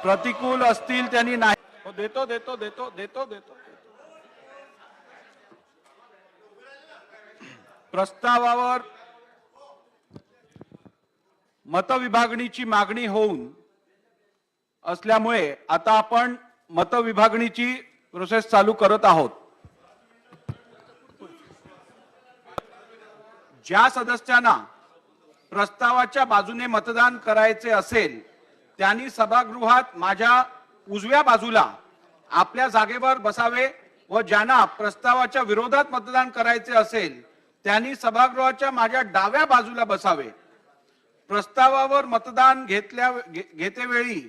प्रतिकूल असतील त्यांनी नाही. देतो देतो देतो देतो देतो प्रस्तावावर मतविभागणीची मागणी होऊन असल्यामुळे आता आपण मतविभागणीची प्रोसेस चालू करत आहोत. ज्या सदस्यांना प्रस्तावाच्या बाजूने मतदान करायचे असेल त्यांनी सभागृहात माझ्या उजव्या बाजूला आपल्या जागेवर बसावे व ज्यांना प्रस्तावाच्या विरोधात मतदान करायचे असेल त्यांनी सभागृहाच्या माझ्या डाव्या बाजूला बसावे. प्रस्तावावर मतदान घेतेवेळी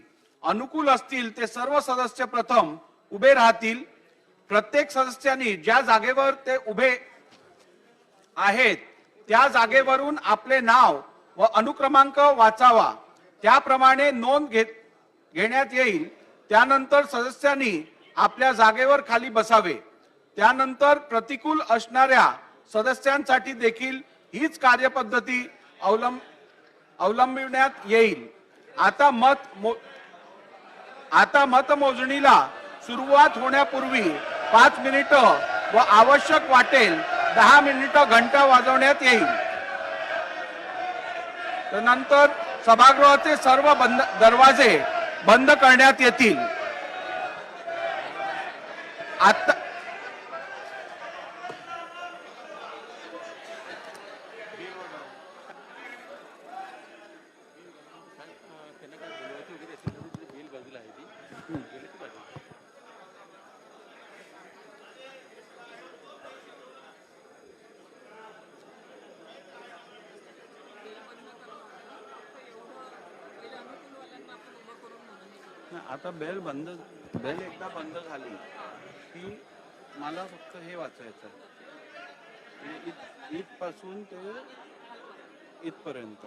अनुकूल असतील ते सर्व सदस्य प्रथम उभे राहतील. प्रत्येक सदस्यांनी ज्या जागेवर ते उभे आहेत त्या जागेवरून आपले नाव व अनुक्रमांक वाचावा. त्याप्रमाणे नोंद घेण्यात येईल. त्यानंतर सदस्यांनी आपल्या जागेवर खाली बसावे. त्यानंतर प्रतिकूल असणाऱ्या सदस्यांसाठी देखील हीच कार्यपद्धती अवलंबण्यात येईल. आता मतमोजणीला सुरुवात होण्यापूर्वी 5 मिनिटं व आवश्यक वाटेल 10 मिनिटं घंटा वाजवण्यात येईल. त्यानंतर सभागृहाचे सर्व दरवाजे बंद करण्यात येतील. आता आता बेल एकदा बंद झाली की मला फक्त हे वाचायचं इथपासून ते इथपर्यंत.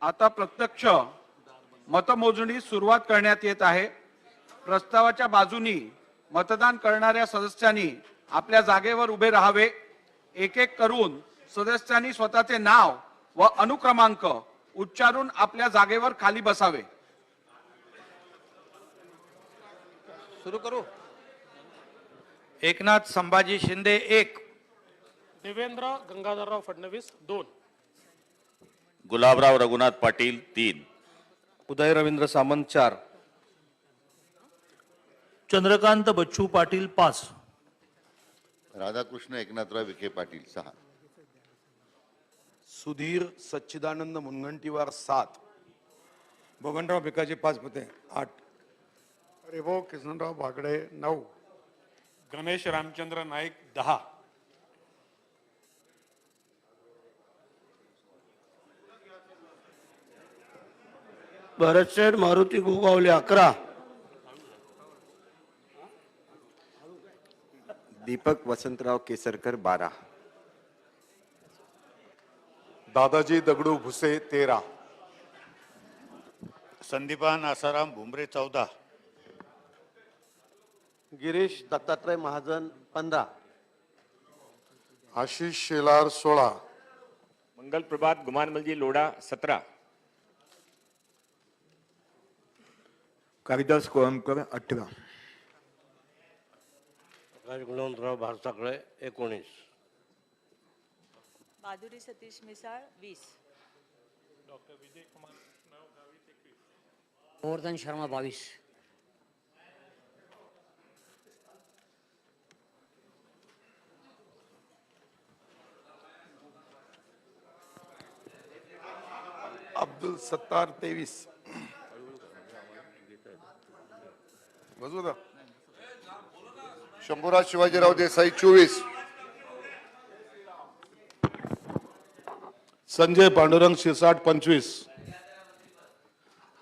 आता प्रत्यक्ष मतमोजणी सुरुवात करण्यात येत आहे. प्रस्तावाच्या बाजूनी मतदान करणाऱ्या सदस्यांनी आपल्या जागेवर उभे राहावे. एक एक करून सदस्यांनी स्वतःचे नाव व अनुक्रमांक उच्चारून आपल्या जागेवर खाली बसावे. सुरू करू. एकनाथ संभाजी शिंदे 1, देवेंद्र गंगाधरराव फडणवीस 2, गुलाबराव रघुनाथ पाटील 3, उदय रवींद्र सामंत 4, चंद्रकांत बच्चू पाटील 5, राधाकृष्ण एकनाथराव विखे पाटील 6, सुधीर सच्चिदानंद मुनगंटीवार 7, बबनराव भिकाजी 5 पुते 8, हरिभाऊ किसनराव बागडे 9, गणेश रामचंद्र नाईक 10, भरतशेठ मारुती गोगावले 11, दीपक वसंतराव केसरकर 12, दादाजी दगडू भुसे 13, संदीपान आसाराम भुमरे 14, गिरीश दत्तात्रय महाजन 15, आशिष शेलार 16, मंगल प्रभात गुमानमलजी लोढ़ा 17, कालिदास कोळंबकर 18, गुणवंतराव भारसाकडे 19, माधुरी सतीश मिसाळ 20, गोवर्धन शर्मा 22, अब्दुल सत्तार 23, शंभूराज शिवाजीराव देसाई 24, संजय पांडुरंग शिरसाट 25,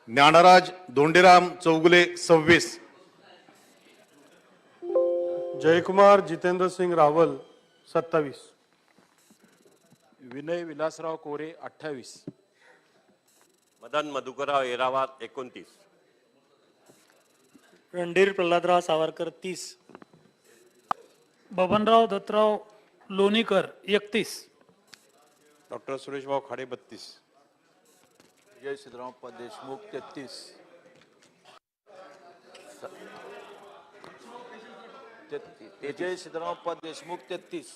ज्ञानराज धोंडीराम चौगुले 26, जयकुमार जितेंद्र सिंग रावल 27, विनय विलासराव कोरे 28, मदन मधुकरराव एरावात 29, रणधीर प्रल्हादराव सावरकर 30, बबनराव दत्तराव लोणीकर 31, डॉक्टर सुरेशभाऊ खाडे 32, विजय सिद्धरामप्पा देशमुख 33, विजय सिद्धरामप्पा देशमुख 33,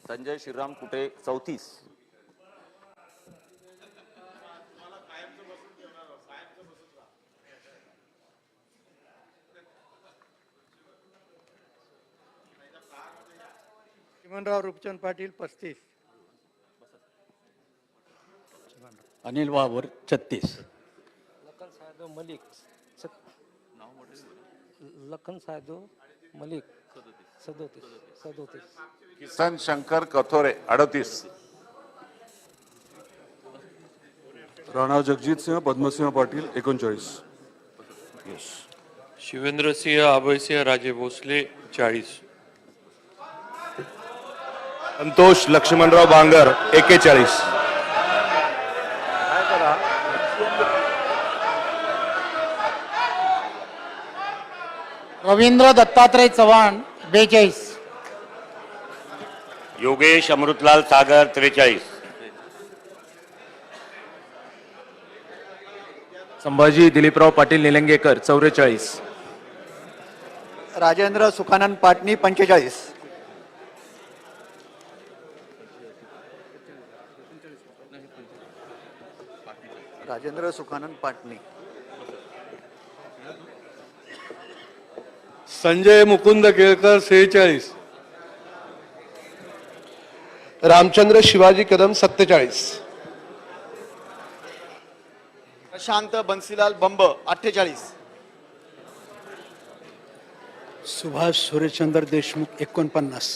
संजय श्रीराम कुटे 34, चिमणराव रूपचंद पाटील 35, अनिल वावर 36, लखन साहेब मलिक लखन साहेब मलिक 37, किसन शंकर कथोरे 38, राणा जगजीत सिंह पद्मसिंह पाटील 39, शिवेंद्र सिंह अभयसिंह राजे भोसले 40, संतोष लक्ष्मणराव बांगर 41, रवींद्र दत्तात्रय चव्हाण 42, योगेश अमृतलाल सागर 43, संभाजी दिलीपराव पाटील निलंगेकर 44, राजेंद्र सुखानंद पाटणी 45, राजेंद्र सुखानंद पाटणी, संजय मुकुंद केळकर 46, रामचंद्र शिवाजी कदम 47, प्रशांत बन्सीलाल बंब 48, सुभाष सूर्यचंद्र देशमुख 49,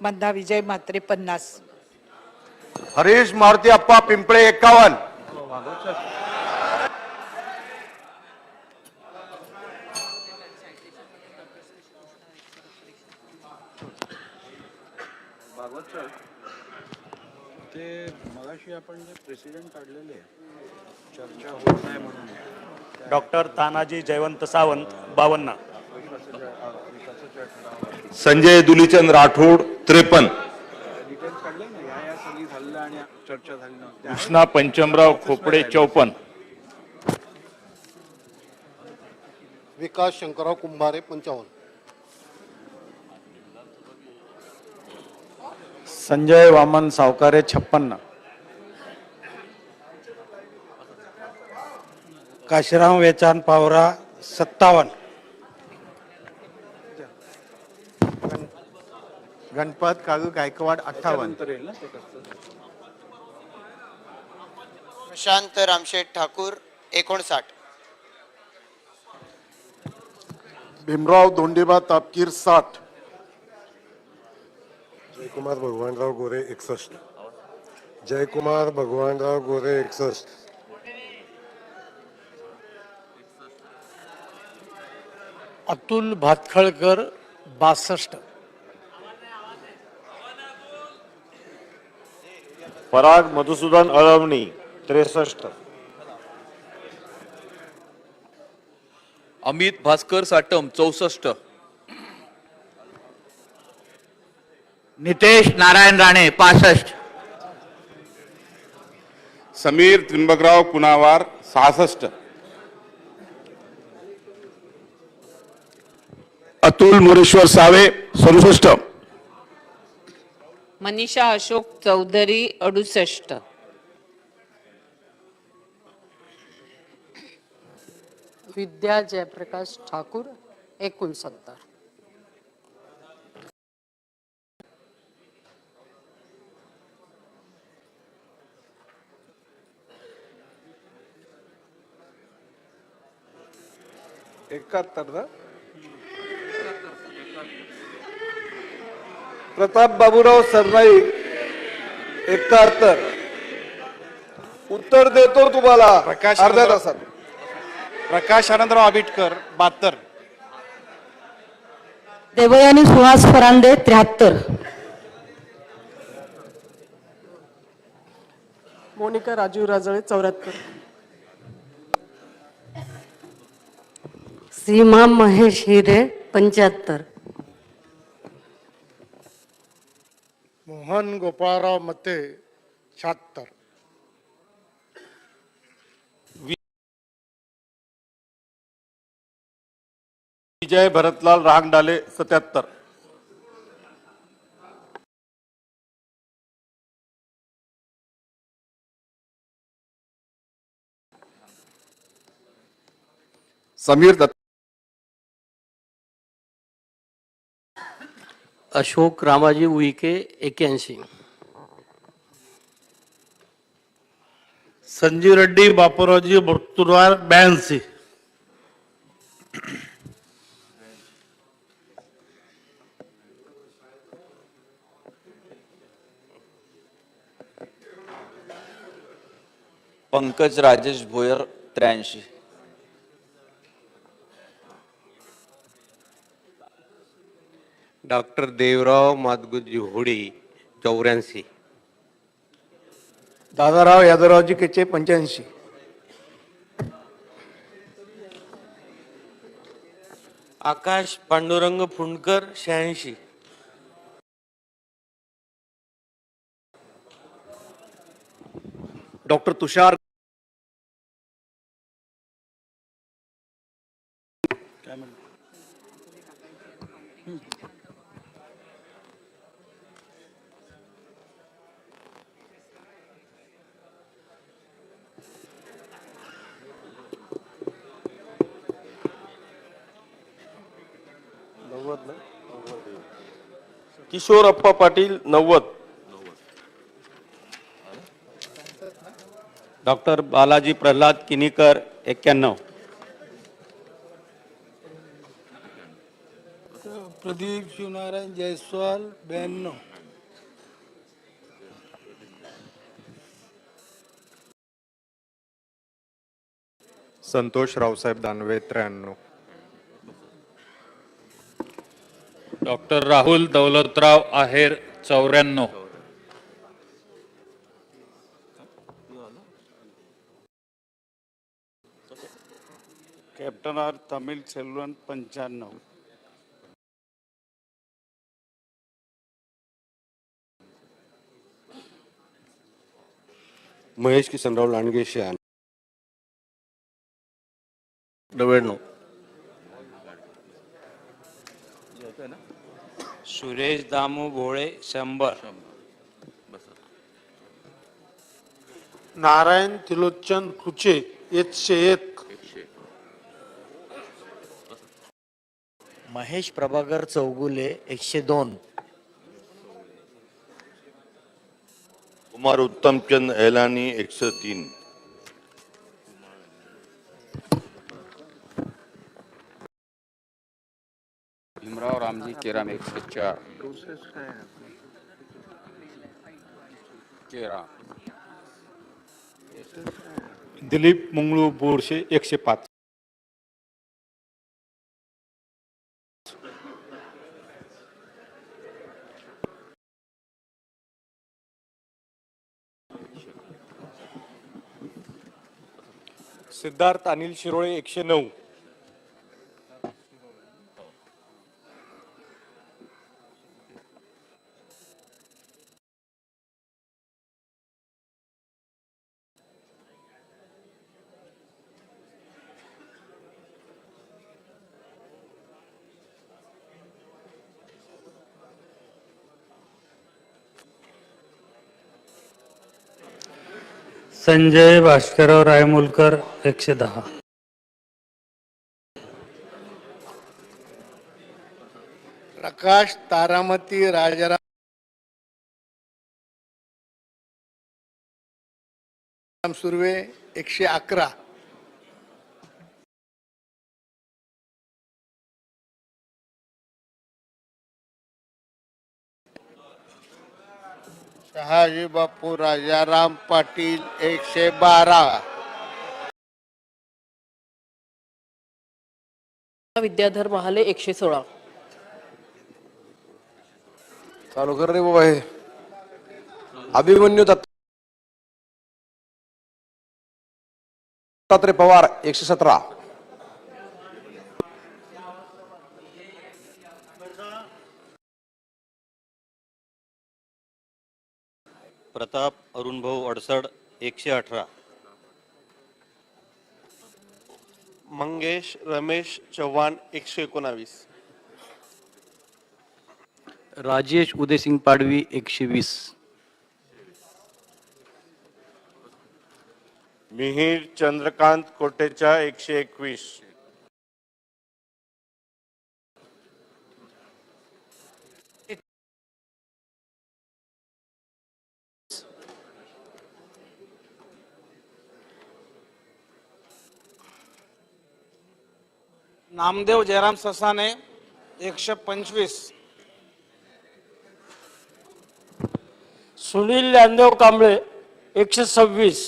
मंदा विजय म्हात्रे 50, हरीश मारुती अप्पा पिंपळे 51, डॉक्टर तानाजी जयवंत सावंत 52. संजय दुलीचंद राठोड 53. कृष्णा पंचमराव खोपडे 54. विकास शंकरराव कुंभारे 55. संजय वामन सावकारे 56. काशीराम वेचान पावरा 57. गणपत काळू गायकवाड 58. प्रशांत रामशेठ ठाकूर 59. भीमराव धोंडेबा तापकीर 60. जयकुमार भगवानराव गोरे 61. जयकुमार भगवानराव गोरे 61. अतुल भातखळकर 62. पराग मधुसूदन अळवणी 63. अमित भास्कर साटम 64. नितेश नारायण राणे 65. समीर त्रिंबकराव कुणावार 66. अतुल मुरेश्वर सावे 67. मनीषा अशोक चौधरी 68. विद्या जयप्रकाश ठाकूर 69. प्रताप बाबूराव सरनाईक 71. उत्तर देतो तुम्हाला अर्ध्या तासात. प्रकाश आनंदराव आबिटकर 72. देवयानी सुहास फरांदे 73. मोनिका राजीव राजळे 74. सीमा महेश हिरे 75. मोहन गोपाळराव मते 76. विजय भरतलाल राहंगडाले 77. समीर दत्त. अशोक रामाजी उईके 81. संजीव रेड्डी बापूरावजी बर्तुरवार 82. पंकज राजेश भोयर 83. डॉक्टर देवराव माधगुजी होडी 84. दादाराव यादवरावजी केचे 85. आकाश पांडुरंग फुंडकर 86. डॉक्टर तुषार किशोर अप्पा पाटील 90. डॉक्टर बालाजी प्रल्हाद किनीकर 91. प्रदीप शिवनारायण जयस्वाल 92. संतोष रावसाहेब दानवे 93. डॉक्टर राहुल दौलतराव आहेर 94. पट्टनार तमिल सेल्वन 95. महेश किसनराव लांडगे 96. 99. सुरेश दामू भोळे 100. नारायण त्रिलोचन कुचे 101. महेश प्रभाकर चौगुले 102. कुमार उत्तमचंद एलानी 103. भीमराव रामजी केराम 104. केराम. दिलीप मंगळू बोरशे 105. सिद्धार्थ अनिल शिरोळे 109. संजय भास्करराव रायमुलकर 110. प्रकाश तारामती राजाराम सुर्वे 111. शहाजी बापू राजाराम पाटील 112. विद्याधर महाले 116. चालू कर रे बाबा हे. अभिमन्यू दत्तात्रय पवार 117. प्रताप अरुणभाऊ अडसड 118. मंगेश रमेश चव्हाण 119. राजेश उदयसिंग पाडवी 120. मिहीर चंद्रकांत कोटेचा 121. नामदेव जयराम ससाने 125. सुनील ज्ञानदेव कांबळे 126.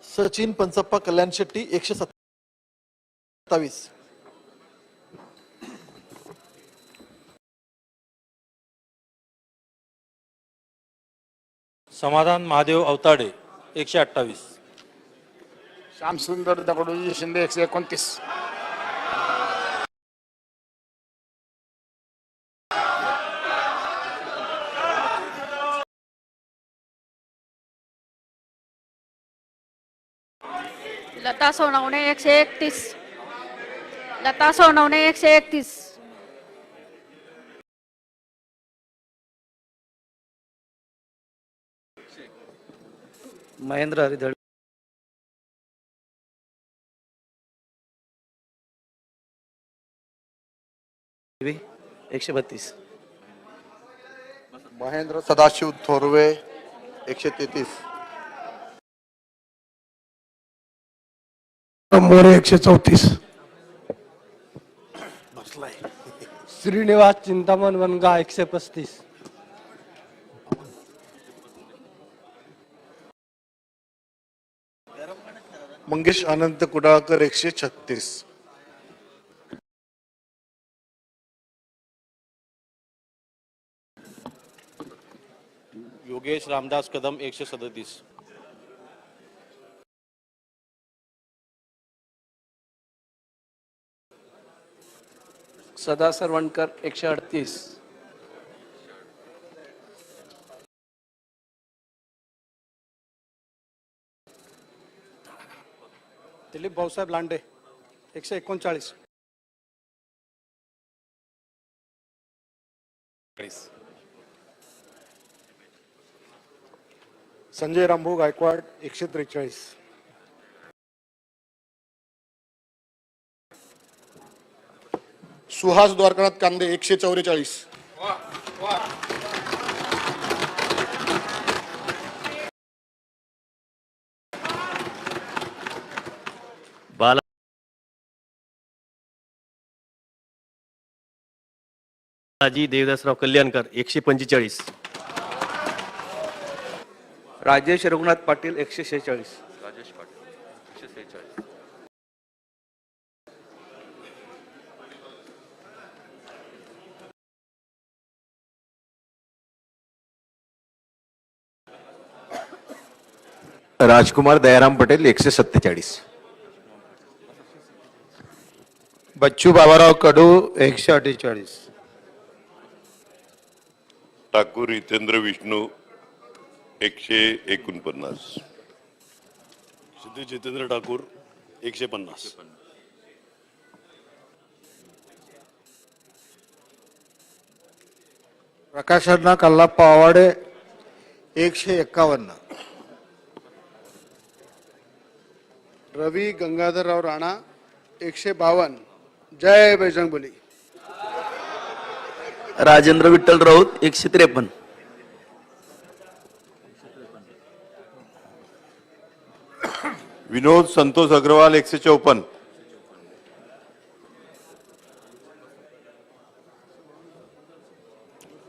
सचिन पंचप्पा कल्याण शेट्टी 127. समाधान महादेव अवताडे 128. श्यामसुंदर दगडोजी शिंदे 129. लता सोनवणे 131. लता सोनवणे 131. महेंद्र हरिधळ 132. महेंद्र सदाशिव थोरवे 133. मोरे 134. श्रीनिवास चिंतामण वनगा 135. मंगेश अनंत कुडाळकर 136. योगेश रामदास कदम 137. सदा सरवणकर 138. दिलीप भाऊसाहेब लांडे 139. संजय रामभाऊ गायकवाड 143. सुहास द्वारकानाथ कांदे 144. बालाजी देवदासराव कल्याणकर 145. राजेश रघुनाथ पाटील 146. राजेश पाटील 146. राजकुमार दयाराम पटेल 147. बच्चू बाबाराव कडू 148. ठाकूर हितेंद्र विष्णू 149. सिद्धी जितेंद्र ठाकूर 150. प्रकाशना कल्लाप्पा आवाडे 151. रवी गंगाधरराव राणा 152. जय बजरंगबली. राजेंद्र विठ्ठल राऊत 153. विनोद संतोष अग्रवाल 154.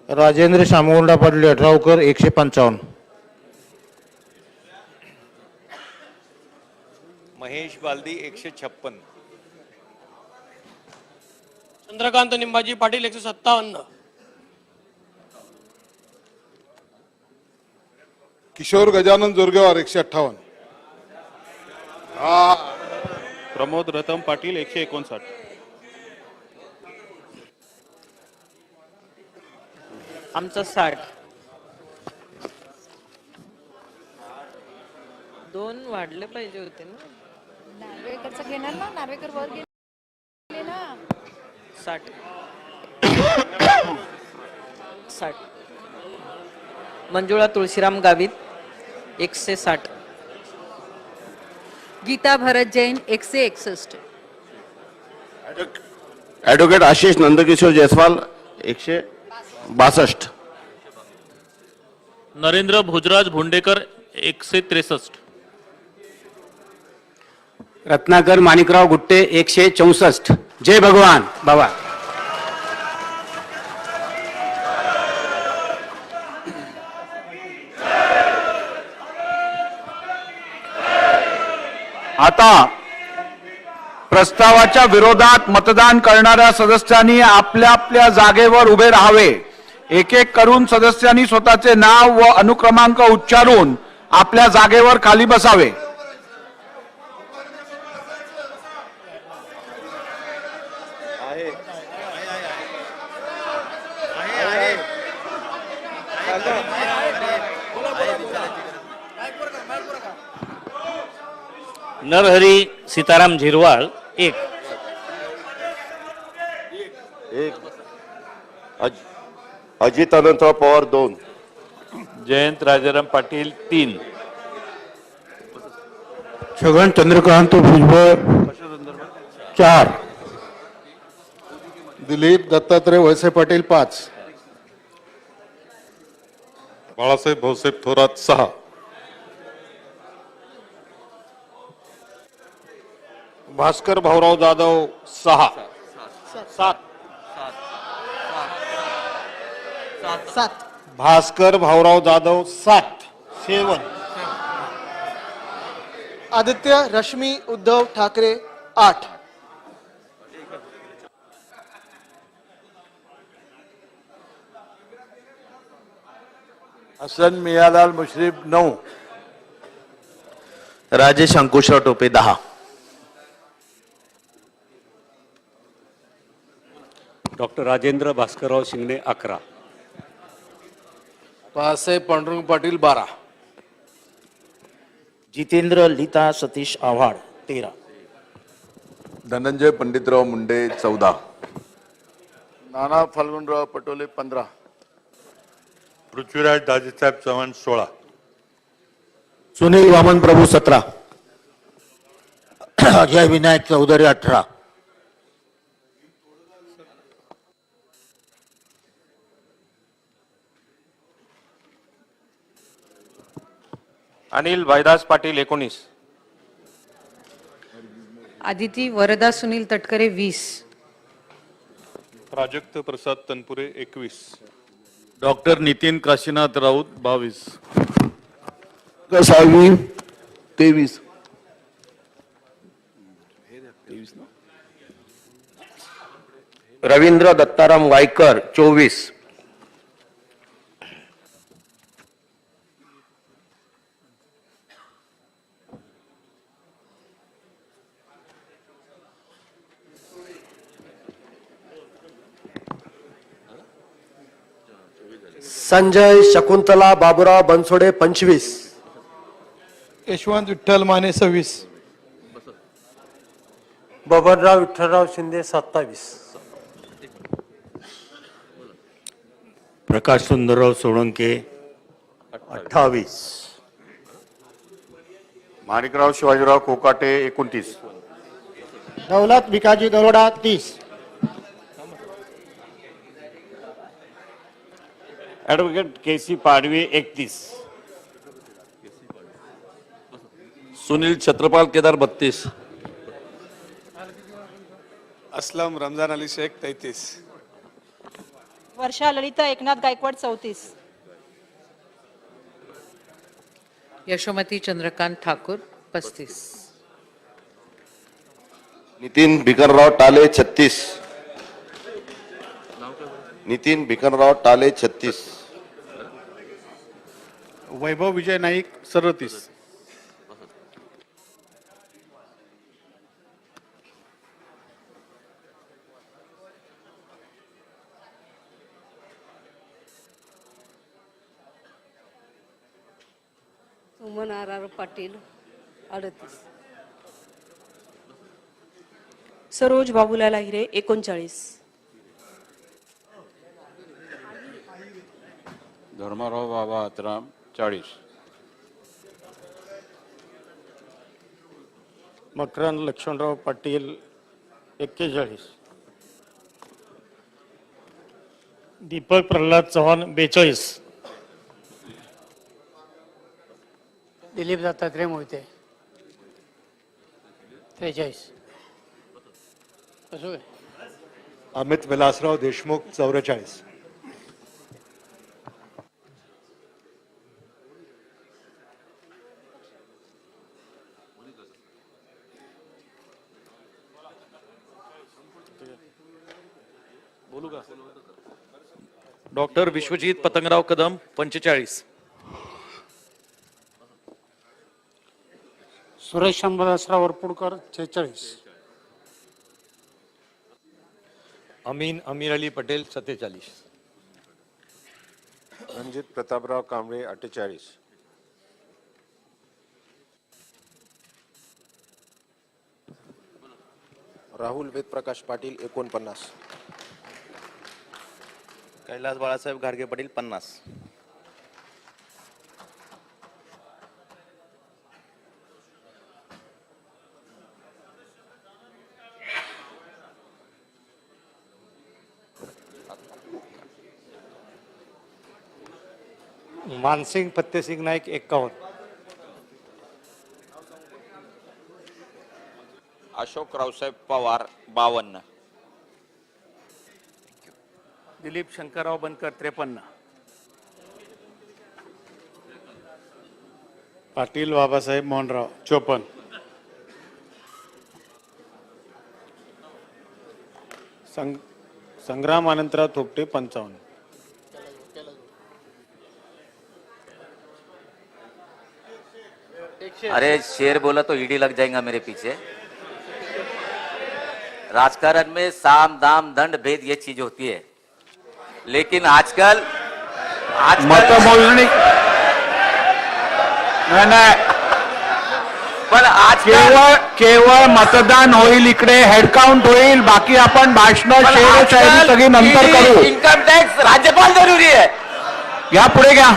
राजेंद्र शामगोंडा पाटील अठरावकर 155. महेश बालदी 156. चंद्रकांत निंबाजी पाटील 157. किशोर गजानन जोरगेवार 158. प्रमोद रतन पाटील 159. आमचं 60. 2 वाढले पाहिजे होते ना. नार्वेकरचं घेणार ना, नार्वेकर वर गेले ना. 60. 60. मंजुळा तुळशीराम गावित 160. गीता भरत जैन 161. ॲडव्होकेट आशिष नंदकिशोर जयस्वाल 162. नरेंद्र भोजराज भोंडेकर 163. रत्नाकर माणिकराव गुट्टे 164. जय भगवान बाबा. आता प्रस्तावाच्या विरोधात मतदान करणाऱ्या सदस्यांनी आपल्या आपल्या जागेवर उभे राहावे. एक एक करून सदस्यांनी स्वतःचे नाव व अनुक्रमांक उच्चारून आपल्या जागेवर खाली बसावे. नरहरी सीताराम झिरवाळ 1. अजित अनंतराव पवार 2. जयंत राजाराम पाटील 3. छगन चंद्रकांत भुजबळ 4. दिलीप दत्तात्रय वळसे पाटील 5. बाळासाहेब भाऊसाहेब थोरात 6. भास्कर भाऊराव जाधव 6. 7. भास्कर भाऊराव जाधव 7. 7. आदित्य रश्मी उद्धव ठाकरे 8. हसन मियालाल मुश्रीफ 9. राजेश अंकुशराव टोपे 10. डॉक्टर राजेंद्र भास्करराव शिंगणे 11. बाळासाहेब पांडुरंग पाटील 12. जितेंद्र लिता सतीश आव्हाड 13. धनंजय पंडितराव मुंडे 14. नाना फाल्गुनराव पटोले 15. पृथ्वीराज दाजीसाहेब चव्हाण 16. सुनील वामन प्रभू 17. अजय विनायक चौधरी 18. अनिल भाईदास पाटील 19. आदिती वरदा सुनील तटकरे 20. प्राजक्त प्रसाद तनपुरे 21. डॉक्टर नितीन काशीनाथ राऊत 22. साळवी 23. रवींद्र दत्ताराम वायकर 24. संजय शकुंतला बाबुराव बनसोडे 25. यशवंत विठ्ठल माने 26. बबनराव विठ्ठलराव शिंदे 27. प्रकाश सुंदरराव सोळंके 28. माणिकराव शिवाजीराव कोकाटे 29. दौलत भिकाजी दरोडा 30. ॲडव्होकेट केसी पाडवी 31. सुनील छत्रपाल केदार 32. असलम रमजान अली शेख 33. वर्षा ललिता एकनाथ गायकवाड 34. यशोमती चंद्रकांत ठाकूर 35. नितीन भिकनराव टाले 36. नितीन भिकनराव टाले 36. वैभव विजय नाईक 37. सुमन आर पाटील 38. सरोज बाबूलाल हिरे 39. धर्माराव बाबा आत्राम 40. मकरंद लक्ष्मणराव पाटील 41. दीपक प्रल्हाद चव्हाण 42. दिलीप दत्तात्रय मोहिते 43. अमित विलासराव देशमुख 44. डॉक्टर विश्वजित पतंगराव कदम 45. सुरेश शंभरदासराव वरपुडकर 46. अमीन अमीर अली पटेल 47. रणजित प्रतापराव कांबळे 48. राहुल वेदप्रकाश पाटील 49. कैलास बाळासाहेब घारगे पाटील 50. मानसिंग फत्तेसिंग नाईक 51. अशोक रावसाहेब पवार 52. दिलीप शंकरराव बनकर 53. पाटील बाबासाहेब मोहनराव 54. संग्राम अनंतराव थोपटे 55. अरे शेर बोला तो ईडी लग जाएगा मेरे पीछे. राजकारण में साम दाम दंड भेद ये चीज होती है, लेकिन आजकल मतमोजणी नाही पण आजकल केवळ मतदान होईल, इकडे हेड काउंट होईल, बाकी आपण भाषण शेर शायरी सगळी नंतर करू. इनकम टैक्स राज्यपाल जरूरी है. घ्या पुढे घ्या.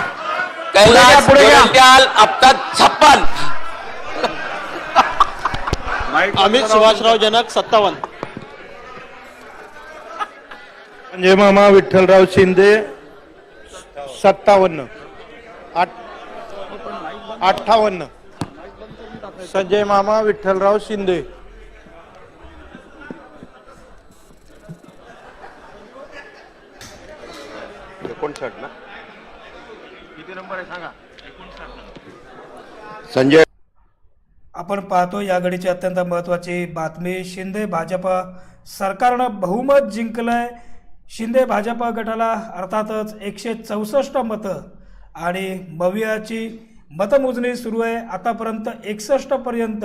कैलाश पुढे घ्या. गोरंट्याल अब तक 56. अमित सुभाषराव जनक 57. संजय मामा विठ्ठलराव शिंदे 57. 58. संजय मामा विठ्ठलराव शिंदे 59 ना किती नंबर आहे सांगा. संजय आपण पाहतो या घडीची अत्यंत महत्त्वाची बातमी. शिंदे भाजपा सरकारनं बहुमत जिंकलंय. शिंदे भाजपा गटाला अर्थातच 164 मतं आणि मवियाची मतमोजणी सुरू आहे. आतापर्यंत 61 पर्यंत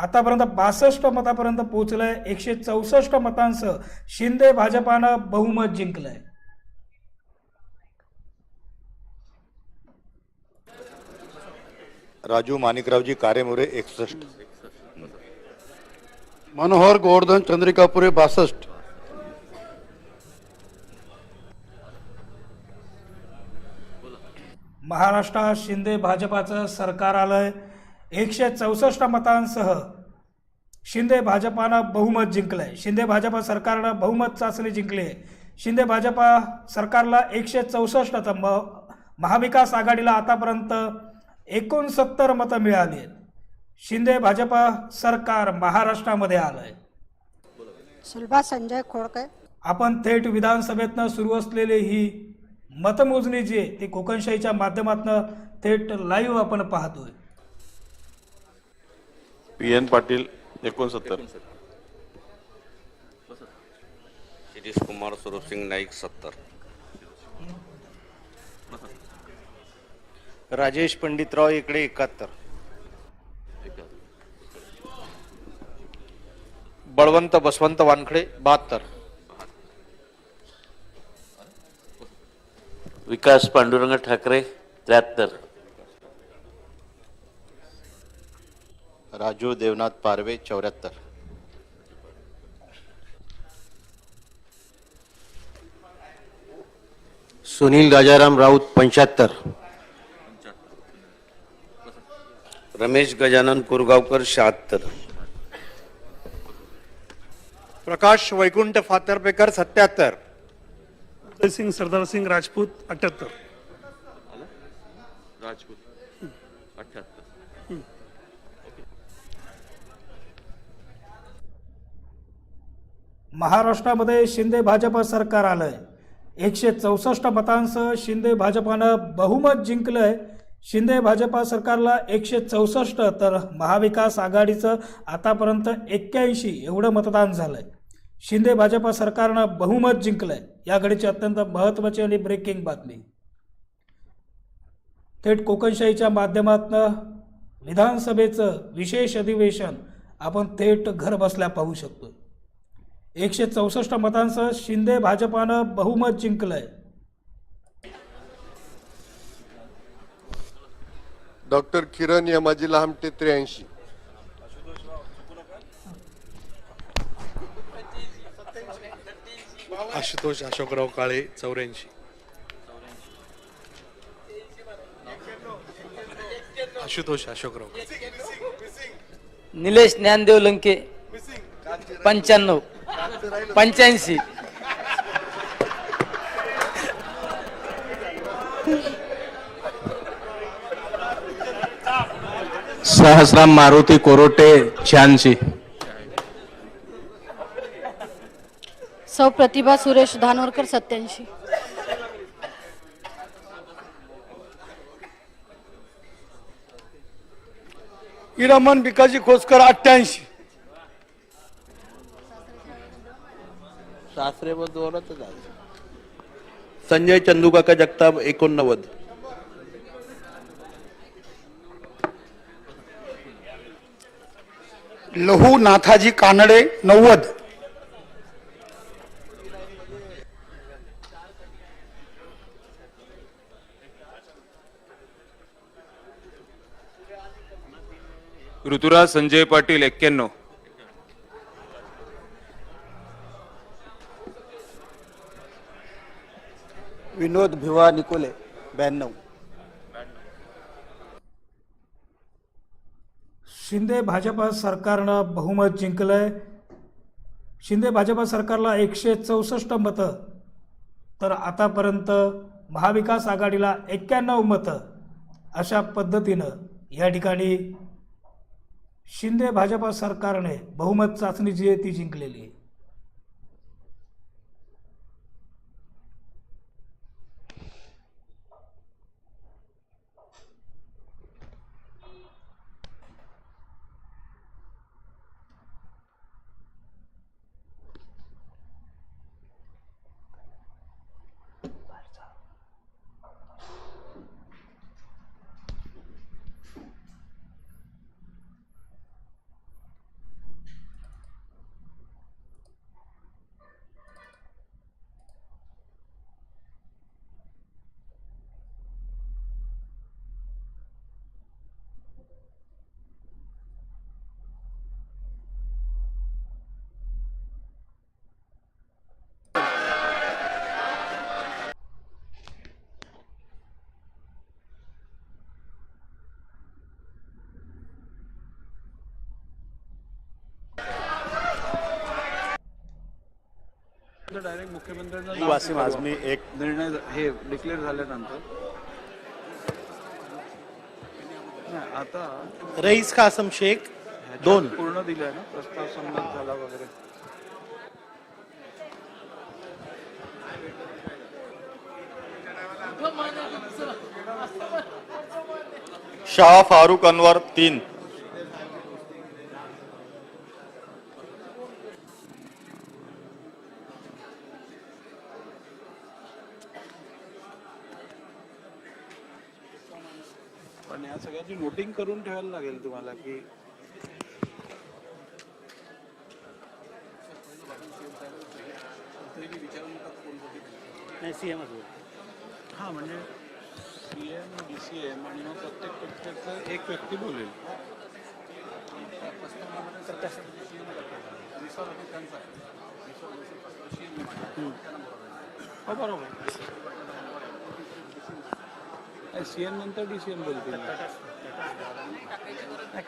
आतापर्यंत 62 मतापर्यंत पोहोचलंय. 164 मतांसह शिंदे भाजपानं बहुमत जिंकलंय. राजू माणिकरावजी कारेमोरे 61. मनोहर गोवर्धन चंद्रिकापुरे 62. महाराष्ट्रात शिंदे भाजपाचं सरकार आलंय. 164 मतांसह शिंदे भाजपानं बहुमत जिंकलंय. शिंदे भाजपा सरकारनं बहुमत चाचणी जिंकली आहे. शिंदे भाजपा सरकारला 164 तर महाविकास आघाडीला आतापर्यंत 69 मतं मिळाली आहेत. शिंदे भाजपा सरकार महाराष्ट्रामध्ये आलंय. सुलभा संजय खोडके. आपण थेट विधानसभेतनं सुरू असलेली ही मतमोजणी जी आहे ती कोकणशाहीच्या माध्यमातून थेट लाईव्ह आपण पाहतोय. PN पाटील 69. शिरीष कुमार स्वरूप सिंग नाईक 70. राजेश पंडितराव इकडे 71. बळवंत बसवंत वानखडे 72. विकास पांडुरंग ठाकरे 73. राजू देवनाथ पारवे 74. सुनील राजाराम राऊत 75. रमेश गजानन कुरगावकर 76. प्रकाश वैकुंठ फातर्पेकर 77. सिंग सरदार सिंग राजपूत 78. राजपूत 78. महाराष्ट्रामध्ये शिंदे भाजप सरकार आलंय. 164 मतांसह शिंदे भाजपानं बहुमत जिंकलंय. शिंदे भाजपा सरकारला 164 तर महाविकास आघाडीचं आतापर्यंत 81 एवढं मतदान झालंय. शिंदे भाजपा सरकारनं बहुमत जिंकलंय. या घडीची अत्यंत महत्त्वाची आणि ब्रेकिंग बातमी. थेट कोकणशाहीच्या माध्यमातून विधानसभेचं विशेष अधिवेशन आपण थेट घर बसल्या पाहू शकतो. 164 मतांसह शिंदे भाजपानं बहुमत जिंकलंय. डॉक्टर किरण यमाजी लहामटे 83. आशुतोष अशोकराव काळे 84. आशुतोष अशोकराव. निलेश ज्ञानदेव लंके 95. 85. सहस्राम मारुती कोरोटे 86. सौ प्रतिभा सुरेश धानोरकर 87. इरामन भिकाजी खोसकर 88. सासरे बंधूवरच संजय चंदूकाका जगताप 89. लहू नाथाजी कानडे 90. ऋतुराज संजय पाटील 91. विनोद भिवा निकोले 92. शिंदे भाजपा सरकारनं बहुमत जिंकलंय. शिंदे भाजपा सरकारला 164 मतं, तर आतापर्यंत महाविकास आघाडीला 91 मतं. अशा पद्धतीनं या ठिकाणी शिंदे भाजपा सरकारने बहुमत चाचणी जी आहे ती जिंकलेली आहे. डायरेक्ट मुख्यमंत्र्यांना वासिम आझमी 1. निर्णय हे डिक्लेअर झाल्यानंतर नाही, आता रईस कासम शेख 2. पूर्ण दिलंय ना, प्रस्ताव संमत झाला वगैरे. शाह फारूक अनवर 3. पण या सगळ्याची नोटिंग करून ठेवायला लागेल तुम्हाला की हा म्हणजे सीएम डीसीएम आणि मग प्रत्येक पक्षाचं एक व्यक्ती बोलेल. हो बरोबर. सीएम नंतर डीसीएम बोलतील.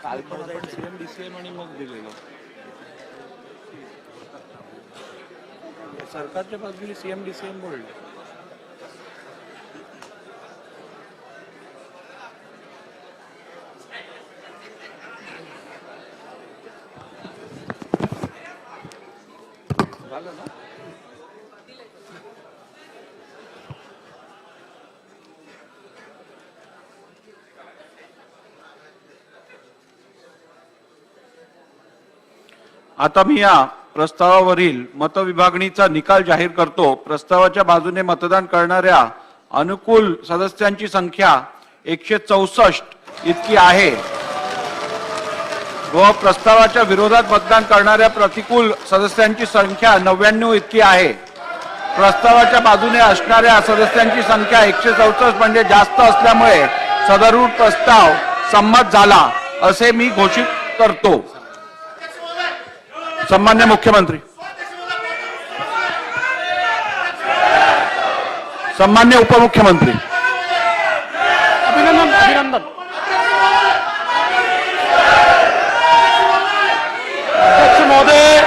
काल पण आपण सीएम डीसीएम आणि मग दिलेलं. सरकारच्या बाजूने सीएम डीसीएम बोलले. झालं ना. आता मी या प्रस्तावावरील मतविभागणीचा निकाल जाहीर करतो. प्रस्तावाच्या बाजूने मतदान करणाऱ्या अनुकूल सदस्यांची संख्या 164 इतकी आहे व प्रस्तावाच्या विरोधात मतदान करणाऱ्या प्रतिकूल सदस्यांची संख्या 99 इतकी आहे. प्रस्तावाच्या बाजूने असणाऱ्या सदस्यांची संख्या 164 म्हणजे जास्त असल्यामुळे सदरूढ प्रस्ताव संमत झाला असे मी घोषित करतो. सन्मान्य मुख्यमंत्री, सन्मान्य उपमुख्यमंत्री, अभिनंदन अभिनंदन. अध्यक्ष महोदय,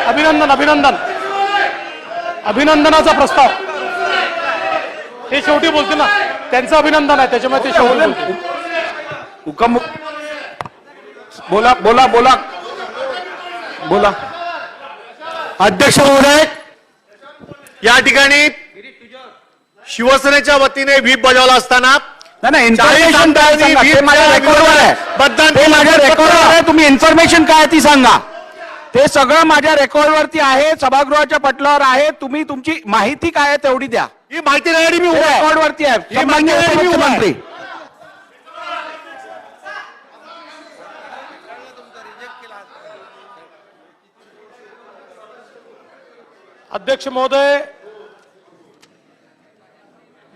अभिनंदन अभिनंदन. अभिनंदनाचा प्रस्ताव हे शेवटी बोलते ना, त्यांचं अभिनंदन आहे त्याच्यामुळे ते शेवटी बोलते. बोला बोला बोला बोला. अध्यक्ष महोदय, या ठिकाणी शिवसेनेच्या वतीने व्हीप बजावला असताना नाही इन्फॉर्मेशन काय सांगा. ते माझ्या रेकॉर्डवर आहे. ते माझ्या रेकॉर्डवर आहे. तुम्ही इन्फॉर्मेशन काय ती सांगा. ते सगळं माझ्या रेकॉर्डवरती आहे, सभागृहाच्या पटलावर आहे. तुम्ही तुमची माहिती काय आहे तेवढी द्या. ही माहिती देण्यासाठी मी रेकॉर्डवरती आहे. सन्माननीय उपमुख्यमंत्री, अध्यक्ष महोदय,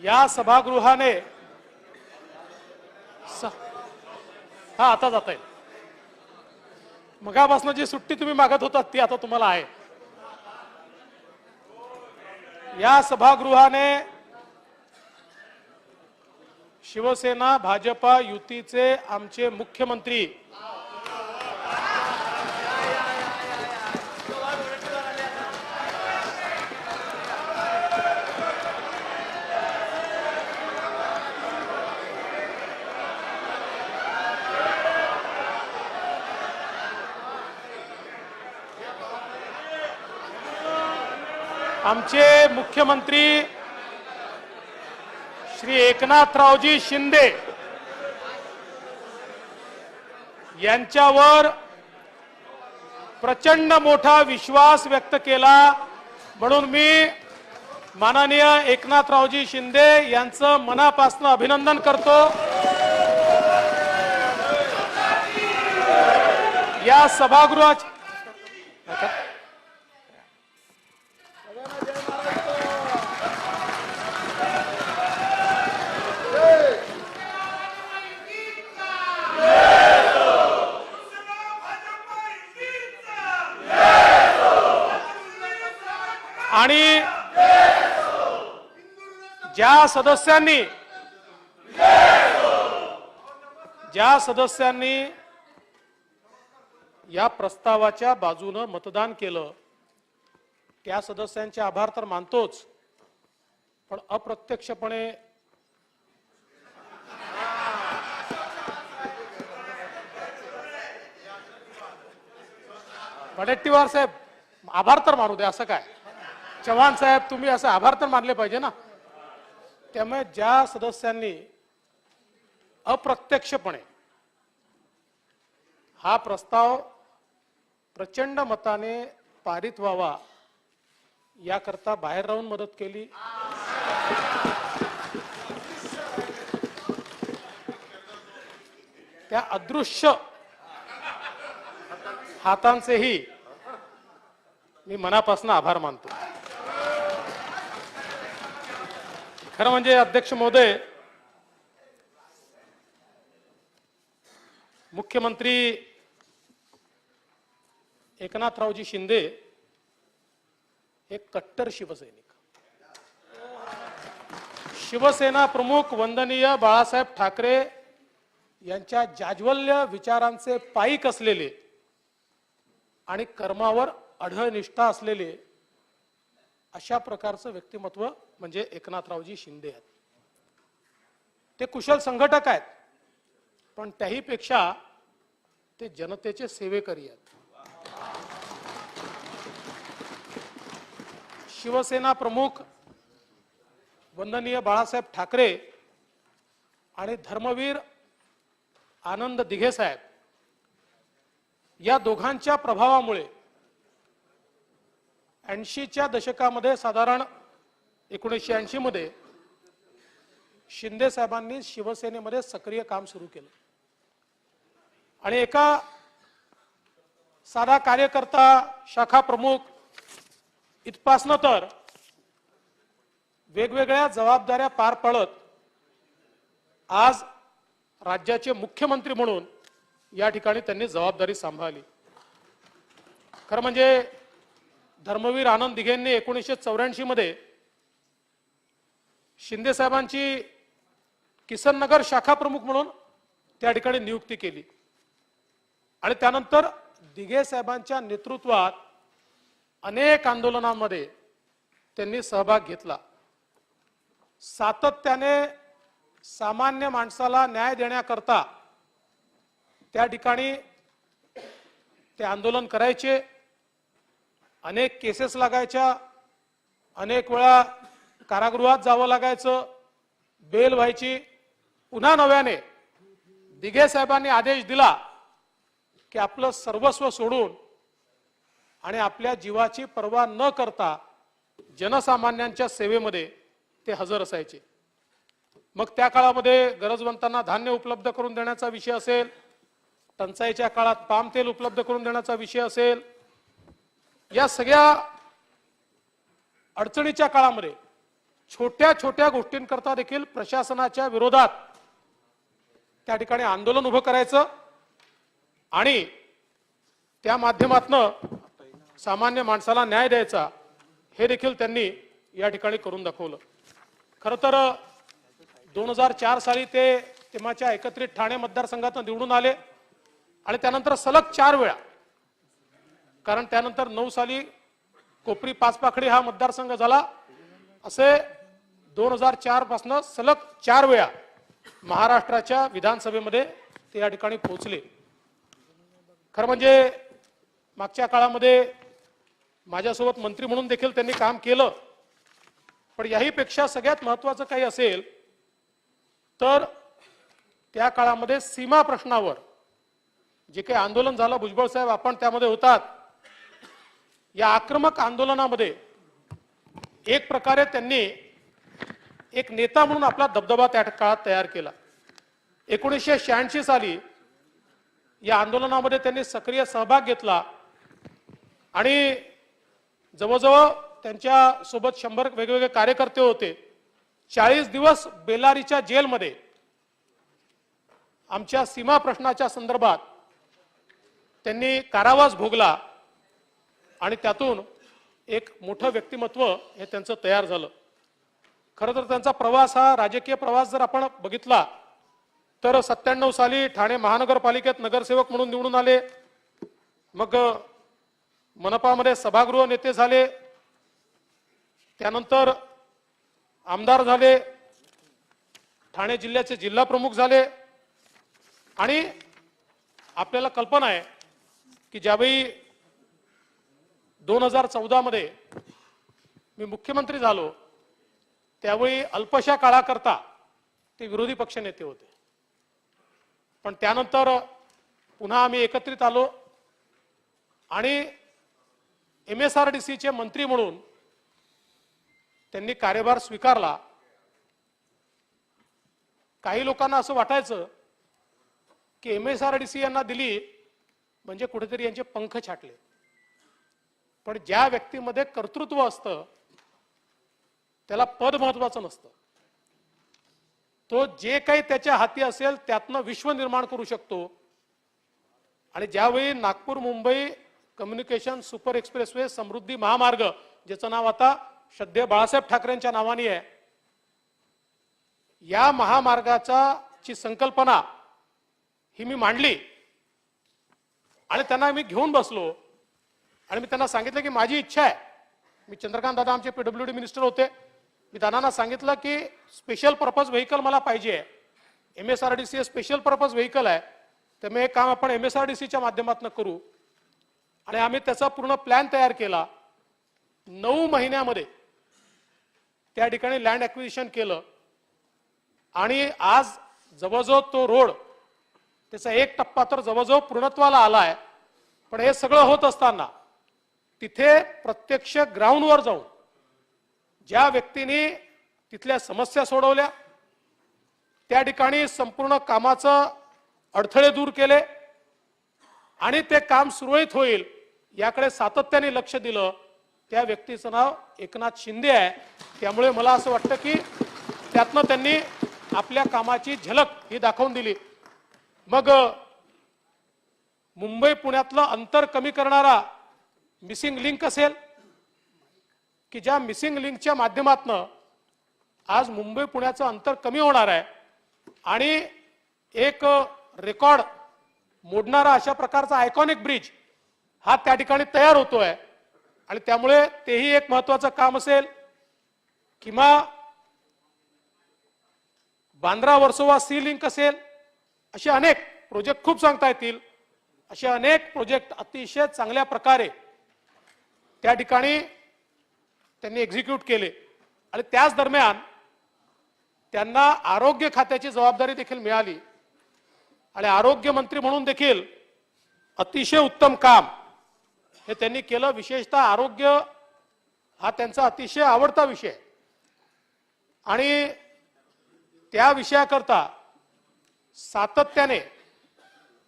या सभागृहाने हा आता जाता येईल. मगापासून जी सुट्टी तुम्ही मागत होतात ती आता तुम्हाला आहे. या सभागृहाने शिवसेना भाजपा युतीचे आमचे मुख्यमंत्री श्री एकनाथरावजी शिंदे यांच्यावर प्रचंड मोठा विश्वास व्यक्त केला म्हणून मी माननीय एकनाथरावजी शिंदे यांचं मनापासून अभिनंदन करतो. या सभागृहाची आणि ज्या सदस्यांनी या प्रस्तावाच्या बाजूने मतदान केलं त्या सदस्यांचे आभार तर मानतोच, पण अप्रत्यक्षपणे वडेट्टीवार साहेब आभार तर मानू दे. असं काय चव्हाण साहेब तुम्ही असं आभार तर मानले पाहिजे ना. त्यामुळे ज्या सदस्यांनी अप्रत्यक्षपणे हा प्रस्ताव प्रचंड मताने पारित व्हावा याकरता बाहेर राहून मदत केली, त्या अदृश्य हातांचेही मी मनापासून आभार मानतो. खरं म्हणजे अध्यक्ष महोदय, मुख्यमंत्री एकनाथरावजी शिंदे एक कट्टर शिवसैनिक, शिवसेना प्रमुख वंदनीय बाळासाहेब ठाकरे यांच्या जाज्वल्य विचारांचे पाईक असलेले आणि कर्मावर अढळ निष्ठा असलेले अशा प्रकारचं व्यक्तिमत्व म्हणजे एकनाथरावजी शिंदे आहेत. ते कुशल संघटक आहेत, पण त्याही पेक्षा ते जनतेचे सेवेकरी आहेत. शिवसेना प्रमुख वंदनीय बाळासाहेब ठाकरे आणि धर्मवीर आनंद दिघे साहेब या दोघांच्या प्रभावामुळे 80च्या दशकामध्ये साधारण 1980 मध्ये शिंदे साहेबांनी शिवसेनेमध्ये सक्रिय काम सुरू केलं आणि एका साधा कार्यकर्ता शाखा प्रमुख इथपासनं तर वेगवेगळ्या जबाबदाऱ्या पार पाडत आज राज्याचे मुख्यमंत्री म्हणून या ठिकाणी त्यांनी जबाबदारी सांभाळली. खरं म्हणजे धर्मवीर आनंद दिघेंनी 1984 मध्ये शिंदे साहेबांची किसननगर शाखा प्रमुख म्हणून त्या ठिकाणी नियुक्ती केली आणि त्यानंतर दिघे साहेबांच्या नेतृत्वात अनेक आंदोलनांमध्ये त्यांनी सहभाग घेतला. सातत्याने सामान्य माणसाला न्याय देण्याकरता त्या ठिकाणी ते आंदोलन करायचे. अनेक केसेस लागायच्या, अनेक वेळा कारागृहात जावं लागायचं, बेल व्हायची. पुन्हा नव्याने दिघे साहेबांनी आदेश दिला की आपलं सर्वस्व सोडून आणि आपल्या जीवाची पर्वा न करता जनसामान्यांच्या सेवेमध्ये ते हजर असायचे. मग त्या काळामध्ये गरजवंतांना धान्य उपलब्ध करून देण्याचा विषय असेल, टंचाईच्या काळात पाम तेल उपलब्ध करून देण्याचा विषय असेल, या सगळ्या अडचणीच्या काळामध्ये छोट्या छोट्या गोष्टींकरता देखील प्रशासनाच्या विरोधात त्या ठिकाणी आंदोलन उभं करायचं आणि त्या माध्यमातनं सामान्य माणसाला न्याय द्यायचा, हे देखील त्यांनी या ठिकाणी करून दाखवलं. खरं तर 2004 साली ते तेव्हाच्या एकत्रित ठाणे मतदारसंघातून निवडून आले आणि त्यानंतर सलग 4 वेळा, कारण त्यानंतर 9 साली कोपरी पाचपाखडी हा मतदारसंघ झाला, असे 2004 पासून सलग 4 वेळा महाराष्ट्राच्या विधानसभेमध्ये ते या ठिकाणी पोहोचले. खरं म्हणजे मागच्या काळामध्ये माझ्यासोबत मंत्री म्हणून देखील त्यांनी काम केलं. पण याहीपेक्षा सगळ्यात महत्त्वाचं काही असेल तर त्या काळामध्ये सीमा प्रश्नावर जे काही आंदोलन झालं, भुजबळ साहेब आपण त्यामध्ये होतात, या आक्रमक आंदोलनामध्ये एक प्रकारे त्यांनी एक नेता म्हणून आपला दबदबा त्या काळात तयार केला. 1986 साली या आंदोलनामध्ये त्यांनी सक्रिय सहभाग घेतला आणि जवळजवळ त्यांच्या सोबत 100 वेगवेगळे कार्यकर्ते होते. 40 दिवस बेलारीच्या जेलमध्ये आमच्या सीमा प्रश्नाच्या संदर्भात त्यांनी कारावास भोगला आणि त्यातून एक मोठं व्यक्तिमत्व हे त्यांचं तयार झालं. खरं तर त्यांचा प्रवास हा राजकीय प्रवास जर आपण बघितला तर 97 साली ठाणे महानगरपालिकेत नगरसेवक म्हणून निवडून आले. मग मनपामध्ये सभागृह नेते झाले, त्यानंतर आमदार झाले, ठाणे जिल्ह्याचे जिल्हा प्रमुख झाले आणि आपल्याला कल्पना आहे की ज्यावेळी 2014 मध्ये मी मुख्यमंत्री झालो त्यावेळी अल्पशा काळाकरता ते विरोधी पक्षनेते होते. पण त्यानंतर पुन्हा आम्ही एकत्रित आलो आणि MSRDCचे मंत्री म्हणून त्यांनी कार्यभार स्वीकारला. काही लोकांना असं वाटायचं की MSRDC यांना दिली म्हणजे कुठेतरी यांचे पंख छाटले. पण ज्या व्यक्तीमध्ये कर्तृत्व असतं त्याला पद महत्वाचं नसतं. तो जे काही त्याच्या हाती असेल त्यातनं विश्व निर्माण करू शकतो. आणि ज्यावेळी Nagpur Mumbai communication super expressway Samruddhi Mahamarg, ज्याचं नाव आता श्रद्धेय बाळासाहेब ठाकरेंच्या नावाने आहे, या महामार्गाची संकल्पना ही मी मांडली आणि त्यांना मी घेऊन बसलो आणि मी त्यांना सांगितलं की माझी इच्छा आहे. मी चंद्रकांत दादा आमचे PWD मिनिस्टर होते. मी दादांना सांगितलं की स्पेशल पर्पज व्हेकल मला पाहिजे. MSRDC स्पेशल पर्पज व्हेकल आहे, त्यामुळे हे काम आपण MSRDCच्या माध्यमातून करू. आणि आम्ही त्याचा पूर्ण प्लॅन तयार केला. 9 महिन्यामध्ये त्या ठिकाणी लँड ॲक्विजिशन केलं आणि आज जवळजवळ तो रोड त्याचा एक टप्पा तर जवळजवळ पूर्णत्वाला आलाय. पण हे सगळं होत असताना तिथे प्रत्यक्ष ग्राउंडवर जाऊन ज्या व्यक्तींनी तिथल्या समस्या सोडवल्या, त्या ठिकाणी संपूर्ण कामाचं अडथळे दूर केले आणि ते काम सुरळीत होईल याकडे सातत्याने लक्ष दिलं, त्या व्यक्तीचं नाव एकनाथ शिंदे आहे. त्यामुळे मला असं वाटतं की त्यातनं त्यांनी आपल्या कामाची झलक ही दाखवून दिली. मग मुंबई पुण्यातलं अंतर कमी करणारा मिसिंग लिंक असेल की ज्या मिसिंग लिंकच्या माध्यमातून आज मुंबई पुण्याचं अंतर कमी होणार आहे आणि एक रेकॉर्ड मोडणारा अशा प्रकारचा आयकॉनिक ब्रिज हा त्या ठिकाणी तयार होतोय. आणि त्यामुळे तेही एक महत्त्वाचं काम असेल. किंवा बांद्रा वर्सोवा सी लिंक असेल, असे अनेक प्रोजेक्ट खूप सांगता येतील. असे अनेक प्रोजेक्ट अतिशय चांगल्या प्रकारे त्या ठिकाणी त्यांनी एक्झिक्यूट केले. आणि त्याच दरम्यान त्यांना आरोग्य खात्याची जबाबदारी देखील मिळाली आणि आरोग्य मंत्री म्हणून देखील अतिशय उत्तम काम हे त्यांनी केलं. विशेषतः आरोग्य हा त्यांचा अतिशय आवडता विषय आणि त्या विषयाकरता सातत्याने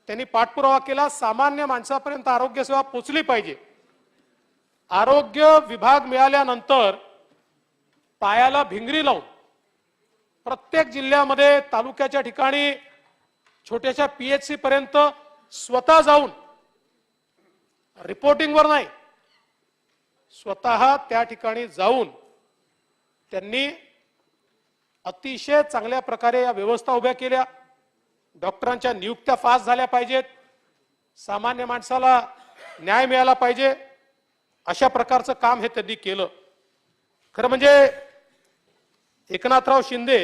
त्यांनी पाठपुरावा केला. सामान्य माणसापर्यंत आरोग्य सेवा पोहोचली पाहिजे. आरोग्य विभाग मिळाल्यानंतर पायाला भिंगरी लावून प्रत्येक जिल्ह्यामध्ये तालुक्याच्या ठिकाणी छोट्याशा PHC पर्यंत स्वतः जाऊन रिपोर्टिंगवर नाही, स्वतः त्या ठिकाणी जाऊन त्यांनी अतिशय चांगल्या प्रकारे या व्यवस्था उभ्या केल्या. डॉक्टरांच्या नियुक्त्या फास्ट झाल्या पाहिजेत, सामान्य माणसाला न्याय मिळाला पाहिजे, अशा प्रकारचं काम हे त्यांनी केलं. खरं म्हणजे एकनाथराव शिंदे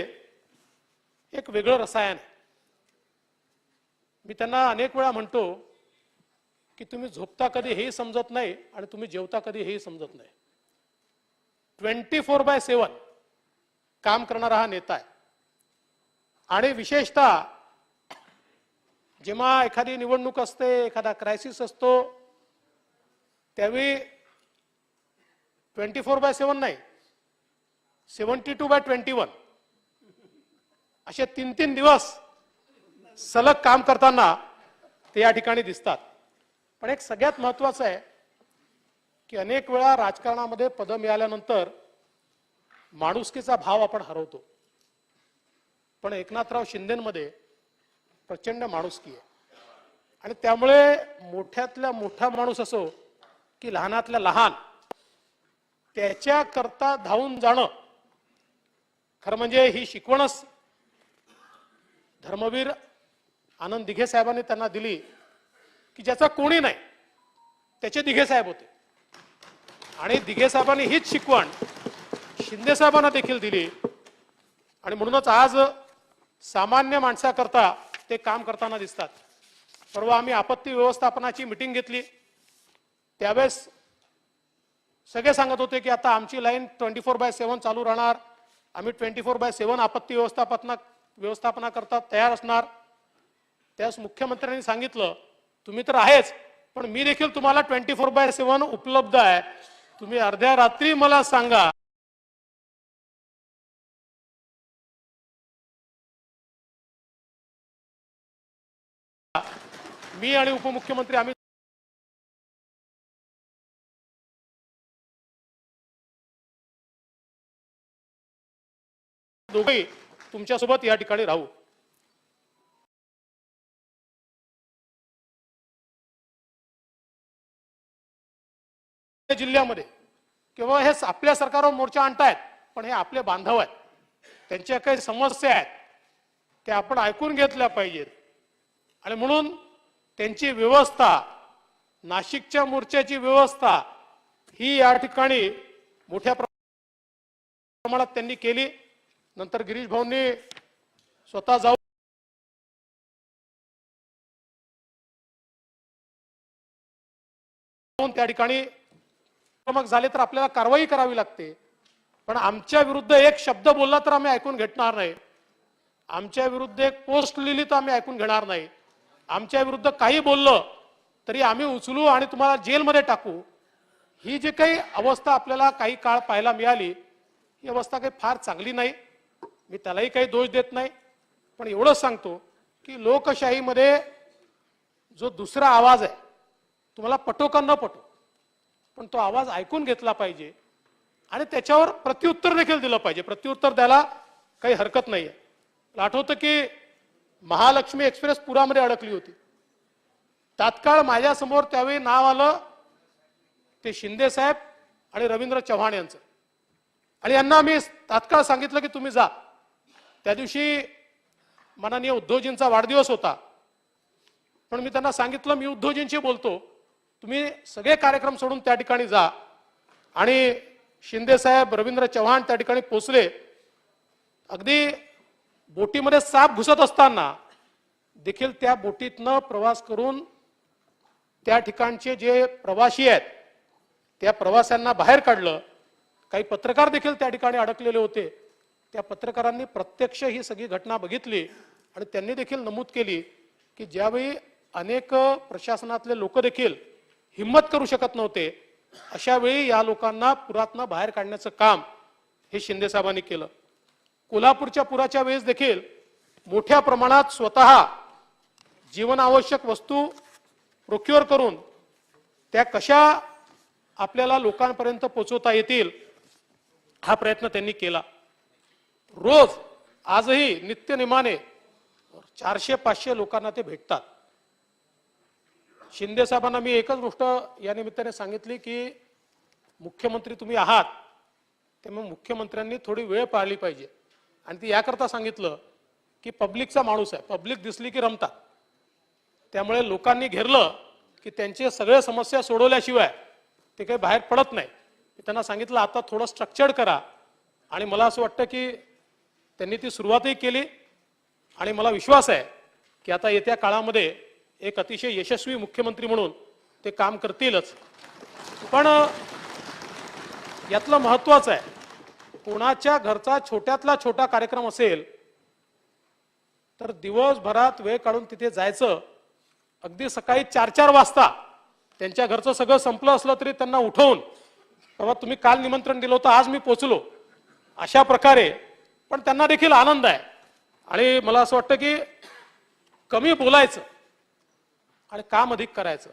एक वेगळं रसायन आहे. मी त्यांना अनेक वेळा म्हणतो की तुम्ही झोपता कधी हेही समजत नाही आणि तुम्ही जेवता कधी हेही समजत नाही. 24/7 काम करणारा हा नेता आहे. आणि विशेषतः जेव्हा एखादी निवडणूक असते, एखादा क्रायसिस असतो, त्यावेळी 24/7 नाही, 72/21 असे 3-3 दिवस सलग काम करताना ते या ठिकाणी दिसतात. पण एक सगळ्यात महत्वाचं आहे की अनेक वेळा राजकारणामध्ये पद मिळाल्यानंतर माणुसकीचा भाव आपण हरवतो. पण एकनाथराव शिंदेमध्ये प्रचंड माणुसकी आहे. आणि त्यामुळे मोठ्यातल्या मोठा माणूस असो की लहानातल्या लहान, त्याच्याकरता धावून जाणं, खरं म्हणजे ही शिकवणच धर्मवीर आनंद दिघे साहेबांनी त्यांना दिली की ज्याचा कोणी नाही त्याचे दिघे साहेब होते. आणि दिघे साहेबांनी हीच शिकवण शिंदे साहेबांना देखील दिली. आणि म्हणूनच आज सामान्य माणसाकरता ते काम करताना दिसतात. परवा आम्ही आपत्ती व्यवस्थापनाची मिटिंग घेतली, त्यावेळेस सगळे सांगत होते की आता आमची लाईन 24/7 चालू राहणार, आम्ही 24/7 आपत्ती व्यवस्थापना करता तयार असणार. त्यास मुख्यमंत्र्यांनी सांगितलं तुम्ही तर आहेच, पण मी देखील तुम्हाला 24/7 उपलब्ध आहे, तुम्ही अर्ध्या रात्री मला सांगा. मी आणि उपमुख्यमंत्री आम्ही दोघेही तुमच्यासोबत या ठिकाणी राहू. जिल्ह्यामध्ये किंवा हे आपल्या सरकारवर मोर्चा आणतायत, पण हे आपले बांधव आहेत, त्यांच्या काही समस्या आहेत त्या आपण ऐकून घेतल्या पाहिजेत. आणि म्हणून त्यांची व्यवस्था, नाशिकच्या मोर्चाची व्यवस्था ही या ठिकाणी मोठ्या प्रमाणात त्यांनी केली. नंतर गिरीश भाऊंनी स्वतः जाऊन त्या ठिकाणी झाले तर आपल्याला कारवाई करावी लागते. पण आमच्या विरुद्ध एक शब्द बोलला तर आम्ही ऐकून घेणार नाही, आमच्या विरुद्ध एक पोस्ट लिहिली तर आम्ही ऐकून घेणार नाही, आमच्या विरुद्ध काही बोललं तरी आम्ही उचलू आणि तुम्हाला जेलमध्ये टाकू. ही जी काही अवस्था आपल्याला काही काळ पाहायला मिळाली, ही अवस्था काही फार चांगली नाही. मी त्यालाही काही दोष देत नाही, पण एवढंच सांगतो की लोकशाहीमध्ये जो दुसरा आवाज आहे, तुम्हाला पटो का न पटो, पण तो आवाज ऐकून घेतला पाहिजे आणि त्याच्यावर प्रत्युत्तर देखील दिलं पाहिजे. प्रत्युत्तर द्यायला काही हरकत नाहीये. मला आठवतं की महालक्ष्मी एक्सप्रेस पुरामध्ये अडकली होती. तात्काळ माझ्यासमोर त्यावेळी नाव आलं ते शिंदे साहेब आणि रवींद्र चव्हाण यांचं, आणि यांना मी तात्काळ सांगितलं की तुम्ही जा. त्या दिवशी माननीय उद्धवजींचा वाढदिवस होता, पण मी त्यांना सांगितलं मी उद्धवजींशी बोलतो, तुम्ही सगळे कार्यक्रम सोडून त्या ठिकाणी जा. आणि शिंदे साहेब, रवींद्र चव्हाण त्या ठिकाणी पोहोचले. अगदी बोटीमध्ये साप घुसत असताना देखील त्या बोटीतनं प्रवास करून त्या ठिकाणचे जे प्रवासी आहेत त्या प्रवाशांना बाहेर काढलं. काही पत्रकार देखील त्या ठिकाणी अडकलेले होते. त्या पत्रकारांनी प्रत्यक्ष ही सगळी घटना बघितली आणि त्यांनी देखील नमूद केली की ज्यावेळी अनेक प्रशासनातले लोक देखील हिम्मत करू शकत नव्हते, अशा वेळी या लोकांना पुरातनं बाहेर काढण्याचं काम हे शिंदे साहेबांनी केलं. कोल्हापूरच्या पुराच्या वेळेस देखील मोठ्या प्रमाणात स्वतः जीवनावश्यक वस्तू प्रोक्युअर करून त्या कशा आपल्याला लोकांपर्यंत पोहोचवता येतील हा प्रयत्न त्यांनी केला. रोज आजही नित्यनेमाने 400-500 लोकांना ते भेटतात. शिंदे साहेबांना मी एकच गोष्ट या निमित्ताने सांगितली की मुख्यमंत्री तुम्ही आहात, त्यामुळे मुख्यमंत्र्यांनी थोडी वेळ पाळली पाहिजे. आणि ती याकरता सांगितलं की पब्लिकचा माणूस आहे, पब्लिक दिसली की रमतात. त्यामुळे लोकांनी घेरलं की त्यांचे सगळे समस्या सोडवल्याशिवाय ते काही बाहेर पडत नाही. मी त्यांना सांगितलं आता थोडं स्ट्रक्चर्ड करा. आणि मला असं वाटतं की त्यांनी ती सुरुवातही केली आणि मला विश्वास आहे की आता येत्या काळामध्ये एक अतिशय यशस्वी मुख्यमंत्री म्हणून ते काम करतीलच. पण यातलं महत्त्वाचं आहे, कोणाच्या घरचा छोट्यातला छोटा कार्यक्रम असेल तर दिवसभरात वेळ काढून तिथे जायचं. अगदी सकाळी 4-4 वाजता त्यांच्या घरचं सगळं संपलं असलं तरी त्यांना उठवून, बाबा तुम्ही काल निमंत्रण दिलं होतं, आज मी पोचलो, अशा प्रकारे. पण त्यांना देखील आनंद आहे. आणि मला असं वाटतं की कमी बोलायचं आणि काम अधिक करायचं.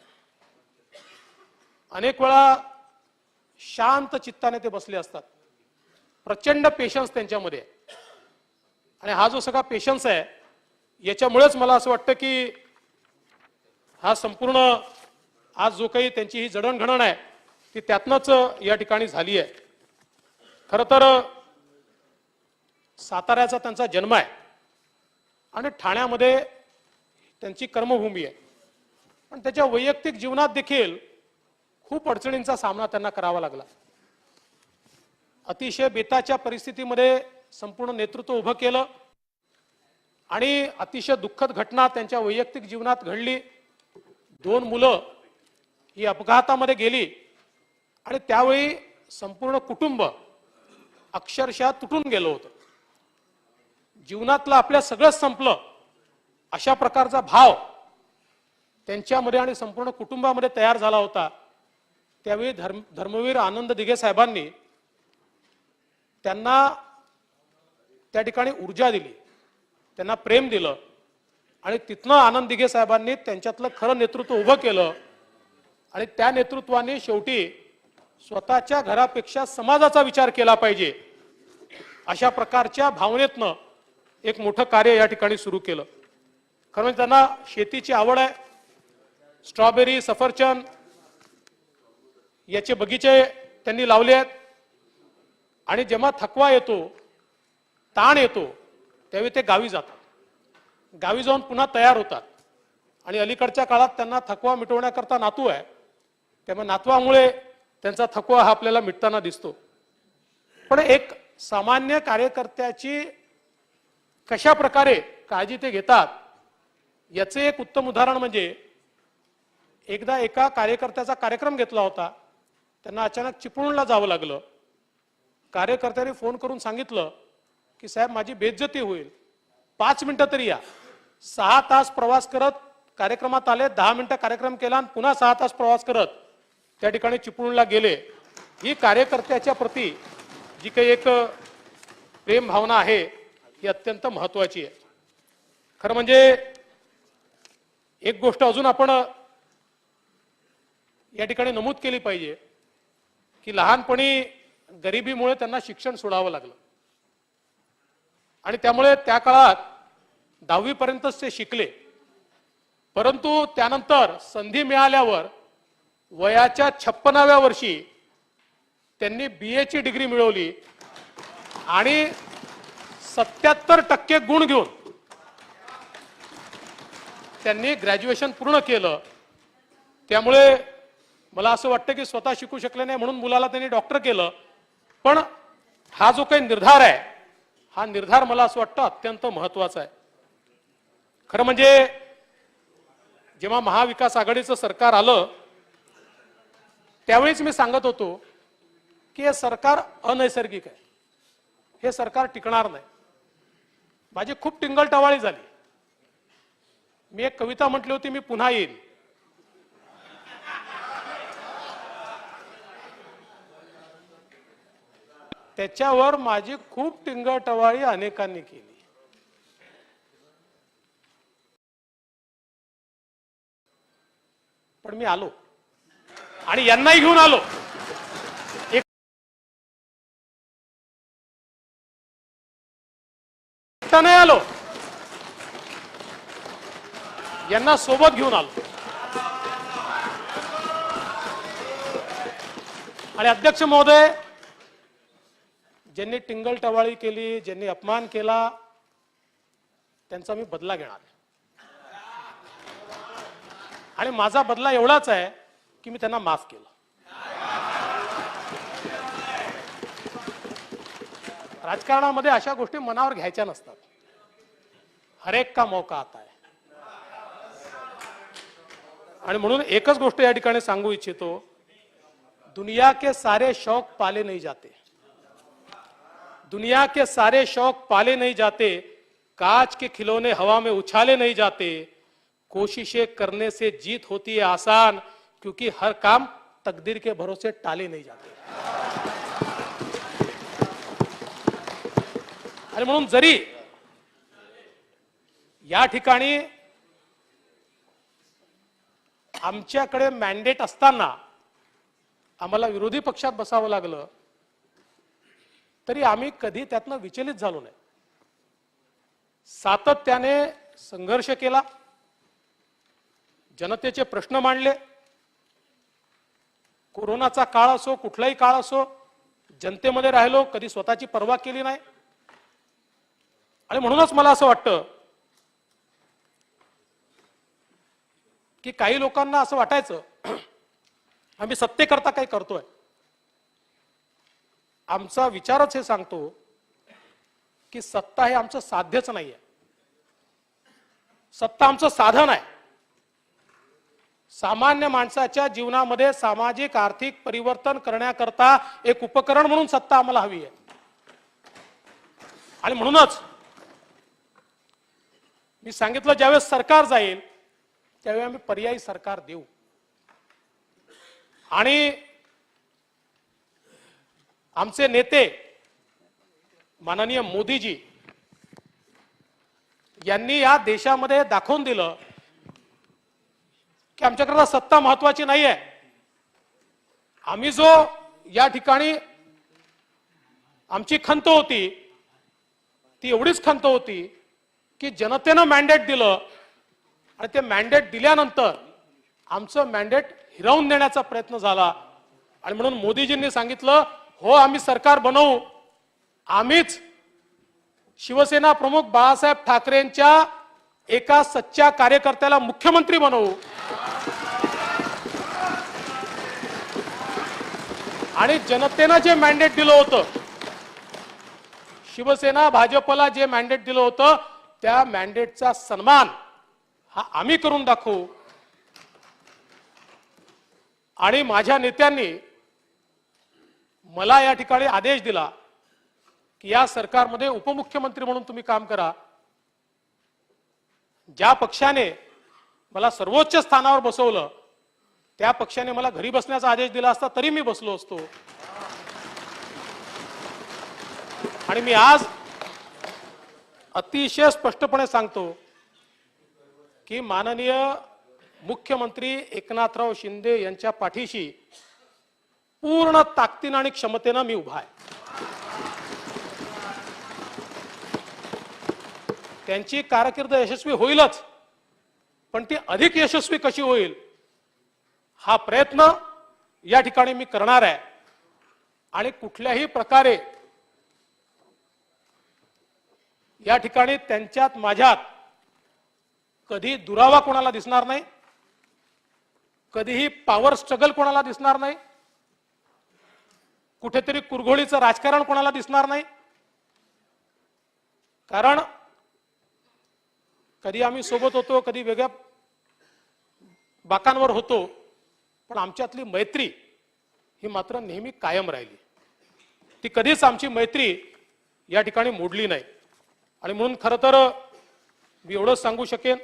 अनेक वेळा शांत चित्ताने ते बसले असतात. प्रचंड पेशन्स त्यांच्यामध्ये आहे. आणि हा जो सगळा पेशन्स आहे याच्यामुळेच मला असं वाटतं की हा संपूर्ण आज जो काही त्यांची ही जडणघडण आहे ती त्यातनंच या ठिकाणी झाली आहे. खरं तर साताऱ्याचा त्यांचा जन्म आहे आणि ठाण्यामध्ये त्यांची कर्मभूमी आहे. पण त्याच्या वैयक्तिक जीवनात देखील खूप अडचणींचा सामना त्यांना करावा लागला. अतिशय बेताच्या परिस्थितीमध्ये संपूर्ण नेतृत्व उभं केलं आणि अतिशय दुःखद घटना त्यांच्या वैयक्तिक जीवनात घडली. 2 मुलं ही अपघातामध्ये गेली आणि त्यावेळी संपूर्ण कुटुंब अक्षरशः तुटून गेलं होतं. जीवनातलं आपल्या सगळंच संपलं अशा प्रकारचा भाव त्यांच्यामध्ये आणि संपूर्ण कुटुंबामध्ये तयार झाला होता. त्यावेळी धर्मवीर आनंद दिघे साहेबांनी त्यांना त्या ठिकाणी ऊर्जा दिली, त्यांना प्रेम दिलं आणि तिथनं आनंद दिघे साहेबांनी त्यांच्यातलं खरं नेतृत्व उभं केलं. आणि त्या नेतृत्वाने शेवटी स्वतःच्या घरापेक्षा समाजाचा विचार केला पाहिजे अशा प्रकारच्या भावनेतनं एक मोठं कार्य या ठिकाणी सुरू केलं. खरं म्हणजे त्यांना शेतीची आवड आहे. स्ट्रॉबेरी, सफरचंद याचे बगीचे त्यांनी लावले आहेत. आणि जेव्हा थकवा येतो, ताण येतो, त्यावेळी ते गावी जातात. गावी जाऊन पुन्हा तयार होतात. आणि अलीकडच्या काळात त्यांना थकवा मिटवण्याकरता नातू आहे, त्यामुळे नातवामुळे त्यांचा थकवा हा आपल्याला मिटताना दिसतो. पण एक सामान्य कार्यकर्त्याची कशा प्रकारे काळजी ते घेतात याचे एक उत्तम उदाहरण म्हणजे एकदा एका कार्यकर्त्याचा कार्यक्रम घेतला होता. त्यांना अचानक चिपळूणला जावं लागलं. कार्यकर्त्याने फोन करून सांगितलं की साहेब माझी बेइज्जती होईल, 5 मिनिटं तरी या. 6 तास प्रवास करत कार्यक्रमात आले, 10 मिनिटं कार्यक्रम केला आणि पुन्हा 6 तास प्रवास करत त्या ठिकाणी चिपळूणला गेले. ही कार्यकर्त्याच्या प्रती जी काही एक प्रेम भावना आहे ही अत्यंत महत्वाची आहे. खरं म्हणजे एक गोष्ट अजून आपण या ठिकाणी नमूद केली पाहिजे की लहानपणी गरिबीमुळे त्यांना शिक्षण सोडावं लागलं आणि त्यामुळे त्या काळात 10वी पर्यंतच ते शिकले. परंतु त्यानंतर संधी मिळाल्यावर वयाच्या 56व्या वर्षी त्यांनी BA ची डिग्री मिळवली आणि 77% गुण घेऊन त्यांनी ग्रॅज्युएशन पूर्ण केलं. त्यामुळे मला असं वाटतं की स्वतः शिकू शकले नाही म्हणून मुलाला त्यांनी डॉक्टर केलं. पण हा जो काही निर्धार आहे हा निर्धार मला असं वाटतं अत्यंत महत्वाचा आहे. खरं म्हणजे जेव्हा महाविकास आघाडीचं सरकार आलं त्यावेळीच मी सांगत होतो की हे सरकार अनैसर्गिक आहे, हे सरकार टिकणार नाही. माझी खूप टिंगलटवाळी झाली. मी एक कविता म्हटली होती, मी पुन्हा येईन. त्याच्यावर माझी खूप टिंगलटवाळी अनेकांनी केली. पण मी आलो आणि यांनाही घेऊन आलो. एकटा नाही आलो, यांना सोबत घेऊन आलो. आणि अध्यक्ष महोदय, ज्यांनी टिंगल टवाळी केली, ज्यांनी अपमान केला, त्यांचा मी बदला घेणार आहे. आणि माझा बदला एवढाच आहे की मी त्यांना माफ केलं. राजकारणामध्ये अशा गोष्टी मनावर घ्यायच्या नसतात. हरेक का मौका आता है. आणि म्हणून एकच गोष्ट या ठिकाणी सांगू इच्छितो, दुनिया के सारे शौक पाले नहीं जाते, दुनिया के सारे शौक पाले नहीं जाते, कांच के खिलौने हवा में उछाले नहीं जाते, कोशिशें करने से जीत होती है आसान, क्योंकि हर काम तकदीर के भरोसे टाले नहीं जाते. आणि म्हणून जरी या ठिकाणी आमच्याकडे मॅन्डेट असताना आम्हाला विरोधी पक्षात बसावं लागलं, तरी आम्ही कधी त्यातनं विचलित झालो नाही. सातत्याने संघर्ष केला, जनतेचे प्रश्न मांडले. कोरोनाचा काळ असो, कुठलाही काळ असो, जनतेमध्ये राहिलो, कधी स्वतःची पर्वा केली नाही. आणि म्हणूनच मला असं वाटतं की काही लोकांना असं वाटायचं आम्ही सत्तेकरता काही करतोय. आमचा विचारच हे सांगतो की सत्ता हे आमचं साध्यच नाहीये. सत्ता आमचं साधन आहे. सामान्य माणसाच्या जीवनामध्ये सामाजिक आर्थिक परिवर्तन करण्याकरता एक उपकरण म्हणून सत्ता आम्हाला हवी आहे. आणि म्हणूनच मी सांगितलं, ज्यावेळेस सरकार जाईल त्यावेळी आम्ही पर्यायी सरकार देऊ. आणि आमचे नेते माननीय मोदीजी यांनी या देशामध्ये दाखवून दिलं की आमच्याकरता सत्ता महत्वाची नाही आहे. आम्ही जो या ठिकाणी आमची खंत होती ती एवढीच खंत होती की जनतेनं मॅन्डेट दिलं आणि ते मॅन्डेट दिल्यानंतर आमचं मॅन्डेट हिरावून देण्याचा प्रयत्न झाला. आणि म्हणून मोदीजींनी सांगितलं, हो आम्ही सरकार बनवू, आम्हीच शिवसेना प्रमुख बाळासाहेब ठाकरेंच्या एका सच्च्या कार्यकर्त्याला मुख्यमंत्री बनवू. आणि जनतेनं जे मॅन्डेट दिलं होतं, शिवसेना भाजपला जे मॅन्डेट दिलं होतं, त्या मॅन्डेटचा सन्मान हा आम्ही करून दाखवू. आणि माझ्या नेत्यांनी मला या ठिकाणी आदेश दिला की या सरकारमध्ये उपमुख्यमंत्री म्हणून तुम्ही काम करा. ज्या पक्षाने मला सर्वोच्च स्थानावर बसवलं त्या पक्षाने मला घरी बसण्याचा आदेश दिला असता तरी मी बसलो असतो. आणि मी आज अतिशय स्पष्टपणे सांगतो की माननीय मुख्यमंत्री एकनाथराव शिंदे यांच्या पाठीशी पूर्ण ताकदीने आणि क्षमतेने मी उभा आहे. त्यांची कारकीर्द यशस्वी होईलच, पण ती अधिक यशस्वी कशी होईल हा प्रयत्न या ठिकाणी मी करणार आहे. आणि कुठल्याही प्रकारे या ठिकाणी त्यांच्यात माझ्यात कधी दुरावा कोणाला दिसणार नाही, कधीही पॉवर स्ट्रगल कोणाला दिसणार नाही, कुठेतरी कुरघोडीचं राजकारण कोणाला दिसणार नाही. कारण कधी आम्ही सोबत होतो, कधी वेगळ्या बाकांवर होतो, पण आमच्यातली मैत्री ही मात्र नेहमी कायम राहिली. ती कधीच आमची मैत्री या ठिकाणी मोडली नाही. आणि म्हणून खरं तर मी एवढंच सांगू शकेन,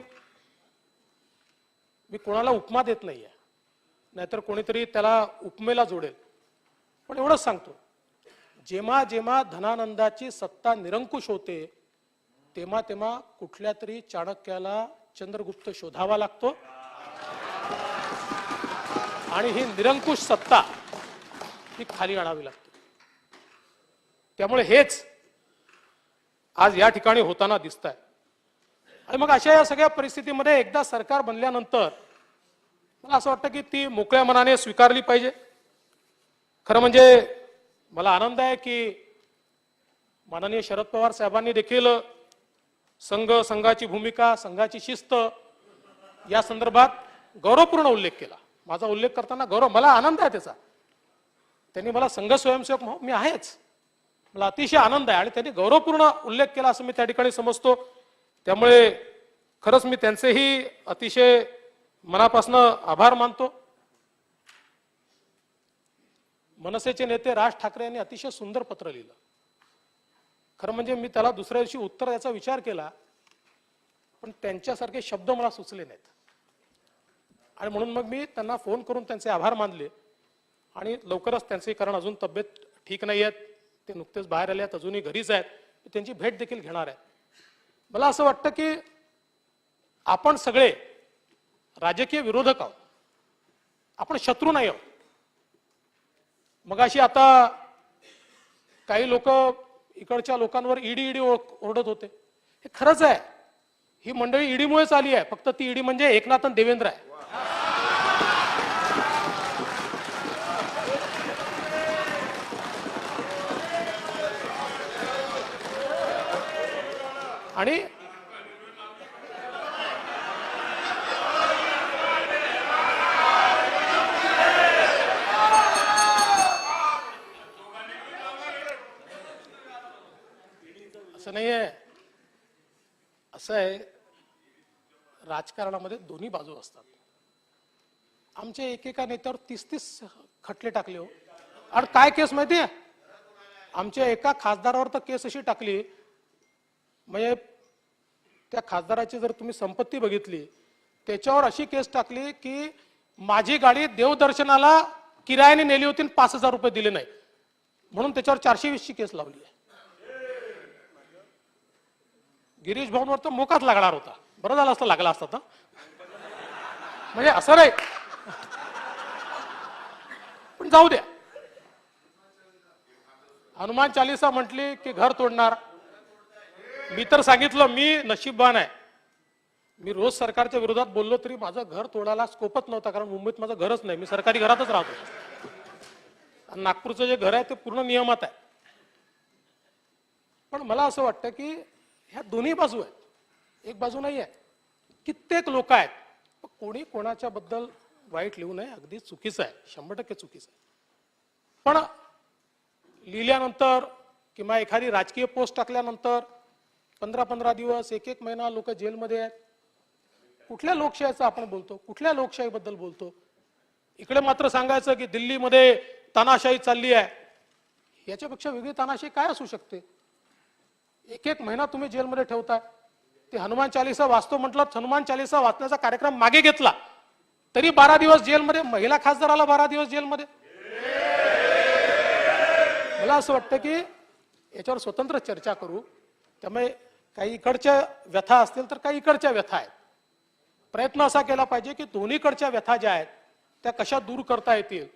मी कोणाला उपमा देत नाहीये, नाहीतर कोणीतरी त्याला उपमेला जोडेल. पण एवढंच सांगतो, जेव्हा जेव्हा धनानंदाची सत्ता निरंकुश होते तेव्हा तेव्हा कुठल्या तरी चाणक्याला चंद्रगुप्त शोधावा लागतो आणि ही निरंकुश सत्ता ही खाली आणावी लागते. त्यामुळे हेच आज या ठिकाणी होताना दिसत आहे. आणि मग अशा या सगळ्या परिस्थितीमध्ये एकदा सरकार बनल्यानंतर मला असं वाटतं की ती मोकळ्या मनाने स्वीकारली पाहिजे. खरं म्हणजे मला आनंद आहे की माननीय शरद पवार साहेबांनी देखील संघाची भूमिका, संघाची शिस्त या संदर्भात गौरवपूर्ण उल्लेख केला. माझा उल्लेख करताना मला आनंद आहे त्याचा. त्यांनी मला संघ स्वयंसेवक मी आहेच, मला अतिशय आनंद आहे आणि त्यांनी गौरवपूर्ण उल्लेख केला असं मी त्या ठिकाणी समजतो. त्यामुळे खरंच मी त्यांचेही अतिशय मनापासून आभार मानतो. मनसेचे नेते राज ठाकरे यांनी अतिशय सुंदर पत्र लिहिलं. खरं म्हणजे मी त्याला दुसऱ्या दिवशी उत्तर द्यायचा विचार केला, पण त्यांच्यासारखे शब्द मला सुचले नाहीत. आणि म्हणून मग मी त्यांना फोन करून त्यांचे आभार मानले. आणि लवकरच त्यांचे, कारण अजून तब्येत ठीक नाही आहेत, ते नुकतेच बाहेर आले आहेत, अजूनही घरीच आहेत, त्यांची भेट देखील घेणार आहे. मला असं वाटतं की आपण सगळे राजकीय विरोधक आहोत, आपण शत्रू नाही आहोत. मगाशी आता काही लोक इकडच्या लोकांवर ईडी ओरडत होते. हे खरंच आहे, ही मंडळी ईडीमुळेच आली आहे. फक्त ती ईडी म्हणजे एकनाथ आणि देवेंद्र आहे. आणि असं नाहीये, असं आहे, राजकारणामध्ये दोन्ही बाजू असतात. आमच्या एकेका नेत्यावर 30 खटले टाकले हो. आणि काय केस माहितीये, आमच्या एका खासदारावर तर केस अशी टाकली, म्हणजे त्या खासदाराची जर तुम्ही संपत्ती बघितली, त्याच्यावर अशी केस टाकली की माझी गाडी देवदर्शनाला किरायाने नेली होती, 5,000 रुपये दिले नाही, म्हणून त्याच्यावर 420 ची केस लावली आहे. गिरीश भाऊंवर तर मोकाच लागणार होता, बरं झालं असतं लागला असता. म्हणजे असं नाही, पण जाऊ द्या. हनुमान चालीसा म्हटली की घर तोडणार. मी तर सांगितलं मी नशीबवान आहे, मी रोज सरकारच्या विरोधात बोललो तरी माझं घर तोडायला स्कोपच नव्हता, कारण मुंबईत माझं घरच नाही, मी सरकारी घरातच राहतो. आणि नागपूरचं जे घर आहे ते पूर्ण नियमात आहे. पण मला असं वाटतं की ह्या दोन्ही बाजू आहेत, एक बाजू नाही आहे. कित्येक लोक आहेत, कोणी कोणाच्या बद्दल वाईट लिहू नये, अगदी चुकीचं आहे, 100% चुकीचं आहे. पण लिहिल्यानंतर किंवा एखादी राजकीय पोस्ट टाकल्यानंतर 15-15 दिवस, 1-1 महिना लोक जेलमध्ये आहेत. कुठल्या लोकशाहीचं आपण बोलतो, कुठल्या लोकशाहीबद्दल बोलतो? इकडे मात्र सांगायचं की दिल्लीमध्ये तानाशाही चालली आहे. याच्यापेक्षा वेगळी तानाशाही काय असू शकते? 1-1 महिना तुम्ही जेलमध्ये ठेवताय. ते हनुमान चालीसा वाचतो म्हटलं, हनुमान चालीसा वाचण्याचा कार्यक्रम मागे घेतला तरी 12 दिवस जेलमध्ये. महिला खासदाराला 12 दिवस जेलमध्ये. मला असं वाटतं की याच्यावर स्वतंत्र चर्चा करू. त्यामुळे काही इकडच्या व्यथा असतील तर काही इकडच्या व्यथा आहेत. प्रयत्न असा केला पाहिजे की दोन्हीकडच्या व्यथा ज्या आहेत त्या कशा दूर करता येतील.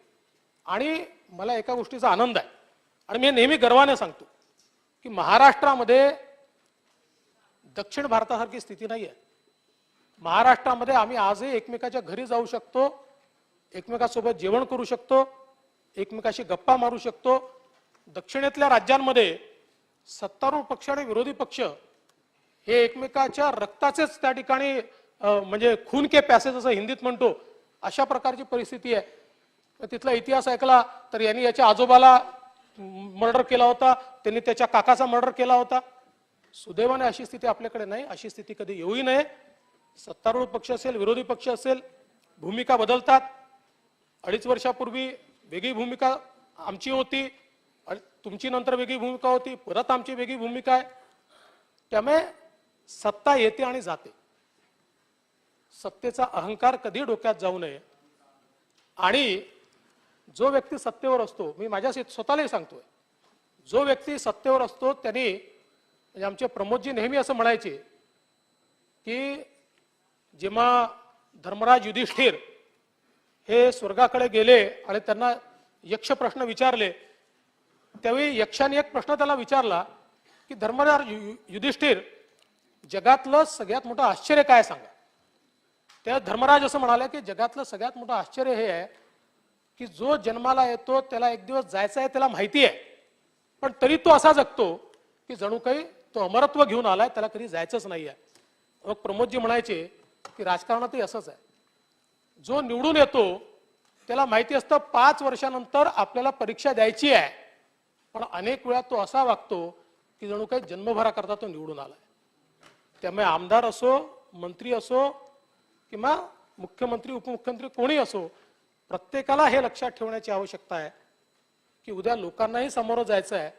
आणि मला एका गोष्टीचा आनंद आहे, आणि मी नेहमी गर्वाने सांगतो की महाराष्ट्रामध्ये दक्षिण भारतासारखी स्थिती नाही आहे. महाराष्ट्रामध्ये आम्ही आजही एकमेकाच्या घरी जाऊ शकतो, एकमेकांसोबत जेवण करू शकतो, एकमेकाशी गप्पा मारू शकतो. दक्षिणेतल्या राज्यांमध्ये सत्तारूढ पक्ष आणि विरोधी पक्ष हे एकमेकाच्या रक्ताचेच त्या ठिकाणी म्हणजे खून के प्यासे जसं हिंदीत म्हणतो, अशा प्रकारची परिस्थिती आहे. तिथला इतिहास ऐकला तर यांनी याच्या आजोबाला मर्डर केला होता, त्यांनी त्याच्या काकाचा मर्डर केला होता. सुदैवाने अशी स्थिती आपल्याकडे नाही, अशी स्थिती कधी येऊही नये. सत्तारूढ पक्ष असेल, विरोधी पक्ष असेल, भूमिका बदलतात. 2.5 वर्षापूर्वी वेगळी भूमिका आमची होती, तुमची नंतर वेगळी भूमिका होती, परत आमची वेगळी भूमिका आहे. त्यामुळे सत्ता येते आणि जाते. सत्तेचा अहंकार कधी डोक्यात जाऊ नये. आणि जो व्यक्ती सत्तेवर असतो, मी माझ्या स्वतःलाही सांगतोय, जो व्यक्ती सत्तेवर असतो त्यांनी, म्हणजे आमचे प्रमोदजी नेहमी असं म्हणायचे की जेव्हा धर्मराज युधिष्ठिर हे स्वर्गाकडे गेले आणि त्यांना यक्ष प्रश्न विचारले, त्यावेळी यक्षाने एक प्रश्न त्याला विचारला की धर्मराज युधिष्ठिर जगातलं सगळ्यात मोठं आश्चर्य काय सांगा. त्या धर्मराज असं म्हणाले की जगातलं सगळ्यात मोठं आश्चर्य हे आहे की जो जन्माला येतो त्याला एक दिवस जायचं आहे त्याला माहिती आहे, पण तरी तो असा जगतो की जणू काही तो अमरत्व घेऊन आलाय, त्याला कधी जायचंच नाही आहे. मग प्रमोदजी म्हणायचे की राजकारणातही असंच आहे. जो निवडून येतो त्याला माहिती असतं 5 वर्षानंतर आपल्याला परीक्षा द्यायची आहे, पण अनेक वेळा तो असा वागतो की जणू काही जन्मभराकरता तो निवडून आलाय. त्यामुळे आमदार असो, मंत्री असो किंवा मुख्यमंत्री उपमुख्यमंत्री कोणी असो, प्रत्येकाला हे लक्षात ठेवण्याची आवश्यकता आहे की उद्या लोकांनाही समोर जायचं आहे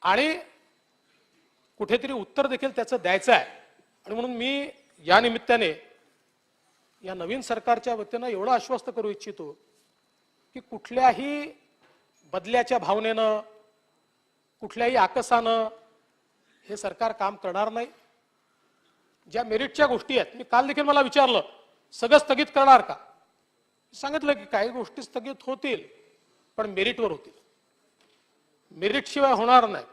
आणि कुठेतरी उत्तर देखील त्याचं द्यायचं आहे. आणि म्हणून मी या निमित्ताने या नवीन सरकारच्या वतीनं एवढं आश्वस्त करू इच्छितो की कुठल्याही बदल्याच्या भावनेनं, कुठल्याही आकसानं हे सरकार काम करणार नाही. ज्या मेरिटच्या गोष्टी आहेत, मी काल देखील मला विचारलं सगळं स्थगित करणार का, सांगितलं की काही गोष्टी स्थगित होतील पण मेरिटवर होतील, मेरिट शिवाय होणार नाही.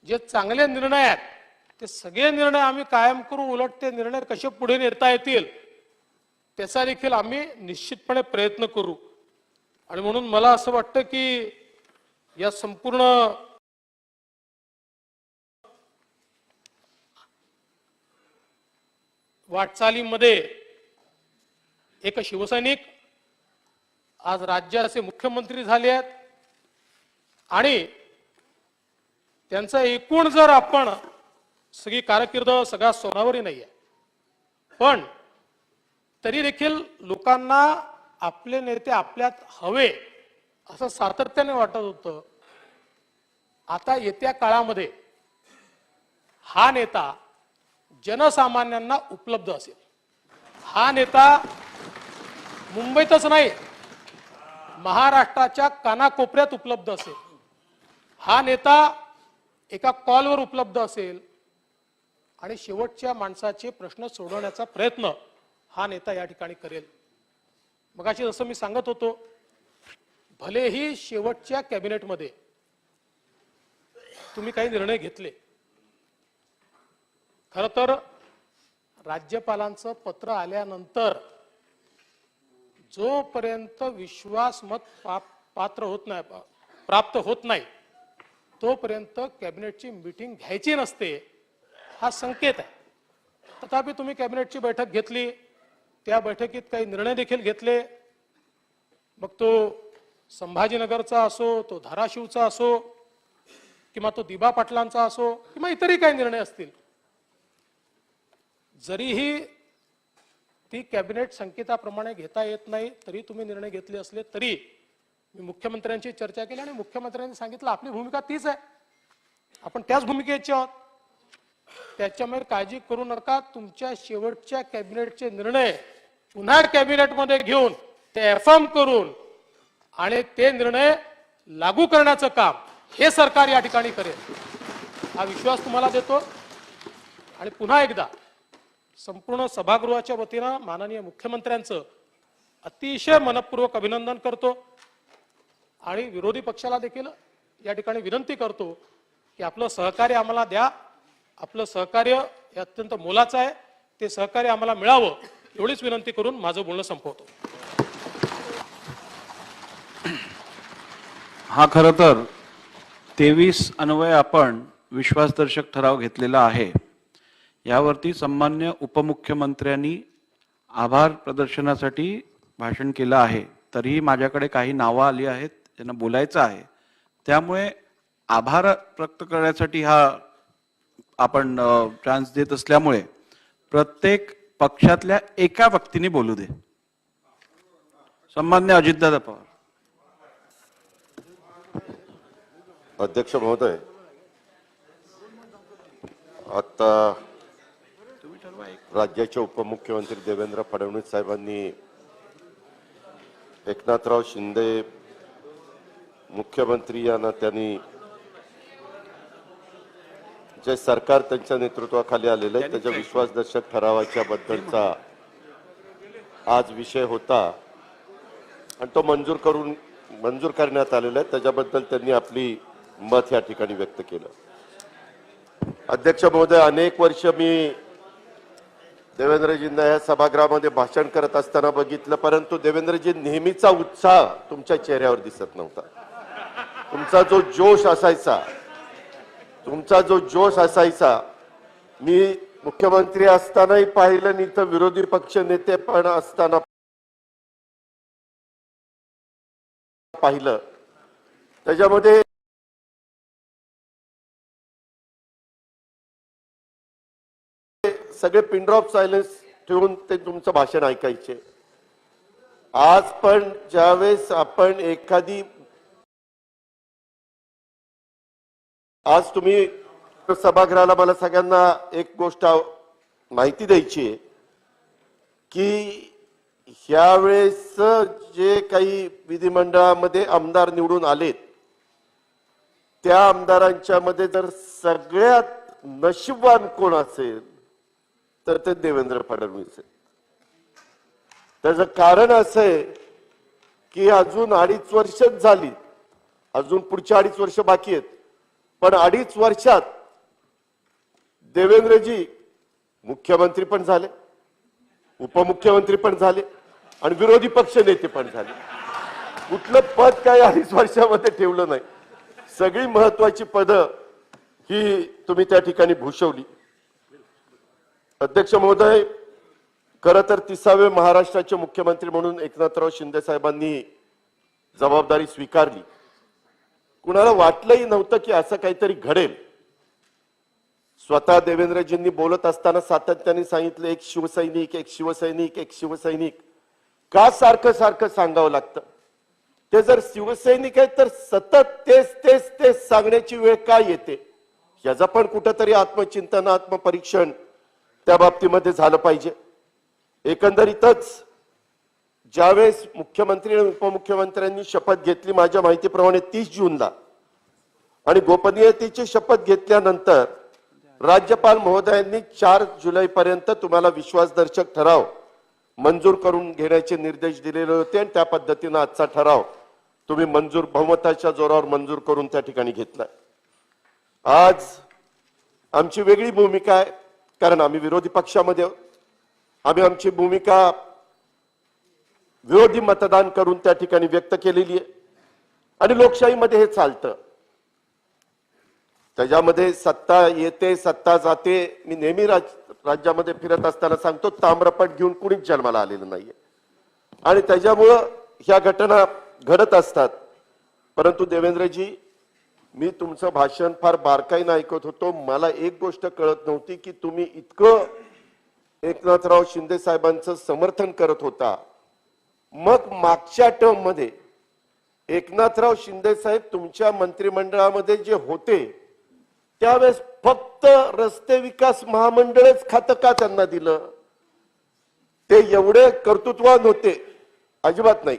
जे चांगले निर्णय आहेत ते सगळे निर्णय आम्ही कायम करू, उलट ते निर्णय कसे पुढे नेता येतील त्याचा देखील आम्ही निश्चितपणे प्रयत्न करू. आणि म्हणून मला असं वाटतं की या संपूर्ण वाटचालीमध्ये एक शिवसैनिक आज राज्याचे मुख्यमंत्री झाले आहेत आणि त्यांचं एकूण जर आपण सगळी कारकीर्द सगळ्या सोनावरी नाही आहे, पण तरी देखील लोकांना आपले नेते आपल्यात हवे असं सातत्याने वाटत होतं. आता येत्या काळामध्ये हा नेता जनसामान्यांना उपलब्ध असेल. हा नेता मुंबईतच नाही, महाराष्ट्राच्या कानाकोपऱ्यात उपलब्ध असेल. हा नेता एका कॉलवर उपलब्ध असेल आणि शेवटच्या माणसाचे प्रश्न सोडवण्याचा प्रयत्न हा नेता या ठिकाणी करेल. मगाशी जसं मी सांगत होतो, भलेही शेवटच्या कॅबिनेटमध्ये तुम्ही काही निर्णय घेतले, खरं तर राज्यपालांचं पत्र आल्यानंतर जोपर्यंत विश्वासमत पात्र होत नाही, प्राप्त होत नाही, तोपर्यंत कॅबिनेटची मीटिंग घ्यायची नसते हा संकेत आहे. तथापि तुम्ही कॅबिनेटची बैठक घेतली, त्या बैठकीत काही निर्णय देखील घेतले. मग तो संभाजीनगरचा असो, तो धाराशिवचा असो किंवा तो दिबा पाटलांचा असो किंवा इतरही काही निर्णय असतील, जरीही ती कॅबिनेट संकेताप्रमाणे घेता येत नाही तरी तुम्ही निर्णय घेतले असले तरी मी मुख्यमंत्र्यांची चर्चा केली आणि मुख्यमंत्र्यांनी सांगितलं आपली भूमिका तीच आहे, आपण त्याच भूमिकेचे आहोत. त्याच्यामुळे काळजी करू नका. तुमच्या शेवटच्या कॅबिनेटचे निर्णय पुन्हा कॅबिनेटमध्ये घेऊन ते एफर्म करून आणि ते निर्णय लागू करण्याचं काम हे सरकार या ठिकाणी करेल हा विश्वास तुम्हाला देतो. आणि पुन्हा एकदा संपूर्ण सभागृहाच्या वतीनं माननीय मुख्यमंत्र्यांचं अतिशय मनपूर्वक अभिनंदन करतो आणि विरोधी पक्षाला देखील या ठिकाणी विनंती करतो की आपलं सहकार्य आम्हाला द्या. आपलं सहकार्य हे अत्यंत मोलाचं आहे, ते सहकार्य आम्हाला मिळावं एवढीच विनंती करून माझं बोलणं संपवतो. हा खरं तर 23 अन्वये आपण विश्वासदर्शक ठराव घेतलेला आहे. यावरती सन्मान्य उपमुख्यमंत्र्यांनी आभार प्रदर्शनासाठी भाषण केलं आहे. तरीही माझ्याकडे काही नावं आली आहेत, त्यांना बोलायचं आहे. त्यामुळे आभार व्यक्त करण्यासाठी हा आपण चान्स देत असल्यामुळे प्रत्येक पक्षातल्या एका व्यक्तीने बोलू दे. सन्मान्य अजितदादा पवार. अध्यक्ष महोदय, आता राज्याचे उपमुख्यमंत्री देवेंद्र फडणवीस साहेबांनी एकनाथराव शिंदे मुख्यमंत्री यांना त्यांनी जे सरकार त्यांच्या नेतृत्वाखाली आलेलं आहे त्याच्या विश्वासदर्शक ठरावाच्या बद्दलचा आज विषय होता आणि तो मंजूर करण्यात आलेला आहे. त्याच्याबद्दल त्यांनी आपली मत या ठिकाणी व्यक्त केलं. अध्यक्ष महोदय, अनेक वर्ष मी देवेंद्रजींना या सभागृहामध्ये भाषण करत असताना बघितलं, परंतु देवेंद्रजी नेहमीचा उत्साह तुमच्या चेहऱ्यावर दिसत नव्हता. तुमचा जो जोश असायचा मी मुख्यमंत्री असतानाही पाहिलं आणि इथं विरोधी पक्ष नेते पण असताना पाहिलं. त्याच्यामध्ये सगळे पिन ड्रॉप सायलेन्स ठेवून ते तुमचं भाषण ऐकायचे. आज पण ज्यावेळेस आपण आज तुम्ही सभागृहाला मला सगळ्यांना एक गोष्ट माहिती द्यायची आहे की ह्यावेळेस जे काही विधिमंडळामध्ये आमदार निवडून आलेत त्या आमदारांच्या मध्ये जर सगळ्यात नशीबवान कोण असेल तर ते देवेंद्र फडणवीस आहे. त्याचं कारण असं आहे की अजून 2.5 वर्षच झाली, अजून पुढची 2.5 वर्ष बाकी आहेत, पण 2.5 वर्षात देवेंद्रजी मुख्यमंत्री पण झाले, उपमुख्यमंत्री पण झाले आणि विरोधी पक्ष नेते पण झाले. कुठलं पद काही 2.5 वर्षामध्ये ठेवलं नाही. सगळी महत्वाची पदं ही तुम्ही त्या ठिकाणी भूषवली. अध्यक्ष महोदय, खरं तर 30वे महाराष्ट्राचे मुख्यमंत्री म्हणून एकनाथराव शिंदे साहेबांनी जबाबदारी स्वीकारली. कुणाला वाटलंही नव्हतं की असं काहीतरी घडेल. स्वतः देवेंद्रजींनी बोलत असताना सातत्याने सांगितलं, एक शिवसैनिक, एक शिवसैनिक, एक शिवसैनिक. का सारखं सारखं सांगावं लागतं? ते जर शिवसैनिक आहेत तर सतत तेच तेच तेच सांगण्याची वेळ काय येते? याचा पण कुठंतरी आत्मचिंतन, आत्मपरीक्षण त्या बाबतीमध्ये झालं पाहिजे. एकंदरीतच ज्यावेळेस मुख्यमंत्री आणि उपमुख्यमंत्र्यांनी शपथ घेतली माझ्या माहितीप्रमाणे 30 जूनला आणि गोपनीयतेची शपथ घेतल्यानंतर राज्यपाल महोदयांनी 4 जुलैपर्यंत तुम्हाला विश्वासदर्शक ठराव मंजूर करून घेण्याचे निर्देश दिलेले होते आणि त्या पद्धतीने आजचा ठराव तुम्ही बहुमताच्या जोरावर मंजूर करून त्या ठिकाणी घेतलाय. आज आमची वेगळी भूमिका आहे, कारण आम्ही विरोधी पक्षामध्ये आम्ही आमची भूमिका विरोधी मतदान करून त्या ठिकाणी व्यक्त केलेली आहे आणि लोकशाहीमध्ये हे चालतं. त्याच्यामध्ये सत्ता येते, सत्ता जाते. मी नेहमी राज्यामध्ये फिरत असताना सांगतो, ताम्रपट घेऊन कुणीच जन्माला आलेलं नाहीये आणि त्याच्यामुळं ह्या घटना घडत असतात. परंतु देवेंद्रजी, मी तुमचं भाषण फार बारकाईनं ऐकत होतो. मला एक गोष्ट कळत नव्हती की तुम्ही इतकं एकनाथराव शिंदे साहेबांचं समर्थन करत होता, मग मागच्या टर्म मध्ये एकनाथराव शिंदे साहेब तुमच्या मंत्रिमंडळामध्ये जे होते त्यावेळेस फक्त रस्ते विकास महामंडळच खातं का त्यांना दिलं? ते एवढे कर्तृत्ववान होते? अजिबात नाही.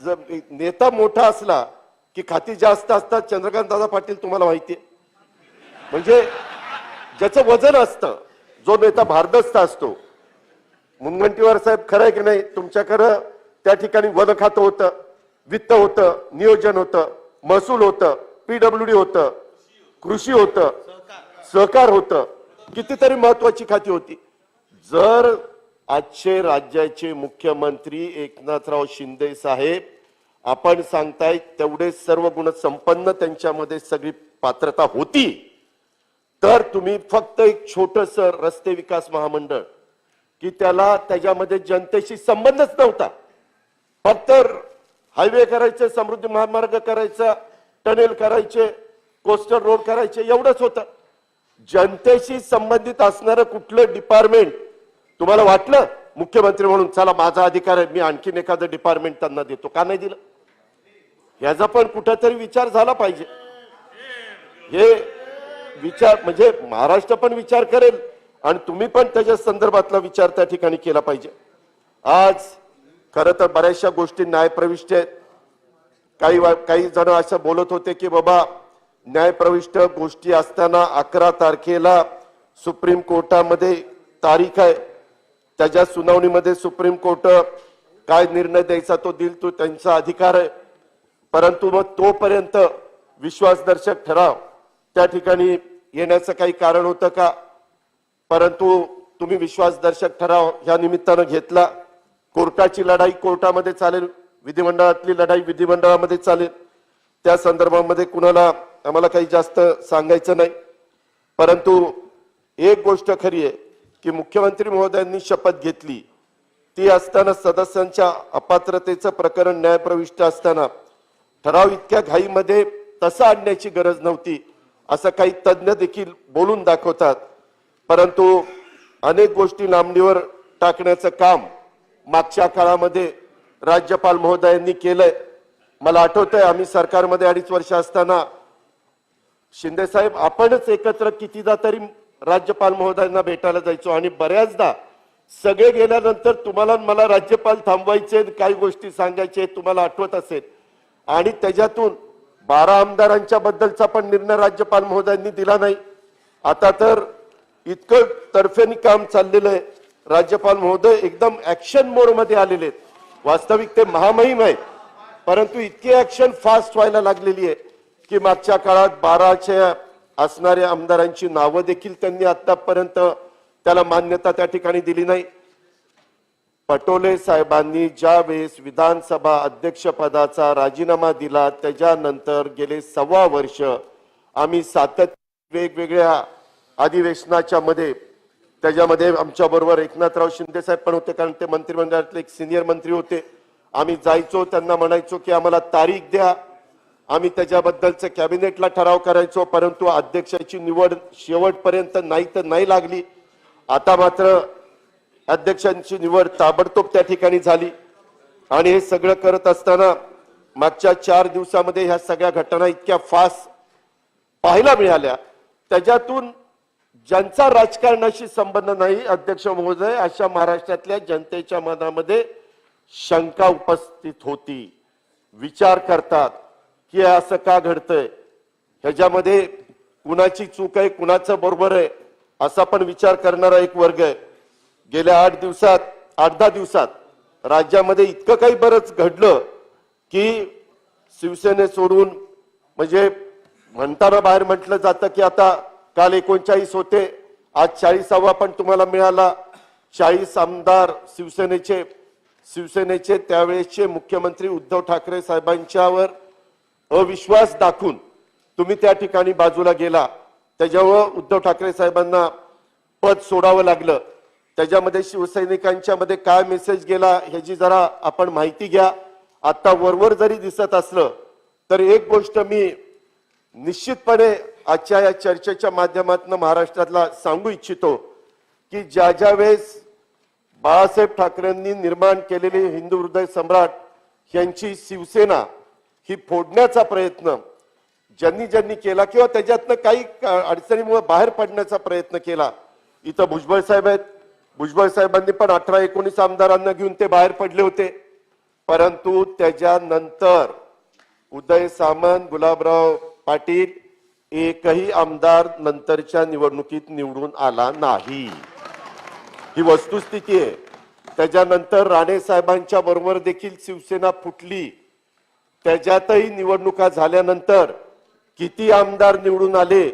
जर नेता मोठा असला की खाती जास्त असतात. चंद्रकांत दादा पाटील तुम्हाला माहितीये, म्हणजे ज्याचं वजन असतं, जो नेता भारदस्त असतो. मुनगंटीवार साहेब, खरं आहे की नाही? तुमच्याकडं त्या ठिकाणी वन खातं होतं, वित्त होतं, नियोजन होतं, महसूल होतं, PWD होतं, कृषी होतं, सहकार होतं, कितीतरी महत्वाची खाती होती. जर आजचे राज्याचे मुख्यमंत्री एकनाथराव शिंदे साहेब आपण सांगताय तेवढे सर्व गुण संपन्न त्यांच्यामध्ये सगळी पात्रता होती, तर तुम्ही फक्त एक छोटस रस्ते विकास महामंडळ की त्याच्यामध्ये जनतेशी संबंधच नव्हता, फक्त हायवे करायचे, समृद्धी महामार्ग करायचा, टनेल करायचे, कोस्टल रोड करायचे, एवढंच होतं. जनतेशी संबंधित असणारं कुठलं डिपार्टमेंट तुम्हाला वाटलं मुख्यमंत्री म्हणून चला माझा अधिकार आहे, मी आणखीन एखादं डिपार्टमेंट त्यांना देतो? का नाही दिलं? याचा पण कुठेतरी विचार झाला पाहिजे. हे विचार म्हणजे महाराष्ट्र पण विचार करेल आणि तुम्ही पण त्याच्या संदर्भातला विचार त्या ठिकाणी केला पाहिजे. आज खरं तर बऱ्याचशा गोष्टी न्यायप्रविष्ट आहेत. काही जण असं बोलत होते की बाबा न्यायप्रविष्ट गोष्टी असताना 11 तारखेला सुप्रीम कोर्टामध्ये तारीख आहे, त्याच्या सुनावणीमध्ये सुप्रीम कोर्ट काय निर्णय द्यायचा तो देईल, तो त्यांचा अधिकार आहे. परंतु मग तोपर्यंत विश्वासदर्शक ठराव त्या ठिकाणी येण्याचं काही कारण होतं का? परंतु तुम्ही विश्वासदर्शक ठराव ह्या निमित्तानं घेतला. कोर्टाची लढाई कोर्टामध्ये चालेल, विधिमंडळातली लढाई विधिमंडळामध्ये चालेल. त्या संदर्भामध्ये कुणाला आम्हाला काही जास्त सांगायचं नाही. परंतु एक गोष्ट खरी आहे की मुख्यमंत्री महोदयांनी शपथ घेतली ती असताना सदस्यांच्या अपात्रतेचं प्रकरण न्यायप्रविष्ट असताना ठराव इतक्या घाईमध्ये तसा आणण्याची गरज नव्हती असं काही तज्ज्ञ देखील बोलून दाखवतात. परंतु अनेक गोष्टी लांबणीवर टाकण्याचं काम मागच्या काळामध्ये राज्यपाल महोदयांनी केलंय. मला आठवतंय आम्ही सरकारमध्ये 2.5 वर्ष असताना शिंदे साहेब आपणच एकत्र कितीदा तरी राज्यपाल महोदयांना भेटायला जायचो आणि बऱ्याचदा सगळे गेल्यानंतर तुम्हाला आणि मला राज्यपाल थांबवायचे, काही गोष्टी सांगायचे तुम्हाला आठवत असेल. आणि त्याच्यातून 12 आमदारांच्या बद्दलचा पण निर्णय राज्यपाल महोदयांनी दिला नाही. आता तर इतकं तर्फेनी काम चाललेलं आहे. राज्यपाल महोदय एकदम ऍक्शन मोड मध्ये आलेले आहेत. वास्तविक ते महामहिम आहेत, परंतु इतकी ऍक्शन फास्ट व्हायला लागलेली आहे की मागच्या काळात 12च्या असणाऱ्या आमदारांची नावं देखील त्यांनी आतापर्यंत त्याला मान्यता त्या ठिकाणी दिली नाही. पटोले साहेबांनी ज्या वेळेस विधानसभा अध्यक्षपदाचा राजीनामा दिला त्याच्यानंतर गेले 1.25 वर्ष आम्ही सातत्य वेगवेगळ्या अधिवेशनाच्या मध्ये त्याच्यामध्ये आमच्या बरोबर एकनाथराव शिंदे साहेब पण होते, कारण ते मंत्रिमंडळातले एक सिनियर मंत्री होते. आम्ही जायचो, त्यांना म्हणायचो की आम्हाला तारीख द्या, आम्ही त्याच्याबद्दलचं कॅबिनेटला ठराव करायचो. परंतु अध्यक्षाची निवड शेवटपर्यंत नाही लागली. आता मात्र अध्यक्षांची निवड ताबडतोब त्या ठिकाणी झाली. आणि हे सगळं करत असताना मागच्या 4 दिवसामध्ये ह्या सगळ्या घटना इतक्या फास्ट पाहायला मिळाल्या. त्याच्यातून ज्यांचा राजकारणाशी संबंध नाही अध्यक्ष महोदय, अशा महाराष्ट्रातल्या जनतेच्या मनामध्ये शंका उपस्थित होती. विचार करतात की असं का घडतंय, ह्याच्यामध्ये कुणाची चूक आहे कुणाचं बरोबर आहे असा पण विचार करणारा एक वर्ग आहे. गेल्या 8-10 दिवसात राज्यामध्ये इतकं काही बरंच घडलं की शिवसेने सोडून, म्हणजे म्हणताना बाहेर म्हटलं जातं की आता काल 39 होते, आज 40वा पण तुम्हाला मिळाला. 40 आमदार शिवसेनेचे त्यावेळेसचे मुख्यमंत्री उद्धव ठाकरे साहेबांच्यावर अविश्वास दाखवून तुम्ही त्या ठिकाणी बाजूला गेला. त्याच्यावर उद्धव ठाकरे साहेबांना पद सोडावं लागलं. त्याच्यामध्ये शिवसैनिकांच्या मध्ये काय मेसेज गेला ह्याची जरा आपण माहिती घ्या. आता वरवर जरी दिसत असलं तर एक गोष्ट मी निश्चितपणे आजच्या या चर्चेच्या माध्यमातून महाराष्ट्रातला सांगू इच्छितो की ज्या वेळेस बाळासाहेब ठाकरेंनी निर्माण केलेली हिंदू हृदय सम्राट यांची शिवसेना ही फोडण्याचा प्रयत्न ज्यांनी केला किंवा त्याच्यातनं काही अडचणीमुळे बाहेर पडण्याचा प्रयत्न केला. इथं भुजबळ साहेब आहेत, भुजबळ साहेबांनी पण 18-19 आमदारांना घेऊन ते बाहेर पडले होते. परंतु त्याच्यानंतर उदय सामंत, गुलाबराव पाटील एकही आमदार नंतरच्या निवडणुकीत निवडून आला नाही. ही वस्तुस्थिती आहे. त्याच्यानंतर राणे साहेबांच्या बरोबर देखील शिवसेना फुटली. त्याच्यातही निवडणुका झाल्यानंतर किती आमदार निवडून आले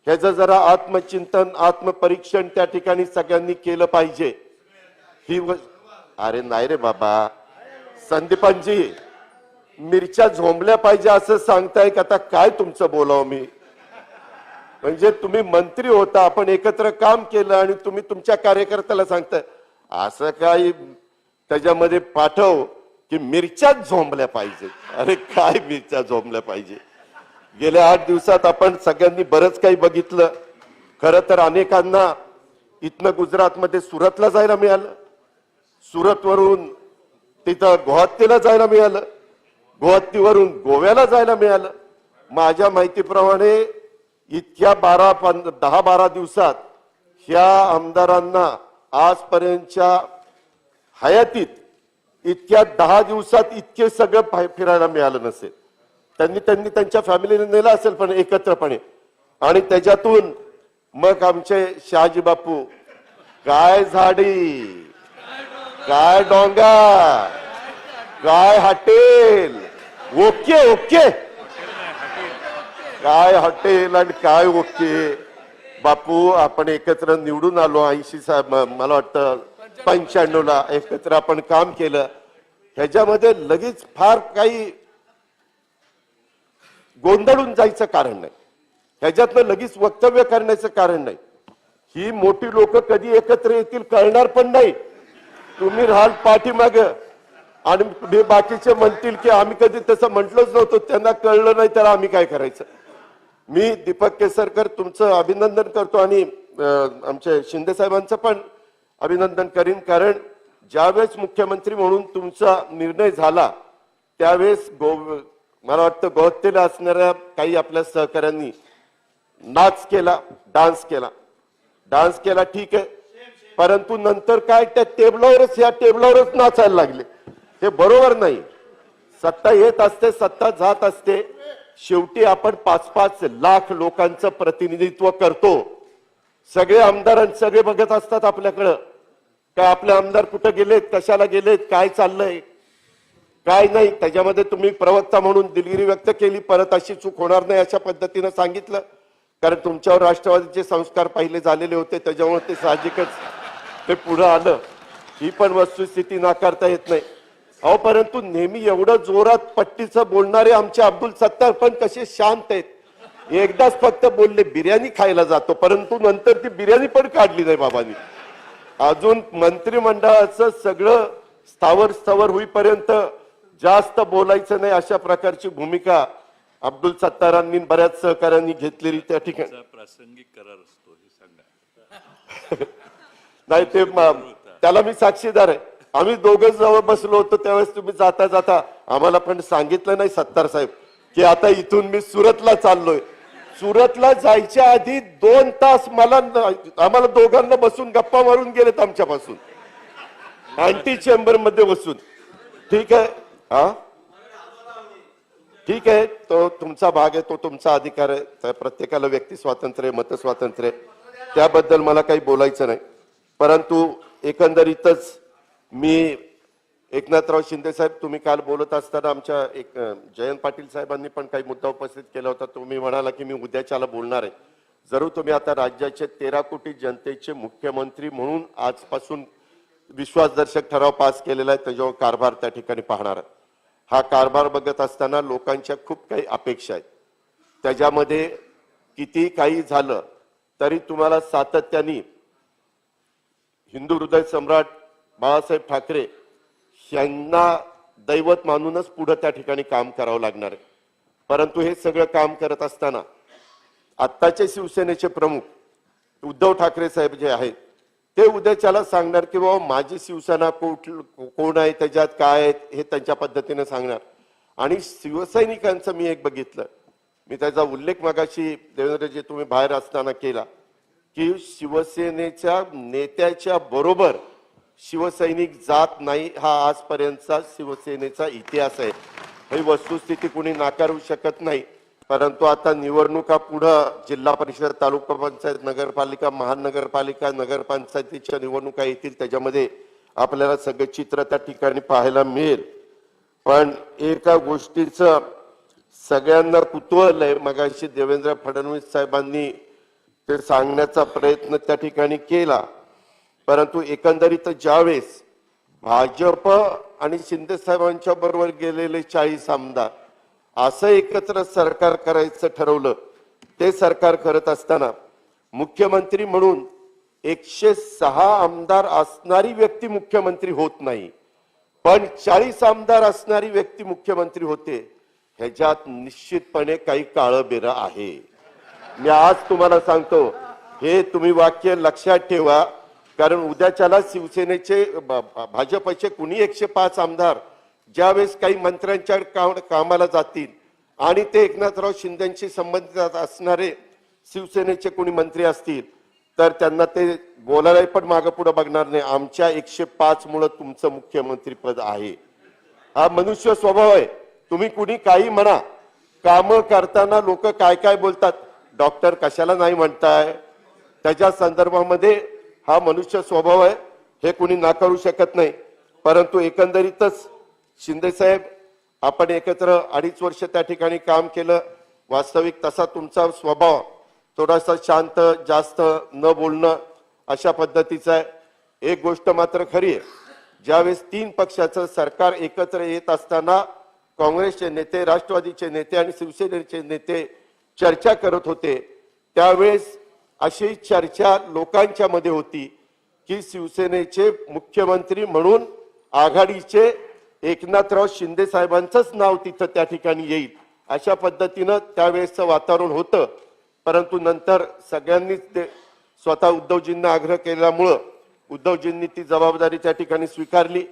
ह्याचं जरा आत्मचिंतन आत्मपरीक्षण त्या ठिकाणी सगळ्यांनी केलं पाहिजे. अरे नाही रे बाबा, संदीपांजी मिरच्या झोंबल्या पाहिजे असं सांगताय का? आता काय तुमचं बोलावं मी? म्हणजे तुम्ही मंत्री होता, आपण एकत्र काम केलं आणि तुम्ही तुमच्या कार्यकर्त्याला सांगताय असं काही त्याच्यामध्ये पाठव की मिरच्याच झोंबल्या पाहिजे. अरे काय मिरच्या झोंबल्या पाहिजे? गेल्या 8 दिवसात आपण सगळ्यांनी बरंच काही बघितलं. खरं तर अनेकांना इथनं गुजरातमध्ये सुरतला जायला मिळालं, सुरतवरून तिथं गुवाहाटीला जायला मिळालं, गुवाहाटीवरून गोव्याला जायला मिळालं. माझ्या माहितीप्रमाणे इतक्या 10-12 दिवसात ह्या आमदारांना आजपर्यंतच्या हयातीत इतक्या 10 दिवसात इतके सगळं फिरायला मिळालं नसेल. त्यांनी त्यांच्या फॅमिलीने नेलं असेल पण एकत्रपणे. आणि त्याच्यातून मग आमचे शहाजी बापू, काय झाडी, काय डोंगर, काय हॉटेल, ओके काय हॉटेल आणि काय ओके. बापू आपण एकत्र निवडून आलो 80 मला वाटतं 95 ला एकत्र आपण काम केलं. ह्याच्यामध्ये लगेच फार काही गोंधळून जायचं कारण नाही. ह्याच्यातलं लगेच वक्तव्य करण्याचं कारण नाही. ही मोठी लोक कधी एकत्र येतील कळणार पण नाही. तुम्ही राहाल पाठीमाग आणि हे बाकीचे म्हणतील की आम्ही कधी तसं म्हटलंच नव्हतं, त्यांना कळलं नाही तर आम्ही काय करायचं. मी दीपक केसरकर तुमचं अभिनंदन करतो आणि आमच्या शिंदे साहेबांचं पण अभिनंदन करीन, कारण ज्यावेळेस मुख्यमंत्री म्हणून तुमचा निर्णय झाला त्यावेळेस मला वाटतं गोहत्तेला असणाऱ्या काही आपल्या सहकाऱ्यांनी नाच केला, डान्स केला ठीक आहे, परंतु नंतर काय त्या टेबलावरच नाचायला लागले. हे बरोबर नाही. सत्ता येत असते, सत्ता जात असते. शेवटी आपण 5-5 लाख लोकांचं प्रतिनिधित्व करतो. सगळे आमदार सगळे बघत असतात आपल्याकडं, काय आपले आमदार कुठे गेलेत, कशाला गेलेत, काय चाललंय, काय नाही. त्याच्यामध्ये तुम्ही प्रवक्ता म्हणून दिलगिरी व्यक्त केली, परत अशी चूक होणार नाही अशा पद्धतीनं सांगितलं, कारण तुमच्यावर राष्ट्रवादीचे संस्कार पहिले झालेले होते, त्याच्यामुळे ते साहजिकच ते पुढे आलं. ही पण वस्तुस्थिती नाकारता येत नाही. अहो परंतु नेहमी एवढं जोरात पट्टीचं बोलणारे आमचे अब्दुल सत्तार पण कसे शांत आहेत. एकदाच फक्त बोलले बिर्याणी खायला जातो, परंतु नंतर ती बिर्याणी पण काढली नाही बाबांनी. अजून मंत्रिमंडळाचं सगळं स्थावर होईपर्यंत जास्त बोलायचं नाही अशा प्रकारची भूमिका अब्दुल सत्तारांनी बऱ्याच सहकाऱ्यांनी घेतलेली त्या ठिकाणी. प्रासंगिक करार असतो हे सांगा. नाही ते त्याला मी साक्षीदार आहे. आम्ही दोघं जवळ बसलो होतो त्यावेळेस तुम्ही जाता जाता आम्हाला पण सांगितलं नाही सत्तार साहेब की आता इथून मी सुरतला चाललोय. सुरतला जायच्या आधी 2 तास आम्हाला दोघांना बसून गप्पा मारून गेलेत आमच्यापासून, अँटी चेंबर मध्ये बसून. ठीक आहे, हा ठीक आहे, तो तुमचा भाग आहे, तो तुमचा अधिकार आहे. त्या प्रत्येकाला व्यक्ती स्वातंत्र्य, मत स्वातंत्र्य, त्याबद्दल मला काही बोलायचं नाही. परंतु एकंदरीतच मी एकनाथराव शिंदे साहेब, तुम्ही काल बोलत असताना आमच्या जयंत पाटील साहेबांनी पण काही मुद्दा उपस्थित केला होता. तुम्ही म्हणाला की मी उद्याच्याला बोलणार आहे. जरूर तुम्ही आता राज्याचे 13 कोटी जनतेचे मुख्यमंत्री म्हणून आजपासून विश्वासदर्शक ठराव पास केलेला आहे, त्याच्यावर कारभार त्या ठिकाणी पाहणार आहे. हा कारभार बघत असताना लोकांच्या खूप काही अपेक्षा आहेत. त्याच्यामध्ये किती काही झालं तरी तुम्हाला सातत्याने हिंदू हृदय सम्राट बाळासाहेब ठाकरे यांना दैवत मानूनच पुढे त्या ठिकाणी काम करावं लागणार आहे. परंतु हे सगळं काम करत असताना आत्ताचे शिवसेनेचे प्रमुख उद्धव ठाकरे साहेब जे आहेत ते उद्याच्याला सांगणार की बाबा माझी शिवसेना कोण आहे, त्याच्यात काय आहे, हे त्यांच्या पद्धतीने सांगणार. आणि शिवसैनिकांचं मी एक बघितलं, मी त्याचा उल्लेख मगाशी देवेंद्रजी तुम्ही बाहेर असताना केला, की शिवसेनेच्या नेत्याच्या बरोबर शिवसैनिक जात नाही, हा आजपर्यंतचा शिवसेनेचा इतिहास आहे. ही वस्तुस्थिती कोणी नाकारू शकत नाही. परंतु आता निवडणुका पुढं जिल्हा परिषद, तालुका पंचायत, नगरपालिका, महानगरपालिका, नगरपंचायतीच्या निवडणुका येतील, त्याच्यामध्ये आपल्याला सगळे चित्र त्या ठिकाणी पाहायला मिळेल. पण एका गोष्टीचं सगळ्यांना कुतूहल आहे, मगाशी देवेंद्र फडणवीस साहेबांनी ते सांगण्याचा प्रयत्न त्या ठिकाणी केला. परंतु एकंदरीत ज्यावेळेस भाजप आणि शिंदे साहेबांच्या बरोबर गेलेले 40 आमदार असं एकत्र सरकार करायचं ठरवलं, ते सरकार करत असताना मुख्यमंत्री म्हणून 106 आमदार असणारी व्यक्ती मुख्यमंत्री होत नाही, पण 40 आमदार असणारी व्यक्ती मुख्यमंत्री होते. ह्याच्यात निश्चितपणे काही काळं बेरं आहे. मी आज तुम्हाला सांगतो, हे तुम्ही वाक्य लक्षात ठेवा, कारण उद्याच्याला शिवसेनेचे भाजपचे कुणी 105 आमदार ज्यावेळेस काही मंत्र्यांच्या कामाला जातील आणि ते एकनाथराव शिंदेशी संबंधित असणारे शिवसेनेचे कोणी मंत्री असतील तर त्यांना ते बोलायला पण मागे पुढे बघणार नाही. आमच्या 105 मुळे तुमचं मुख्यमंत्री पद आहे. हा मनुष्य स्वभाव आहे. तुम्ही कुणी काही म्हणा, काम करताना लोक काय काय बोलतात, डॉक्टर कशाला नाही म्हणताय, त्याच्या संदर्भामध्ये हा मनुष्य स्वभाव आहे, हे कुणी नाकारू शकत नाही. परंतु एकंदरीतच शिंदे साहेब, आपण एकत्र 2.5 वर्ष त्या ठिकाणी काम केलं. वास्तविक तसा तुमचा स्वभाव थोडासा शांत, जास्त न बोलणं अशा पद्धतीचं आहे. एक गोष्ट मात्र खरी आहे, ज्यावेळेस 3 पक्षाचं सरकार एकत्र येत असताना काँग्रेसचे नेते, राष्ट्रवादीचे नेते आणि शिवसेनेचे नेते चर्चा करत होते, त्यावेळेस अशी चर्चा लोकांच्या मध्ये होती की शिवसेनेचे मुख्यमंत्री म्हणून आघाडीचे एकनाथराव शिंदे साहेबांचंच नाव तिथं त्या ठिकाणी येईल अशा पद्धतीनं त्यावेळेसचं वातावरण होतं. परंतु नंतर सगळ्यांनीच ते स्वतः उद्धवजींना आग्रह केल्यामुळं उद्धवजींनी ती जबाबदारी त्या ठिकाणी स्वीकारली.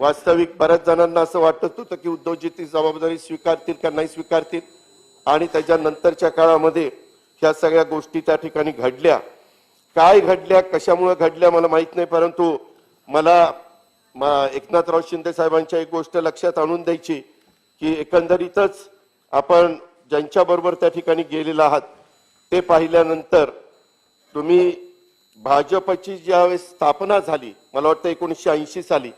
वास्तविक बऱ्याच जणांना असं वाटत होतं की उद्धवजी ती जबाबदारी स्वीकारतील का नाही स्वीकारतील, आणि त्याच्यानंतरच्या काळामध्ये ह्या सगळ्या गोष्टी त्या ठिकाणी घडल्या. काय घडल्या, कशामुळे घडल्या मला माहित नाही, परंतु मला एकनाथराव शिंदे साहेबांच्या एक गोष्ट लक्षात आणून द्यायची की एकंदरीतच आपण ज्यांच्या बरोबर त्या ठिकाणी गेलेला आहात ते पाहिल्यानंतर तुम्ही भाजपची ज्यावेळेस स्थापना झाली, मला वाटतं 1980 साली,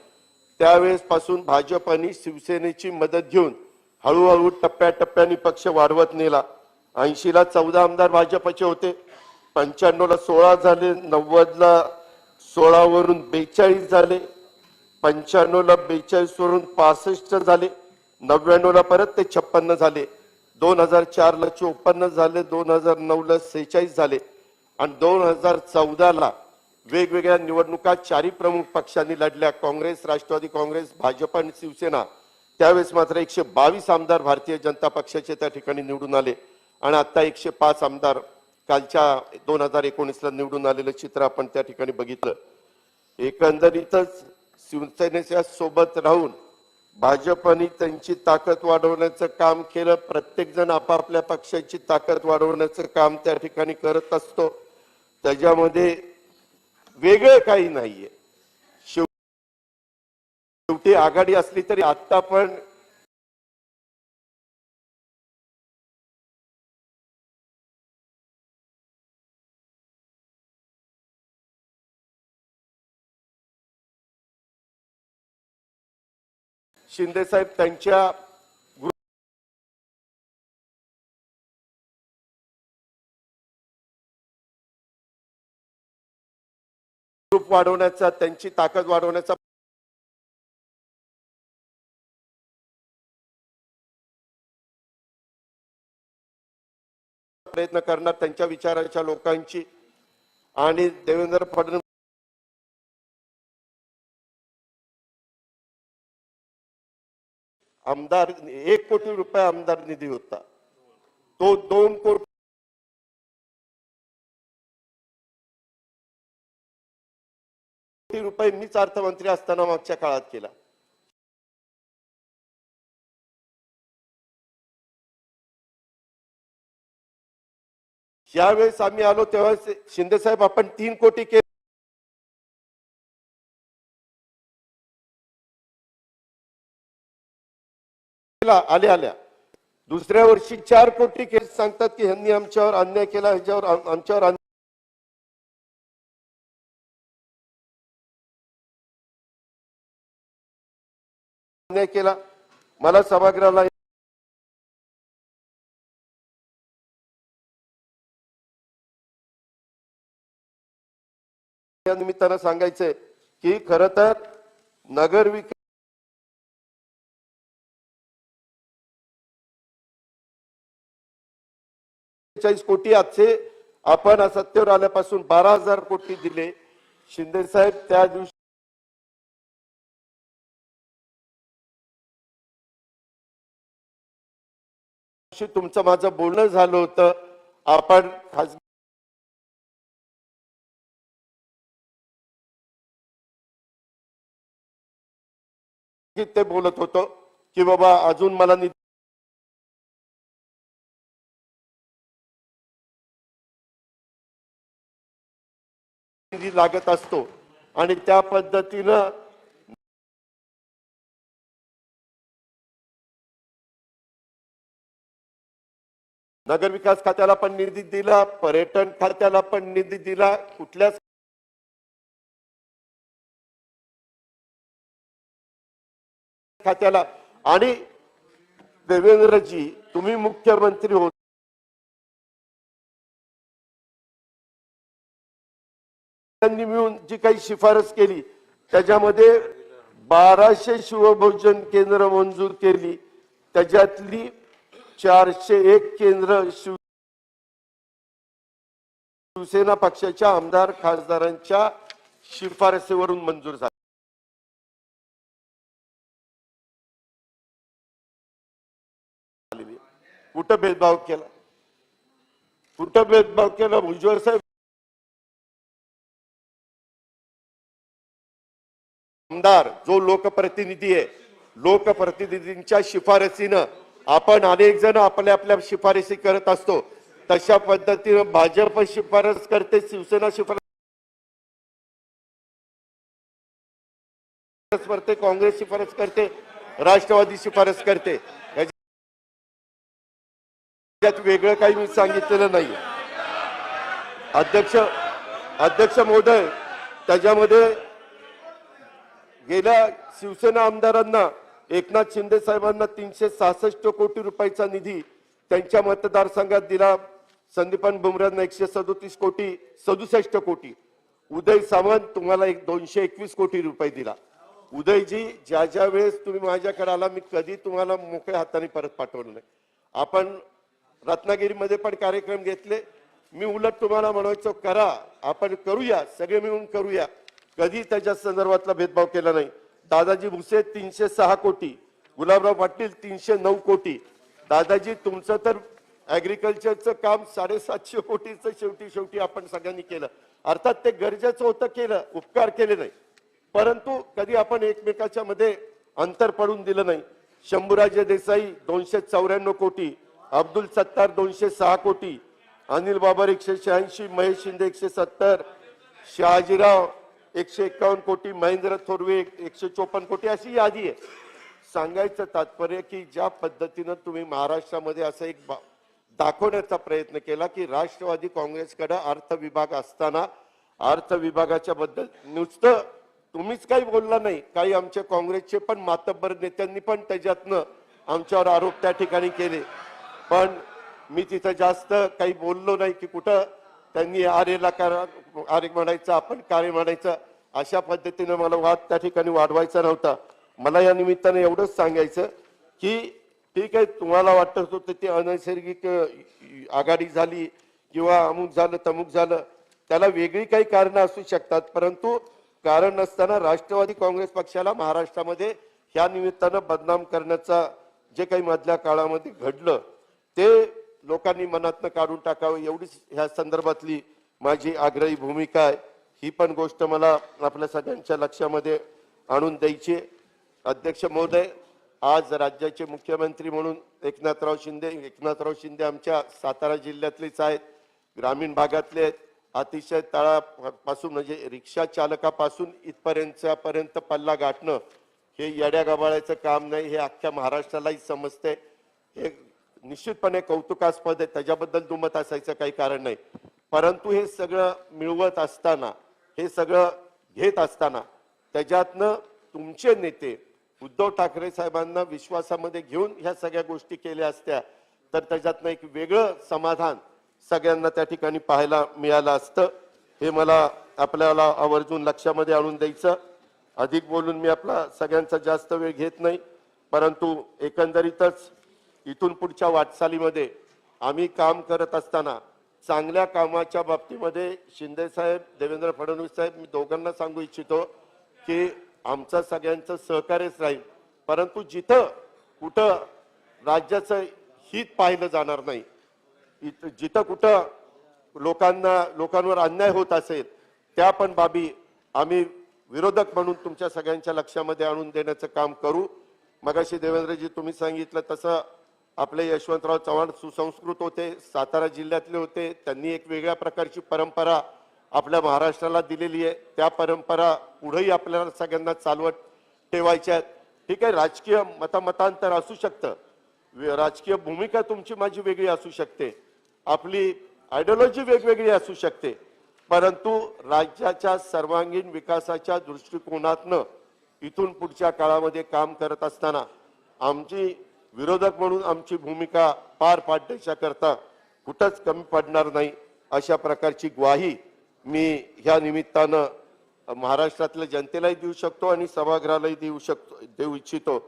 त्यावेळेस पासून भाजपनी शिवसेनेची मदत घेऊन हळूहळू टप्प्याटप्प्याने पक्ष वाढवत नेला. 80 ला 14 आमदार भाजपचे होते, 95 ला 16 झाले, 90 ला 16 वरून 42 झाले, 95 ला 42 वरून 65 झाले, 99 ला परत ते 56 झाले, 2004 ला 54 झाले, 2009 ला 46 झाले आणि 2014 ला वेगवेगळ्या निवडणुका 4 प्रमुख पक्षांनी लढल्या, काँग्रेस, राष्ट्रवादी काँग्रेस, भाजप आणि शिवसेना. त्यावेळेस मात्र 122 आमदार भारतीय जनता पक्षाचे त्या ठिकाणी निवडून आले आणि आता 105 आमदार कालच्या 2019 ला निवडून आलेलं चित्र आपण त्या ठिकाणी बघितलं. एकंदरीतच शिवसेनेच्या सोबत राहून भाजपने त्यांची ताकद वाढवण्याचं काम केलं. प्रत्येक जण आपापल्या पक्षाची ताकद वाढवण्याचं काम त्या ठिकाणी करत असतो, त्याच्यामध्ये वेगळं काही नाहीये. शेवटी आघाडी असली तरी आता पण शिंदे साहेब त्यांच्या ग्रुप वाढवण्याचा, त्यांची ताकद वाढवण्याचा प्रयत्न करणार त्यांच्या विचाराच्या लोकांची. आणि देवेंद्र फडणवीस आमदार 1 कोटी रुपये आमदार निधी होता, तो 2 कोटी रुपये मीच अर्थमंत्री असताना मागच्या काळात केला. ज्यावेळेस आम्ही आलो तेव्हा शिंदे साहेब आपण 3 कोटी केले, आल्या दुसऱ्या वर्षी 4 कोटी केले. सांगतात की ह्यांनी आमच्यावर अन्याय केला, ह्याच्यावर आमच्यावर अन्याय केला. मला सभागृहाला या निमित्तानं सांगायचंय की खरं तर नगर विकास 40 कोटी आजचे आपण सत्तेवर आल्यापासून 12,000 कोटी दिले. शिंदे साहेब त्या दिवशी तुमचं माझं बोलणं झालं होतं, आपण खासगी ते बोलत होतो की बाबा अजून मला निधी लागत असतो आणि त्या पद्धतीनं नगर विकास खात्याला पण निधी दिला, पर्यटन खात्याला पण निधी दिला, कुठल्याच खात्याला. आणि देवेंद्रजी तुम्ही मुख्यमंत्री होते त्यांनी मिळून जी काही शिफारस केली त्याच्यामध्ये 1200 शिवभोजन केंद्र मंजूर केली, त्याच्यातली 401 केंद्र शिवसेना पक्षाच्या आमदार खासदारांच्या शिफारसीवरून मंजूर झाली. कुठं भेदभाव केला, कुठं भेदभाव केला? भुजबळ साहेब, आमदार जो लोकप्रतिनिधी आहे, लोकप्रतिनिधींच्या शिफारसीनं आपण अनेक जण आपल्या आपल्या शिफारसी करत असतो, तशा पद्धतीनं भाजप शिफारस करते, शिवसेना शिफारस करते, काँग्रेस शिफारस करते, राष्ट्रवादी शिफारस करते. यात वेगळं काही मी सांगितलेलं नाही. अध्यक्ष महोदय, त्याच्यामध्ये गेल्या शिवसेना आमदारांना एकनाथ शिंदे साहेबांना 366 कोटी रुपयाचा निधी त्यांच्या मतदारसंघात दिला. संदीपान बुमऱ्यांना 137 कोटी. उदय सामंत तुम्हाला 221 कोटी रुपये दिला. उदयजी, ज्या ज्या वेळेस तुम्ही माझ्याकडे आला, मी कधी तुम्हाला मोकळ्या हाताने परत पाठवलं नाही. आपण रत्नागिरीमध्ये पण कार्यक्रम घेतले. मी उलट तुम्हाला म्हणायचो, करा, आपण करूया, सगळे मिळून करूया. कधी त्याच्या संदर्भातला भेदभाव केला नाही. दादाजी भुसे 306 कोटी, गुलाबराव पाटील 309 कोटी. दादाजी, तुमचं तर ऍग्रिकल्चरचं काम 750 कोटीचं शेवटी आपण सगळ्यांनी केलं. अर्थात ते गरजेचं होतं, केलं, उपकार केले नाही, परंतु कधी आपण एकमेकाच्या मध्ये अंतर पडून दिलं नाही. शंभूराजे देसाई 294 कोटी, अब्दुल सत्तार 206 कोटी, अनिल बाबर 186, महेश शिंदे 170, शहाजीराव 151 कोटी, महेंद्र थोरवे 154 कोटी, अशी यादी आहे. सांगायचं तात्पर्य की ज्या पद्धतीनं तुम्ही महाराष्ट्रामध्ये असं एक दाखवण्याचा प्रयत्न केला की राष्ट्रवादी काँग्रेसकडे अर्थ विभाग असताना अर्थ विभागाच्या बद्दल नुसतं तुम्हीच काही बोलला नाही, काही आमच्या काँग्रेसचे पण मातब्बर नेत्यांनी पण त्याच्यातनं आमच्यावर आरोप त्या ठिकाणी केले. पण मी तिथं जास्त काही बोललो नाही की कुठं त्यांनी आरेला आरे म्हणायचं, आपण कार्य म्हणायचं, अशा पद्धतीनं मला वाद त्या ठिकाणी वाढवायचा नव्हता. मला या निमित्ताने एवढंच सांगायचं की ठीक आहे, तुम्हाला वाटत होतं ते अनैसर्गिक आघाडी झाली किंवा अमुक झालं तमुक झालं, त्याला वेगळी काही कारणं असू शकतात, परंतु कारण नसताना राष्ट्रवादी काँग्रेस पक्षाला महाराष्ट्रामध्ये ह्या निमित्तानं बदनाम करण्याचा जे काही मधल्या काळामध्ये घडलं ते लोकांनी मनातनं काढून टाकावं, एवढीच ह्या संदर्भातली माझी आग्रही भूमिका आहे. ही पण गोष्ट मला आपल्या सगळ्यांच्या लक्षामध्ये आणून द्यायची. अध्यक्ष महोदय, आज राज्याचे मुख्यमंत्री म्हणून एकनाथराव शिंदे आमच्या सातारा जिल्ह्यातलेच आहेत, ग्रामीण भागातले आहेत. अतिशय तळापासून म्हणजे रिक्षा चालकापासून इथपर्यंत पल्ला गाठणं हे येड्या गबाळाचं काम नाही, हे अख्ख्या महाराष्ट्रालाही समजते. हे निश्चितपणे कौतुकास्पद आहे, त्याच्याबद्दल दुमत असायचं काही कारण नाही. परंतु हे सगळं मिळवत असताना, हे सगळं घेत असताना त्याच्यातनं तुमचे नेते उद्धव ठाकरे साहेबांना विश्वासामध्ये घेऊन ह्या सगळ्या गोष्टी केल्या असत्या तर त्याच्यातनं एक वेगळं समाधान सगळ्यांना त्या ठिकाणी पाहायला मिळालं असतं. हे मला आपल्याला आवर्जून लक्षामध्ये आणून द्यायचं. अधिक बोलून मी आपला सगळ्यांचा जास्त वेळ घेत नाही, परंतु एकंदरीतच इथून पुढच्या वाटचालीमध्ये आम्ही काम करत असताना चांगल्या कामाच्या बाबतीमध्ये शिंदे साहेब, देवेंद्र फडणवीस साहेब, मी दोघांना सांगू इच्छितो की आमचं सगळ्यांचं सहकार्यच राहील, परंतु जिथं कुठं राज्याचं हित पाहिलं जाणार नाही, जिथं कुठं लोकांवर अन्याय होत असेल त्या पण बाबी आम्ही विरोधक म्हणून तुमच्या सगळ्यांच्या लक्षामध्ये आणून देण्याचं काम करू. मगाशी देवेंद्रजी तुम्ही सांगितलं तसं आपले यशवंतराव चव्हाण सुसंस्कृत होते, सातारा जिल्ह्यातले होते, त्यांनी एक वेगळ्या प्रकारची परंपरा आपल्या महाराष्ट्राला दिलेली आहे. त्या परंपरा पुढेही आपल्याला सगळ्यांना चालवत ठेवायच्या. ठीक आहे, राजकीय मतांतर असू शकतं, राजकीय भूमिका तुमची माझी वेगळी असू शकते, आपली आयडिओलॉजी वेगवेगळी असू शकते, परंतु राज्याच्या सर्वांगीण विकासाच्या दृष्टिकोनातनं इथून पुढच्या काळामध्ये काम करत असताना आमची विरोधक म्हणून आमची भूमिका पार पाडण्याच्या करता कुठंच कमी पडणार नाही, अशा प्रकारची ग्वाही मी ह्या निमित्तानं महाराष्ट्रातल्या जनतेलाही देऊ शकतो आणि सभागृहालाही देऊ इच्छितो.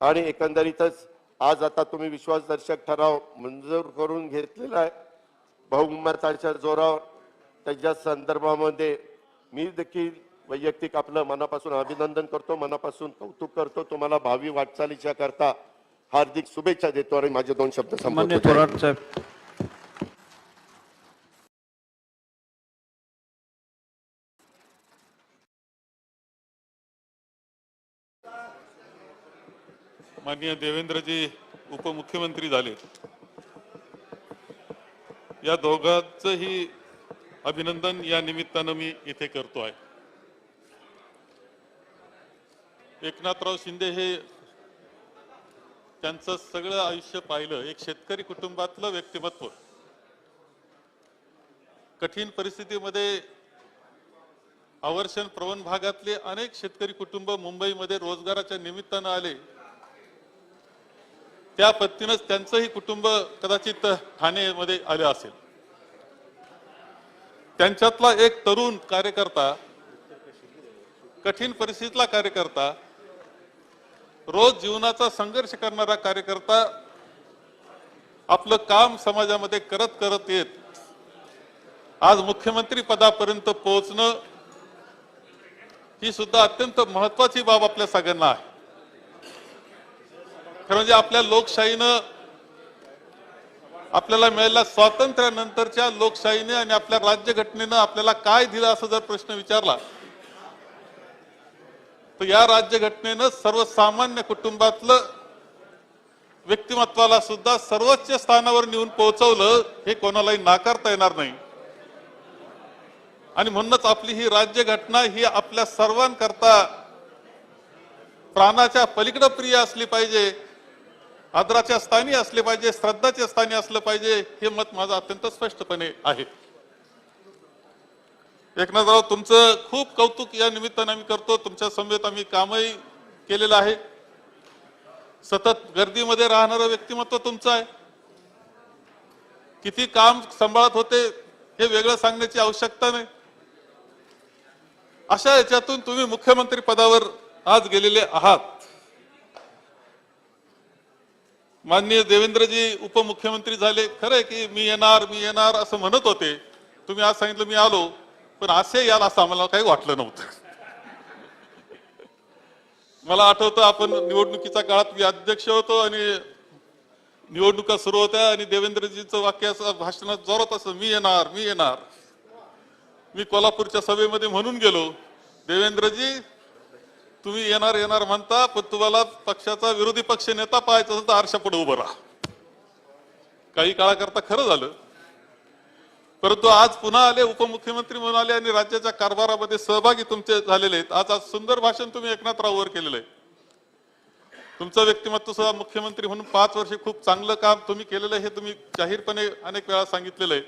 आणि एकंदरीतच आज आता तुम्ही विश्वासदर्शक ठराव मंजूर करून घेतलेला आहे बहुमताच्या जोरावर. त्याच्या संदर्भामध्ये मी देखील वैयक्तिक आपलं मनापासून अभिनंदन करतो, मनापासून कौतुक करतो. तुम्हाला भावी वाटचालीच्या करता हार्दिक शुभेच्छा देतो आणि माझे 2 शब्द संपवतो. माननीय देवेंद्रजी उपमुख्यमंत्री झाले, या दोघांचंही अभिनंदन या निमित्तानं मी इथे करतो आहे. एकनाथराव शिंदे हे त्यांचं सगळं आयुष्य पाहिलं, एक शेतकरी कुटुंबातलं व्यक्तिमत्व. कठीण परिस्थितीमध्ये अवर्षण प्रवण भागातले अनेक शेतकरी कुटुंब मुंबईमध्ये रोजगाराच्या निमित्तानं आले. त्या पद्धतीनंच त्यांचंही कुटुंब कदाचित ठाणेमध्ये आले असेल. त्यांच्यातला एक तरुण कार्यकर्ता, कठीण परिस्थितीतला कार्यकर्ता, रोज जीवनाचा संघर्ष करणारा कार्यकर्ता आपलं काम समाजामध्ये करत करत येत आज मुख्यमंत्री पदापर्यंत पोहोचणं ही सुद्धा अत्यंत महत्वाची बाब आपल्या सगळ्यांना आहे. खरं म्हणजे आपल्या लोकशाहीनं आपल्याला मिळालेल्या स्वातंत्र्यानंतरच्या लोकशाहीने आणि आपल्या राज्यघटनेनं आपल्याला काय दिलं असं जर प्रश्न विचारला तर या राज्यघटनेनं सर्वसामान्य कुटुंबातलं व्यक्तिमत्वाला सुद्धा सर्वोच्च स्थानावर नेऊन पोहोचवलं, हे कोणालाही नाकारता येणार नाही. आणि म्हणूनच आपली ही राज्यघटना ही आपल्या सर्वांकरता प्राणाच्या पलीकडे प्रिय असली पाहिजे, आदराच्या स्थानी असले पाहिजे, श्रद्धाच्या स्थानी असलं पाहिजे, हे मत माझं अत्यंत स्पष्टपणे आहे. एकनाथराव, तुमचं खूप कौतुक या निमित्तानं आम्ही करतो. तुमच्या समवेत आम्ही कामही केलेलं आहे. सतत गर्दीमध्ये राहणारं व्यक्तिमत्व तुमचं आहे. किती काम सांभाळत होते हे वेगळं सांगण्याची आवश्यकता नाही. अशा याच्यातून तुम्ही मुख्यमंत्री पदावर आज गेलेले आहात. माननीय देवेंद्रजी उपमुख्यमंत्री झाले. खरंय की मी येणार असं म्हणत होते. तुम्ही आज सांगितलं मी आलो, पण असे याल असं आम्हाला काही वाटलं नव्हतं. मला आठवतं आपण निवडणुकीच्या काळात मी अध्यक्ष होतो आणि निवडणुका सुरू होत्या आणि देवेंद्रजींचं वाक्य असं भाषणात जोरात असं मी येणार. मी कोल्हापूरच्या सभेमध्ये म्हणून गेलो, देवेंद्रजी तुम्ही येणार म्हणता, पण तुम्हाला पक्षाचा विरोधी पक्ष नेता पाहायचा असेल तर आरशापुढे उभं राहा. काही काळाकरता खरं झालं, परंतु आज पुन्हा आले, उपमुख्यमंत्री म्हणून आले आणि राज्याच्या कारभारामध्ये सहभागी तुमचे झालेले आहेत. आज सुंदर भाषण तुम्ही एकनाथराववर केलेलं आहे. तुमचं व्यक्तिमत्व सुद्धा मुख्यमंत्री म्हणून 5 वर्षे खूप चांगलं काम तुम्ही केलेलं आहे, हे तुम्ही जाहीरपणे अनेक वेळा सांगितलेलं आहे.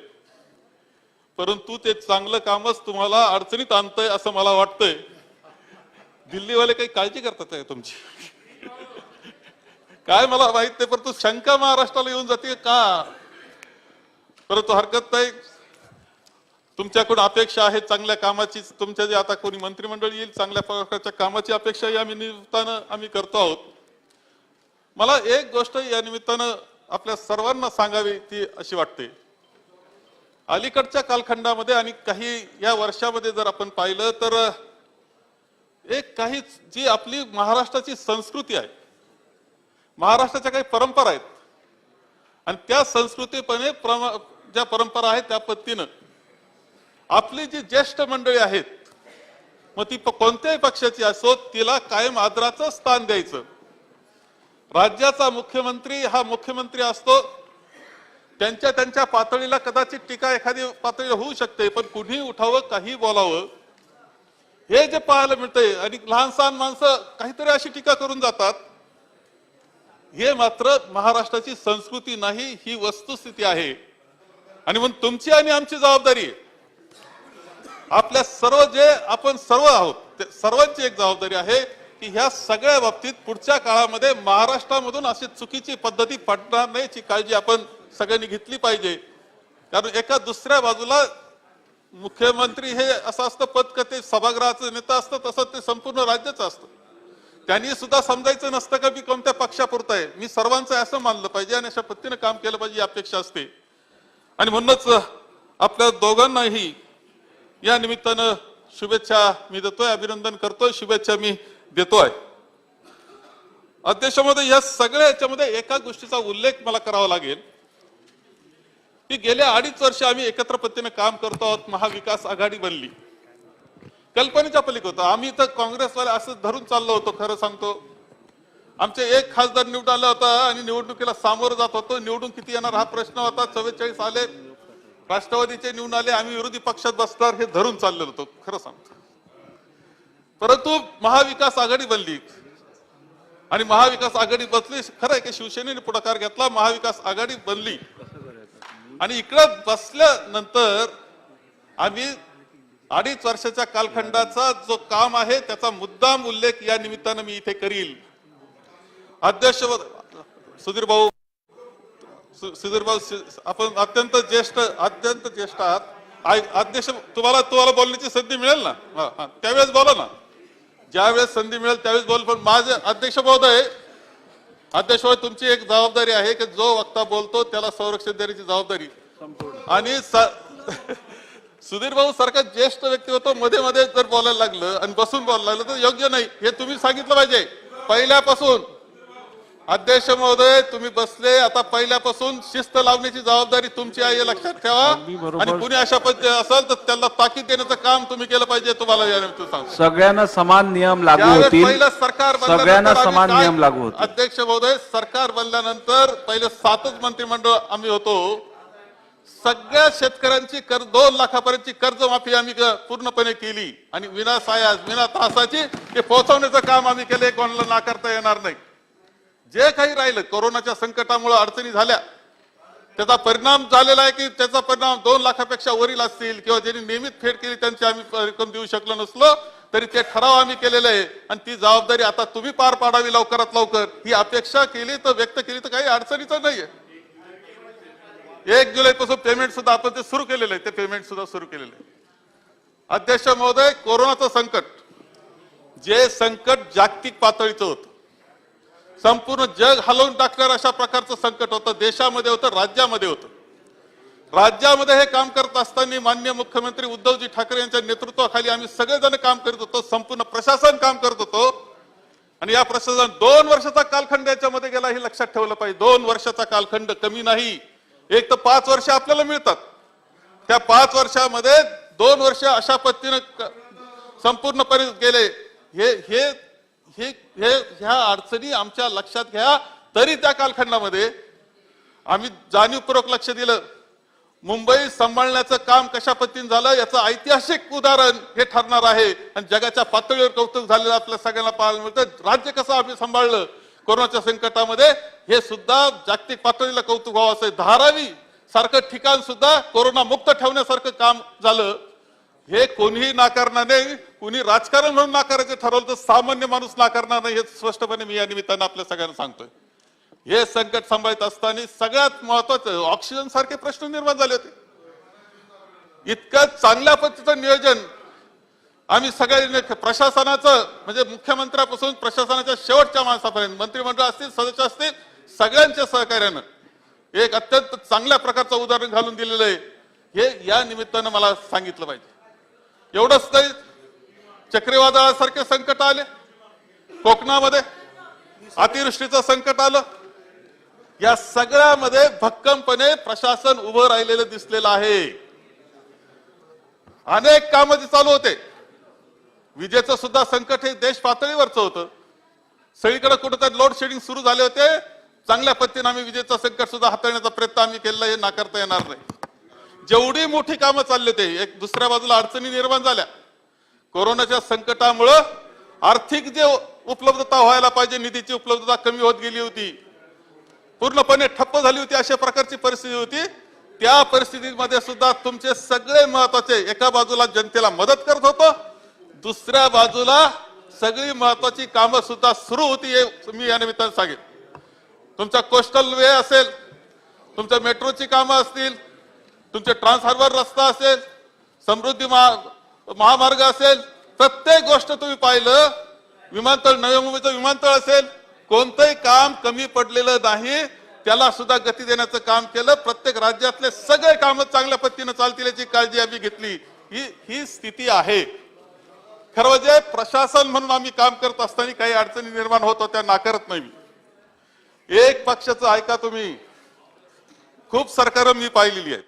परंतु ते चांगलं कामच तुम्हाला अडचणीत आणतंय असं मला वाटतंय. दिल्लीवाले काही काळजी करतात आहे तुमची काय मला माहित नाही, परंतु शंका महाराष्ट्राला येऊन जाते का. परंतु हरकत नाही, तुमच्याकडून अपेक्षा आहे चांगल्या कामाची. तुमच्या जे आता कोणी मंत्रिमंडळ येईल चांगल्या प्रकारच्या कामाची अपेक्षाही आम्ही निमित्तानं आम्ही करतो आहोत. मला एक गोष्ट या निमित्तानं आपल्या सर्वांना सांगावी ती अशी वाटते. अलीकडच्या कालखंडामध्ये आणि काही या वर्षामध्ये जर आपण पाहिलं तर एक काही जी आपली महाराष्ट्राची संस्कृती आहे, महाराष्ट्राच्या काही परंपरा आहेत आणि त्या संस्कृतीपणे ज्या परंपरा आहेत त्या पद्धतीनं आपली जी ज्येष्ठ मंडळी आहेत, मग ती कोणत्याही पक्षाची असो, तिला कायम आदराचं स्थान द्यायचं. राज्याचा मुख्यमंत्री हा मुख्यमंत्री असतो. त्यांच्या पातळीला कदाचित टीका एखादी पातळीला होऊ शकते, पण कुणी उठावं काही बोलावं हे जे पाहायला मिळतंय आणि लहान सहान माणसं काहीतरी अशी टीका करून जातात, हे मात्र महाराष्ट्राची संस्कृती नाही, ही वस्तुस्थिती आहे. आणि म्हणून तुमची आणि आमची जबाबदारी आहे, आपल्या सर्व जे आपण सर्व आहोत सर्वांची एक जबाबदारी आहे की ह्या सगळ्या बाबतीत पुढच्या काळामध्ये महाराष्ट्रामधून अशी चुकीची पद्धती पडणार नाही याची काळजी आपण सगळ्यांनी घेतली पाहिजे. कारण एका दुसऱ्या बाजूला मुख्यमंत्री हे असं असतं पद का ते सभागृहाचं नेता असतं, तसं ते संपूर्ण राज्याचं असतं. त्यांनी सुद्धा समजायचं नसतं का मी कोणत्या पक्षापुरतं आहे, मी सर्वांचं असं मानलं पाहिजे आणि अशा पद्धतीने काम केलं पाहिजे ही अपेक्षा असते. आणि म्हणूनच आपल्या दोघांनाही या निमित्तानं शुभेच्छा मी देतोय, अभिनंदन करतोय, शुभेच्छा मी देतोय. अध्यक्ष महोदय, या सगळ्या याच्यामध्ये एका गोष्टीचा उल्लेख मला करावा लागेल की गेल्या 2.5 वर्ष आम्ही एकत्र पद्धतीने काम करतो आहोत. महाविकास आघाडी बनली, कल्पनेच्या पलीकडे होतं. आम्ही तर काँग्रेसवाले असं धरून चाललो होतो. खरं सांगतो, आमचे एक खासदार निवडून आला होता आणि निवडणुकीला सामोरं जात होतो. निवडून किती येणार हा प्रश्न होता. 44 आले, राष्ट्रवादीचे निवडून आले, आम्ही विरोधी पक्षात बसणार हे धरून चाललेलो होतो खरं सांगतो. परंतु महाविकास आघाडी बनली आणि महाविकास आघाडी बसली. खरं आहे की शिवसेनेने पुढाकार घेतला, महाविकास आघाडी बनली आणि इकडं बसल्यानंतर आम्ही 2.5 वर्षाच्या कालखंडाचा जो काम आहे त्याचा मुद्दाम उल्लेख या निमित्तानं मी इथे करील. अध्यक्ष सुधीर भाऊ, आपण अत्यंत ज्येष्ठ आहात. अध्यक्ष तुम्हाला बोलण्याची संधी मिळेल ना, त्यावेळेस बोला ना, ज्यावेळेस संधी मिळेल त्यावेळेस बोल. पण माझे अध्यक्ष महोदय तुमची एक जबाबदारी आहे की जो वक्ता बोलतो त्याला संरक्षण देण्याची जबाबदारी. आणि सुधीर भाऊ सारखा ज्येष्ठ व्यक्ती होतो, मध्ये मध्ये जर बोलायला लागलं आणि बसून बोलायला लागलं तर योग्य नाही, हे तुम्ही सांगितलं पाहिजे पहिल्यापासून. अध्यक्ष महोदय तुम्ही बसले, आता पहिल्यापासून शिस्त लावण्याची जबाबदारी तुमची आहे हे लक्षात ठेवा. आणि कुणी अशा पद्धती असेल तर त्याला ताकीद देण्याचं काम तुम्ही केलं पाहिजे. तुम्हाला सांगतो सगळ्यांना समान नियम लागू होतील. पहिलं सरकार सगळ्यांना समान नियम लागू होतील. अध्यक्ष महोदय, सरकार बनल्यानंतर पहिले 7च मंत्रिमंडळ आम्ही होतो. सगळ्या शेतकऱ्यांची 2 लाखापर्यंतची कर्जमाफी आम्ही पूर्णपणे केली आणि विना सायास विना त्रासाची ते पोहोचवण्याचं काम आम्ही केले. कोणाला नाकारता येणार नाही. जे काही राहिलं कोरोनाच्या संकटामुळे अडचणी झाल्या, त्याचा परिणाम झालेला आहे की त्याचा परिणाम 2 लाखापेक्षा वरील असतील किंवा ज्यांनी नियमित फेड केली त्यांची आम्ही रक्कम देऊ शकलो नसलो तरी ते ठराव आम्ही केलेले आहे आणि ती जबाबदारी आता तुम्ही पार पाडावी लवकरात लवकर. ही अपेक्षा केली तर व्यक्त केली तर काही अडचणीचं नाहीये. 1 जुलैपासून पेमेंट सुद्धा आपण ते सुरू केलेलं आहे, ते पेमेंट सुद्धा सुरू केलेलं आहे. अध्यक्ष महोदय, कोरोनाचं संकट, जे संकट जागतिक पातळीचं होतं, संपूर्ण जग हलवून टाकणार अशा प्रकारचं संकट होतं. देशामध्ये होतं, राज्यामध्ये होतं. राज्यामध्ये हे काम करत असताना माननीय मुख्यमंत्री उद्धवजी ठाकरे यांच्या नेतृत्वाखाली आम्ही सगळेजण काम करत होतो. संपूर्ण प्रशासन काम करत होतो आणि या प्रशासन 2 वर्षाचा कालखंड याच्यामध्ये गेला हे लक्षात ठेवलं पाहिजे. 2 वर्षाचा कालखंड कमी नाही. एक तर 5 वर्ष आपल्याला मिळतात, त्या 5 वर्षामध्ये 2 वर्ष अशा पद्धतीने संपूर्णपणे गेले. ह्या अडचणी आमच्या लक्षात घ्या. तरी त्या कालखंडामध्ये आम्ही जाणीवपूर्वक लक्ष दिलं. मुंबई सांभाळण्याचं काम कशा पद्धतीने झालं याचं ऐतिहासिक उदाहरण हे ठरणार आहे आणि जगाच्या पातळीवर कौतुक झालेलं आपल्या सगळ्यांना पाहायला मिळतं. राज्य कसं आम्ही सांभाळलं कोरोनाच्या संकटामध्ये हे सुद्धा जागतिक पातळीला कौतुक व्हावं असं. धारावी सारखं ठिकाण सुद्धा कोरोना मुक्त ठेवण्यासारखं काम झालं. हे कोणीही नाकारणार नाही. कुणी राजकारण म्हणून नाकारायचं ठरवलं तर सामान्य माणूस नाकारणार नाही, हे स्पष्टपणे मी या निमित्तानं आपल्या सगळ्यांना सांगतोय. हे संकट सांभाळत असताना सगळ्यात महत्वाचं ऑक्सिजन सारखे प्रश्न निर्माण झाले होते. इतकं चांगल्या पद्धतीचं नियोजन आम्ही सगळ्यांनी प्रशासनाचं म्हणजे मुख्यमंत्र्यापासून प्रशासनाच्या शेवटच्या माणसापर्यंत मंत्रिमंडळ असतील सदस्य असतील सगळ्यांच्या सहकार्यानं एक अत्यंत चांगल्या प्रकारचं उदाहरण घालून दिलेलं आहे. हे या निमित्तानं मला सांगितलं पाहिजे. एवढंच नाही, चक्रीवादळासारखे संकट आले, कोकणामध्ये अतिवृष्टीचं संकट आलं. या सगळ्यामध्ये भक्कमपणे प्रशासन उभं राहिलेलं दिसलेलं आहे. अनेक कामं चालू होते. विजेचं सुद्धा संकट हे देश पातळीवरचं होतं. सगळीकडे कुठेतरी लोड शेडिंग सुरू झाले होते. चांगल्या पद्धतीने आम्ही विजेचं संकट सुद्धा हाताळण्याचा प्रयत्न आम्ही केला, हे नाकारता येणार नाही. जेवढी मोठी कामं चालली होते, एक दुसऱ्या बाजूला अडचणी निर्माण झाल्या. कोरोनाच्या संकटामुळं आर्थिक जे उपलब्धता व्हायला पाहिजे निधीची उपलब्धता कमी होत गेली होती, पूर्णपणे ठप्प झाली होती, अशा प्रकारची परिस्थिती होती. त्या परिस्थितीमध्ये सुद्धा तुमचे सगळे महत्वाचे, एका बाजूला जनतेला मदत करत होतो, दुसऱ्या बाजूला सगळी महत्वाची कामं सुद्धा सुरू होती. हे मी या निमित्तानं सांगेन. तुमचा कोस्टल वे असेल, तुमच्या मेट्रोची कामं असतील, तुमचे ट्रान्सहार्बर रस्ता असेल, समृद्धी महामार्ग असेल, प्रत्येक गोष्ट तुम्ही पाहिलं, विमानतळ, नवी मुंबईचं विमानतळ असेल, कोणतंही काम कमी पडलेलं नाही. त्याला सुद्धा गती देण्याचं काम केलं. प्रत्येक राज्यातले सगळे कामं चांगल्या पद्धतीने चालतील याची काळजी आम्ही घेतली. ही स्थिती आहे. खरं म्हणजे प्रशासन म्हणून आम्ही काम करत असताना काही अडचणी निर्माण होत होत्या, नाकारत नाही मी. एक पक्षाचं ऐका तुम्ही, खूप सरकार मी पाहिलेली आहेत.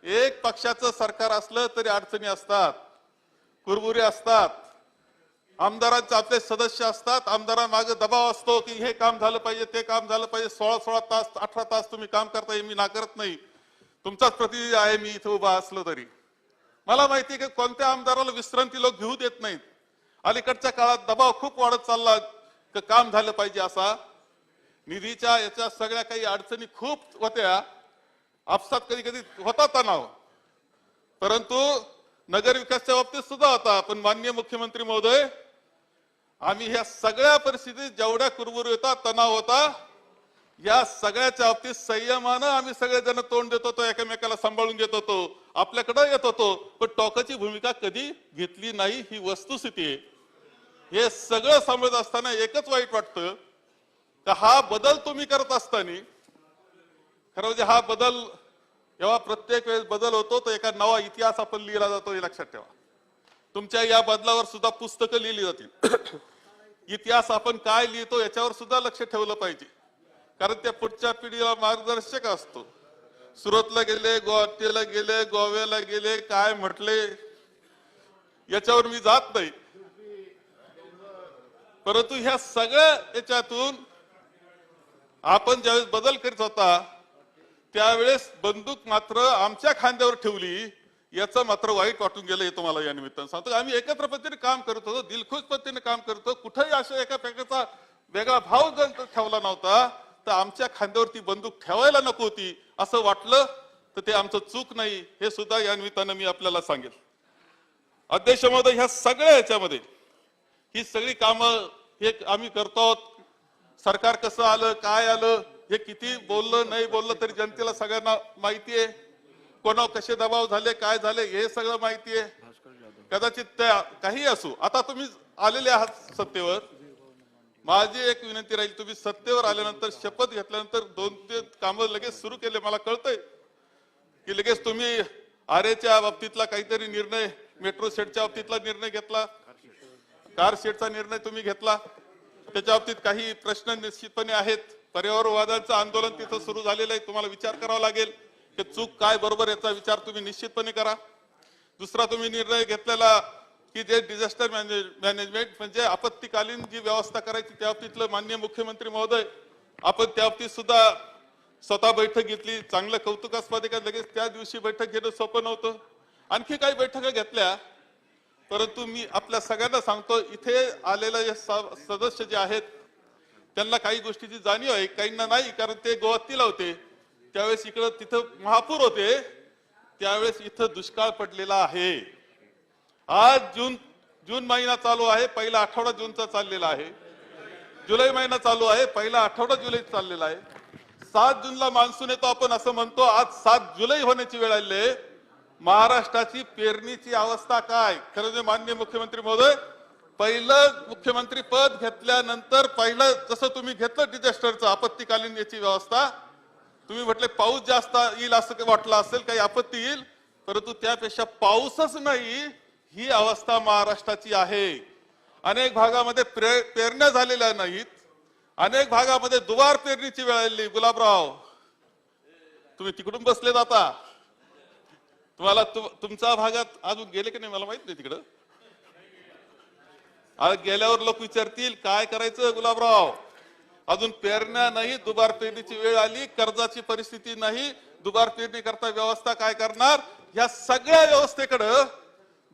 एक पक्षाचं सरकार असलं तरी अडचणी असतात, कुरबुरे असतात, आमदारांचे आपले सदस्य असतात, आमदारांमागे दबाव असतो की हे काम झालं पाहिजे, ते काम झालं पाहिजे. 16 तास 18 तास तुम्ही काम करता, हे मी नाकारत नाही. तुमचाच प्रतिनिधी आहे मी इथं उभा असलो तरी. मला माहिती आहे की कोणत्या आमदाराला विश्रांती लोक घेऊ देत नाहीत. अलीकडच्या काळात दबाव खूप वाढत चालला की काम झालं पाहिजे असा. निधीच्या याच्या सगळ्या काही अडचणी खूप होत्या, आपसात कधी कधी होता तणाव, परंतु नगर विकासाच्या बाबतीत सुद्धा होता. पण माननीय मुख्यमंत्री महोदय, आम्ही ह्या सगळ्या परिस्थितीत जेवढ्या कुरबुरी होता, तणाव होता, या सगळ्याच्या बाबतीत संयमानं आम्ही सगळेजण तोंड देत होतो, एकमेकाला सांभाळून घेत होतो, आपल्याकडे येत होतो. पण टोकाची भूमिका कधी घेतली नाही, ही वस्तुस्थिती आहे. हे सगळं सांभाळत असताना एकच वाईट वाटतं का हा बदल तुम्ही करत असताना, खरं म्हणजे हा बदल जेव्हा प्रत्येक वेळेस बदल होतो तर एका नवा इतिहास आपण लिहिला जातो, हे लक्षात ठेवा. तुमच्या या बदलावर सुद्धा पुस्तकं लिहिली जातील. इतिहास आपण काय लिहितो याच्यावर सुद्धा लक्ष ठेवलं पाहिजे, कारण त्या पुढच्या पिढीला मार्गदर्शक असतो. सुरतला गेले, गुवाहाटीला गेले, गोव्याला गेले, काय म्हटले याच्यावर मी जात नाही, परंतु ह्या सगळ्या याच्यातून आपण ज्यावेळेस बदल करीत होता त्यावेळेस बंदूक मात्र आमच्या खांद्यावर ठेवली, याचं मात्र वाईट वाटून गेलं. हे तुम्हाला या निमित्तानं सांगतो. आम्ही एकत्र पद्धतीने काम करत होतो, दिलखुश पद्धतीने काम करत होतो. कुठेही अशा एका प्रकारचा वेगळा भाव जर ठेवला नव्हता, तर आमच्या खांद्यावरती बंदूक ठेवायला नको होती असं वाटलं तर ते आमचं चूक नाही, हे सुद्धा या निमित्तानं मी आपल्याला सांगेल. अध्यक्ष महोदय, ह्या सगळ्या याच्यामध्ये ही सगळी कामं हे आम्ही करतो. सरकार कसं आलं, काय आलं, हे किती बोललं नाही बोललं तरी जनतेला सगळ्यांना माहिती आहे. कोणावर कसे दबाव झाले, काय झाले, हे सगळं माहिती आहे. कदाचित त्या काही असू. आता तुम्ही आलेले आहात सत्तेवर, माझी एक विनंती राहील, तुम्ही सत्तेवर आल्यानंतर, शपथ घेतल्यानंतर 2-3 कामं लगेच सुरू केले. मला कळतंय की लगेच तुम्ही आरेच्या बाबतीतला काहीतरी निर्णय, मेट्रो शेडच्या बाबतीतला निर्णय घेतला, कार शेडचा निर्णय तुम्ही घेतला. त्याच्या बाबतीत काही प्रश्न निश्चितपणे आहेत. पर्यावरणवादाचं आंदोलन तिथं सुरू झालेलं आहे. तुम्हाला विचार करावा लागेल की चूक काय बरोबर याचा विचार तुम्ही निश्चितपणे करा. दुसरा तुम्ही निर्णय घेतलेला की जे डिझास्टर मॅनेजमेंट म्हणजे आपत्तीकालीन जी व्यवस्था करायची त्या बाबतीतलं माननीय मुख्यमंत्री महोदय, आपण त्या बाबतीत सुद्धा स्वतः बैठक घेतली. चांगलं कौतुकास्पद आहे का लगेच त्या दिवशी बैठक घेणं सोपं नव्हतं. आणखी काही बैठका घेतल्या, परंतु मी आपल्या सगळ्यांना सांगतो, इथे आलेले जे सदस्य जे आहेत त्यांना काही गोष्टीची जाणीव आहे, काहींना नाही, कारण ते गोवातीला होते त्यावेळेस, इकडं तिथं महापूर होते त्यावेळेस इथं दुष्काळ पडलेला आहे. आज जून महिना चालू आहे, पहिला आठवडा जूनचा चाललेला आहे. जुलै महिना चालू आहे, पहिला आठवडा जुलै चाललेला आहे. 7 जूनला मान्सून येतो आपण असं म्हणतो, आज 7 जुलै होण्याची वेळ आली आहे. महाराष्ट्राची पेरणीची अवस्था काय? खरं म्हणजे माननीय मुख्यमंत्री महोदय, पहिलं मुख्यमंत्री पद घेतल्यानंतर पहिलं जसं तुम्ही घेतलं डिझास्टरचं आपत्तीकालीन याची व्यवस्था, तुम्ही म्हटले पाऊस जास्त येईल असं वाटलं असेल, काही आपत्ती येईल, परंतु त्यापेक्षा पाऊसच नाही ही अवस्था महाराष्ट्राची आहे. अनेक भागामध्ये पेरण्या झालेल्या नाहीत, अनेक भागामध्ये दुबार पेरणीची वेळ आली. गुलाबराव, तुम्ही तिकडून बसले जाता, तुम्हाला तुमच्या भागात अजून गेले की नाही मला माहित नाही. तिकडं गेल्यावर लोक विचारतील काय करायचं गुलाबराव, अजून पेरण्या नाही, दुबार पेरणीची वेळ आली, कर्जाची परिस्थिती नाही, दुबार पेरणी करता व्यवस्था काय करणार? या सगळ्या व्यवस्थेकडं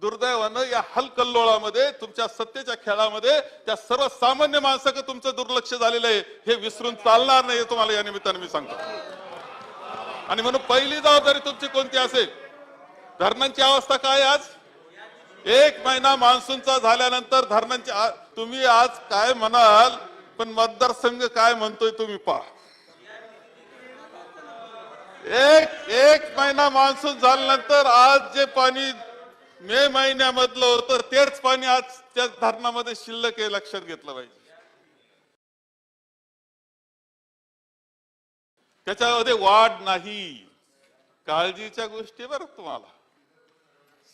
दुर्दैवानं या हलकल्लोळामध्ये, तुमच्या सत्तेच्या खेळामध्ये त्या सर्वसामान्य माणसाकडे तुमचं दुर्लक्ष झालेलं आहे. हे विसरून चालणार नाही, तुम्हाला या निमित्तानं मी सांगतो. आणि म्हणून पहिली जबाबदारी तुमची कोणती असेल? धरणांची अवस्था काय आज? 1 महिना मान्सूनचा झाल्यानंतर धरणांची, तुम्ही आज काय म्हणाल पण मतदारसंघ काय म्हणतोय तुम्ही पहा. एक महिना मान्सून झाल्यानंतर आज जे पाणी मे महिन्यामधलं होतं तेच पाणी आज त्या धरणामध्ये शिल्लक आहे, लक्षात घेतलं पाहिजे. त्याच्यामध्ये वाढ नाही, काळजीच्या गोष्टी बरं. तुम्हाला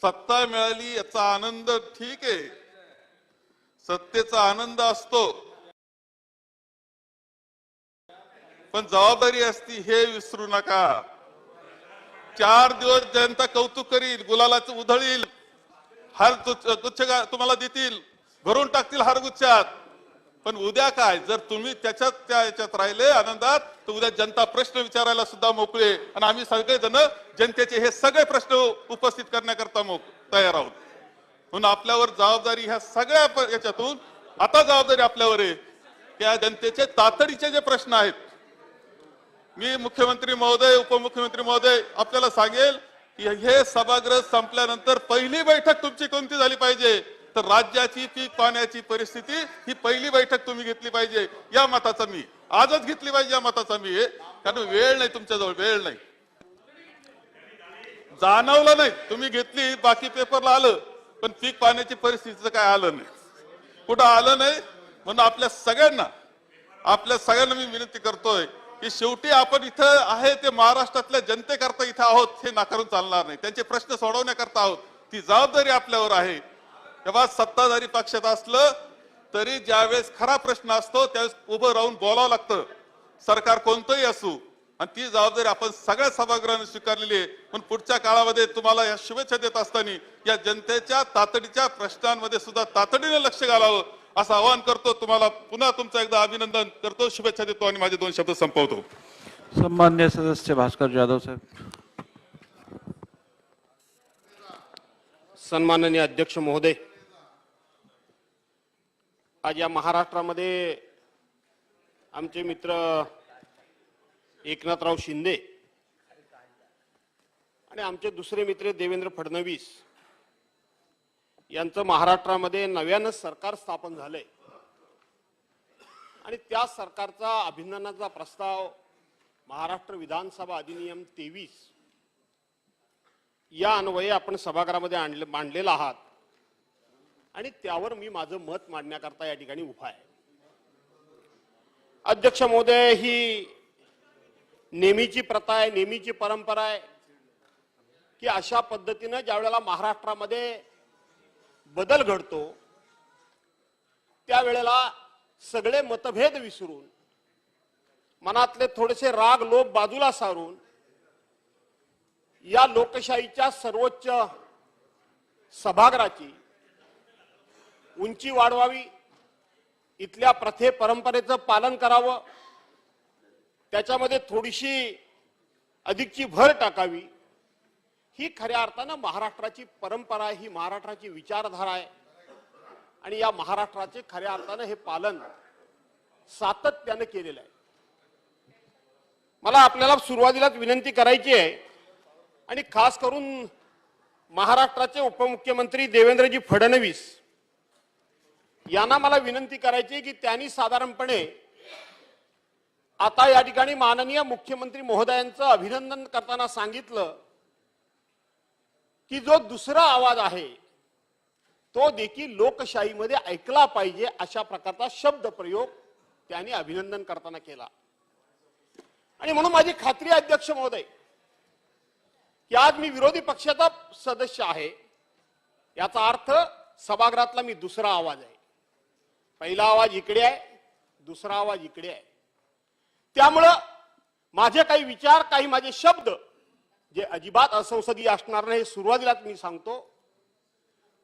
सत्ता मिळाली याचा आनंद ठीक आहे, सत्तेचा आनंद असतो, पण जबाबदारी असती हे विसरू नका. 4 दिवस जनता कौतुक करील, गुलालाचं उधळील, हार गुच्छ तुम्हाला देतील, भरून टाकतील हार गुच्छात. पण उद्या काय, जर तुम्ही त्या याच्यात राहिले आनंदात, तर उद्या जनता प्रश्न विचारायला सुद्धा मोकळे. आणि आम्ही सगळेजण जनतेचे हे सगळे प्रश्न उपस्थित करण्याकरता तयार आहोत. म्हणून आपल्यावर जबाबदारी ह्या सगळ्या याच्यातून आता जबाबदारी आपल्यावर आहे. त्या जनतेचे तातडीचे जे प्रश्न आहेत, मी मुख्यमंत्री महोदय, उपमुख्यमंत्री महोदय आपल्याला सांगेल की हे सभागृह संपल्यानंतर पहिली बैठक तुमची कोणती झाली पाहिजे, तर राज्याची पीक पाण्याची परिस्थिती ही पहिली बैठक तुम्ही घेतली पाहिजे. या मताचा मी आजच घेतली पाहिजे, या मताचा मी आहे. कारण वेळ नाही तुमच्याजवळ, वेळ नाही. जाणवलं नाही, तुम्ही घेतली, बाकी पेपरला आलं, पण पीक पाण्याची परिस्थितीचं काय आलं नाही, कुठं आलं नाही. म्हणून आपल्या सगळ्यांना मी विनंती करतोय की शेवटी आपण इथं आहे ते महाराष्ट्रातल्या जनतेकरता इथं आहोत, हे नाकारून चालणार नाही. त्यांचे प्रश्न सोडवण्याकरता आहोत, ती जबाबदारी आपल्यावर आहे. तेव्हा सत्ताधारी पक्षात असलं तरी ज्यावेळेस खरा प्रश्न असतो त्यावेळेस उभं राहून बोलावं लागतं, सरकार कोणतंही असू. आणि ती जबाबदारी आपण सगळ्या सभागृहाने स्वीकारलेली आहे. पण पुढच्या काळामध्ये तुम्हाला या शुभेच्छा देत असताना या जनतेच्या तातडीच्या प्रश्नांमध्ये सुद्धा तातडीने लक्ष घालावं असं आवाहन करतो. तुम्हाला पुन्हा तुमचं एकदा अभिनंदन करतो, शुभेच्छा देतो आणि माझे 2 शब्द संपवतो. सन्मान्य सदस्य भास्कर जाधव साहेब. सन्माननीय अध्यक्ष महोदय, आज या महाराष्ट्रामध्ये आमचे मित्र एकनाथराव शिंदे आणि आमचे दुसरे मित्र देवेंद्र फडणवीस यांचं महाराष्ट्रामध्ये नव्यानं सरकार स्थापन झालंय आणि त्या सरकारचा अभिनंदनाचा प्रस्ताव महाराष्ट्र विधानसभा अधिनियम 23 या अन्वये आपण सभागृहामध्ये मांडलेला आहात आणि त्यावर मी माझं मत मांडण्याकरता या ठिकाणी उभा आहे. अध्यक्ष महोदय, ही नेहमीची प्रथा आहे, नेहमीची परंपरा आहे की अशा पद्धतीनं ज्या वेळेला महाराष्ट्रामध्ये बदल घडतो त्यावेळेला सगळे मतभेद विसरून, मनातले थोडेसे राग लोभ बाजूला सारून या लोकशाहीच्या सर्वोच्च सभागृहाची उंची वाढवावी, इथल्या प्रथे परंपरेचं पालन करावं, त्याच्यामध्ये थोडीशी अधिकची भर टाकावी. ही खऱ्या अर्थानं महाराष्ट्राची परंपरा आहे, ही महाराष्ट्राची विचारधारा आहे आणि या महाराष्ट्राचे खऱ्या अर्थानं हे पालन सातत्यानं केलेलं आहे. मला आपल्याला सुरुवातीलाच विनंती करायची आहे आणि खास करून महाराष्ट्राचे उपमुख्यमंत्री देवेंद्रजी फडणवीस यांना मला विनंती करायची आहे की त्यांनी साधारणपणे आता या ठिकाणी माननीय मुख्यमंत्री महोदयांचं अभिनंदन करताना सांगितलं की जो दुसरा आवाज आहे तो देखील लोकशाहीमध्ये ऐकला पाहिजे, अशा प्रकारचा शब्द प्रयोग त्यांनी अभिनंदन करताना केला. आणि म्हणून माझी खात्री आहे अध्यक्ष महोदय की आज मी विरोधी पक्षाचा सदस्य आहे, याचा अर्थ सभागृहातला मी दुसरा आवाज आहे. पहिला आवाज इकडे आहे, दुसरा आवाज इकडे आहे. त्यामुळं माझे काही विचार, काही माझे शब्द जे अजिबात असंसदीय असणार नाही, सुरुवातीलाच मी सांगतो,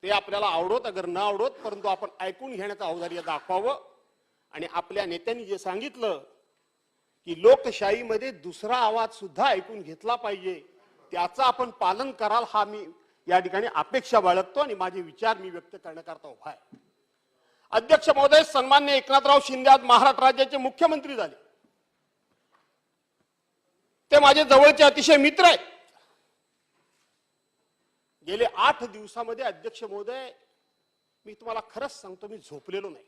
ते आपल्याला आवडत अगर न आवडत, परंतु आपण ऐकून घेण्याचं औदार्य दाखवावं. आणि आपल्या नेत्यांनी जे सांगितलं की लोकशाहीमध्ये दुसरा आवाज सुद्धा ऐकून घेतला पाहिजे, त्याचं आपण पालन कराल, हा मी या ठिकाणी अपेक्षा बाळगतो आणि माझे विचार मी व्यक्त करण्याकरता उभा आहे. अध्यक्ष महोदय, सन्मान्य एकनाथराव शिंदे आज महाराष्ट्र राज्याचे मुख्यमंत्री झाले. ते माझे जवळचे अतिशय मित्र आहेत. गेले 8 दिवसामध्ये अध्यक्ष महोदय, मी तुम्हाला खरंच सांगतो, मी झोपलेलो नाही.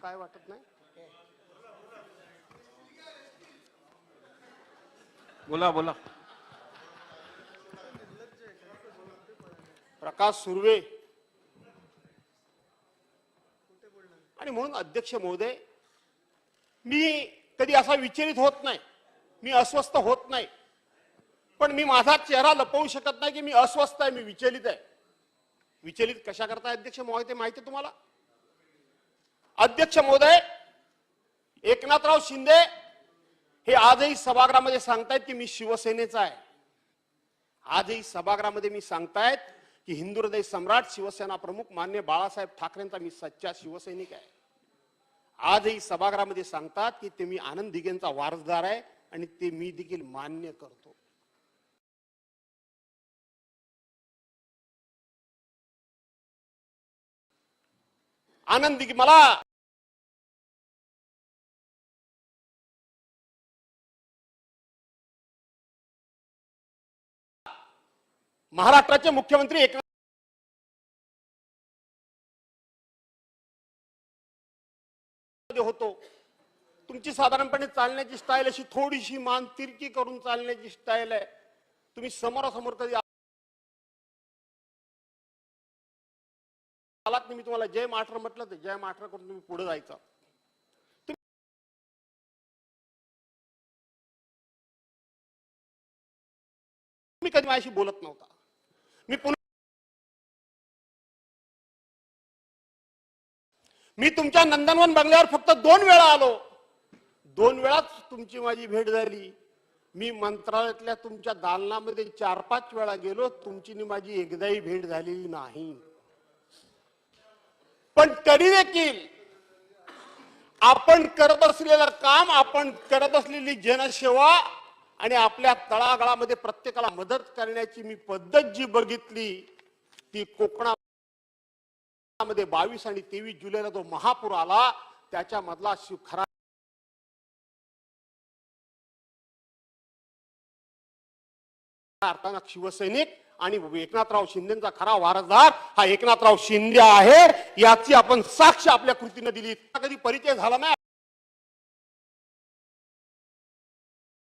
काय वाटत नाही? बोला बोला. प्रकाश सुर्वे आणि म्हणून अध्यक्ष महोदय, मी कधी असा विचलित होत नाही, मी अस्वस्थ होत नाही, पण मी माझा चेहरा लपवू शकत नाही की मी अस्वस्थ आहे, मी विचलित आहे. विचलित कशा करता अध्यक्ष महोदय ते माहिती आहे तुम्हाला? अध्यक्ष महोदय, एकनाथराव शिंदे हे आजही सभागृहामध्ये सांगतायत की मी शिवसेनेचा आहे. आजही सभागृहामध्ये मी सांगतायत की हिंदू हृदय सम्राट शिवसेना प्रमुख मान्य बाळासाहेब ठाकरेंचा मी सच्चा शिवसैनिक आहे. आजही सभागृहामध्ये सांगतात की ते मी आनंद दिघेंचा वारसदार आहे आणि ते मी देखील मान्य करतो. आनंद दिघे मला महाराष्ट्राचे मुख्यमंत्री एकनाथ होतो. तुमची साधारणपणे चालण्याची स्टाईल अशी थोडीशी मान तिरकी करून चालण्याची स्टाईल आहे. तुम्ही समोरासमोर कधी आलात, मी तुम्हाला जय महाराष्ट्र म्हटलं तर जय महाराष्ट्र करून तुम्ही पुढे जायचं. तुम्ही कधी माझ्याशी बोलत नव्हता. मी तुमच्या नंदनवन बंगल्यावर फक्त 2 वेळा आलो. 2 वेळाच तुमची माझी भेट झाली. मी मंत्रालयातल्या तुमच्या दालनामध्ये 4-5 वेळा गेलो, तुमची माझी एकदाही भेट झालेली नाही. पण तरी देखील आपण करत असलेलं काम, आपण करत असलेली जनसेवा आणि आपल्या तळागाळामध्ये प्रत्येकाला मदत करण्याची मी पद्धत जी बघितली, ती कोकणामध्ये 22 आणि 23 जुलैला जो महापूर आला त्याच्यामधला खरा अर्थानं शिवसैनिक आणि एकनाथराव शिंदेचा खरा वारसदार हा एकनाथराव शिंदे आहे, याची आपण साक्ष आपल्या कृतीने दिली. कधी परिचय झाला नाही,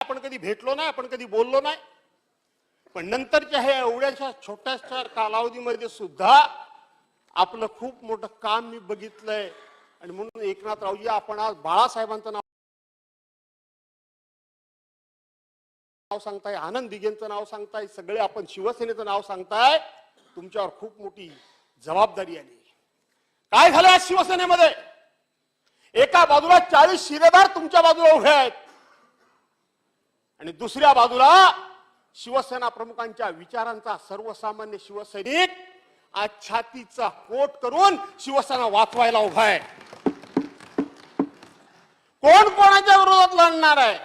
आपण कधी भेटलो नाही, आपण कधी बोललो नाही, पण नंतरच्या हे एवढ्याशा छोट्याशा कालावधीमध्ये सुद्धा आपलं खूप मोठं काम मी बघितलंय. आणि म्हणून एकनाथरावजी, आपण आज बाळासाहेबांचं नाव सांगताय, आनंद दिघेंचं नाव सांगताय, सगळे आपण शिवसेनेचं नाव सांगताय, तुमच्यावर खूप मोठी जबाबदारी आली. काय झालं आज शिवसेनेमध्ये? एका बाजूला 40 शिलेदार तुमच्या बाजूला उभे आहेत आणि दुसऱ्या बाजूला शिवसेना प्रमुखांच्या विचारांचा सर्वसामान्य शिवसैनिक आज छातीचा कोट करून शिवसेना वाचवायला उभा आहे. कोण कोणाच्या विरोधात लढणार आहे?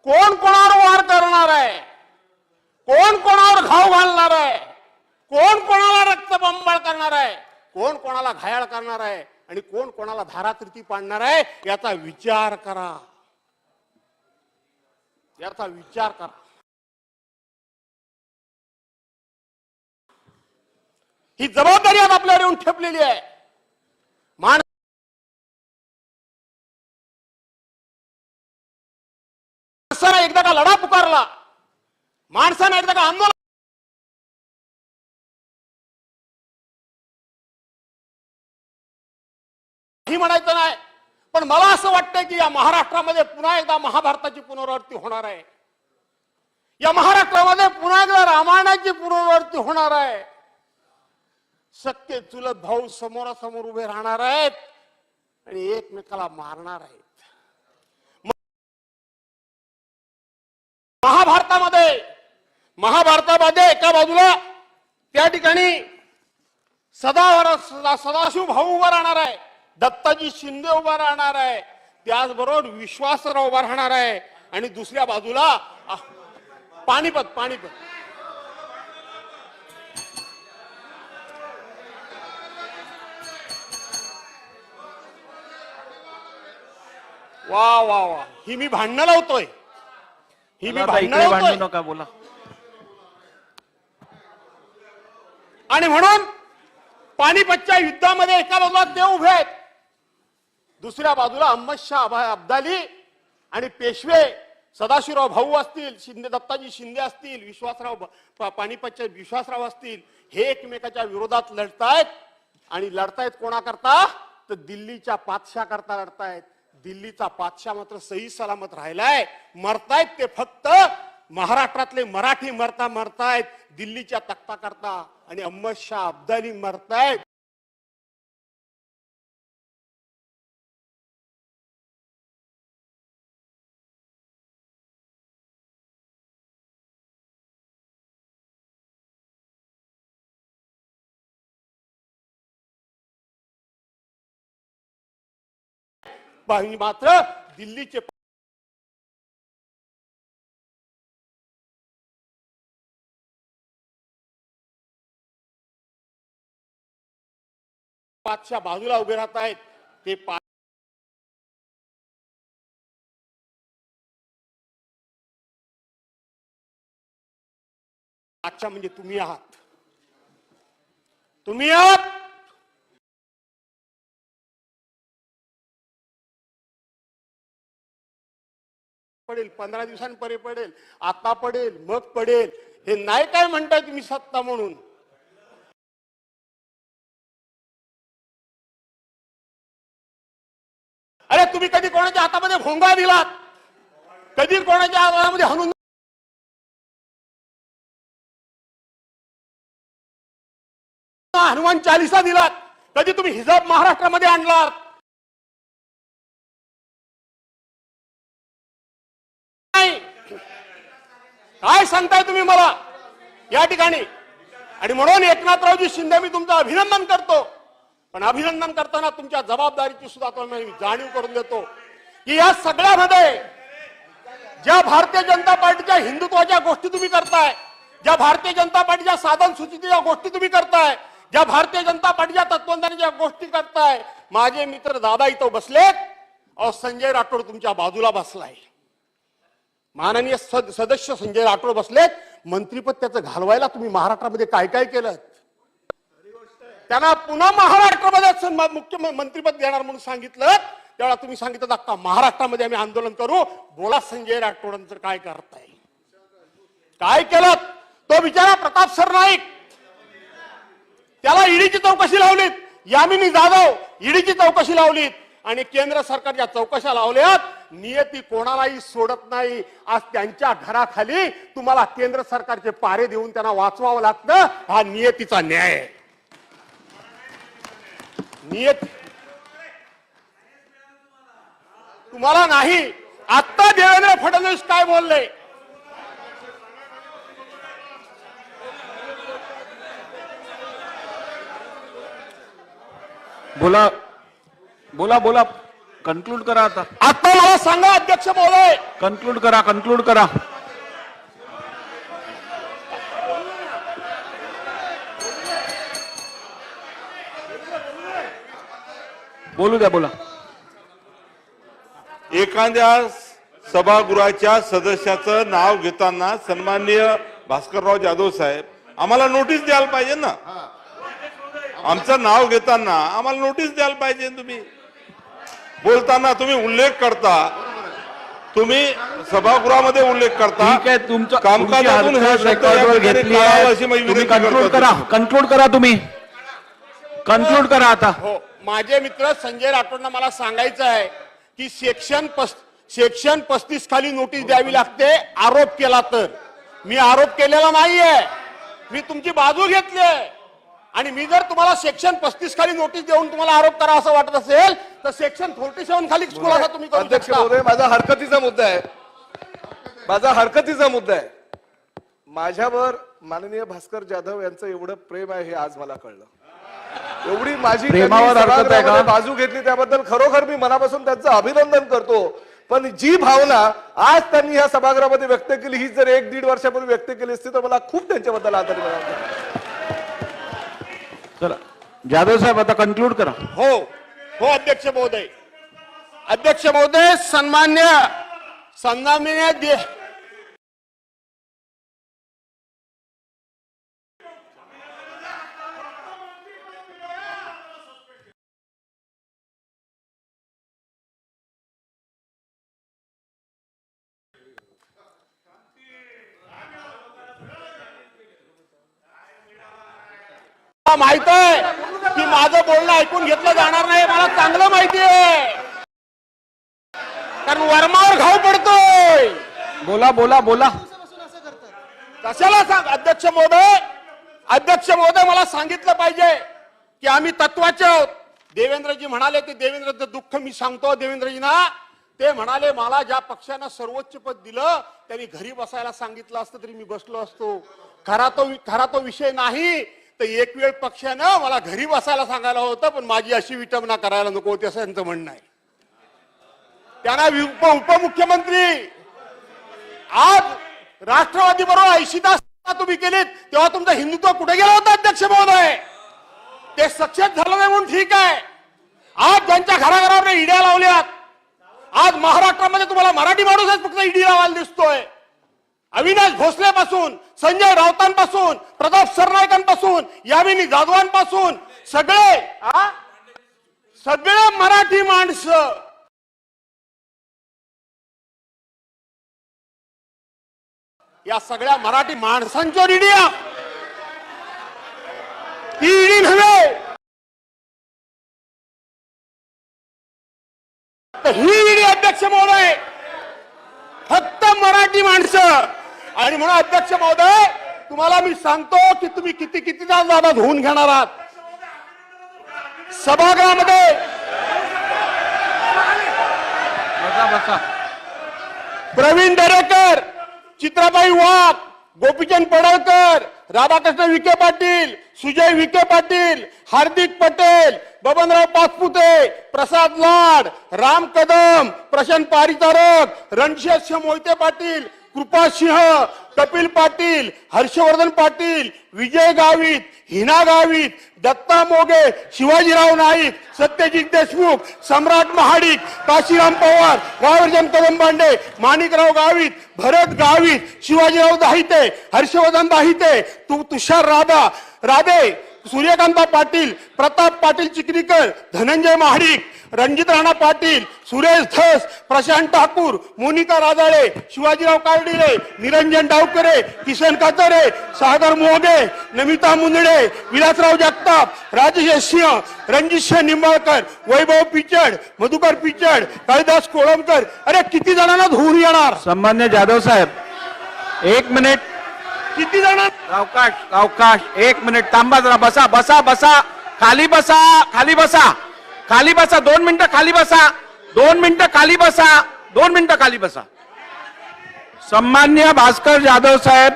कोण कोणावर वार करणार आहे? कोण कोणावर घाव घालणार आहे? कोण कोणाला रक्तबंबाळ करणार आहे? कोण कोणाला घायाळ करणार आहे? आणि कोण कोणाला धारातीर्थी पाडणार आहे? याचा विचार करा, याचा विचार करा. ही जबाबदारी आज आपल्यावर येऊन ठेपलेली आहे. माणसाने एकदा का लढा पुकारला, माणसाने एकदा का आंदोलन ही म्हणायचं नाही, पण मला असं वाटतंय की या महाराष्ट्रामध्ये पुन्हा एकदा महाभारताची पुनरावृत्ती होणार आहे. या महाराष्ट्रामध्ये पुन्हा एकदा रामायणाची पुनरावृत्ती होणार आहे. सख्खे चुलत भाऊ समोरासमोर उभे राहणार आहेत आणि एकमेकाला मारणार आहेत. महाभारतामध्ये एका बाजूला त्या ठिकाणी सदाशिव भाऊ उभा राहणार आहे, दत्ताजी शिंदे उभा राहणार आहे, त्याचबरोबर विश्वासराव उभा राहणार आहे आणि दुसऱ्या बाजूला पानिपत. वा वा वा, ही मी भांडणं लावतोय, ही मी भांडू नका, बोला. आणि म्हणून पानिपतच्या युद्धामध्ये एका बाजूला ते उभे आहेत, दुसऱ्या बाजूला अहमद शाह अब्दाली आणि पेशवे सदाशिवराव भाऊ असतील, शिंदे दत्ताजी शिंदे असतील, पानिपतचे विश्वासराव असतील, हे एकमेकाच्या विरोधात लढतायत. आणि लढतायत कोणाकरता? तर दिल्लीच्या पातशा करता लढतायत. दिल्लीचा पातशा मात्र सही सलामत राहिलाय. मरतायत ते फक्त महाराष्ट्रातले मराठी मरतायत दिल्लीच्या तख्ता करता. आणि अहमद शाह अब्दाली मरतायत. मात्र दिल्लीचे पाचशा बाजूला उभे राहत आहेत. ते पाचशा म्हणजे तुम्ही आहात. तुम्ही आहात. पडेल 15 दिवसांपरे पडेल, आता पडेल, मग पडेल. हे नाही काय म्हणताय तुम्ही सत्ता म्हणून. अरे तुम्ही कधी कोणाच्या हातामध्ये भोंगा दिलात? कधी कोणाच्या हातामध्ये हनुमान चालिसा दिलात? कधी तुम्ही हिजाब महाराष्ट्रामध्ये आणलात? काय सांगताय तुम्ही मला या ठिकाणी? आणि म्हणून एकनाथरावजी शिंदे मी तुमचं अभिनंदन करतो. पण अभिनंदन करताना तुमच्या जबाबदारीची सुद्धा तुम्हाला मी जाणीव करून देतो की या सगळ्यामध्ये ज्या भारतीय जनता पार्टीच्या हिंदुत्वाच्या गोष्टी तुम्ही करताय, ज्या भारतीय जनता पार्टीच्या साधन सूचीच्या गोष्टी तुम्ही करताय, ज्या भारतीय जनता पार्टीच्या तत्वज्ञानाच्या गोष्टी करताय, माझे मित्र दादा इथं बसलेत. अहो संजय राठोड तुमच्या बाजूला बसलाय. माननीय सदस्य संजय राठोड बसलेत. मंत्रीपद त्याचं घालवायला तुम्ही महाराष्ट्रामध्ये काय काय केलं? त्यांना पुन्हा महाराष्ट्रामध्ये मुख्यमंत्रीपद देणार म्हणून सांगितलं. त्यावेळेला तुम्ही सांगितलं अख्खा महाराष्ट्रामध्ये आम्ही आंदोलन करू. बोला संजय राठोडांचं काय करताय? काय केलं? तो बिचारा प्रताप सरनाईक, त्याला ईडीची चौकशी लावलीत. यामिनी जाधव ईडीची चौकशी लावलीत. आणि केंद्र सरकारच्या चौकशा लावल्यात. नियती कोणालाही सोडत नाही. आज त्यांच्या घराखाली तुम्हाला केंद्र सरकारचे पारे देऊन त्यांना वाचवावं लागतं. हा नियतीचा न्याय आहे. नियती तुम्हाला नाही. आता देवेंद्र फडणवीस काय बोलले? बोला बोला बोला कन्क्लूड करा. आता मला सांगा अध्यक्ष महोदय, कन्क्लूड करा. बोलू द्या. बोला. एखाद्या सभागृहाच्या सदस्याचं नाव घेताना सन्माननीय भास्करराव जाधव साहेब आम्हाला नोटीस द्यायला पाहिजे ना. आमचं नाव घेताना आम्हाला नोटीस द्यायला पाहिजे. तुम्ही बोलताना तुम्ही उल्लेख करता, तुम्ही सभागृहामध्ये उल्लेख करता. ठीक आहे, तुमचं कामकाजातून हे शब्द घेतली आहे. अशी मी विनंती कन्क्लूड करतो. करा. तुम्ही कन्क्लूड करा आता. हो, माझे मित्र संजय राठोडना मला सांगायचं आहे की सेक्शन 35 खाली नोटीस द्यावी लागते आरोप केला तर. मी आरोप केलेला नाहीये, मी तुमची बाजू घेतली आहे. आणि मी जर तुम्हाला सेक्शन 35 खाली नोटीस देऊन तुम्हाला आरोप करा असं वाटत असेल तर सेक्शन 47 खाली खुलासा तुम्ही करू शकता. अध्यक्ष महोदय, माझा हरकतीचा मुद्दा आहे. माझ्यावर माननीय भास्कर जाधव यांचं एवढं प्रेम आहे हे आज मला कळलं. एवढी माझी प्रेमावर हरकत आहे का? बाजू घेतली त्याबद्दल खरोखर मी मनापासून त्यांचं अभिनंदन करतो. पण जी भावना आज त्यांनी ह्या सभागृहामध्ये व्यक्त केली, ही जर 1-1.5 वर्षापूर्वी व्यक्त केली असती तर मला खूप त्यांच्याबद्दल आदर मिळाला. चला जाधव साहेब आता कन्क्लूड करा. हो हो अध्यक्ष महोदय, सन्मान्य माहित आहे की माझं बोलणं ऐकून घेतलं जाणार नाही, मला चांगलं माहिती आहे, कारण वर्मावर घाव पडतोय. बोला बोला बोला. कशाला सांग अध्यक्ष महोदय मला सांगितलं पाहिजे की आम्ही तत्वाचे आहोत. देवेंद्रजी म्हणाले ते देवेंद्रचं दुःख मी सांगतो देवेंद्रजींना. ते म्हणाले मला ज्या पक्षानं सर्वोच्च पद दिलं त्यांनी घरी बसायला सांगितलं असतं तरी मी बसलो असतो. खरा तो विषय नाही, तर एक वेळ पक्षानं मला घरी बसायला सांगायला होतं, पण माझी अशी विटंबना करायला नको होती असं त्यांचं म्हणणं आहे. त्यांना उपमुख्यमंत्री आज राष्ट्रवादी बरोबर 80 तास तुम्ही केलीत, तेव्हा तुमचं हिंदुत्व कुठे गेलं होतं अध्यक्ष महोदय? ते सक्सेस झालं नाही म्हणून ठीक आहे. आज ज्यांच्या घराघरावर ईड्या लावल्यात, आज महाराष्ट्रामध्ये तुम्हाला मराठी माणूसच फक्त ईडी लावायला दिसतोय. अविनाश भोसलेपासून, संजय राऊतांपासून, प्रताप सरनाईकांपासून, यामिनी जाधवांपासून सगळे मराठी माणसं या सगळ्या मराठी माणसांच्या ईडी, ती ईडी नव्हे, ही ईडी अध्यक्ष महोदय फक्त मराठी माणसं. आणि म्हणून अध्यक्ष महोदय तुम्हाला मी सांगतो की तुम्ही किती जादा धुवून घेणार आहात सभागृहामध्ये. बसा बसा. प्रवीण दरेकर, चित्राबाई वाघ, गोपीचंद पडळकर, राधाकृष्ण विखे पाटील, सुजय विखे पाटील, हार्दिक पटेल, बबनराव पाचपुते, प्रसाद लाड, राम कदम, प्रशांत पारिचारक, रणशेष मोहिते पाटील, कृपा सिंह, कपिल पाटील, हर्षवर्धन पाटील, विजय गावित, हिना गावित, दत्ता मोगे, शिवाजीराव नाईक, सत्यजित देशमुख, सम्राट महाडिक, काशीराम पवार, रावर्जन कदमबांडे, माणिकराव गावित, भरत गावित, शिवाजीराव दाहिते, हर्षवर्धन दाहिते, तुषार राधे, सूर्यकांता पाटील, प्रताप पाटील चिखलीकर, धनंजय महाडिक, रणजित राणा पाटील, सुरेश धस, प्रशांत ठाकूर, मोनिका राजाळे, शिवाजीराव कार्डिले, निरंजन डावकरे, किसन कातरे, सागर मोगे, नमिता मुंदडे, विलासराव जगताप, राजेश सिंह, रणजित निंबाळकर, वैभव पिचड, मधुकर पिचड, काळीदास कोळंबकर. अरे किती जणांना धुवून येणार? सन्मान्य जाधव साहेब, 1 मिनिट. किती जणांना? अवकाश 1 मिनिट थांबा जरा. बसा बसा बसा. खाली बसा, खाली बसा, खाली बसा. 2 मिनिटं खाली बसा. 2 मिनिटं खाली बसा. 2 मिनिटं खाली बसा. सन्मान्य भास्कर जाधव साहेब,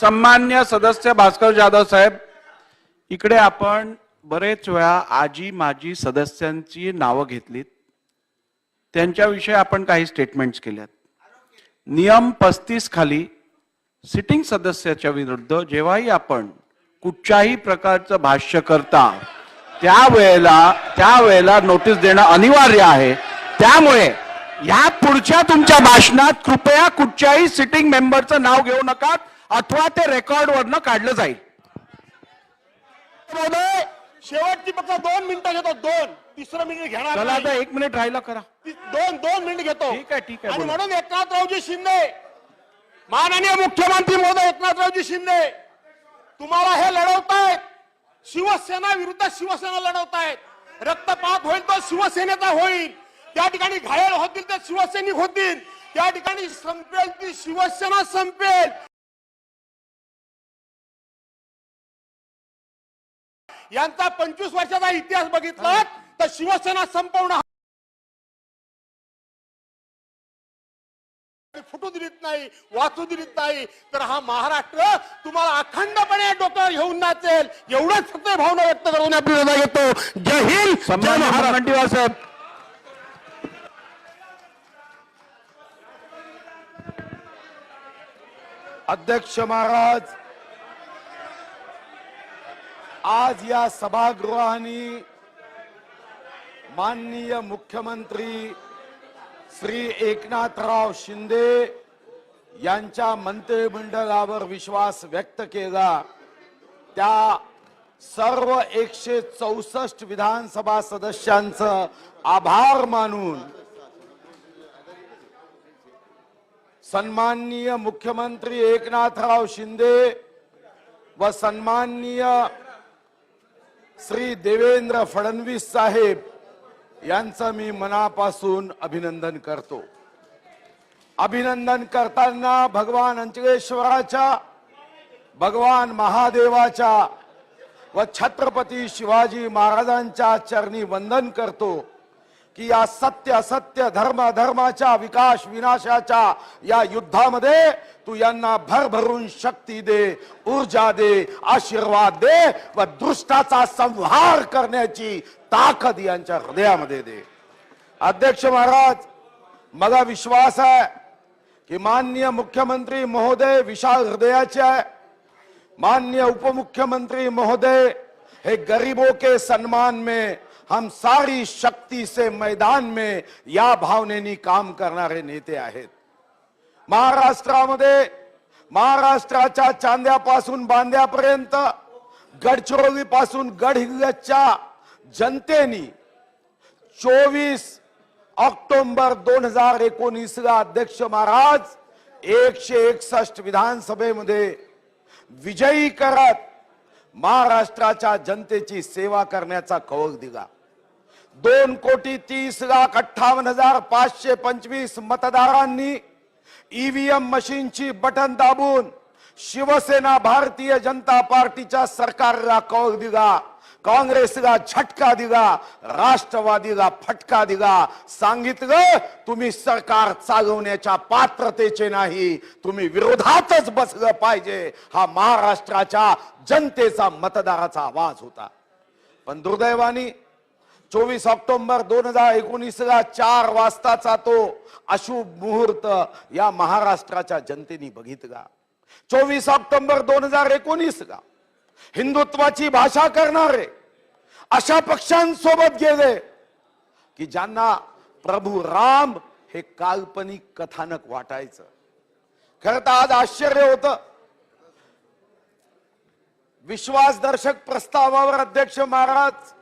सन्मान्य सदस्य भास्कर जाधव साहेब, इकडे आपण बरेच वेळा आजी माजी सदस्यांची नावं घेतलीत, त्यांच्याविषयी आपण काही स्टेटमेंट्स केल्यात. नियम 35 खाली सिटिंग सदस्याच्या विरुद्ध जेव्हाही आपण कुठच्याही प्रकारचं भाष्य करता त्यावेळेला नोटीस देणं अनिवार्य आहे. त्यामुळे या पुढच्या तुमच्या भाषणात कृपया कुठच्याही सिटिंग मेंबरचं नाव घेऊ नका, अथवा ते रेकॉर्डवरनं काढलं जाईल. शेवटची फक्त 2 मिनिटं घेतो. 2 तिसरं मिनिट घेणार चला नाही. आता 1 मिनिट राहिला करा. 2 मिनिट घेतो. ठीक आहे, ठीक आहे, आणि बोला. म्हणून एकनाथरावजी शिंदे, माननीय मुख्यमंत्री महोदय एकनाथरावजी शिंदे, तुम्हाला हे लढवतायत, शिवसेना विरुद्ध शिवसेना लढवतायत. रक्तपात होईल तो शिवसेनेचा होईल, त्या ठिकाणी घायल होतील ते शिवसैनिक होतील, त्या ठिकाणी संपेल ती शिवसेना संपेल. यांचा 25 वर्षाचा इतिहास बघितला तर शिवसेना संपवणं फुटू दिलीत नाही, वाचू दिलीत नाही, तर हा महाराष्ट्र तुम्हाला अखंडपणे डोक्यावर घेऊन नाचेल. एवढंच फक्त भावना व्यक्त करून आपली रजा घेतो. जय हिंद, जय महाराष्ट्र. साहेब. अध्यक्ष महाराज, आज या सभागृहाने माननीय मुख्यमंत्री श्री एकनाथराव शिंदे यांच्या मंत्रिमंडळावर विश्वास व्यक्त केला. त्या सर्व 164 विधानसभा सदस्यांचं आभार मानून सन्माननीय मुख्यमंत्री एकनाथराव शिंदे व सन्माननीय श्री देवेंद्र फडणवीस साहेब यांचं मी मनापासून अभिनंदन करतो. अभिनंदन करताना भगवान अंचलेश्वराच्या, भगवान महादेवाच्या व छत्रपती शिवाजी महाराजांच्या चरणी वंदन करतो की या सत्य असत्य धर्म धर्माच्या विकास विनाशाच्या या युद्धामध्ये तू यांना भरभरून शक्ती दे, ऊर्जा दे, आशीर्वाद दे व दुष्टाचा संहार करण्याची ताकद यांच्या हृदयामध्ये दे. अध्यक्ष महाराज, मला विश्वास आहे कि माननीय मुख्यमंत्री महोदय विशाल हृदयाचे आहे. माननीय उपमुख्यमंत्री महोदय हे गरीबों के सम्मान में, हम सारी शक्ति से मैदान में या भावनेनी काम करणारे नेते आहेत. महाराष्ट्रामध्ये महाराष्ट्राच्या चांद्यापासून बांद्यापर्यंत, गडचिरोली पासून गडहिंग्लजच्या जनतेनी 24 ऑक्टोबर 2019 ला अध्यक्ष महाराज 161 विधानसभेमध्ये विजयी करत महाराष्ट्राच्या जनतेची सेवा करण्याचा कौल दिला. 2,30,58,525 मतदारांनी ईव्हीएम मशीनची बटन दाबून शिवसेना भारतीय जनता पार्टीच्या सरकारला कौल दिला, काँग्रेसला झटका दिला, राष्ट्रवादीला फटका दिला. सांगितलं तुम्ही सरकार चालवण्याच्या पात्रतेचे नाही, तुम्ही विरोधातच बसलं पाहिजे. हा महाराष्ट्राच्या जनतेचा मतदाराचा आवाज होता. पण दुर्दैवाने 24 ऑक्टोबर 2019 ला 4 वाजताचा तो अशुभ मुहूर्त या महाराष्ट्राच्या जनतेने बघितला. 24 ऑक्टोबर 2019 ला हिंदुत्वाची भाषा करणारे अशा पक्षांसोबत गेले की ज्यांना प्रभू राम हे काल्पनिक कथानक वाटायचं. खरं तर आज आश्चर्य होतं. विश्वासदर्शक प्रस्तावावर अध्यक्ष महाराज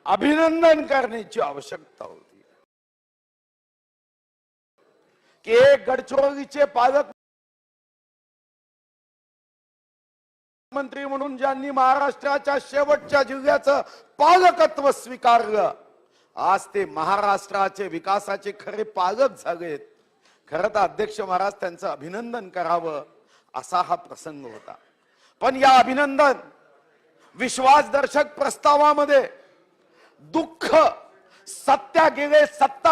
अभिनंदन करण्याची आवश्यकता होती की एक गडचिरोलीचे पालक मंत्री म्हणून ज्यांनी महाराष्ट्राच्या शेवटच्या जिल्ह्याचं पालकत्व स्वीकारलं, आज ते महाराष्ट्राचे विकासाचे खरे पालक झालेत. खरं तर अध्यक्ष महाराज त्यांचं अभिनंदन करावं असा हा प्रसंग होता. पण या अभिनंदन विश्वासदर्शक प्रस्तावामध्ये दुःख, सत्ता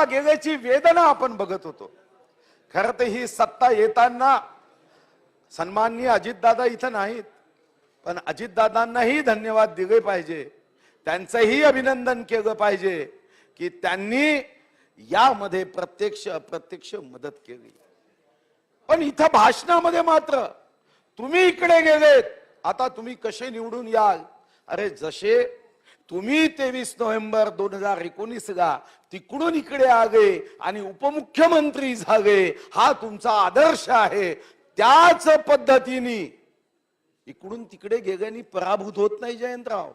गेल्याची वेदना आपण बघत होतो. खरं तर ही सत्ता येताना सन्माननीय अजितदादा इथं नाहीत, पण अजितदादांनाही धन्यवाद दिले पाहिजे, त्यांचंही अभिनंदन केलं पाहिजे की त्यांनी यामध्ये प्रत्यक्ष अप्रत्यक्ष मदत केली. पण इथं भाषणामध्ये मात्र तुम्ही इकडे गेलेत, आता तुम्ही कसे निवडून याल. अरे जसे तुम्ही 23 नोव्हेंबर 2019 ला तिकडून इकडे आले आणि उपमुख्यमंत्री झाले, हा तुमचा आदर्श आहे. त्याच पद्धतीने इकडून तिकडे गेल्याने पराभूत होत नाही जयंतराव.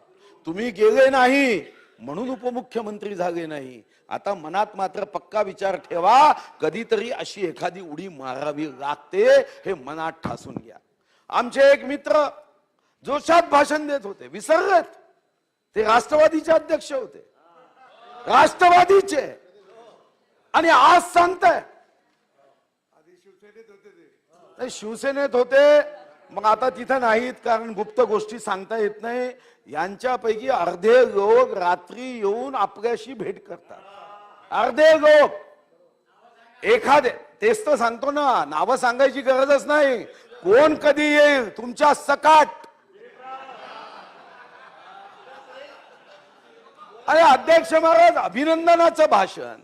तुम्ही गेले नाही म्हणून उपमुख्यमंत्री झाले नाही. आता मनात मात्र पक्का विचार ठेवा, कधीतरी अशी एखादी उडी मारावी लागते, हे मनात ठासून घ्या. आमचे एक मित्र जोशात भाषण देत होते, विसरलेत ते राष्ट्रवादीचे अध्यक्ष होते, राष्ट्रवादीचे, आणि आज सांगताय शिवसेनेत होते. मग आता तिथं नाहीत कारण गुप्त गोष्टी सांगता येत नाही. यांच्यापैकी अर्धे लोक रात्री येऊन आपल्याशी भेट करतात. अर्धे लोक एखादे, तेच तर सांगतो ना, नावं सांगायची गरजच नाही. कोण कधी येईल तुमच्या सकाट. अरे अध्यक्ष महाराज अभिनंदनाचं भाषण.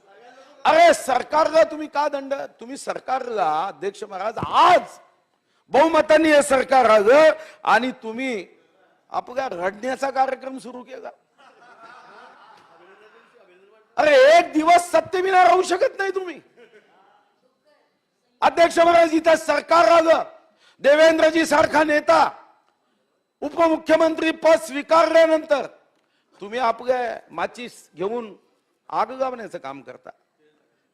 अरे सरकारला तुम्ही का दंड, तुम्ही सरकारला अध्यक्ष महाराज आज बहुमताने हे सरकार आलं आणि तुम्ही आपला रडण्याचा कार्यक्रम सुरू केला. अरे एक दिवस सत्तेविना राहू शकत नाही तुम्ही. अध्यक्ष महाराज इथं सरकार आलं, देवेंद्रजी सारखा नेता उपमुख्यमंत्री पद स्वीकारल्यानंतर तुम्ही आपल्या माचीस घेऊन आग लावण्याचं काम करता.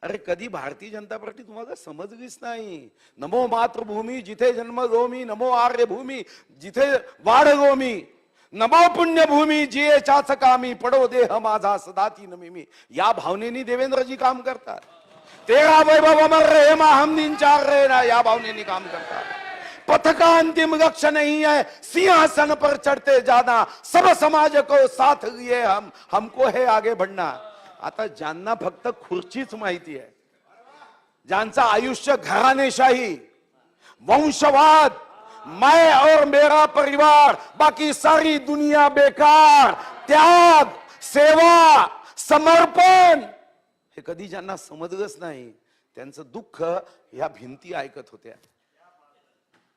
अरे कधी भारतीय जनता पार्टी तुम्हाला समजलीच नाही. नमो मातृभूमी जिथे जन्मलो मी, नमो आर्य भूमी जिथे वाढलो मी, नमो पुण्यभूमी जियेच्याच कामी पडो देह माझा सदाती नमी. या भावनेनी देवेंद्रजी काम करतात. तेरा वैभव अमर रहे हम दिन चार रहे ना, या भावनेनी काम करतात. पथ का अंतिम लक्ष्य नहीं है सिंहासन पर चढ़ते जाना, सब समाज को साथ लिए हमको है आगे बढ़ना. आता ज्यांना फक्त खुर्चीच माहिती आहे, ज्यांचं आयुष्य घराणेशाही, वंशवाद, मैं और मेरा परिवार, बाकी सारी दुनिया बेकार, त्याग, सेवा, समर्पण, हे कधी ज्यांना समजलंच नाही त्यांचं दुःख या भिंती ऐकत होत्या.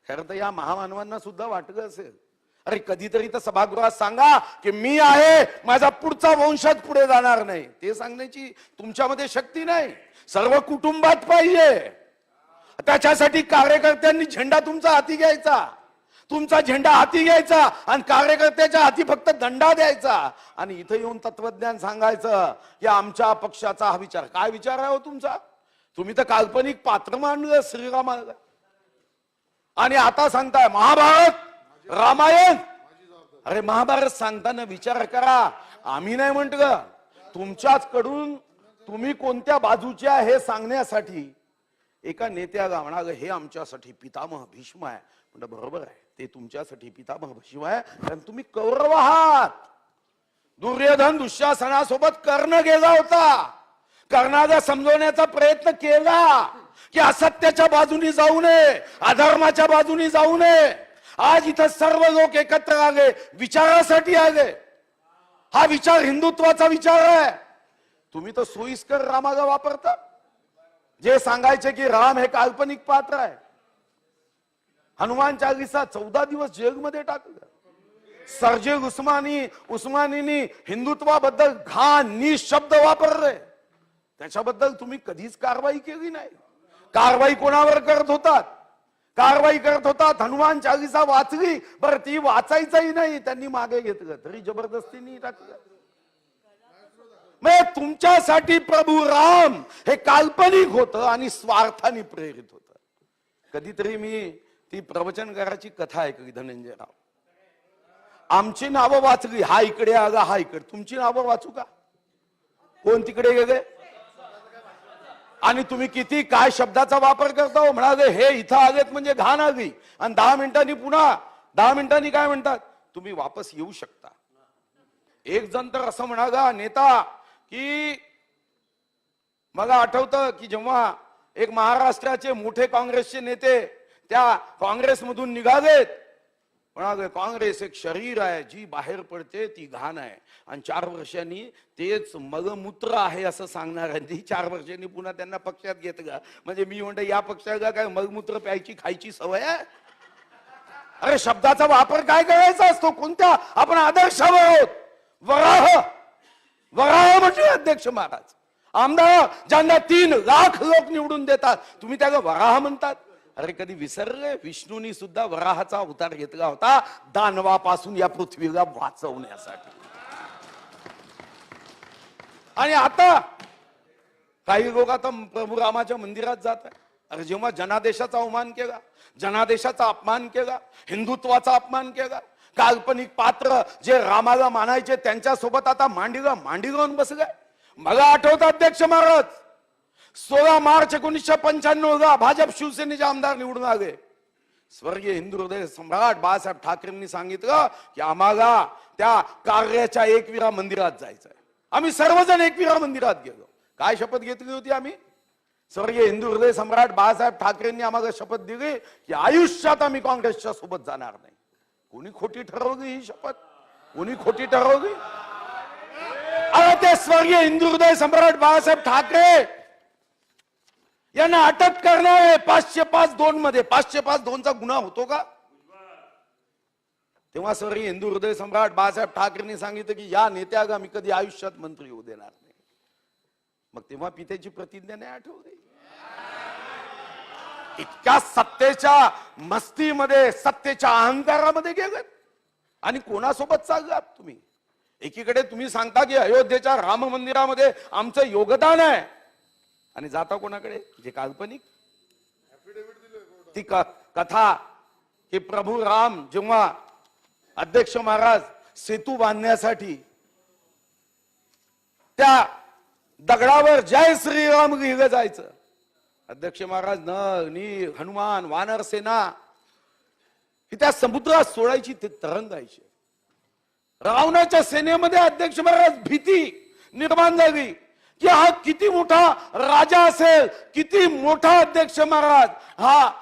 खरं तर या महामानवांना सुद्धा वाटलं असेल, अरे कधीतरी तर सभागृहात सांगा की मी आहे, माझा पुढचा वंशज पुढे जाणार नाही. ते सांगण्याची तुमच्यामध्ये शक्ती नाही. सर्व कुटुंबात पाहिजे. त्याच्यासाठी कार्यकर्त्यांनी झेंडा तुमचा हाती घ्यायचा, तुमचा झेंडा हाती घ्यायचा आणि कार्यकर्त्याच्या हाती फक्त दंडा द्यायचा आणि इथं येऊन तत्वज्ञान सांगायचं की आमच्या पक्षाचा हा विचार. काय विचार आहे हो तुमचा? तुम्ही तर काल्पनिक पात्र मांडलं श्रीरामाला आणि आता सांगताय महाभारत रामायण. अरे महाभारत सांगताना विचार करा. आम्ही नाही म्हटलं, तुमच्याच कडून तुम्ही कोणत्या बाजूच्या हे सांगण्यासाठी एका नेत्याला म्हणाल हे आमच्यासाठी पितामह भीष्म आहे. म्हणजे बरोबर आहे, ते तुमच्यासाठी पितामह भीष्म आहे कारण तुम्ही कौरव आहात. दुर्योधन दुःशासनासोबत कर्ण गेला होता. कर्णाला समजवण्याचा प्रयत्न केला की असत्याच्या बाजूनी जाऊ नये, अधर्माच्या बाजूनी जाऊ नये. आज इथं सर्व लोक एकत्र आले, विचारासाठी आले. हा विचार हिंदुत्वाचा विचार आहे. तुम्ही तर सोयीस्कर रामाला वापरता, जे सांगायचे की राम हे काल्पनिक पात्र आहे. हनुमान चालीसा 14 दिवस जेलमध्ये टाकलं. सर्जे उस्मानीनी हिंदुत्वाबद्दल घाण नीच शब्द वापरले, त्याच्याबद्दल तुम्ही कधीच कारवाई केली नाही. कारवाई कोणावर करत होतात? कारवाई करत होतात. हनुमान चालीसा वाचली, बरं ती वाचायचाही नाही, त्यांनी मागे घेतलं तरी जबरदस्तीने टाकलं. मग तुमच्यासाठी प्रभू राम हे काल्पनिक होतं आणि स्वार्थाने प्रेरित होतं. कधीतरी मी ती प्रवचनकाराची कथा ऐकली, धनंजयराव. आमची नावं वाचली, हा इकडे आला, हा इकडे. तुमची नावं वाचू का? कोण तिकडे गेले आणि तुम्ही किती काय शब्दाचा वापर करता हो. म्हणाले हे इथं आलेत म्हणजे घाण आली आणि 10 मिनिटांनी पुन्हा 10 मिनिटांनी काय म्हणतात, तुम्ही वापस येऊ शकता. एक जण तर असं म्हणाला नेता की मला आठवतं की जेव्हा एक महाराष्ट्राचे मोठे काँग्रेसचे नेते त्या काँग्रेसमधून निघालेत, म्हणाले काँग्रेस एक शरीर आहे, जी बाहेर पडते ती घाण आहे आणि 4 वर्षांनी तेच मलमूत्र आहे असं सांगणाऱ्यांनी 4 वर्षांनी पुन्हा त्यांना पक्षात घेतलं. म्हणजे मी म्हणतो या पक्षाला काय मलमूत्र प्यायची खायची सवय आहे? अरे शब्दाचा वापर काय करायचा असतो, कोणत्या आपण आदर्शावर आहोत. वराह म्हणजे अध्यक्ष महाराज. आमदार ज्यांना 3 लाख लोक निवडून देतात, तुम्ही त्याला वराह म्हणतात. अरे कधी विसरले, विष्णूंनी सुद्धा वराहाचा अवतार घेतला होता दानवापासून या पृथ्वीला वाचवण्यासाठी. आणि आता काही लोक आता प्रभू रामाच्या मंदिरात जात आहे. अरे जेव्हा जनादेशाचा अवमान केला, जनादेशाचा अपमान केला, हिंदुत्वाचा अपमान केला, काल्पनिक पात्र जे रामाला मानायचे त्यांच्यासोबत आता मांडी घालून बसले. मला आठवतं अध्यक्ष महाराज 16 मार्च 1995 ला भाजप शिवसेनेचे आमदार निवडून आले. स्वर्गीय हिंदू हृदय सम्राट बाळासाहेब ठाकरेंनी सांगितलं की आम्हाला त्या कार्याच्या एकविरा मंदिरात जायचंय. आम्ही सर्वजण एकविरा मंदिरात गेलो. काय शपथ घेतली होती आम्ही? स्वर्गीय हिंदू हृदय सम्राट बाळासाहेब ठाकरेंनी आम्हाला शपथ दिली की आयुष्यात आम्ही काँग्रेसच्या सोबत जाणार नाही. कोणी खोटी ठरवली ही शपथ? कोणी खोटी ठरवली? अरे ते स्वर्गीय हिंदू हृदय सम्राट बाळासाहेब ठाकरे यांना अटक करणार आहे 505(2) मध्ये. 505(2) गुन्हा होतो का? तेव्हा स्वर्गीय हिंदू हृदय सम्राट बाळासाहेब ठाकरेंनी सांगितलं की या नेत्याला मी कधी आयुष्यात मंत्री होऊ देणार नाही. मग तेव्हा पित्याची प्रतिज्ञा नाही आठवली. इतक्या सत्तेच्या मस्तीमध्ये, सत्तेच्या अहंकारामध्ये गेलेत आणि कोणासोबत चाललात तुम्ही? एकीकडे तुम्ही सांगता की अयोध्येच्या राम मंदिरामध्ये आमचं योगदान आहे आणि जाता कोणाकडे? जे काल्पनिक ती कथा की प्रभू राम जेव्हा अध्यक्ष महाराज सेतू बांधण्यासाठी त्या दगडावर जय श्रीराम लिहिलं जायचं. अध्यक्ष महाराज नर नीर हनुमान वानर सेना ही त्या समुद्रात सोडायची, ते तरंगायचे. रावणाच्या सेनेमध्ये अध्यक्ष महाराज भीती निर्माण झाली की हा किती मोठा राजा असेल, किती मोठा अध्यक्ष महाराज हा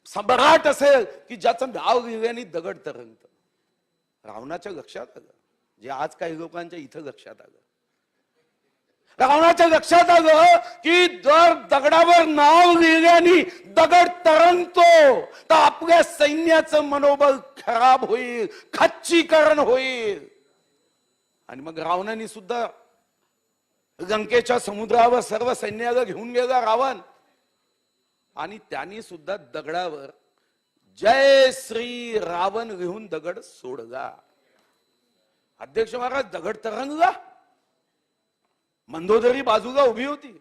सम्राट असेल की ज्याचं नाव लिहिल्याने दगड तरंगत. रावणाच्या लक्षात आलं, जे आज काही लोकांच्या इथं लक्षात आलं. रावणाच्या लक्षात आलं की जर दगडावर नाव लिहिल्याने दगड तरंगतो तर आपल्या सैन्याचं मनोबल खराब होईल, खच्चीकरण होईल. आणि मग रावणाने सुद्धा लंकेच्या समुद्रावर सर्व सैन्याला घेऊन गेला रावण, आणि त्यांनी सुद्धा दगडावर जय श्री रावण लिहून दगड सोडला. अध्यक्ष महाराज दगड तरंगला. मंदोदरी बाजूला उभी होती,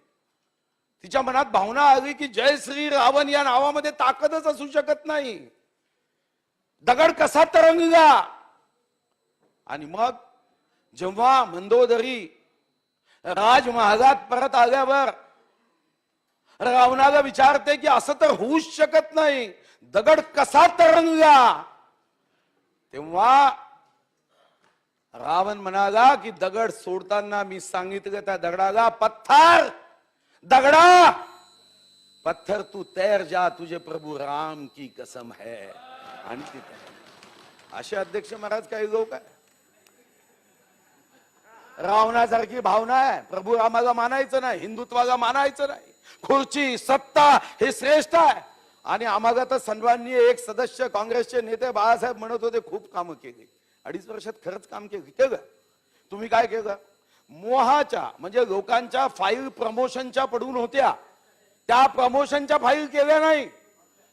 तिच्या मनात भावना आली की जय श्री रावण या नावामध्ये ताकदच असू शकत नाही. दगड कसा तरंगला. आणि मग जेव्हा मंदोदरी राजमहालात परत आल्यावर रावणाला विचारते की असं तर होऊच शकत नाही, दगड कसा तरंगला. तेव्हा रावण म्हणाला की दगड सोडताना मी सांगितलं त्या दगडाला, पत्थर दगडा पत्थर तू तैर जा, तुझे प्रभू राम की कसम है. आणि तिथे असे अध्यक्ष महाराज काही लोक आहे. रावणासारखी भावना आहे, प्रभू रामाला मानायचं नाही, हिंदुत्वाला मानायचं नाही, खुर्ची सत्ता हे श्रेष्ठ आहे. आणि आम्हाला तर सन्माननीय एक सदस्य काँग्रेसचे नेते बाळासाहेब म्हणत होते खूप कामं केली. 2.5 वर्षात खरंच काम केलं. तुम्ही काय केलं? मोहाच्या म्हणजे लोकांच्या फाईल प्रमोशनच्या पडून होत्या, त्या प्रमोशनच्या फाईल केल्या नाही.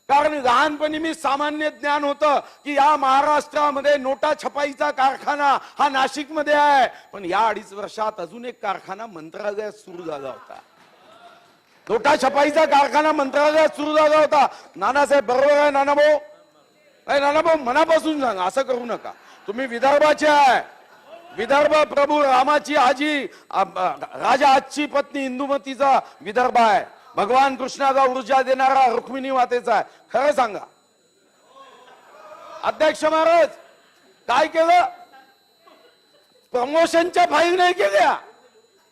कारण लहानपणी मी सामान्य ज्ञान होतं की या महाराष्ट्रामध्ये नोटा छपाईचा कारखाना हा नाशिकमध्ये आहे. पण या 2.5 वर्षात अजून एक कारखाना मंत्रालयात सुरू झाला होता. नोटा छपाईचा कारखाना मंत्रालयात सुरू झाला होता. नानासाहेब बरोबर आहे नानाभाऊ? नानाभाऊ मनापासून सांगा, असं करू नका. तुम्ही विदर्भाचे आहे. विदर्भ प्रभू रामाची आजी राजा आजची पत्नी इंदुमतीचा विदर्भ आहे. भगवान कृष्णाला ऊर्जा देणारा रुक्मिणी मातेचा आहे. खरं सांगा अध्यक्ष महाराज काय केलं? प्रमोशनच्या फाईल नाही केल्या,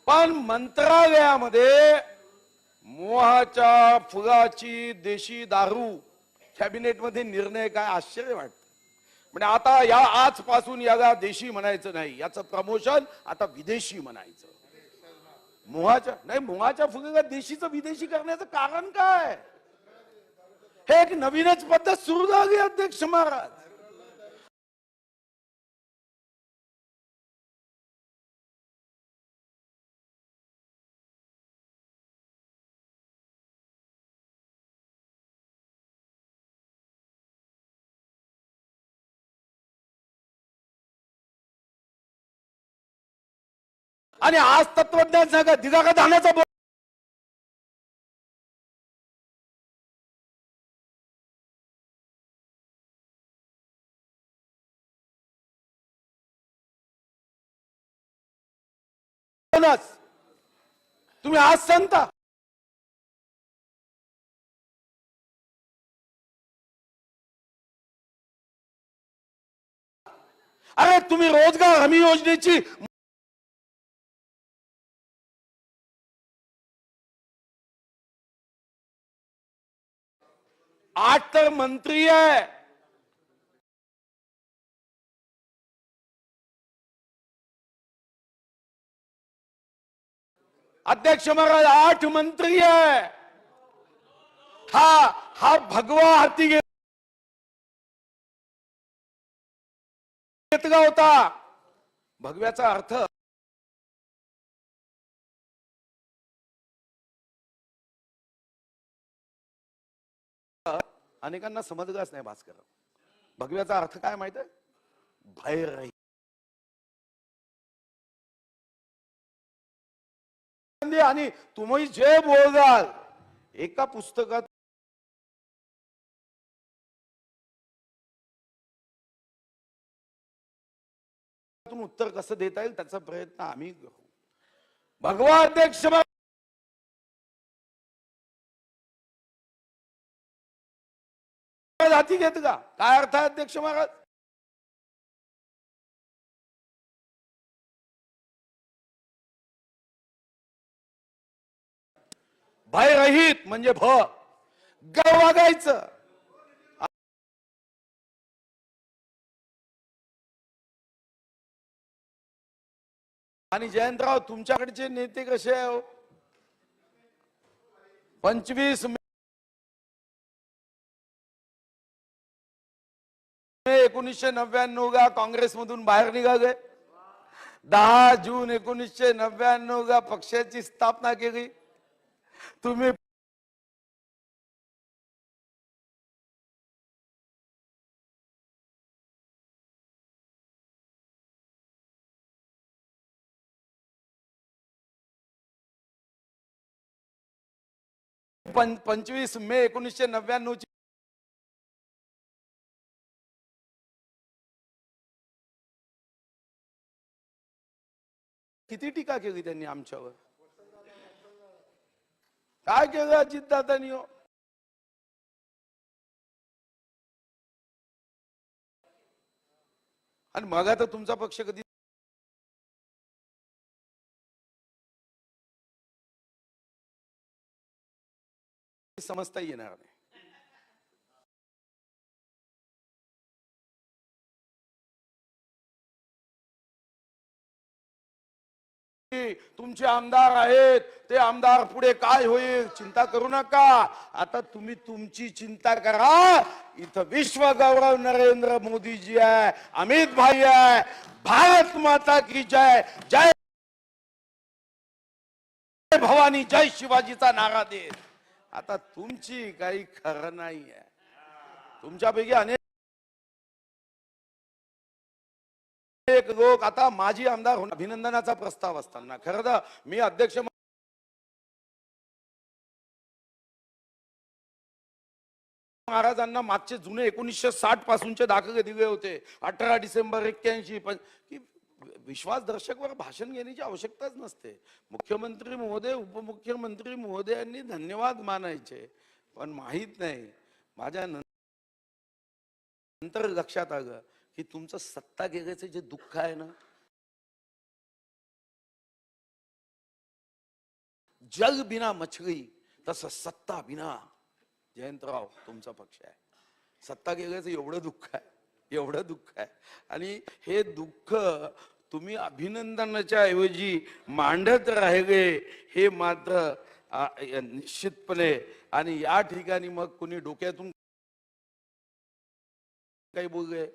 पण मंत्रालयामध्ये मोहाच्या फुलाची देशी दारू कॅबिनेटमध्ये निर्णय. काय आश्चर्य वाटतं. म्हणजे आता या आजपासून याला देशी म्हणायचं नाही, याचं प्रमोशन आता विदेशी म्हणायचं. मोहाच्या नाही, मोहाच्या फुगेला देशीचं विदेशी करण्याचं कारण काय? हे एक नवीनच पद्धत सुरू झाली अध्यक्ष महाराज. आणि आज तत्वज्ञान सांगा दिला का धान्याचा बोनस तुम्ही आज सांगता. अरे तुम्ही रोजगार हमी योजनेची आज तर मंत्री आहे. अध्यक्ष महाराज 8 मंत्री आहे. हा भगवा हाती घेतला होता. भगव्याचा अर्थ अनेकांना समजलाच नाही. भास्कर भगव्याचा अर्थ काय माहित आहे? भय रहित. आणि तुम्ही जे बोलाल एका पुस्तकात उत्तर कसं देता येईल त्याचा प्रयत्न आम्ही करू. भगवा अध्यक्ष हाती घेत का? काय अर्थ आहे अध्यक्ष महाराज? भयरहित म्हणजे ग वागायचं. आणि जयंतराव तुमच्याकडचे नेते कसे आहे? 25 मे 1999 गा काँग्रेसमधून बाहेर निघाले. 10 जून 1999 गा पक्षाची स्थापना केली. तुम्ही पण 25 मे 1999 ची किती टीका केली त्यांनी आमच्यावर? काय केलं अजितदादांनी? आणि मग आता तुमचा पक्ष कधी समजता येणार नाही. तुमचे आमदार आहेत, ते आमदार पुढे काय होईल चिंता करू नका. आता तुम्ही तुमची चिंता करा. इथं विश्व गौरव नरेंद्र मोदीजी आहे, अमित भाई आहे, भारत माता की जय, जय भवानी, जय शिवाजीचा नारा देत. आता तुमची काही खरं नाही आहे. तुमच्यापैकी अनेक लोक आता माजी आमदार होऊन अभिनंदनाचा प्रस्ताव असताना खरं तर मी अध्यक्ष महाराजांना मागचे जुने 1960 पासूनचे दाखले दिले होते. 18 डिसेंबर 81 पण की विश्वासदर्शकवर भाषण घेण्याची आवश्यकताच नसते. मुख्यमंत्री महोदय, उपमुख्यमंत्री महोदयांनी धन्यवाद मानायचे. पण माहित नाही माझ्या नंतर लक्षात आलं की तुमचं सत्ता गेल्याचं जे दुःख आहे ना, जग बिना मछली तसं सत्ता बिना जयंतराव तुमचा पक्ष आहे. सत्ता गेल्याचं एवढं दुःख आहे, एवढं दुःख आहे. आणि हे दुःख तुम्ही अभिनंदनाच्या ऐवजी मांडत राहिले हे मात्र निश्चितपणे. आणि या ठिकाणी मग कुणी डोक्यातून काही बोलले,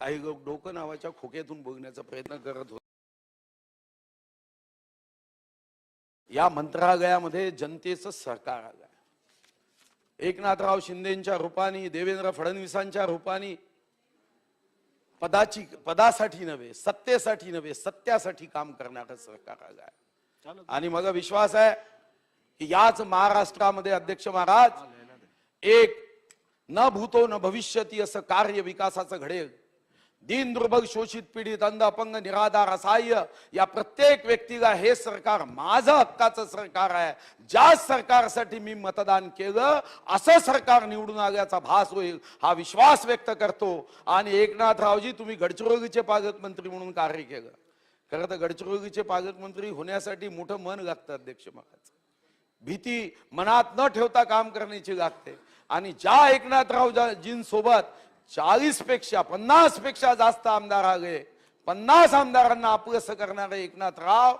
काही लोक डोकं नावाच्या खोक्यातून बघण्याचा प्रयत्न करत होते. या मंत्रालयामध्ये जनतेचं सरकार आलं. एकनाथराव शिंदेच्या रूपाने, देवेंद्र फडणवीसांच्या रूपाने पदासाठी नव्हे, सत्तेसाठी नव्हे, सत्यासाठी काम करणारं सरकार आलं आहे. आणि मला विश्वास आहे की याच महाराष्ट्रामध्ये अध्यक्ष महाराज एक न भूतो न भविष्यती असं कार्य विकासाचं घडेल. दीन दुर्बल, शोषित, पीडित, अंध, अपंग, निराधार, असहाय्य या प्रत्येक व्यक्तीला हे सरकार माझं हक्काचं सरकार आहे. ज्या सरकारसाठी मी मतदान केलं असं सरकार निवडून आल्याचा भास होईल हा विश्वास व्यक्त करतो. आणि एकनाथरावजी तुम्ही गडचिरोलीचे पालकमंत्री म्हणून कार्य केलं. खरं तर गडचिरोलीचे पालकमंत्री होण्यासाठी मोठं मन लागतं अध्यक्ष महाराज. भीती मनात न ठेवता काम करण्याची लागते. आणि ज्या एकनाथरावजींसोबत 40 पेक्षा 50 पेक्षा जास्त आमदार आले, 50 आमदारांना आपलंसं करणारे एकनाथराव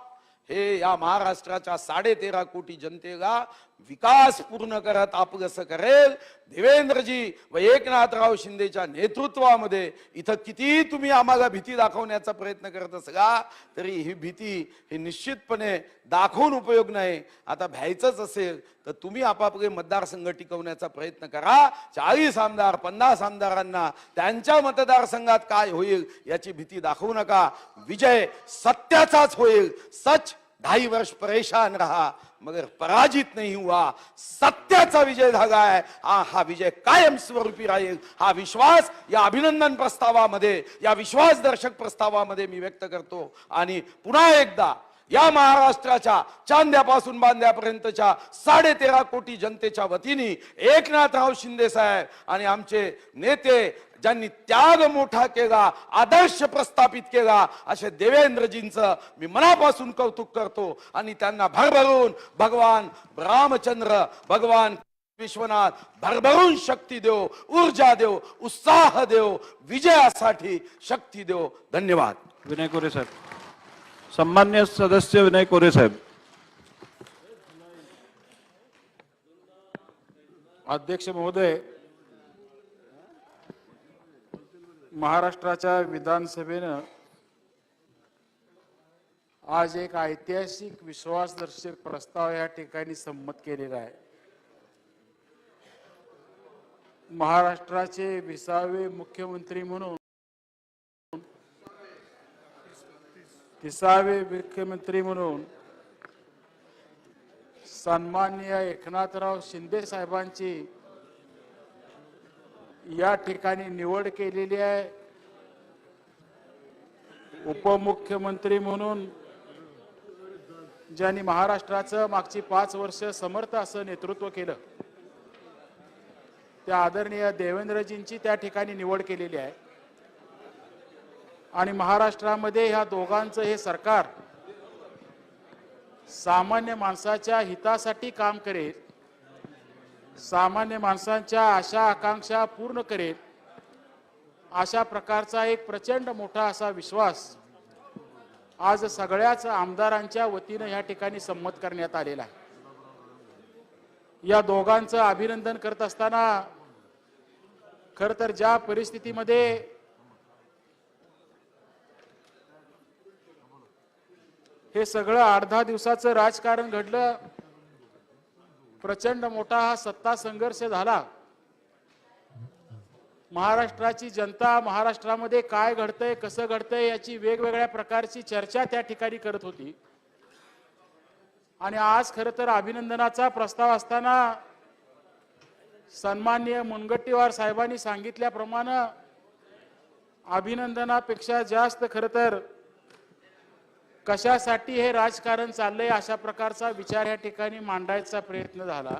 हे या महाराष्ट्राच्या 13.5 कोटी जनतेला विकास पूर्ण करत आपलंसं करेल. देवेंद्रजी व एकनाथराव शिंदेच्या नेतृत्वामध्ये इथं किती तुम्ही आम्हाला भीती दाखवण्याचा प्रयत्न करत असला तरी ही भीती हे निश्चितपणे दाखवून उपयोग नाही. आता भ्यायचंच असेल तर तुम्ही आपापले मतदारसंघ टिकवण्याचा प्रयत्न करा. 40 आमदार 50 आमदारांना त्यांच्या मतदारसंघात काय होईल याची भीती दाखवू नका. विजय सत्याचाच होईल. सच 2.5 वर्ष परेशान रहा मगर पराजित नहीं हुआ. सत्याचा विजय झाला आहे. हा विजय कायम स्वरूपी राहील. हा विश्वास या अभिनंदन प्रस्तावामध्ये, या विश्वासदर्शक प्रस्तावामध्ये मी व्यक्त करतो. आणि पुन्हा एकदा या महाराष्ट्राच्या चांद्यापासून बांद्यापर्यंतच्या 13.5 कोटी जनतेच्या वतीने एकनाथराव शिंदे साहेब आणि आमचे नेते ज्यांनी त्याग मोठा केला, आदर्श प्रस्थापित केला, असे देवेंद्रजींचं मी मनापासून कौतुक करतो. आणि त्यांना भरभरून भगवान रामचंद्र, भगवान विश्वनाथ भरभरून शक्ती देव, ऊर्जा देव, उत्साह देव, विजयासाठी शक्ती देव. धन्यवाद. विनय कोरे साहेब. सन्मान्य सदस्य विनय कोरे साहेब. अध्यक्ष महोदय, महाराष्ट्राच्या विधानसभेनं आज एक ऐतिहासिक विश्वासदर्शक प्रस्ताव या ठिकाणी संमत केलेला आहे. महाराष्ट्राचे 20वे मुख्यमंत्री म्हणून 30वे मुख्यमंत्री म्हणून सन्माननीय एकनाथराव शिंदे साहेबांची या ठिकाणी निवड केलेली आहे. उपमुख्यमंत्री म्हणून ज्यांनी महाराष्ट्राचं मागची 5 वर्ष समर्थ असं नेतृत्व केलं, त्या आदरणीय देवेंद्रजींची त्या ठिकाणी निवड केलेली आहे. आणि महाराष्ट्रामध्ये ह्या दोघांचं हे सरकार सामान्य माणसाच्या हितासाठी काम करेल, सामान्य माणसांच्या आशा आकांक्षा पूर्ण करेल, अशा प्रकारचा एक प्रचंड मोठा असा विश्वास आज सगळ्याच आमदारांच्या वतीनं या ठिकाणी संमत करण्यात आलेला आहे. या दोघांचं अभिनंदन करत असताना खरं तर ज्या परिस्थितीमध्ये हे सगळं 8-10 दिवसाचं राजकारण घडलं, प्रचंड मोठा हा सत्ता संघर्ष झाला. महाराष्ट्राची जनता महाराष्ट्रामध्ये काय घडतंय, कसं घडतंय याची वेगवेगळ्या प्रकारची चर्चा त्या ठिकाणी करत होती. आणि आज खरं तर अभिनंदनाचा प्रस्ताव असताना सन्माननीय मुनगंटीवार साहेबांनी सांगितल्याप्रमाणे अभिनंदनापेक्षा जास्त खरं तर कशासाठी हे राजकारण चाललंय अशा प्रकारचा विचार या ठिकाणी मांडायचा प्रयत्न झाला.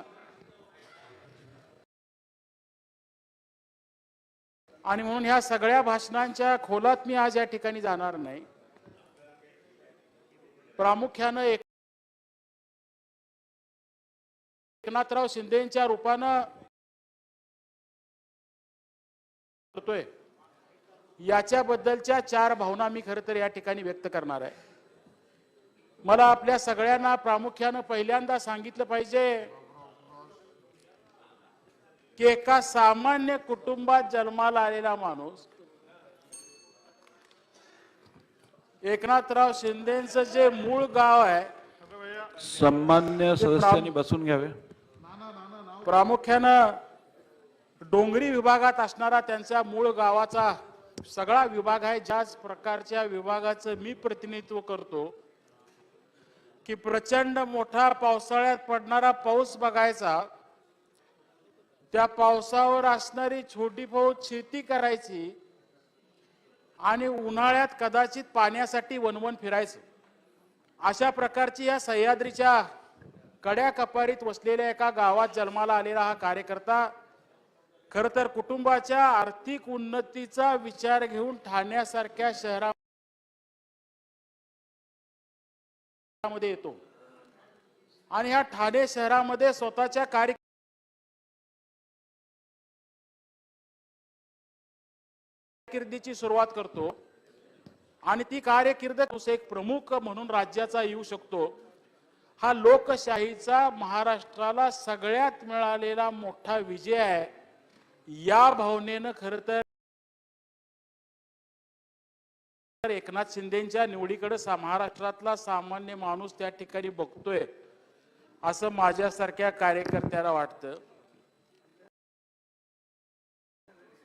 आणि म्हणून ह्या सगळ्या भाषणांच्या खोलात मी आज या ठिकाणी जाणार नाही. प्रामुख्यानं एकनाथराव शिंदेंच्या रूपानं करतोय याच्याबद्दलच्या 4 भावना मी खरं तर या ठिकाणी व्यक्त करणार आहे. मला आपल्या सगळ्यांना प्रामुख्यानं पहिल्यांदा सांगितलं पाहिजे की एका सामान्य कुटुंबात जन्माला आलेला माणूस एकनाथराव शिंदेंचं जे मूळ गाव आहे, सन्मान्य सदस्यांनी बसून घ्यावे. प्रामुख्यानं डोंगरी विभागात असणारा त्यांच्या मूळ गावाचा सगळा विभाग आहे. ज्याच प्रकारच्या विभागाचं मी प्रतिनिधित्व करतो की प्रचंड मोठा पावसाळ्यात पडणारा पाऊस बघायचा, त्या पावसावर असणारी छोटी बहुत शेती करायची आणि उन्हाळ्यात कदाचित पाण्यासाठी वनवन फिरायचं. अशा प्रकारची या सह्याद्रीच्या कड्या कपारीत वसलेल्या एका गावात जन्माला आलेला हा कार्यकर्ता खरं तर कुटुंबाच्या आर्थिक उन्नतीचा विचार घेऊन ठाण्यासारख्या शहरामध्ये येतो. आणि ह्या ठाणे शहरामध्ये स्वतःच्या कारकिर्दीची सुरुवात करतो. आणि ती कारकीर्द एक प्रमुख म्हणून राज्याचा येऊ शकतो. हा लोकशाहीचा महाराष्ट्राला सगळ्यात मिळालेला मोठा विजय आहे. या भावनेनं खरं तर एकनाथ शिंदेंच्या निवडीकडे महाराष्ट्रातला सामान्य माणूस त्या ठिकाणी बघतोय असं माझ्यासारख्या कार्यकर्त्याला वाटतं.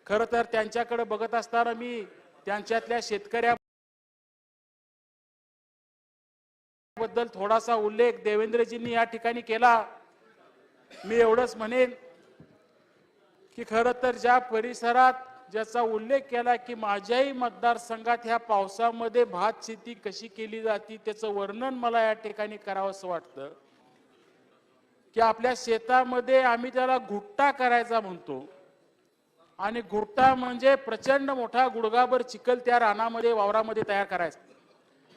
खरं तर त्यांच्याकडे बघत असताना मी त्यांच्यातल्या शेतकऱ्याबद्दल त्याबद्दल थोडासा उल्लेख देवेंद्रजींनी या ठिकाणी केला. मी एवढंच म्हणेन की खरं तर ज्या परिसरात ज्याचा उल्लेख केला की माझ्याही मतदारसंघात ह्या पावसामध्ये भात शेती कशी केली जाते त्याचं वर्णन मला या ठिकाणी करावंसं वाटतं की आपल्या शेतामध्ये आम्ही त्याला घुट्टा करायचा म्हणतो आणि घुट्टा म्हणजे प्रचंड मोठा गुडघाभर चिखल त्या रानामध्ये वावरामध्ये तयार करायचा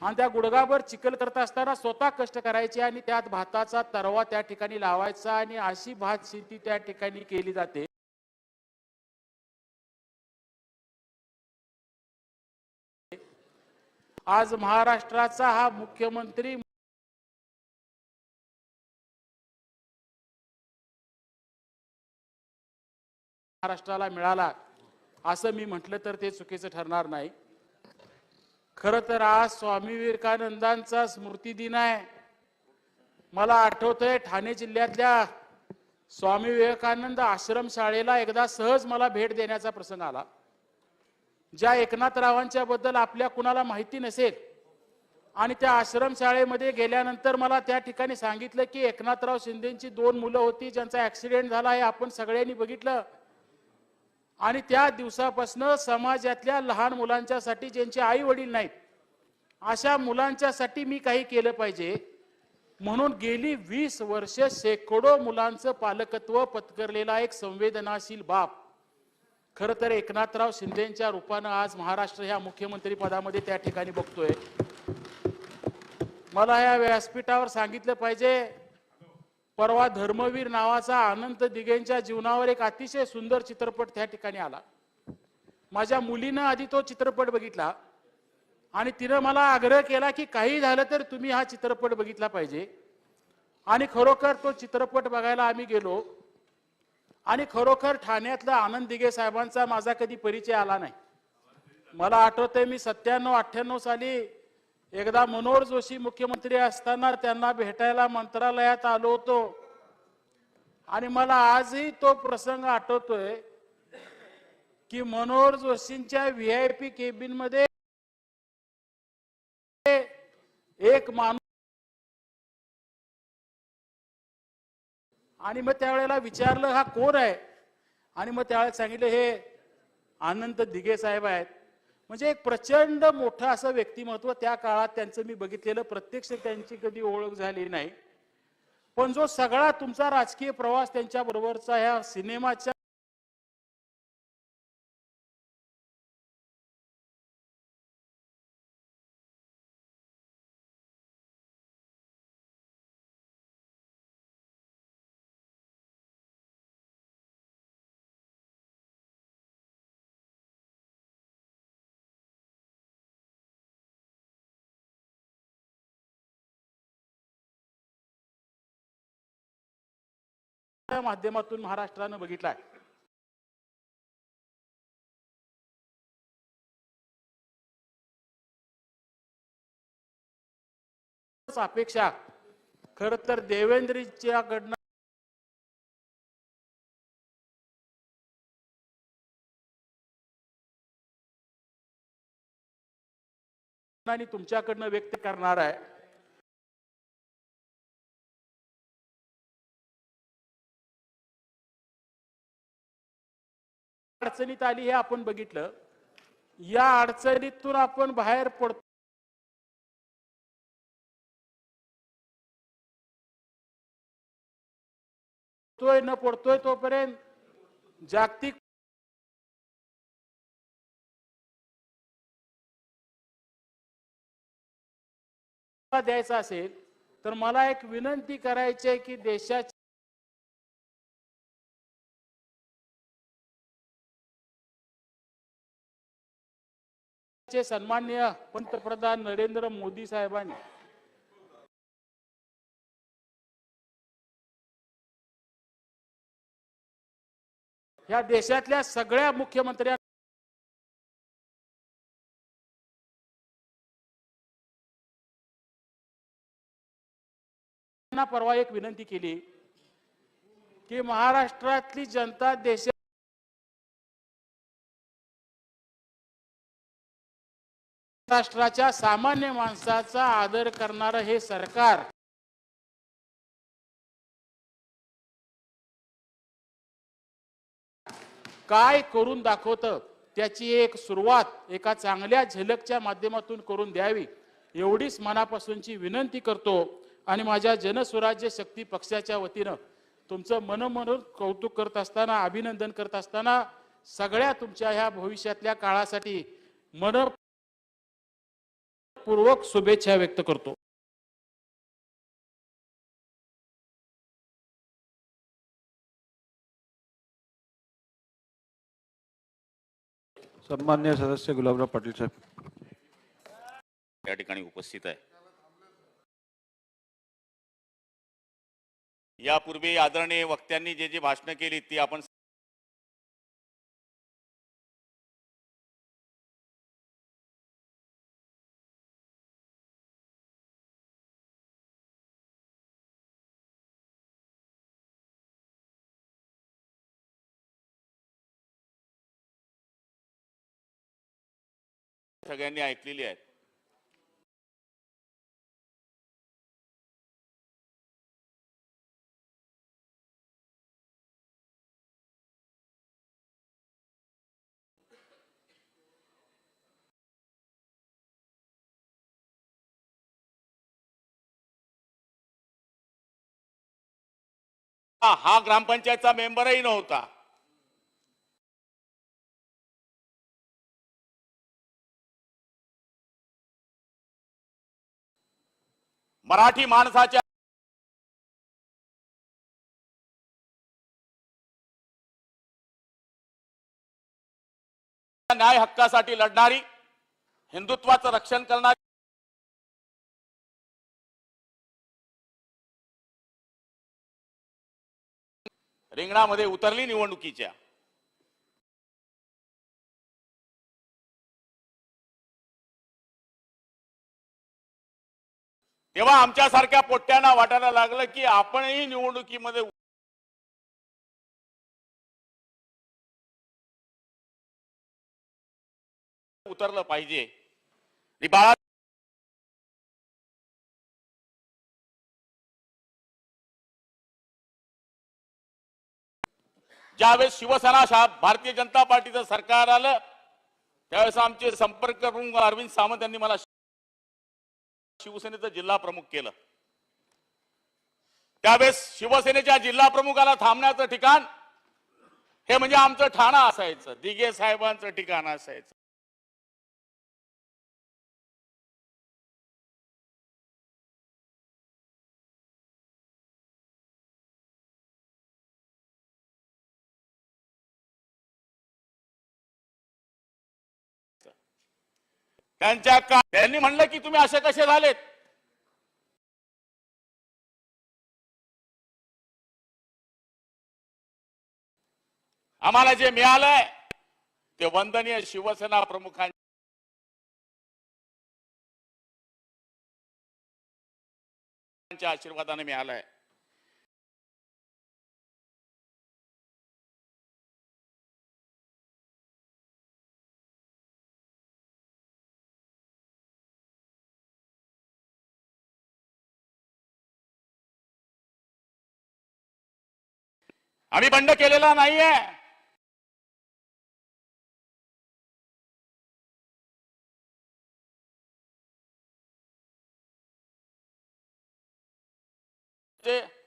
आणि त्या गुडघाभर चिखल करत असताना स्वतः कष्ट करायचे आणि त्यात भाताचा तरवा त्या ठिकाणी लावायचा आणि अशी भात शेती त्या ठिकाणी केली जाते. आज महाराष्ट्राचा हा मुख्यमंत्री महाराष्ट्राला मिळाला असं मी म्हटलं तर ते चुकीचं ठरणार नाही. खरं तर आज स्वामी विवेकानंदांचा स्मृती दिन आहे. मला आठवतंय ठाणे जिल्ह्यातल्या स्वामी विवेकानंद आश्रमशाळेला एकदा सहज मला भेट देण्याचा प्रसंग आला. ज्या एकनाथरावांच्या बद्दल आपल्या कुणाला माहिती नसेल आणि त्या आश्रमशाळेमध्ये गेल्यानंतर मला त्या ठिकाणी सांगितलं की एकनाथराव शिंदेची 2 मुलं होती ज्यांचा ऍक्सिडेंट झाला हे आपण सगळ्यांनी बघितलं आणि त्या दिवसापासून समाजातल्या लहान मुलांच्यासाठी ज्यांचे आई वडील नाहीत अशा मुलांच्यासाठी मी काही केलं पाहिजे म्हणून गेली 20 वर्ष शेकडो मुलांचं पालकत्व पत्करलेला एक संवेदनाशील बाप खरं तर एकनाथराव शिंदेच्या रूपानं आज महाराष्ट्र ह्या मुख्यमंत्री पदामध्ये त्या ठिकाणी बघतोय. मला या व्यासपीठावर सांगितलं पाहिजे. परवा धर्मवीर नावाचा अनंत दिघेंच्या जीवनावर एक अतिशय सुंदर चित्रपट त्या ठिकाणी आला. माझ्या मुलीनं आधी तो चित्रपट बघितला आणि तिनं मला आग्रह केला की काही झालं तर तुम्ही हा चित्रपट बघितला पाहिजे आणि खरोखर तो चित्रपट बघायला आम्ही गेलो आणि खरोखर ठाण्यातला आनंद दिघे साहेबांचा माझा कधी परिचय आला नाही. मला आठवतंय मी 97-98 साली एकदा मनोहर जोशी मुख्यमंत्री असताना त्यांना भेटायला मंत्रालयात आलो होतो आणि मला आजही तो प्रसंग आठवतोय की मनोहर जोशींच्या VIP केबिन मध्ये एक माणूस आणि मग त्यावेळेला विचारलं हा कोण आहे आणि मग त्यावेळेला सांगितलं हे अनंत दिघे साहेब आहेत. म्हणजे एक प्रचंड मोठं असं व्यक्तिमत्व त्या काळात त्यांचं मी बघितलेलं. प्रत्यक्ष त्यांची कधी ओळख झाली नाही पण जो सगळा तुमचा राजकीय प्रवास त्यांच्या बरोबरचा ह्या सिनेमाच्या माध्यमातून महाराष्ट्रानं बघितलाय. अपेक्षा खर तर देवेंद्रजीच्याकडनं आणि तुमच्याकडनं व्यक्त करणार आहे. अडचणीत आली हे आपण बघितलं. या अडचणीतून आपण बाहेर पडतोय न पडतोय तोपर्यंत जागतिक द्यायचा असेल तर मला एक विनंती करायची आहे की देशाच्या सन्माननीय पंतप्रधान नरेंद्र मोदी साहेबांनी या देशातल्या सगळ्या मुख्यमंत्र्यांना परवा एक विनंती केली की महाराष्ट्रातली जनता देश महाराष्ट्राच्या सामान्य माणसाचा आदर करणारं हे सरकार काय करून दाखवतं त्याची एक सुरुवात एका चांगल्या झलकच्या माध्यमातून करून द्यावी एवढीच मनापासूनची विनंती करतो आणि माझ्या जनस्वराज्य शक्ती पक्षाच्या वतीनं तुमचं मनोमन कौतुक करत असताना अभिनंदन करत असताना सगळ्या तुमच्या ह्या भविष्यातल्या काळासाठी मनपूर्वक शुभेच्छा व्यक्त करतो. सन्मान्य सदस्य गुलाबराव पाटील साहेब या ठिकाणी उपस्थित आहे. यापूर्वी आदरणीय वक्त्यांनी जे भाषणं केली ती आपण सगळ्यांनी ऐकलेली आहेत. हा ग्रामपंचायतचा मेंबरही नव्हता. मराठी माणसाच्या न्याय हक्कासाठी लढणारी, हिंदुत्वाचं रक्षण करणारी, रिंगणामध्ये उतरली निवडणुकीच्या. तेव्हा आमच्यासारख्या पोट्ट्यांना वाटायला लागलं की आपणही निवडणुकीमध्ये उतरलं पाहिजे. बाळा ज्यावेळेस शिवसेना भारतीय जनता पार्टीचं सरकार आलं त्यावेळेस आमचे संपर्क प्रमुख अरविंद सावंत यांनी मला शिवसेनेचं जिल्हा प्रमुख केलं. त्यावेळेस शिवसेनेच्या जिल्हा प्रमुखाला थांबण्याचं ठिकाण हे म्हणजे आमचं ठाणा असायचं, दिघे साहेबांचं ठिकाण असायचं. त्यांनी म्हणलं की तुम्ही असे कसे झालेत. आम्हाला जे मिळालंय ते वंदनीय शिवसेना प्रमुखांच्या आशीर्वादाने मिळालंय. आम्ही बंड केलेला नाहीये.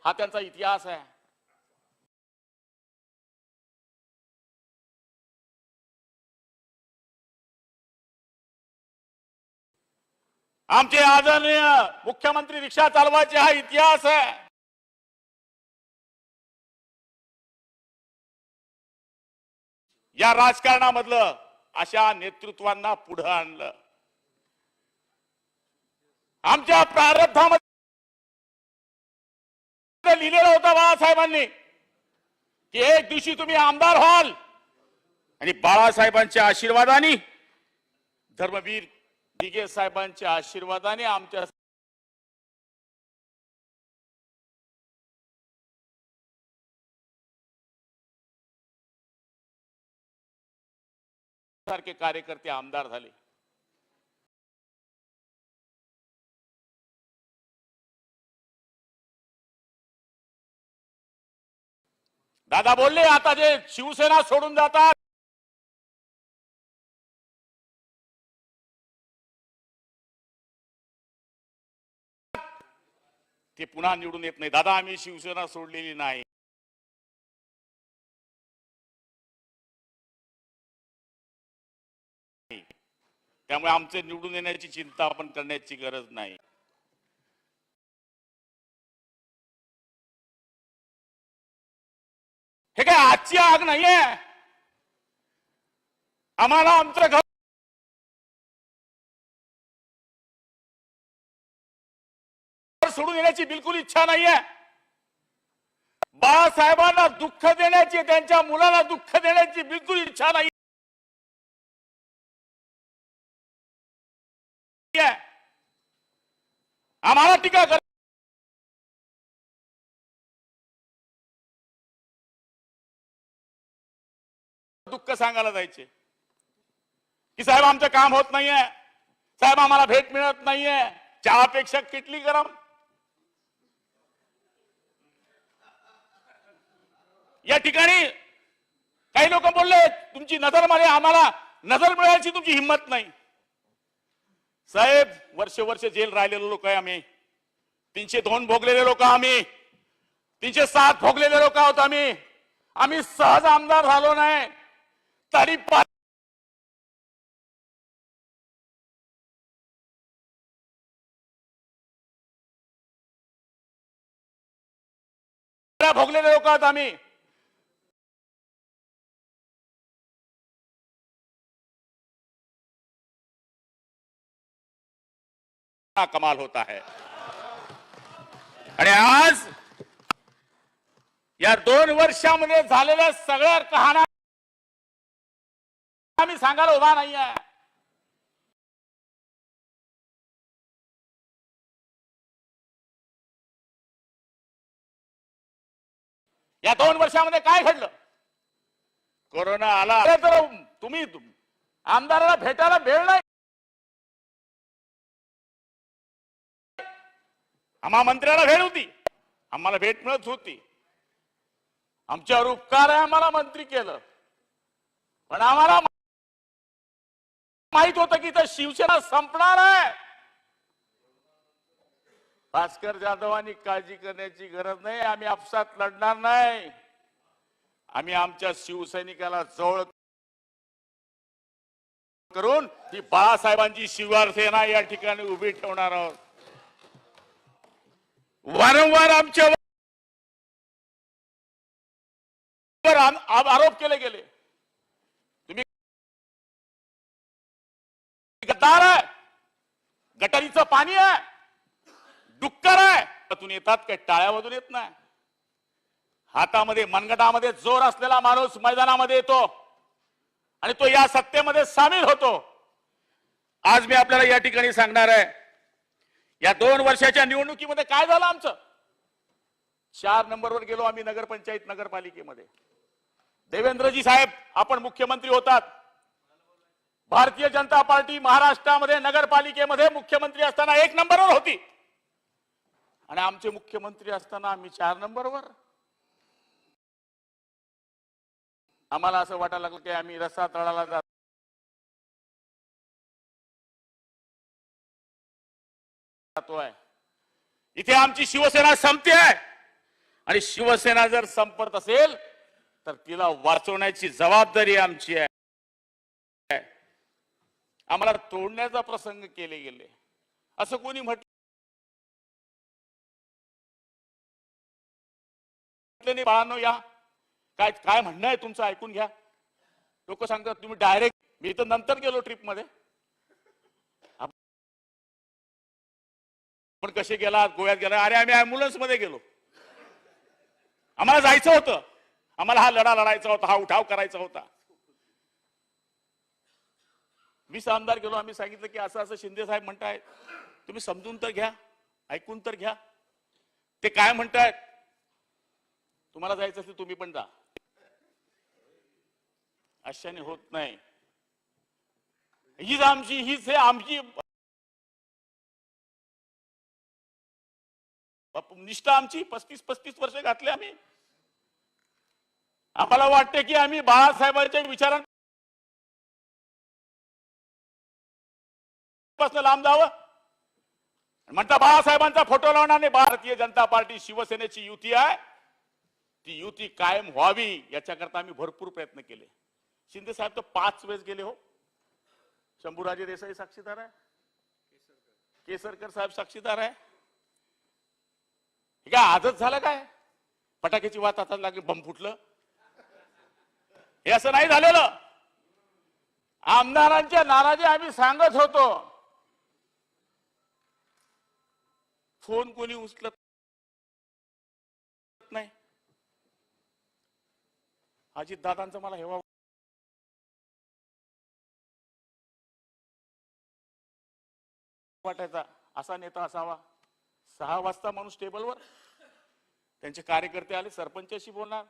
हा त्यांचा इतिहास आहे. आमचे आदरणीय मुख्यमंत्री रिक्षा चालवायचे हा इतिहास आहे. या राजकारणामधलं अशा नेतृत्वांना पुढे आणलं. आमच्या प्रारब्धामध्ये लिहिलेलं होतं बाळासाहेबांनी की एक दिवशी तुम्ही आमदार व्हाल आणि बाळासाहेबांच्या आशीर्वादाने, धर्मवीर दिघे साहेबांच्या आशीर्वादाने आमच्या सारखे कार्यकर्ते आमदार झाले. दादा बोलले आता जे शिवसेना सोडून जातात ते पुन्हा निवडून येत नाही. दादा आम्ही शिवसेना सोडलेली नाही. त्यामुळे आमचे निवडून येण्याची चिंता आपण करण्याची गरज नाही. हे काय आजची आग नाहीये. आम्हाला आमचं घर सोडून येण्याची बिलकुल इच्छा नाहीये. बाळासाहेबांना दुःख देण्याची, त्यांच्या मुलाला दुःख देण्याची बिलकुल इच्छा नाही. आम्हाला टीका कर दुःख सांगायला जायचे की साहेब आमचं काम होत नाहीये, साहेब आम्हाला भेट मिळत नाहीये, चहापेक्षा किटली गरम. या ठिकाणी काही लोक बोलले तुमची नजर मारे, आम्हाला नजर मिळायची तुमची हिंमत नाही. साहेब वर्ष जेल राहिलेले लोक आहे आम्ही. 302 भोगलेले लोक आम्ही, 307 भोगलेले लोक आहोत आम्ही. आम्ही सहज आमदार झालो नाही तरी भोगलेले लोक आहोत आम्ही. कमाल होता है. आणि आज या 2 वर्षामध्ये झालेल्या सगळ्या कहाण्या आम्ही सांगायला उभा नाहीये. या 2 वर्षामध्ये काय घडलं? कोरोना आला तर तुम्ही आमदाराला भेटायला वेळ नाही. आम्हा मंत्र्याला भेट होती, आम्हाला भेट मिळत होती. आमच्यावर उपकार आहे, आम्हाला मंत्री केलं. पण आम्हाला माहित होतं की तर शिवसेना संपणार आहे. भास्कर जाधवांनी काळजी करण्याची गरज नाही. आम्ही आपसात लढणार नाही. आम्ही आमच्या शिवसैनिकाला जवळ करून ती बाळासाहेबांची शिवसेना या ठिकाणी उभी ठेवणार आहोत. वारंवार आमच्या आरोप केले गेले, तुम्ही गद्दार आहे, गटारीचं पाणी आहे, डुक्कर आहे. त्यातून येतात काय टाळ्यामधून येत नाही. हातामध्ये मनगटामध्ये जोर असलेला माणूस मैदानामध्ये येतो आणि तो या सत्तेमध्ये सामील होतो. आज मी आपल्याला या ठिकाणी सांगणार आहे, या 2 वर्षाच्या निवडणुकीमध्ये काय झालं आमचं. 4 नंबरवर गेलो आम्ही नगरपंचायत नगरपालिकेमध्ये. देवेंद्रजी साहेब आपण मुख्यमंत्री होतात. भारतीय जनता पार्टी महाराष्ट्रामध्ये नगरपालिकेमध्ये मुख्यमंत्री असताना 1 नंबरवर होती आणि आमचे मुख्यमंत्री असताना आम्ही 4 नंबरवर. आम्हाला असं वाटायला लागलं की आम्ही रस्ता तळाला जातोय. इथे आमची शिवसेना संपते आहे आणि शिवसेना जर संपत असेल तर तिला वाचवण्याची जबाबदारी आमची आहे. आम्हाला तोडण्याचा प्रसंग केले गेले असं कोणी म्हटलं नाही. बाळांनो या काय काय म्हणणं आहे तुमचं ऐकून घ्या. लोक सांगतात तुम्ही डायरेक्ट, मी तर नंतर गेलो ट्रिप मध्ये. पण कसे गेला, गोव्यात गेला? अरे आम्ही अँब्युलन्स मध्ये गेलो. आम्हाला जायचं होतं, आम्हाला हा लढा लढायचा होता, हा उठाव करायचा होता. 20 आमदार गेलो. आम्ही सांगितलं की असं असं शिंदे साहेब म्हणतायत, तुम्ही समजून तर घ्या, ऐकून तर घ्या. ते काय म्हणतायत, तुम्हाला जायचं असेल तुम्ही पण जा. अशाने होत नाही. हीच आमची निष्ठा आमची. 35 वर्ष घातले आम्ही. आम्हाला वाटते की आम्ही बाळासाहेबांच्या विचारांपासून लांब जावं. म्हणता बाळासाहेबांचा फोटो लावणार नाही. भारतीय जनता पार्टी शिवसेनेची युती आहे, ती युती कायम व्हावी याच्याकरता आम्ही भरपूर प्रयत्न केले. शिंदे साहेब तर 5 वेळेस गेले हो. शंभूराजे देसाई साक्षीदार आहे, केसरकर साहेब साक्षीदार आहे. हे काय आजच झालं काय? फटाक्याची वात आता लागली, बंब फुटलं, हे असं नाही झालेलं. आमदारांच्या नाराजी आम्ही सांगत होतो, फोन कोणी उचलत नाही. अजित दादांचं मला हेवा वाटायचा, असा नेता असावा. 6 वाजता माणूस टेबलवर, त्यांचे कार्यकर्ते आले, सरपंचाशी बोलणार.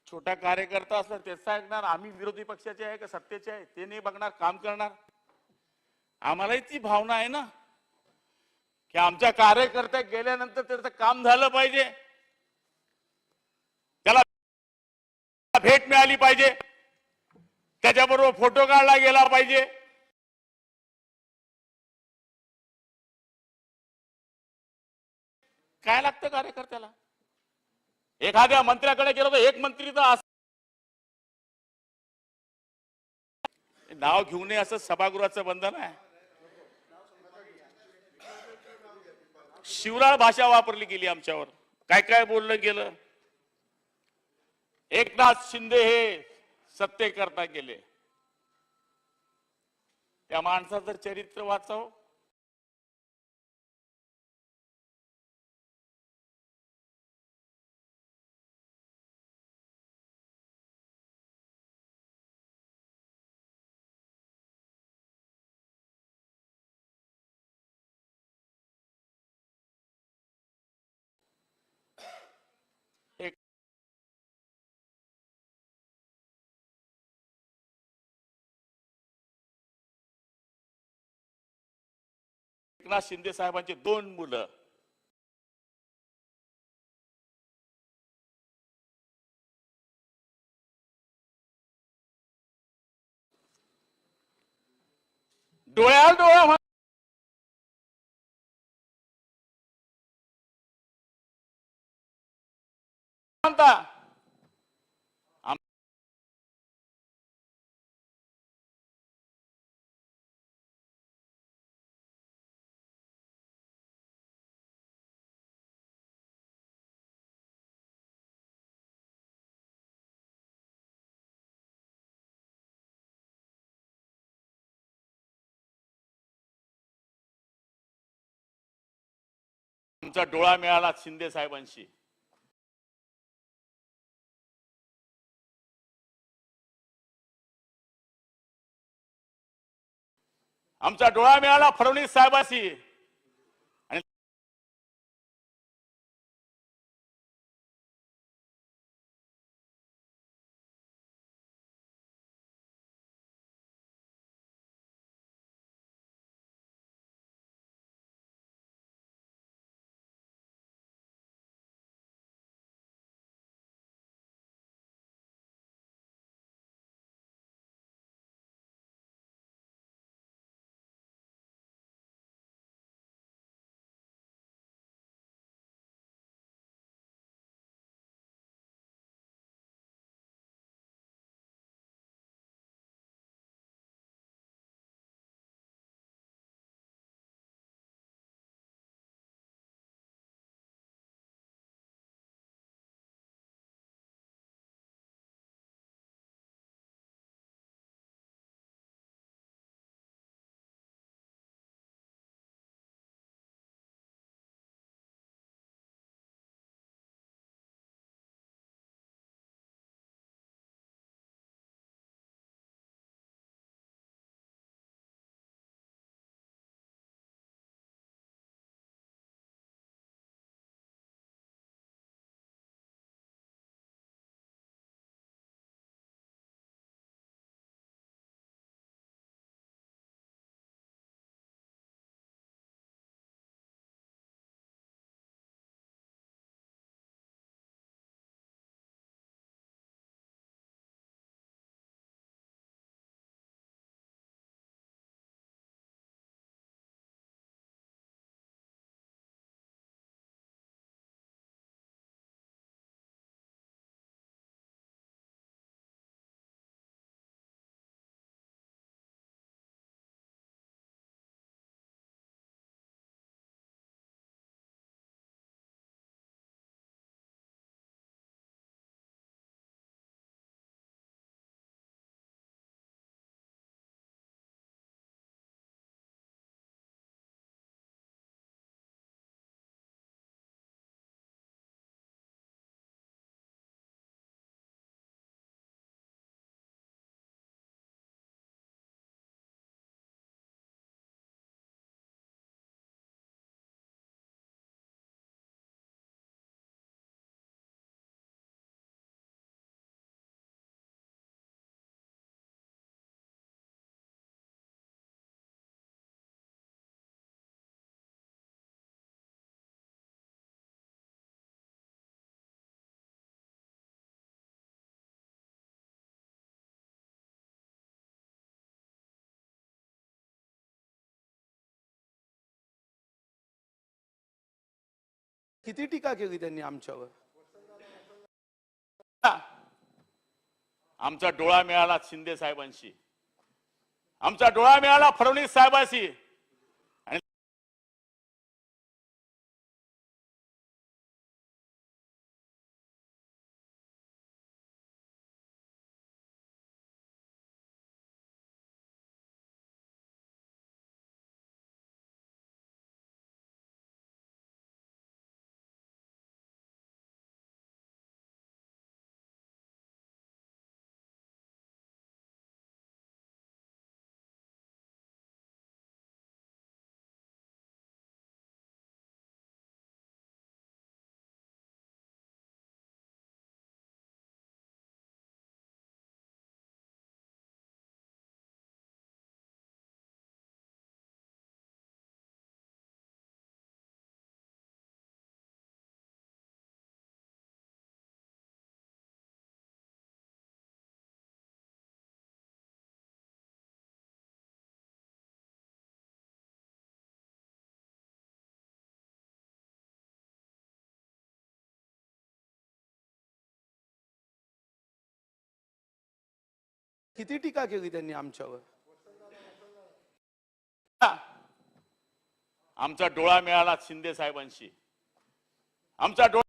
छोटा कार्यकर्ता असला त्याचा ऐकणार. आम्ही विरोधी पक्षाचे आहे का सत्तेचे आहे ते नाही बघणार, काम करणार. आम्हालाही ती भावना आहे ना की आमच्या कार्यकर्त्या गेल्यानंतर त्याचं काम झालं पाहिजे, त्याला भेट मिळाली पाहिजे, त्याच्याबरोबर फोटो काढला गेला पाहिजे. काय लागतं कार्यकर्त्याला? एखाद्या मंत्र्याकडे गेलो तर एक मंत्री तर नाव घेऊ नये असं सभागृहाचं बंधन आहे. शिवराळ भाषा वापरली गेली आमच्यावर, काय काय बोललं गेलं. एकनाथ शिंदे हे सत्तेकरता गेले, त्या माणसाचं चरित्र वाचावं. एकनाथ शिंदे साहेबांची 2 मुलं, डोळ्याला डोळा म्हणता. आमचा डोळा मिळाला शिंदे साहेबांशी. आमचा डोळा मिळाला फडणवीस साहेबांशी. किती टीका केली त्यांनी आमच्यावर. आमचा डोळा मिळाला शिंदे साहेबांशी, आमचा डोळा मिळाला फडणवीस साहेबांशी. आणि किती टीका केली त्यांनी आमच्यावर. आमचा डोळा मिळाला शिंदे साहेबांशी, आमचा डोळा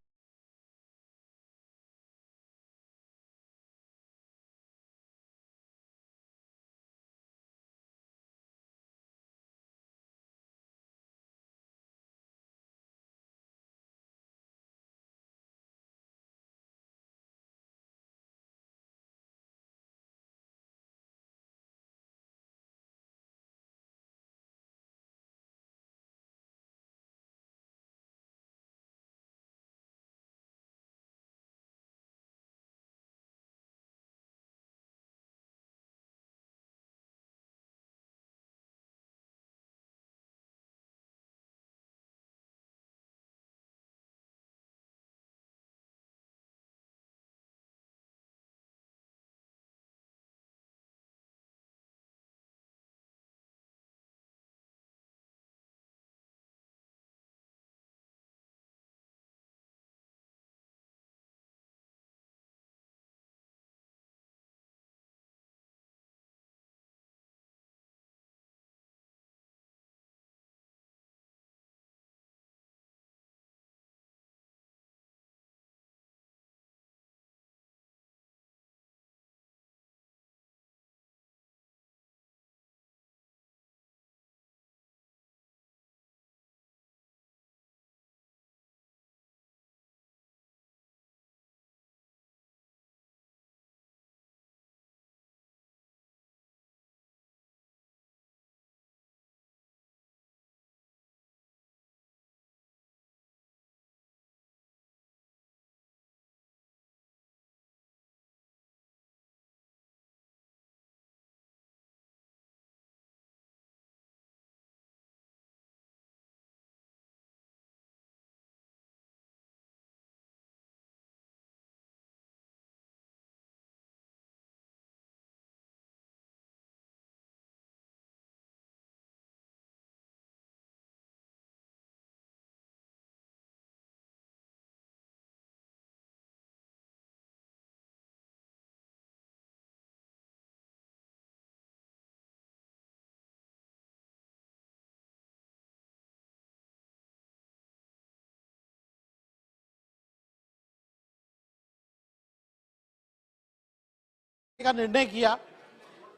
का निर्णय किया,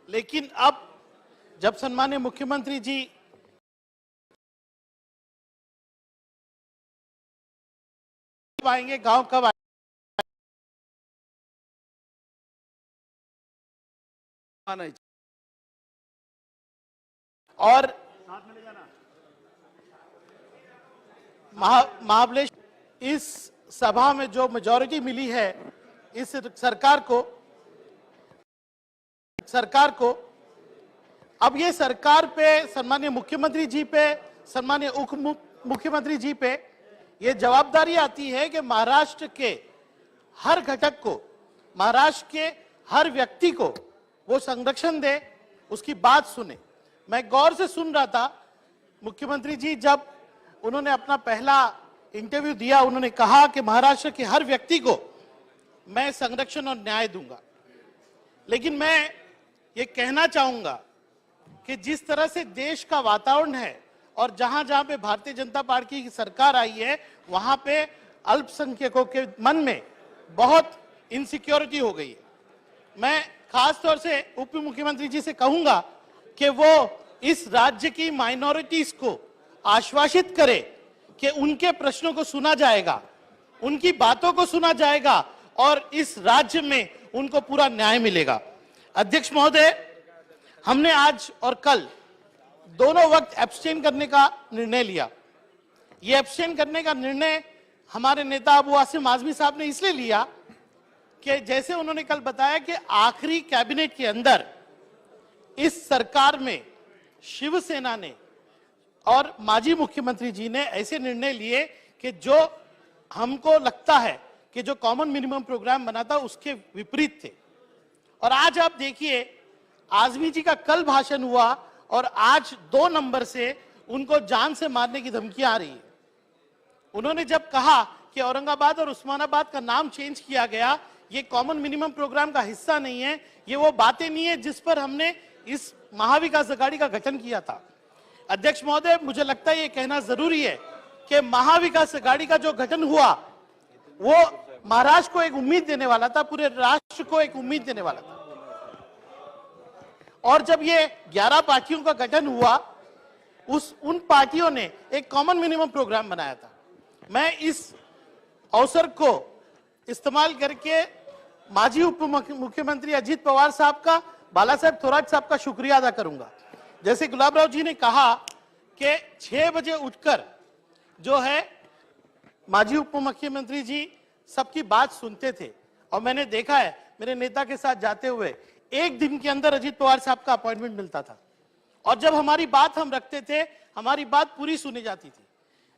लेकिन अब जब सम्माननीय मुख्यमंत्री जी आएंगे, गांव कब मानायचे. और महाबलेश्वर इस सभा में जो मेजॉरिटी मिली है इस सरकार को अब ये सरकार पे, सम्माननीय मुख्यमंत्री जी पे, सम्माननीय उप मुख्यमंत्री जी पे ये जवाबदारी आती है कि महाराष्ट्र के हर घटक को, महाराष्ट्र के हर व्यक्ति को वो संरक्षण दे, उसकी बात सुने. मैं गौर से सुन रहा था मुख्यमंत्री जी जब उन्होंने अपना पहला इंटरव्यू दिया उन्होंने कहा कि महाराष्ट्र के हर व्यक्ति को मैं संरक्षण और न्याय दूंगा। लेकिन मैं ये कहना चाहूंगा कि जिस तरह से देश का वातावरण है और जहां जहां पे भारतीय जनता पार्टी की सरकार आई है वहां पे अल्पसंख्यकों के मन में बहुत इनसिक्योरिटी हो गई है। मैं खास तौर से उप मुख्यमंत्री जी से कहूंगा कि वो इस राज्य की माइनॉरिटीज को आश्वासित करे कि उनके प्रश्नों को सुना जाएगा, उनकी बातों को सुना जाएगा और इस राज्य में उनको पूरा न्याय मिलेगा। अध्यक्ष महोदय, हमने आज और कल दोनों वक्त एब्सटेन करने का निर्णय लिया। ये एब्सटेन करने का निर्णय हमारे नेता अबू आसिम आजमी साहब ने इसलिए लिया कि जैसे उन्होंने कल बताया कि आखिरी कैबिनेट के अंदर इस सरकार में शिवसेना ने और माजी मुख्यमंत्री जी ने ऐसे निर्णय लिए कि जो हमको लगता है कि जो कॉमन मिनिमम प्रोग्राम बना था उसके विपरीत थे। और आज आप देखिए आजमी जी का कल भाषण हुआ और आज 2 नंबर से उनको जान से मारने की धमकियां आ रही है। उन्होंने जब कहा कि औरंगाबाद और उस्मानाबाद का नाम चेंज किया गया, ये कॉमन मिनिमम प्रोग्राम का हिस्सा नहीं है, ये वो बातें नहीं है जिस पर हमने इस महाविकास अघाड़ी का गठन किया था। अध्यक्ष महोदय, मुझे लगता है ये कहना जरूरी है कि महाविकास अघाड़ी का जो गठन हुआ वो महाराष्ट्र को एक उम्मीद देने वाला था, पूरे राष्ट्र को एक उम्मीद देने वाला था। और जब ये 11 पार्टियों का गठन हुआ, उन पार्टियों ने एक कॉमन मिनिमम प्रोग्राम बनाया था। मैं इस अवसर को इस्तेमाल करके माजी उप मुख्यमंत्री अजित पवार साहब का, बाला साहब थोराट साहब का शुक्रिया अदा करूंगा। जैसे गुलाब राव जी ने कहा कि 6 बजे उठकर जो है माजी उप मुख्यमंत्री जी सबकी बात सुनते थे और मैंने देखा है मेरे नेता के साथ जाते हुए 1 दिन के अंदर अजित पवार साहब का अपॉइंटमेंट मिलता था और जब हमारी बात हम रखते थे हमारी बात पूरी सुनी जाती थी।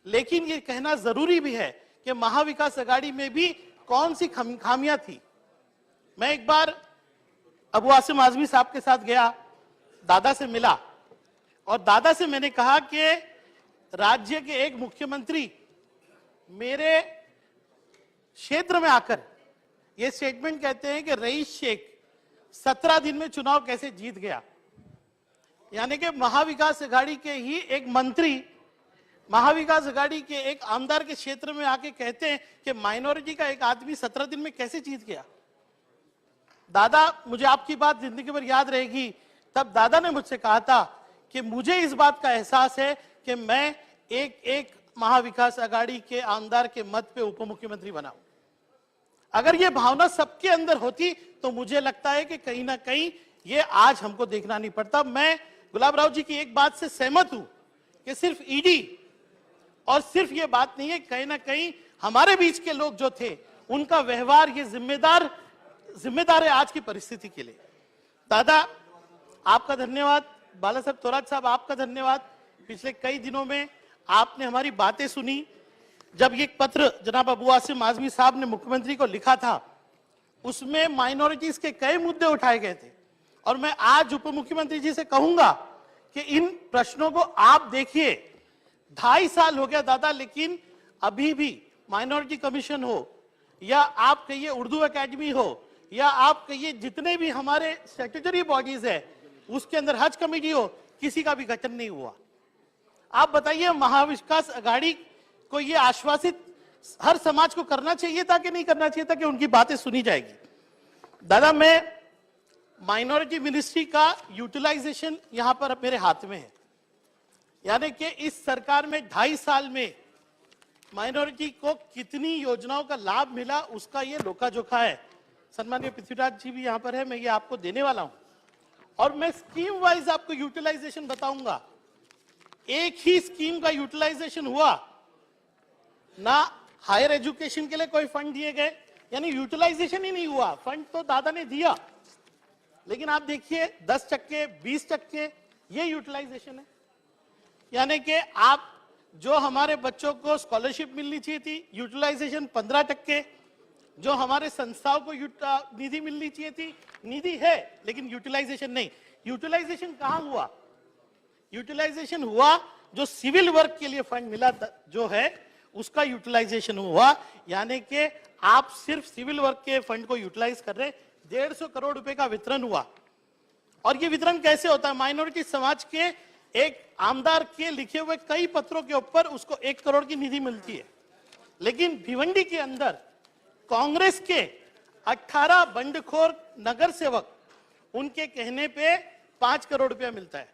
लेकिन ये कहना जरूरी भी है कि महाविकास अघाड़ी में भी कौन सी खामियां थी। मैं एक बार अबू आसिम आजमी साहब के साथ गया, दादा से मिला और दादा से मैंने कहा कि राज्य के एक मुख्यमंत्री मेरे क्षेत्र में आकर ये स्टेटमेंट कहते हैं कि रईस शेख 17 दिन में चुनाव कैसे जीत गया। यानी कि महाविकास अघाड़ी के ही एक मंत्री महाविकास अघाड़ी के एक आमदार के क्षेत्र में आके कहते हैं कि माइनॉरिटी का एक आदमी 17 दिन में कैसे जीत गया। दादा, मुझे आपकी बात जिंदगी भर याद रहेगी। तब दादा ने मुझसे कहा था कि मुझे इस बात का एहसास है कि मैं एक महाविकास अघाड़ी के आमदार के मत पे उप मुख्यमंत्री बना। अगर ये भावना सबके अंदर होती तो मुझे लगता है कि कहीं ना कहीं ये आज हमको देखना नहीं पड़ता। मैं गुलाब राव जी की एक बात से सहमत हूं कि सिर्फ ईडी और सिर्फ ये बात नहीं है, कहीं ना कहीं हमारे बीच के लोग जो थे उनका व्यवहार ये जिम्मेदार है आज की परिस्थिति के लिए। दादा, आपका धन्यवाद। बाला साहब थोराट साहब, आपका धन्यवाद। पिछले कई दिनों में आपने हमारी बातें सुनी। जब ये पत्र जनाब अबू आसिम आजमी साहब ने मुख्यमंत्री को लिखा था उसमें माइनॉरिटीज के कई मुद्दे उठाए गए थे और मैं आज उप मुख्यमंत्री जी से कहूंगा कि इन प्रश्नों को आप देखिए। 2.5 साल हो गया दादा, लेकिन अभी भी माइनॉरिटी कमीशन हो या आप कहिए उर्दू एकेडमी हो या आप कहिए जितने भी हमारे स्टैट्यूटरी बॉडीज है उसके अंदर हज कमेटी हो, किसी का भी गठन नहीं हुआ। आप बताइए महाविकास अघाड़ी को ये आश्वासित हर समाज को करना चाहिए था कि नहीं करना चाहिए था कि उनकी बातें सुनी जाएगी। दादा, मैं माइनॉरिटी मिनिस्ट्री का यूटिलाइजेशन यहां पर मेरे हाथ में है। यानी कि इस सरकार में 2.5 साल में माइनॉरिटी को कितनी योजनाओं का लाभ मिला उसका ये लोका जोखा है। सम्मानीय पृथ्वीराज जी भी यहां पर है, मैं ये आपको देने वाला हूं और मैं स्कीम वाइज आपको यूटिलाइजेशन बताऊंगा। एक ही स्कीम का यूटिलाइजेशन हुआ ना, हायर एजुकेशन के लिए कोई फंड दिए गए, यानी यूटिलाइजेशन ही नहीं हुआ। फंड तो दादा ने दिया लेकिन आप देखिए 10%, 20% ये यूटिलाइजेशन है। यानी कि आप जो हमारे बच्चों को स्कॉलरशिप मिलनी चाहिए थी, यूटिलाइजेशन 15%। जो हमारे संस्थाओं को निधि मिलनी चाहिए थी, निधि है लेकिन यूटिलाइजेशन नहीं। यूटिलाइजेशन कहां हुआ? यूटिलाइजेशन हुआ जो सिविल वर्क के लिए फंड मिला जो है उसका यूटिलाइजेशन हुआ, यानी कि आप सिर्फ सिविल वर्क के फंड को यूटिलाइज कर रहे, 150 करोड़ रुपए का वितरण हुआ। और ये वितरण कैसे होता है? माइनॉरिटी समाज के एक आमदार के लिखे हुए कई पत्रों के ऊपर उसको 1 करोड़ की निधि मिलती है। लेकिन भिवंडी के अंदर कांग्रेस के 18 बंडखोर नगर सेवक, उनके कहने पे 5 करोड़ रुपया मिलता है।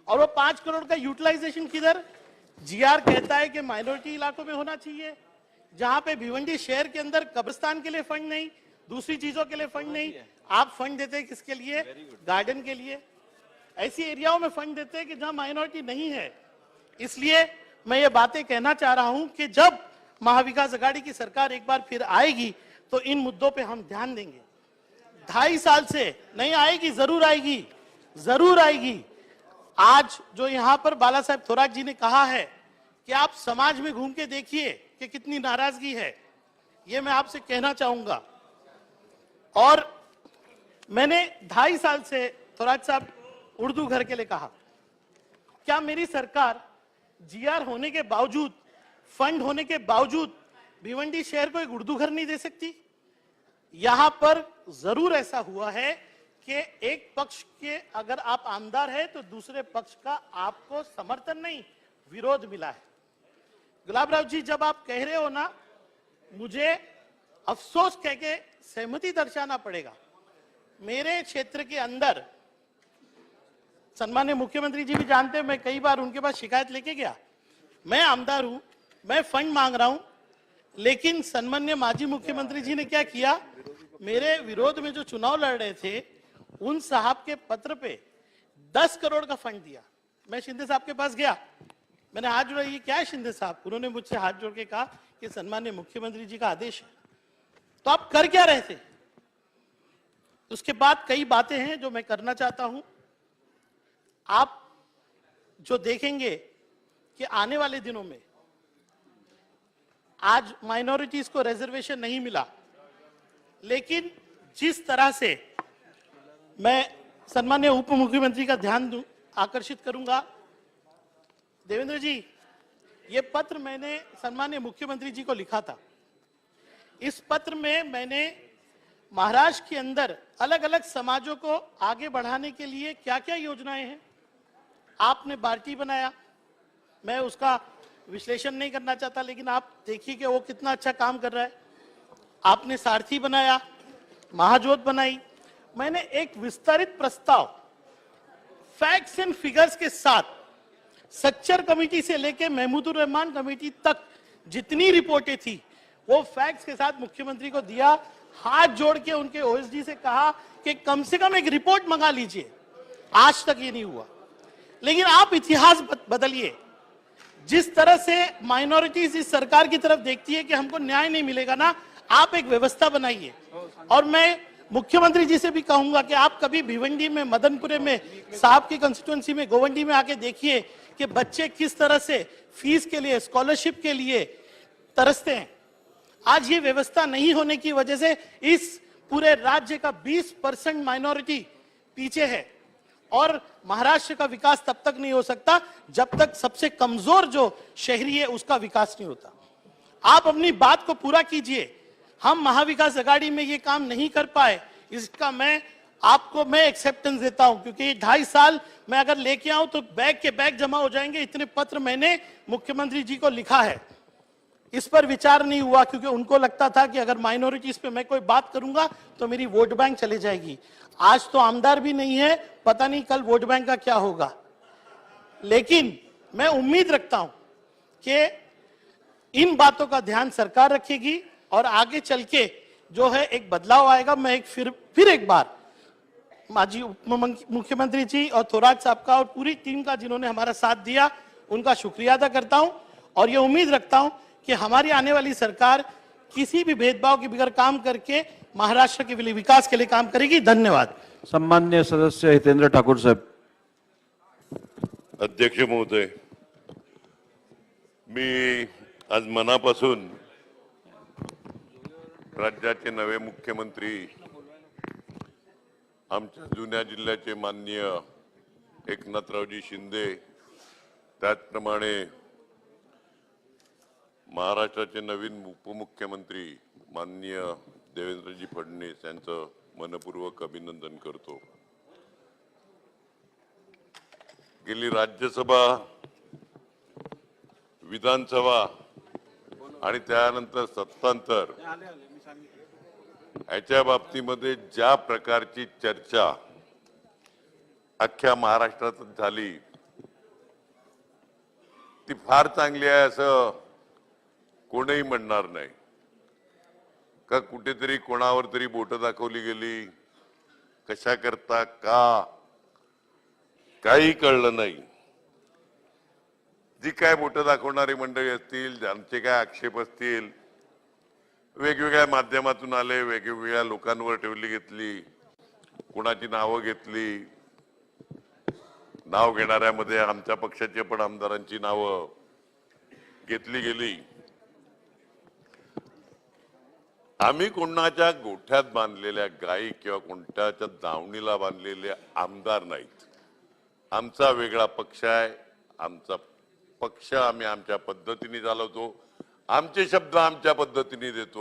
और वो 5 करोड़ का यूटिलाइजेशन किधर? जीआर कहता है कि माइनॉरिटी इलाकों में होना चाहिए, जहां पे भिवंडी शहर के अंदर कब्रिस्तान के लिए फंड नहीं, दूसरी चीजों के लिए फंड नहीं, आप फंड देते हैं किसके लिए? गार्डन के लिए। ऐसी एरियाओं में फंड देते हैं कि जहां माइनॉरिटी नहीं है। इसलिए मैं ये बातें कहना चाह रहा हूं कि जब महाविकास अघाड़ी की सरकार एक बार फिर आएगी तो इन मुद्दों पे हम ध्यान देंगे। 2.5 साल से नहीं आएगी, जरूर आएगी, जरूर आएगी। आज जो यहां पर बाला साहेब थोराट जी ने कहा है कि आप समाज में घूम के देखिए कि कितनी नाराजगी है, ये मैं आपसे कहना चाहूंगा। और मैंने 2.5 साल से थोराट साहब उर्दू घर के लिए कहा, क्या मेरी सरकार जीआर होने के बावजूद, फंड होने के बावजूद भिवंडी शहर को एक उर्दू घर नहीं दे सकती? यहां पर जरूर ऐसा हुआ है कि एक पक्ष के अगर आप आमदार है तो दूसरे पक्ष का आपको समर्थन नहीं, विरोध मिला है। गुलाब राव जी, जब आप कह रहे हो ना, मुझे अफसोस कह के सहमति दर्शाना पड़ेगा। मेरे क्षेत्र के अंदर सम्मान्य मुख्यमंत्री जी भी जानते हैं, मैं कई बार उनके पास शिकायत लेके गया। मैं आमदार हूं, मैं फंड मांग रहा हूं, लेकिन सम्मान्य माजी मुख्यमंत्री जी ने क्या किया? मेरे विरोध में जो चुनाव लड़ रहे थे उन साहब के पत्र पे 10 करोड़ का फंड दिया। मैं शिंदे साहब के पास गया, मैंने हाथ जोड़ा, ये क्या है शिंदे साहब? उन्होंने मुझसे हाथ जोड़ के कहा कि सम्मान्य मुख्यमंत्री जी का आदेश है। तो आप कर क्या रहे थे? उसके बाद कई बातें हैं जो मैं करना चाहता हूं। आप जो देखेंगे कि आने वाले दिनों में, आज माइनॉरिटीज को रिजर्वेशन नहीं मिला, लेकिन जिस तरह से मैं सम्मान्य उप मुख्यमंत्री का ध्यान आकर्षित करूंगा, देवेंद्र जी, ये पत्र मैंने सम्मान्य मुख्यमंत्री जी को लिखा था। इस पत्र में मैंने महाराष्ट्र के अंदर अलग अलग समाजों को आगे बढ़ाने के लिए क्या क्या योजनाएं हैं, आपने बार्टी बनाया, मैं उसका विश्लेषण नहीं करना चाहता, लेकिन आप देखिए कि वो कितना अच्छा काम कर रहा है। आपने सारथी बनाया, महाजोत बनाई। मैंने एक विस्तारित प्रस्ताव फैक्ट्स एंड फिगर्स के साथ, सच्चर कमेटी से लेकर महमूदुर रहमान कमेटी तक जितनी रिपोर्टें थी वो फैक्ट्स के साथ मुख्यमंत्री को दिया। हाथ जोड़ के उनके ओएसडी से कहा कि कम से कम एक रिपोर्ट मंगा लीजिए। आज तक ये नहीं हुआ। लेकिन आप इतिहास बदलिए। जिस तरह से माइनॉरिटीज इस सरकार की तरफ देखती है कि हमको न्याय नहीं मिलेगा ना, आप एक व्यवस्था बनाइए। और मैं मुख्यमंत्री जी से भी कहूंगा कि आप कभी भिवंडी में, मदनपुरे में, साहब की कंस्टिट्यूएंसी में, गोवंडी में आके देखिए कि बच्चे किस तरह से फीस के लिए, स्कॉलरशिप के लिए तरसते हैं। आज ये व्यवस्था नहीं होने की वजह से इस पूरे राज्य का 20% माइनॉरिटी पीछे है। और महाराष्ट्र का विकास तब तक नहीं हो सकता जब तक सबसे कमजोर जो शहरी है उसका विकास नहीं होता। आप अपनी बात को पूरा कीजिए। हम महाविकास अघाड़ी में ये काम नहीं कर पाए, इसका मैं एक्सेप्टेंस देता हूं, क्योंकि 2.5 साल मैं अगर लेके आऊं तो बैग के बैग जमा हो जाएंगे। इतने पत्र मैंने मुख्यमंत्री जी को लिखा है, इस पर विचार नहीं हुआ, क्योंकि उनको लगता था कि अगर माइनॉरिटीज पे मैं कोई बात करूंगा तो मेरी वोट बैंक चले जाएगी। आज तो आमदार भी नहीं है, पता नहीं कल वोट बैंक का क्या होगा। लेकिन मैं उम्मीद रखता हूं कि इन बातों का ध्यान सरकार रखेगी और आगे चल के जो है एक बदलाव आएगा। मैं फिर एक बार माजी उप मुख्यमंत्री जी और थोराट साहब का और पूरी टीम का जिन्होंने हमारा साथ दिया, उनका शुक्रिया अदा करता हूं और ये उम्मीद रखता हूं कि हमारी आने वाली सरकार किसी भी भेदभाव के बगैर काम करके महाराष्ट्र के विकास के लिए काम करेगी। धन्यवाद। सम्मान्य सदस्य हितेंद्र ठाकूर साहेब. अध्यक्ष महोदय, मी आज मनापासून राज्याचे नवे मुख्यमंत्री आमच्या जुन्या जिल्ह्याचे माननीय एकनाथरावजी शिंदे, त्याचप्रमाणे महाराष्ट्राचे नवीन उपमुख्यमंत्री माननीय देवेंद्रजी फडणवीस यांचं मनपूर्वक अभिनंदन करतो. गेली राज्यसभा, विधानसभा आणि त्यानंतर सत्तांतर याच्या बाबतीमध्ये ज्या प्रकारची चर्चा अख्ख्या महाराष्ट्रात झाली ती फार चांगली आहे असं कोणीही म्हणणार नाही. का कुठेतरी कोणावर तरी बोटं दाखवली गेली, कशा करता का काही कळलं नाही. जी काय बोटं दाखवणारी मंडळी असतील, ज्यांचे काय आक्षेप असतील, वेगवेगळ्या माध्यमातून आले, वेगवेगळ्या लोकांवर ठेवली घेतली, कोणाची नावं घेतली. नाव घेणाऱ्यामध्ये आमच्या पक्षाचे पण आमदारांची नावं घेतली गेली. आम्ही कोणाच्या गोठ्यात बांधलेल्या गायी किंवा कोणत्याच्या दावणीला बांधलेले आमदार नाहीत. आमचा वेगळा पक्ष आहे. आमचा पक्ष आम्ही आमच्या पद्धतीने चालवतो. आमचे शब्द आमच्या पद्धतीने देतो.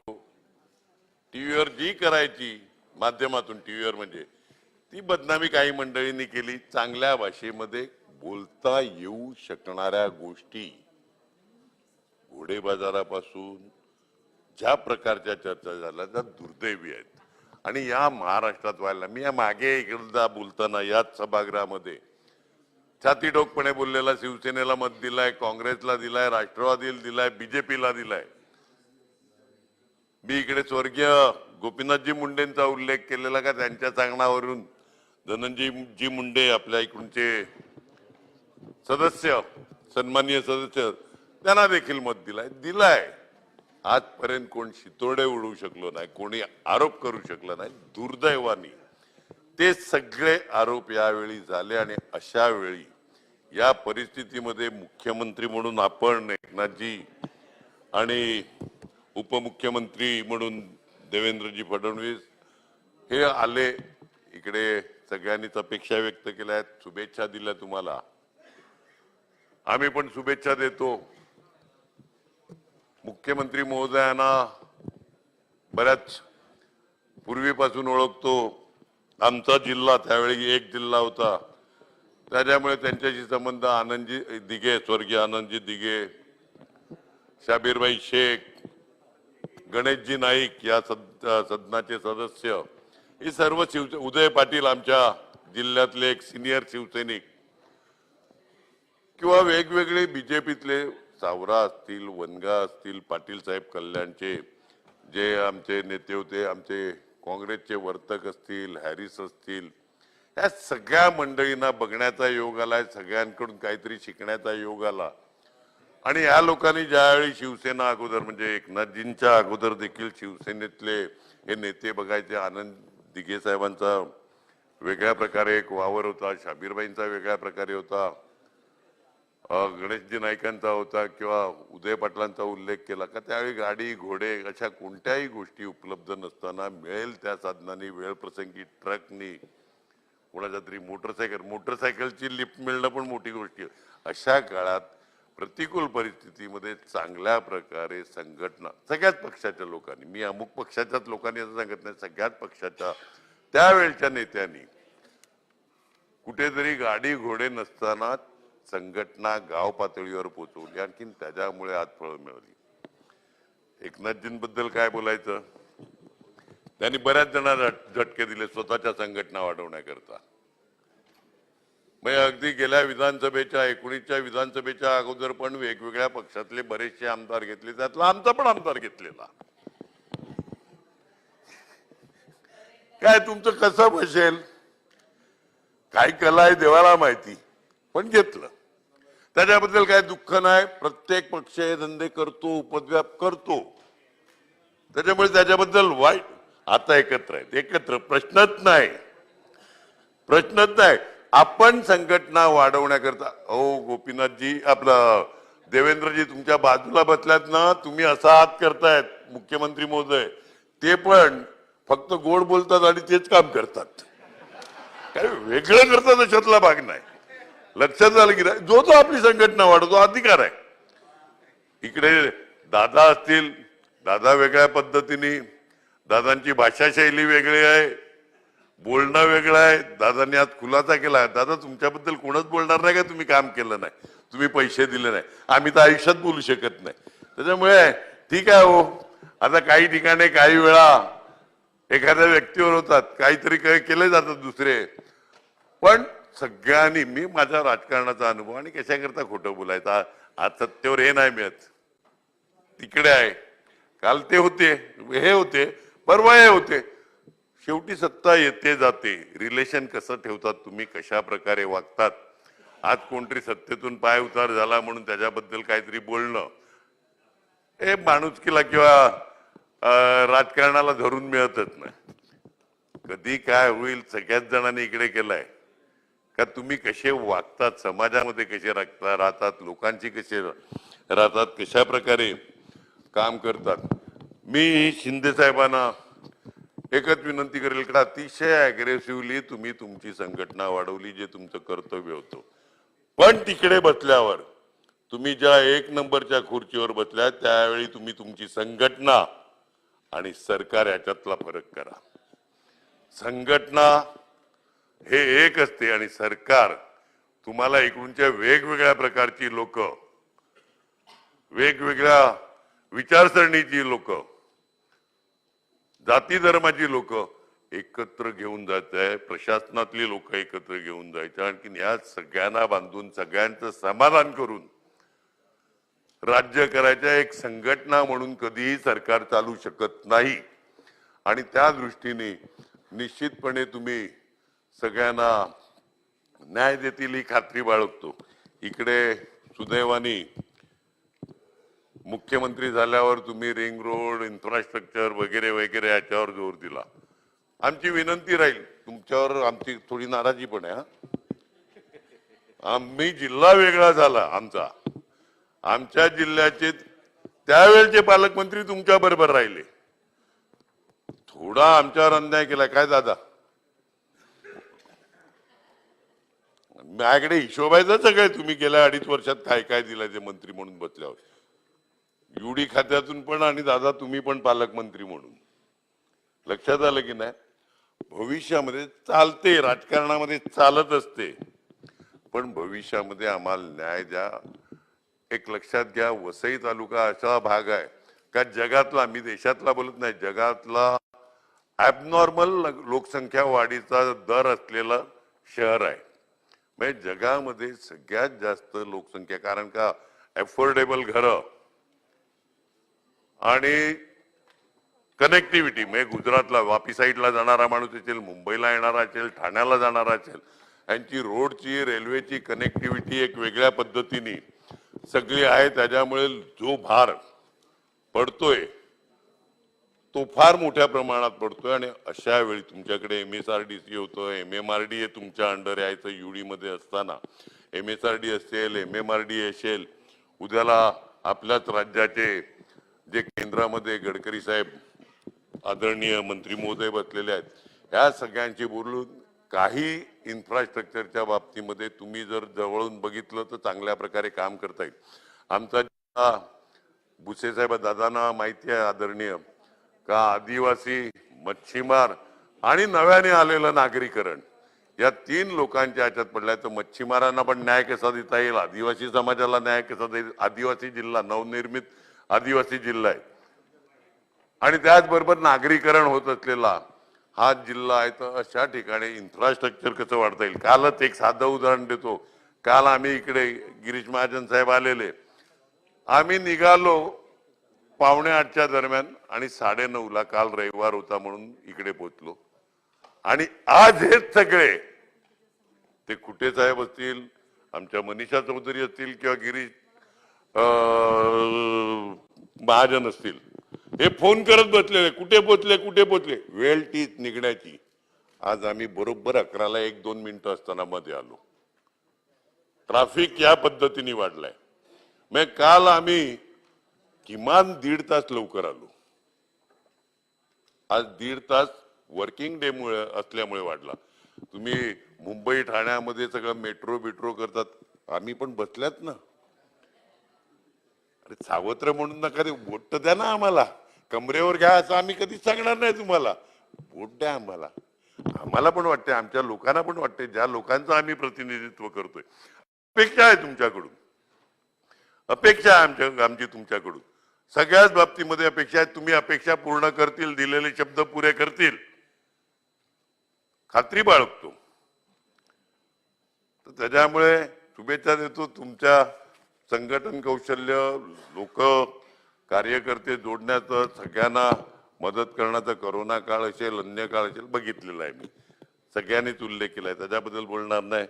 टीव्हीवर जी करायची माध्यमातून, टीव्हीवर म्हणजे ती बदनामी काही मंडळींनी केली. चांगल्या भाषेमध्ये बोलता येऊ शकणाऱ्या गोष्टी, घोडे बाजारापासून ज्या प्रकारच्या चर्चा झाल्या त्या दुर्दैवी आहेत आणि या महाराष्ट्रात व्हायला. मी या मागे एकदा बोलताना याच सभागृहामध्ये छातीडोकपणे बोललेला शिवसेनेला मत दिलाय, काँग्रेसला दिलाय, राष्ट्रवादीला दिलाय, बीजेपीला दिलाय. मी इकडे स्वर्गीय गोपीनाथजी मुंडेंचा उल्लेख केलेला का त्यांच्या सांगण्यावरून धनंजयजी मुंडे आपल्या इकडचे सदस्य, सन्माननीय सदस्य, त्यांना देखील मत दिलाय. आजपर्यंत कोण शितोडे उडवू शकलो नाही, कोणी आरोप करू शकला नाही. दुर्दैवाने ते सगळे आरोप यावेळी झाले आणि अशा वेळी या परिस्थितीमध्ये मुख्यमंत्री म्हणून आपण एकनाथजी आणि उपमुख्यमंत्री म्हणून देवेंद्रजी फडणवीस हे आले इकडे. सगळ्यांनीच अपेक्षा व्यक्त केल्या आहेत, शुभेच्छा दिल्या तुम्हाला. आम्ही पण शुभेच्छा देतो. मुख्यमंत्री महोदयांना बऱ्याच पूर्वीपासून ओळखतो. आमचा जिल्हा त्यावेळी एक जिल्हा होता, त्याच्यामुळे त्यांच्याशी संबंध आनंदजी दिघे, स्वर्गीय आनंदजी दिघे, शाबीरबाई शेख, गणेशजी नाईक या सदनाचे सदस्य, हे सर्व उदय पाटील आमच्या जिल्ह्यातले एक सिनियर शिवसैनिक, किंवा वेगवेगळे बीजेपीतले सावरा असतील, वनगा असतील, पाटील साहेब कल्याणचे जे आमचे नेते होते, आमचे काँग्रेसचे वर्तक असतील, हॅरिस असतील, या सगळ्या मंडळींना बघण्याचा योग आलाय. सगळ्यांकडून काहीतरी शिकण्याचा योग आला. आणि या लोकांनी ज्यावेळी शिवसेना अगोदर म्हणजे एकनाथजींच्या अगोदर देखील शिवसेनेतले हे नेते बघायचे. आनंद दिघे साहेबांचा वेगळ्या प्रकारे एक वावर होता, शाबीरबाईंचा वेगळ्या प्रकारे होता, गणेशजी नाईकांचा होता, किंवा उदय पाटलांचा उल्लेख केला का त्यावेळी गाडी घोडे अशा कोणत्याही गोष्टी उपलब्ध नसताना मिळेल त्या साधनांनी, वेळ प्रसंगी ट्रकनी, कोणाच्या तरी मोटरसायकलची लिफ्ट मिळणं पण मोठी गोष्ट आहे. अशा काळात प्रतिकूल परिस्थितीमध्ये चांगल्या प्रकारे संघटना सगळ्याच पक्षाच्या लोकांनी, मी अमुक पक्षाच्याच लोकांनी असं सांगत नाही, सगळ्याच पक्षाच्या त्यावेळच्या नेत्यांनी कुठेतरी गाडी घोडे नसताना संघटना गाव पातळीवर पोहोचवली. आणखीन त्याच्यामुळे आज फळ मिळाली. एकनाथजींबद्दल काय बोलायचं, त्यांनी बऱ्याच जणांना झटके दिले स्वतःच्या संघटना वाढवण्याकरता. अगदी गेल्या विधानसभेच्या 19च्या विधानसभेच्या अगोदर पण वेगवेगळ्या पक्षातले बरेचसे आमदार घेतले, त्यातला आमचा पण आमदार घेतलेला. काय तुमचं कसं बसेल, काय कला आहे देवाला माहिती, पण घेतलं. त्याच्याबद्दल काय दुःख नाही. प्रत्येक पक्ष हे धंदे करतो, उपद्व्याप करतो, त्याच्यामुळे त्याच्याबद्दल वाईट. आता एकत्र आहेत, एकत्र प्रश्नच नाही. आपण संघटना वाढवण्याकरता गोपीनाथजी आपलं देवेंद्रजी तुमच्या बाजूला बसल्यात ना, तुम्ही असा हात करतायत मुख्यमंत्री महोदय, ते पण फक्त गोड बोलतात आणि तेच काम करतात, काय वेगळं करतात अशातला भाग नाही. लक्षात आलं की जो आपली संघटना वाढवतो अधिकार आहे. इकडे दादा असतील, दादा वेगळ्या पद्धतीने, दादांची भाषाशैली वेगळी आहे, बोलणं वेगळं आहे. दादांनी आज खुलासा केला, दादा तुमच्याबद्दल कोणच बोलणार नाही का तुम्ही काम केलं नाही, तुम्ही पैसे दिले नाही. आम्ही तर आयुष्यात बोलू शकत नाही. त्याच्यामुळे ठीक आहे हो, आता काही ठिकाणी काही वेळा एखाद्या व्यक्तीवर होतात, काहीतरी केले जातात दुसरे. पण सगळ्यांनी, मी माझ्या राजकारणाचा अनुभव आणि कशाकरता खोटं बोलायचं, आज सत्तेवर हे नाही मिळत, तिकडे आहे. काल ते होते, हे होते, परवा हे होते. शेवटी सत्ता येते जाते. रिलेशन कसं ठेवतात तुम्ही, कशा प्रकारे वागतात. आज कोणतरी सत्तेतून पाय उतार झाला म्हणून त्याच्याबद्दल काहीतरी बोलणं हे माणुसकीला किंवा राजकारणाला धरून मिळतच नाही. कधी काय होईल सगळ्याच जणांनी इकडे केलाय का तुम्ही कसे वागतात, समाजामध्ये कसे राहतात, लोकांची कसे राहतात, कशा प्रकारे काम करतात. मी शिंदे साहेबांना एकच विनंती करेल का अतिशय अग्रेसिव्हली तुम्ही तुमची संघटना वाढवली, जे तुमचं कर्तव्य होतं. पण तिकडे बसल्यावर तुम्ही ज्या 1 नंबरच्या खुर्चीवर बसल्या त्यावेळी तुम्ही तुमची संघटना आणि सरकार याच्यातला फरक करा. संघटना हे एक असते आणि सरकार तुम्हाला इकडूनच्या वेगवेगळ्या प्रकारची लोक, वेगवेगळ्या विचारसरणीची लोक, जाती धर्माची लोक एकत्र घेऊन जात आहे. प्रशासनातली लोक एकत्र घेऊन जायचे, आणखी या सगळ्यांना बांधून सगळ्यांचं समाधान करून राज्य करायच्या एक संघटना म्हणून कधीही सरकार चालू शकत नाही. आणि त्या दृष्टीने निश्चितपणे तुम्ही सगळ्यांना न्याय देतील ही खात्री बाळगतो. इकडे सुदैवाने मुख्यमंत्री झाल्यावर तुम्ही रिंग रोड, इन्फ्रास्ट्रक्चर वगैरे वगैरे याच्यावर जोर दिला. आमची विनंती राहील, तुमच्यावर आमची थोडी नाराजी पण आहे. आम्ही जिल्हा वेगळा झाला आमचा, आमच्या जिल्ह्याचे त्यावेळेचे पालकमंत्री तुमच्या बरोबर राहिले. थोडा आमच्यावर अन्याय केला काय दादा? माझ्याकडे हिशोब आहे सगळे, तुम्ही गेल्या 2.5 वर्षात काय काय दिलं ते मंत्री म्हणून बसल्यावर, युडी खात्यातून पण, आणि दादा तुम्ही पण पालकमंत्री म्हणून. लक्षात आलं की नाही? भविष्यामध्ये चालते, राजकारणामध्ये चालत असते, पण भविष्यामध्ये आम्हाला न्याय द्या. एक लक्षात घ्या, वसई तालुका असा भाग आहे का जगातला, मी देशातला बोलत नाही, जगातला ॲबनॉर्मल लोकसंख्या वाढीचा दर असलेलं शहर आहे. म्हणजे जगामध्ये सगळ्यात जास्त लोकसंख्या, कारण का अफोर्डेबल घरं आणि कनेक्टिव्हिटी. म्हणजे गुजरातला वापी साईडला जाणारा माणूस असेल, मुंबईला येणारा असेल, ठाण्याला जाणारा असेल, यांची रोडची, रेल्वेची कनेक्टिव्हिटी एक वेगळ्या पद्धतीने सगळी आहे. त्याच्यामुळे जो भार पडतोय तो फार मोठ्या प्रमाणात पडतोय. आणि अशा वेळी तुमच्याकडे MSRDC होतं, MMRD तुमच्या अंडर यायचं युडी मध्ये असताना, MSRD असेल, MMRD असेल, उद्याला आपल्याच राज्याचे जे केंद्रामध्ये गडकरी साहेब आदरणीय मंत्री महोदय बसलेले आहेत, ह्या सगळ्यांची बोलून काही इन्फ्रास्ट्रक्चरच्या बाबतीमध्ये तुम्ही जर जवळून बघितलं तर चांगल्या प्रकारे काम करता येईल. आमचा भुसे साहेब दादांना माहिती आहे आदरणीय का आदिवासी, मच्छीमार आणि नव्याने आलेलं नागरीकरण या 3 लोकांच्या ह्याच्यात पडलाय. तर मच्छीमारांना पण न्याय कसा देता येईल, आदिवासी समाजाला न्याय कसा देईल. आदिवासी जिल्हा, नवनिर्मित आदिवासी जिल्हा आहे आणि त्याचबरोबर नागरीकरण होत असलेला हा जिल्हा आहे. तर अशा ठिकाणी इन्फ्रास्ट्रक्चर कसं वाढता येईल. कालच एक साधं उदाहरण देतो. काल आम्ही इकडे गिरीश महाजन साहेब आलेले, आम्ही निघालो 7:45च्या दरम्यान आणि 9:30ला, काल रविवार होता म्हणून इकडे पोहोचलो. आणि आज हे सगळे ते कुठे साहेब असतील, आमच्या मनीषा चौधरी असतील किंवा गिरीश महाजन असतील, हे फोन करत बसलेले, कुठे पोचले कुठे पोचले. वेळ ती निघण्याची. आज आम्ही बरोबर 11ला 1-2 मिनिटं असताना मध्ये आलो. ट्रॅफिक या पद्धतीने वाढलाय. मग काल आम्ही किमान 1.5 तास लवकर आलो. आज 1.5 तास वर्किंग डे मुळे असल्यामुळे वाढला. तुम्ही मुंबई ठाण्यामध्ये सगळं मेट्रो बिट्रो करतात, आम्ही पण बसल्यात ना. अरे सावत्र म्हणून नका ते वोट तर द्या ना आम्हाला. कमरेवर घ्या असं आम्ही कधीच सांगणार नाही तुम्हाला. वोट द्या आम्हाला. आम्हाला पण वाटते, आमच्या लोकांना पण वाटते, ज्या लोकांचं आम्ही प्रतिनिधित्व करतोय. अपेक्षा आहे तुमच्याकडून, अपेक्षा आहे आमची तुमच्याकडून. सगळ्याच बाबतीमध्ये अपेक्षा आहे. तुम्ही अपेक्षा पूर्ण करतील, दिलेले शब्द पुरे करतील, खात्री बाळगतो. तर त्याच्यामुळे शुभेच्छा देतो. तुमच्या संघटन कौशल्य, लोक कार्यकर्ते जोडण्याचं, सगळ्यांना मदत करण्याचा करोना काळ असेल, अन्य काळ असेल, बघितलेला आहे मी. सगळ्यांनीच उल्लेख केलाय, त्याच्याबद्दल बोलणार नाही.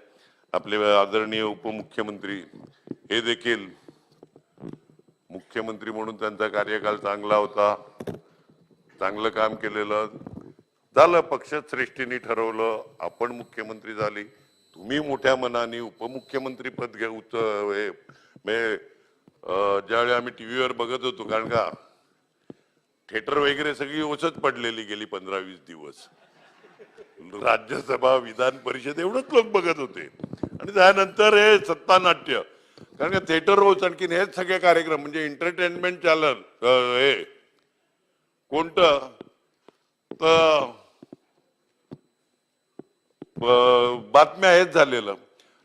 आपले आदरणीय उपमुख्यमंत्री हे देखील मुख्यमंत्री म्हणून त्यांचा कार्यकाळ चांगला होता, चांगलं काम केलेलं झालं. पक्षश्रेष्ठींनी ठरवलं, आपण मुख्यमंत्री झाली. तुम्ही मोठ्या मनाने उपमुख्यमंत्री पद ज्यावेळी आम्ही टीव्हीवर बघत होतो, कारण का थिएटर वगैरे सगळी ओसच पडलेली गेली 15-20 दिवस. राज्यसभा, विधान परिषद एवढंच लोक बघत होते. आणि त्यानंतर हे सत्तानाट्य, कारण का थिएटर होत, आणखीन हेच सगळे कार्यक्रम म्हणजे एंटरटेनमेंट चॅनल हे कोणतं तर बातम्या हेच झालेलं.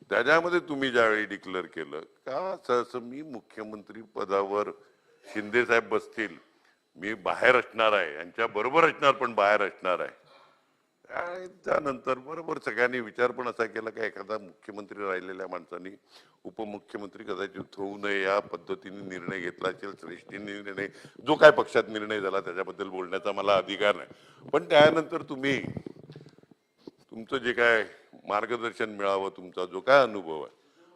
त्याच्यामध्ये तुम्ही ज्यावेळी डिक्लेअर केलं का सहसा मी मुख्यमंत्री पदावर शिंदे साहेब बसतील, मी बाहेर असणार आहे, यांच्या बरोबर असणार पण बाहेर असणार आहे. त्यानंतर बरोबर सगळ्यांनी विचार पण असा केला की एखादा मुख्यमंत्री राहिलेल्या माणसांनी उपमुख्यमंत्री कदाचित होऊ नये या पद्धतीने निर्णय घेतला असेल. श्रेष्ठींनी निर्णय, जो काय पक्षात निर्णय झाला त्याच्याबद्दल बोलण्याचा मला अधिकार नाही. पण त्यानंतर तुम्ही तुमचं जे काय मार्गदर्शन मिळावं, तुमचा जो काय अनुभव आहे,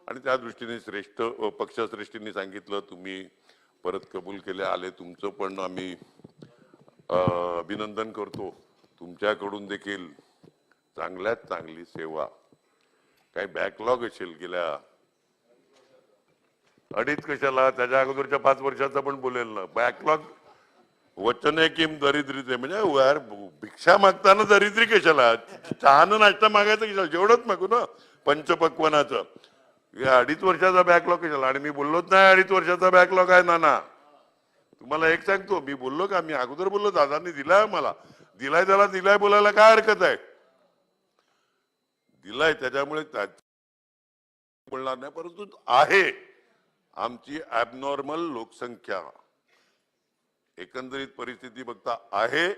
आणि त्या दृष्टीने श्रेष्ठ पक्षश्रेष्ठींनी सांगितलं, तुम्ही परत कबूल केले, आले. तुमचं पण आम्ही अभिनंदन करतो. तुमच्याकडून देखील चांगल्यात चांगली सेवा. काही बॅकलॉग असेल गेल्या अडीच कशाला, त्याच्या अगोदरच्या 5 वर्षाचा पण बोलेल ना. बॅकलॉग वचन आहे की दरिद्रीचे, म्हणजे यार भिक्षा मागताना दरिद्री कशाला, चहानं नाश्ता मागायचं कशाला, जेवढंच मागू ना पंचपक्वानाचं. 2.5 वर्षाचा बॅकलॉग कशाला. आणि मी बोललोच नाही 2.5 वर्षाचा बॅकलॉग आहे नाना. तुम्हाला एक सांगतो, मी बोललो का, मी अगोदर बोललो, दादांनी दिलाय मला, दिलाय, त्याला दिलाय बोलायला काय हरकत आहे. दिलाय त्याच्यामुळे बोलणार नाही. परंतु आहे आमची ॲबनॉर्मल लोकसंख्या, एकंदरीत परिस्थिती बघता आहे.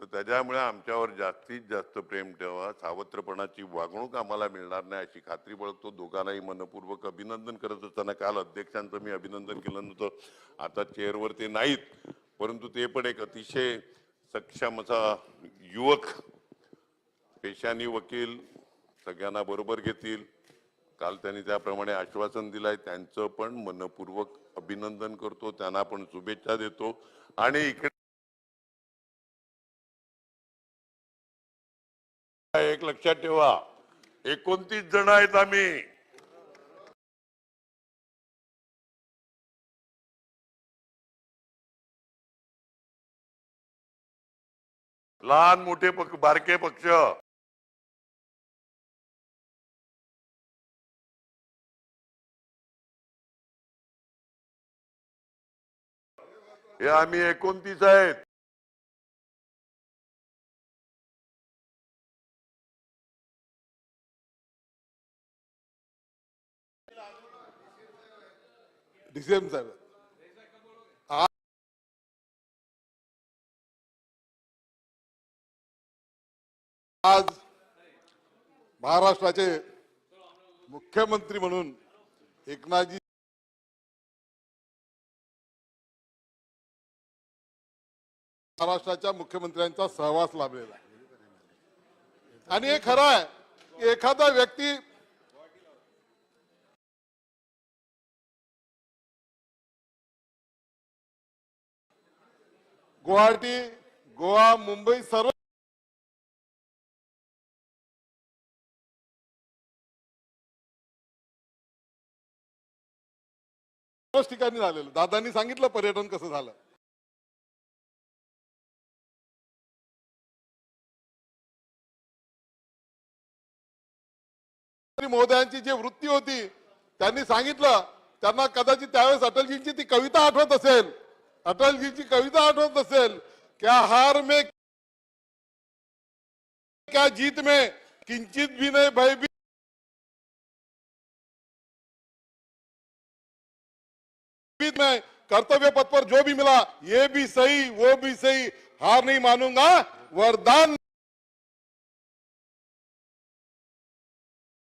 तर त्याच्यामुळे आमच्यावर जास्तीत जास्त प्रेम ठेवा. सावत्रपणाची वागणूक आम्हाला मिळणार नाही अशी खात्री बाळगतो. दोघांनाही मनपूर्वक अभिनंदन करत असताना काल अध्यक्षांचं मी अभिनंदन केलं नव्हतं, आता चेअरवर ते नाहीत, परंतु ते पण एक अतिशय सक्षम असा युवक, पेशानी वकील, सगळ्यांना बरोबर घेतील. काल त्यांनी त्याप्रमाणे आश्वासन दिलंय, त्यांचं पण मनपूर्वक अभिनंदन करतो, त्यांना पण शुभेच्छा देतो. आणि इकडे एक लक्षात ठेवा, 29 जण आहेत आम्ही. लहान मोठे बारके पक्ष, हे आम्ही 29 आहेत. डिसेंबर आज महाराष्ट्राचे मुख्यमंत्री म्हणून एकनाथजी महाराष्ट्राच्या मुख्यमंत्र्यांचा सहवास लाभलेला आहे. आणि हे खरं आहे की एखादा व्यक्ती गुवाहाटी, गोवा, मुंबई सर्व ठिकाणी झालेलं. दादांनी सांगितलं पर्यटन कसं झालं. मोदयांची जी वृत्ती होती त्यांनी सांगितलं त्यांना कदाचित त्यावेळेस अटलजींची ती कविता आठवत असेल, अटलजींची कविता आठवत असेल, क्या हार में क्या जीत में किंचित भी नहीं भयभीत में, कर्तव्य पथ पर जो भी मिला ये भी सही वो भी सही, हार नहीं मानूंगा वरदान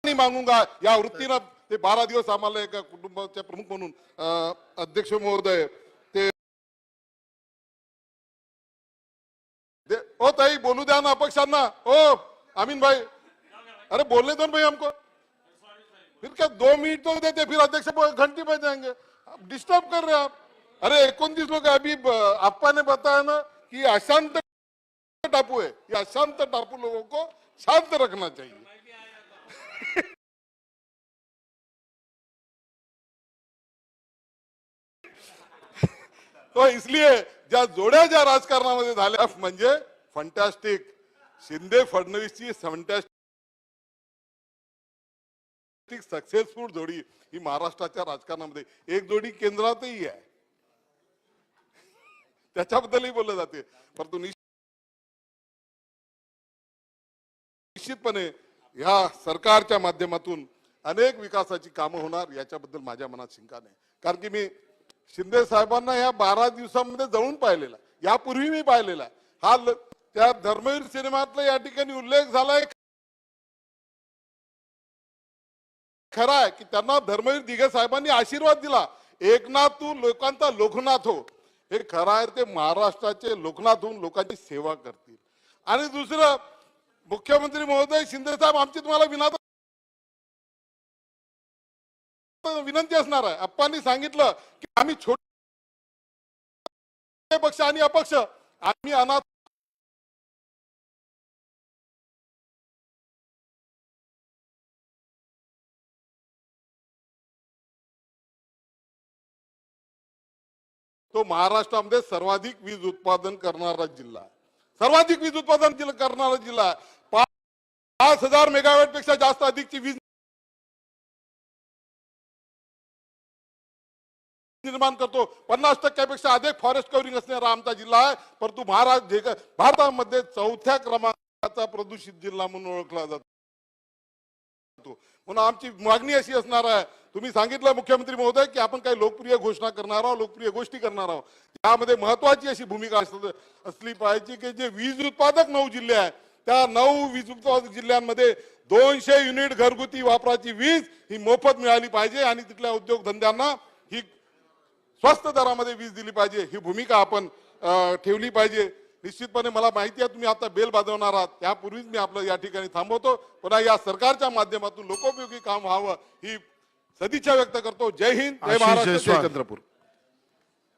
नहीं मागूंगा, या वृत्तीनं ते 12 दिवस आम्हाला एका कुटुंबाचे प्रमुख म्हणून अध्यक्ष महोदय ते ओ ताई बोलू द्या ना अपक्षांना, ओ अमीन भाई, अरे बोलने दो ना भाई हमको, फिर क्या 2 मिनट तो देते फिर अध्यक्ष घंटी बज जाएंगे, डिस्टर्ब कर रहे हैं आप। अरे 29 लोग अभी आपा ने बताया ना कि अशांत टापू है, ये अशांत टापू लोगों को शांत रखना चाहिए। तो इसलिए ज्या जोड्या ज्या राजकारणामध्ये झाल्या म्हणजे फंटॅस्टिक, शिंदे फडणवीसची फंटॅस्टिक सक्सेसफुल जोडी ही महाराष्ट्राच्या राजकारणामध्ये एक जोडी केंद्रातही आहे, त्याच्याबद्दलही बोललं जाते, परंतु निश्चितपणे या सरकारच्या माध्यमातून अनेक विकासाची कामं होणार याच्याबद्दल माझ्या मनात शंका नाही, कारण की मी शिंदे साहेबांना या 12 दिवसांमध्ये जवळून पाहिलेला, यापूर्वी मी पाहिलेला, हा त्या धर्मवीर सिनेमातला या ठिकाणी उल्लेख झालाय, खरा आहे की त्यांना धर्मवीर दिघे साहेबांनी आशीर्वाद दिला, एकनाथ तू लोकांचा लोकनाथ हो, हे खरं आहे, ते महाराष्ट्राचे लोकनाथ होऊन लोकांची सेवा करतील। आणि दुसरं, मुख्यमंत्री महोदय शिंदे साहेब, आमची तुम्हाला विनंती असणार आहे, आप्पांनी सांगितलं की आम्ही छोटे पक्ष आणि अपक्ष, आम्ही अनाथ तो महाराष्ट्रामध्ये सर्वाधिक वीज उत्पादन करणारा जिल्हा आहे, सर्वाधिक वीज उत्पादन करणारा जिल्हा आहे, 5000 मेगावॅट पेक्षा जास्त अधिकची वीज निर्माण करतो, 50% अधिक फॉरेस्ट कव्हरिंग असणारा आमचा जिल्हा आहे, परंतु भारतामध्ये 4थ्या क्रमांकाचा प्रदूषित जिल्हा म्हणून ओळखला जातो। म्हणून आमची मागणी अशी असणार आहे, तुम्ही सांगितलं मुख्यमंत्री महोदय की आपण काही लोकप्रिय घोषणा करणार आहोत, लोकप्रिय गोष्टी करणार आहोत, त्यामध्ये महत्वाची अशी भूमिका असली पाहिजे की जे वीज उत्पादक 9 जिल्हे आहेत, त्या 9 वीज उत्पादक जिल्ह्यांमध्ये 200 युनिट घरगुती वापराची वीज ही मोफत मिळाली पाहिजे आणि तिथल्या उद्योगधंद्यांना ही स्वस्त दरामध्ये वीज दिली पाहिजे, ही भूमिका आपण ठेवली पाहिजे। निश्चितपणे मला माहिती आहे तुम्ही आता बेल वाजवणार आहात, त्यापूर्वीच मी आपलं या ठिकाणी थांबवतो, पुन्हा या सरकारच्या माध्यमातून लोकोपयोगी काम व्हावं ही सदिच्छा व्यक्त करतो। जय हिंद, जय महाराष्ट्र, जय चंद्रपूर।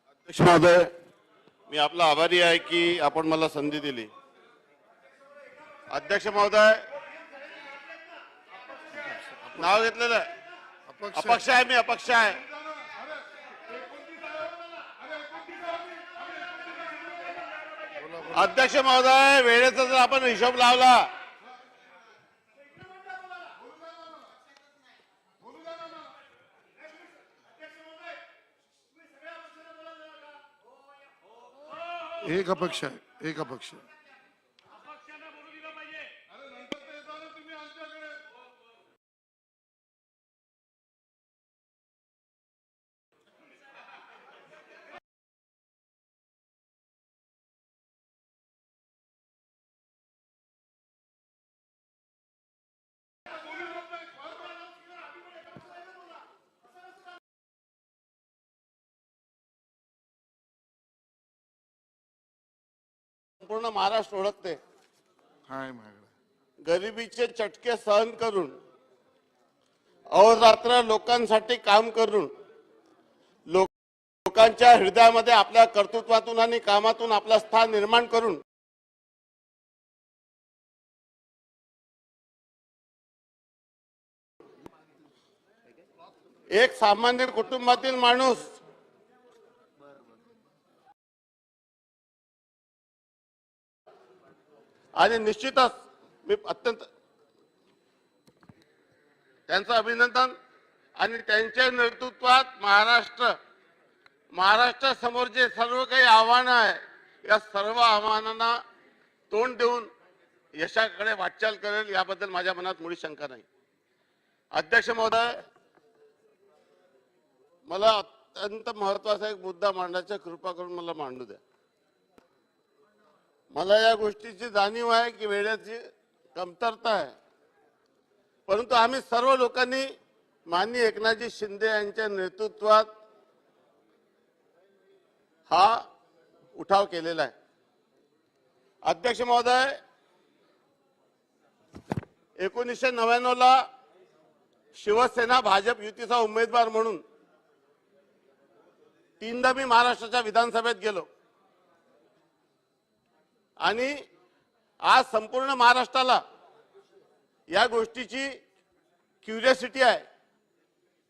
अध्यक्ष महोदय, मी आपला आभारी आहे की आपण मला संधी दिली। अध्यक्ष महोदय, नाव घेतलेलं आहे, अपक्ष आहे, मी अपक्ष आहे। अध्यक्ष महोदय, वेळेचा जर आपण हिशोब लावला, एक अपक्ष आहे, एक अपक्ष। संपूर्ण महाराष्ट्र ओळखते, गरिबीचे चटके सहन करून अहोरात्र लोकांसाठी काम करून लोकांच्या हृदयामध्ये आपल्या कर्तृत्वातून आणि कामातून आपलं स्थान निर्माण करून एक सामान्य कुटुंबातील माणूस आणि निश्चितच मी अत्यंत त्यांचं अभिनंदन आणि त्यांच्या नेतृत्वात महाराष्ट्रासमोर जे सर्व काही आव्हानं आहे, या सर्व आव्हानांना तोंड देऊन यशाकडे वाटचाल करेल याबद्दल माझ्या मनात मुळी शंका नाही. अध्यक्ष महोदय, मला अत्यंत महत्वाचा एक मुद्दा मांडायचा, कृपा करून मला मांडू द्या. मला या गोष्टीची जाणीव आहे की वेळेची कमतरता आहे, परंतु आम्ही सर्व लोकांनी माननीय एकनाथजी शिंदे यांच्या नेतृत्वात हा उठाव केलेला आहे. अध्यक्ष महोदय, 1999 ला शिवसेना भाजप युतीचा उमेदवार म्हणून 3दा मी महाराष्ट्राच्या विधानसभेत गेलो आणि आज संपूर्ण महाराष्ट्राला या गोष्टीची क्युरियोसिटी आहे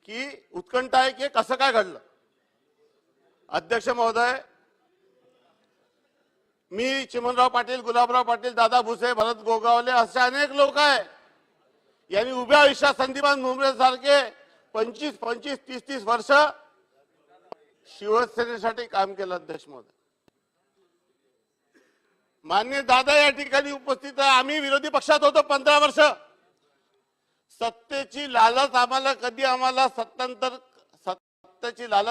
की उत्कंठा आहे की कसं काय घडलं. अध्यक्ष महोदय, मी चिमणराव पाटील, गुलाबराव पाटील, दादा भुसे, भरत गोगावले असे अनेक लोक आहे, यांनी उभ्या आयुष्यात संदीपान भुमरे सारखे 25, 30 वर्ष शिवसेनेसाठी काम केलं. अध्यक्ष महोदय, माननीय दादा या ठिकाणी उपस्थित आहे. आम्ही विरोधी पक्षात होतो 15 वर्ष. सत्तेची लालच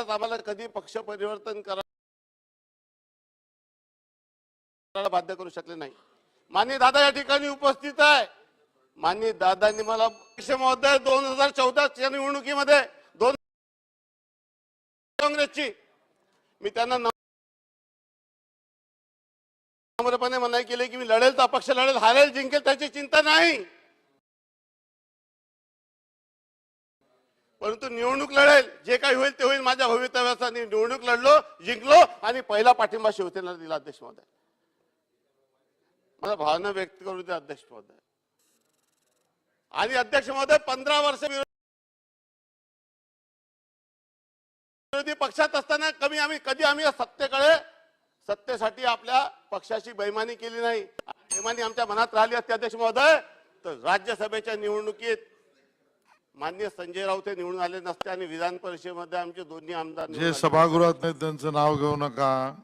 आम्हाला कधी पक्ष परिवर्तन करायला बाध्य करू शकले नाही. माननीय दादा या ठिकाणी उपस्थित आहे. माननीय दादांनी मला अध्यक्ष महोदय 2014च्या निवडणुकीमध्ये काँग्रेसची मी त्यांना नम्रपणे मनाई केली की मी लढेल तर अपक्ष लढेल, हारेल जिंकेल त्याची चिंता नाही, परंतु निवडणूक लढेल, जे काही होईल ते होईल. माझ्या भवितव्याचा निवडणूक लढलो, जिंकलो आणि पहिला पाठिंबा शिवसेनेला दिला. अध्यक्ष महोदय, मला भावना व्यक्त करू द्या. अध्यक्ष महोदय, आणि अध्यक्ष महोदय 15 वर्ष विरोधी पक्षात असताना कधी आम्ही सत्तेसाठी आपल्या पक्षाची बेईमानी केली नाही. बेईमानी आमच्या मनात राहिली असते अध्यक्ष महोदय तर राज्यसभेच्या निवडणुकीत माननीय संजय राऊत हे निवडून आले नसते आणि विधान परिषदेमध्ये आमचे दोन्ही आमदार जे सभागृहात नाही त्यांचं नाव घेऊ नका,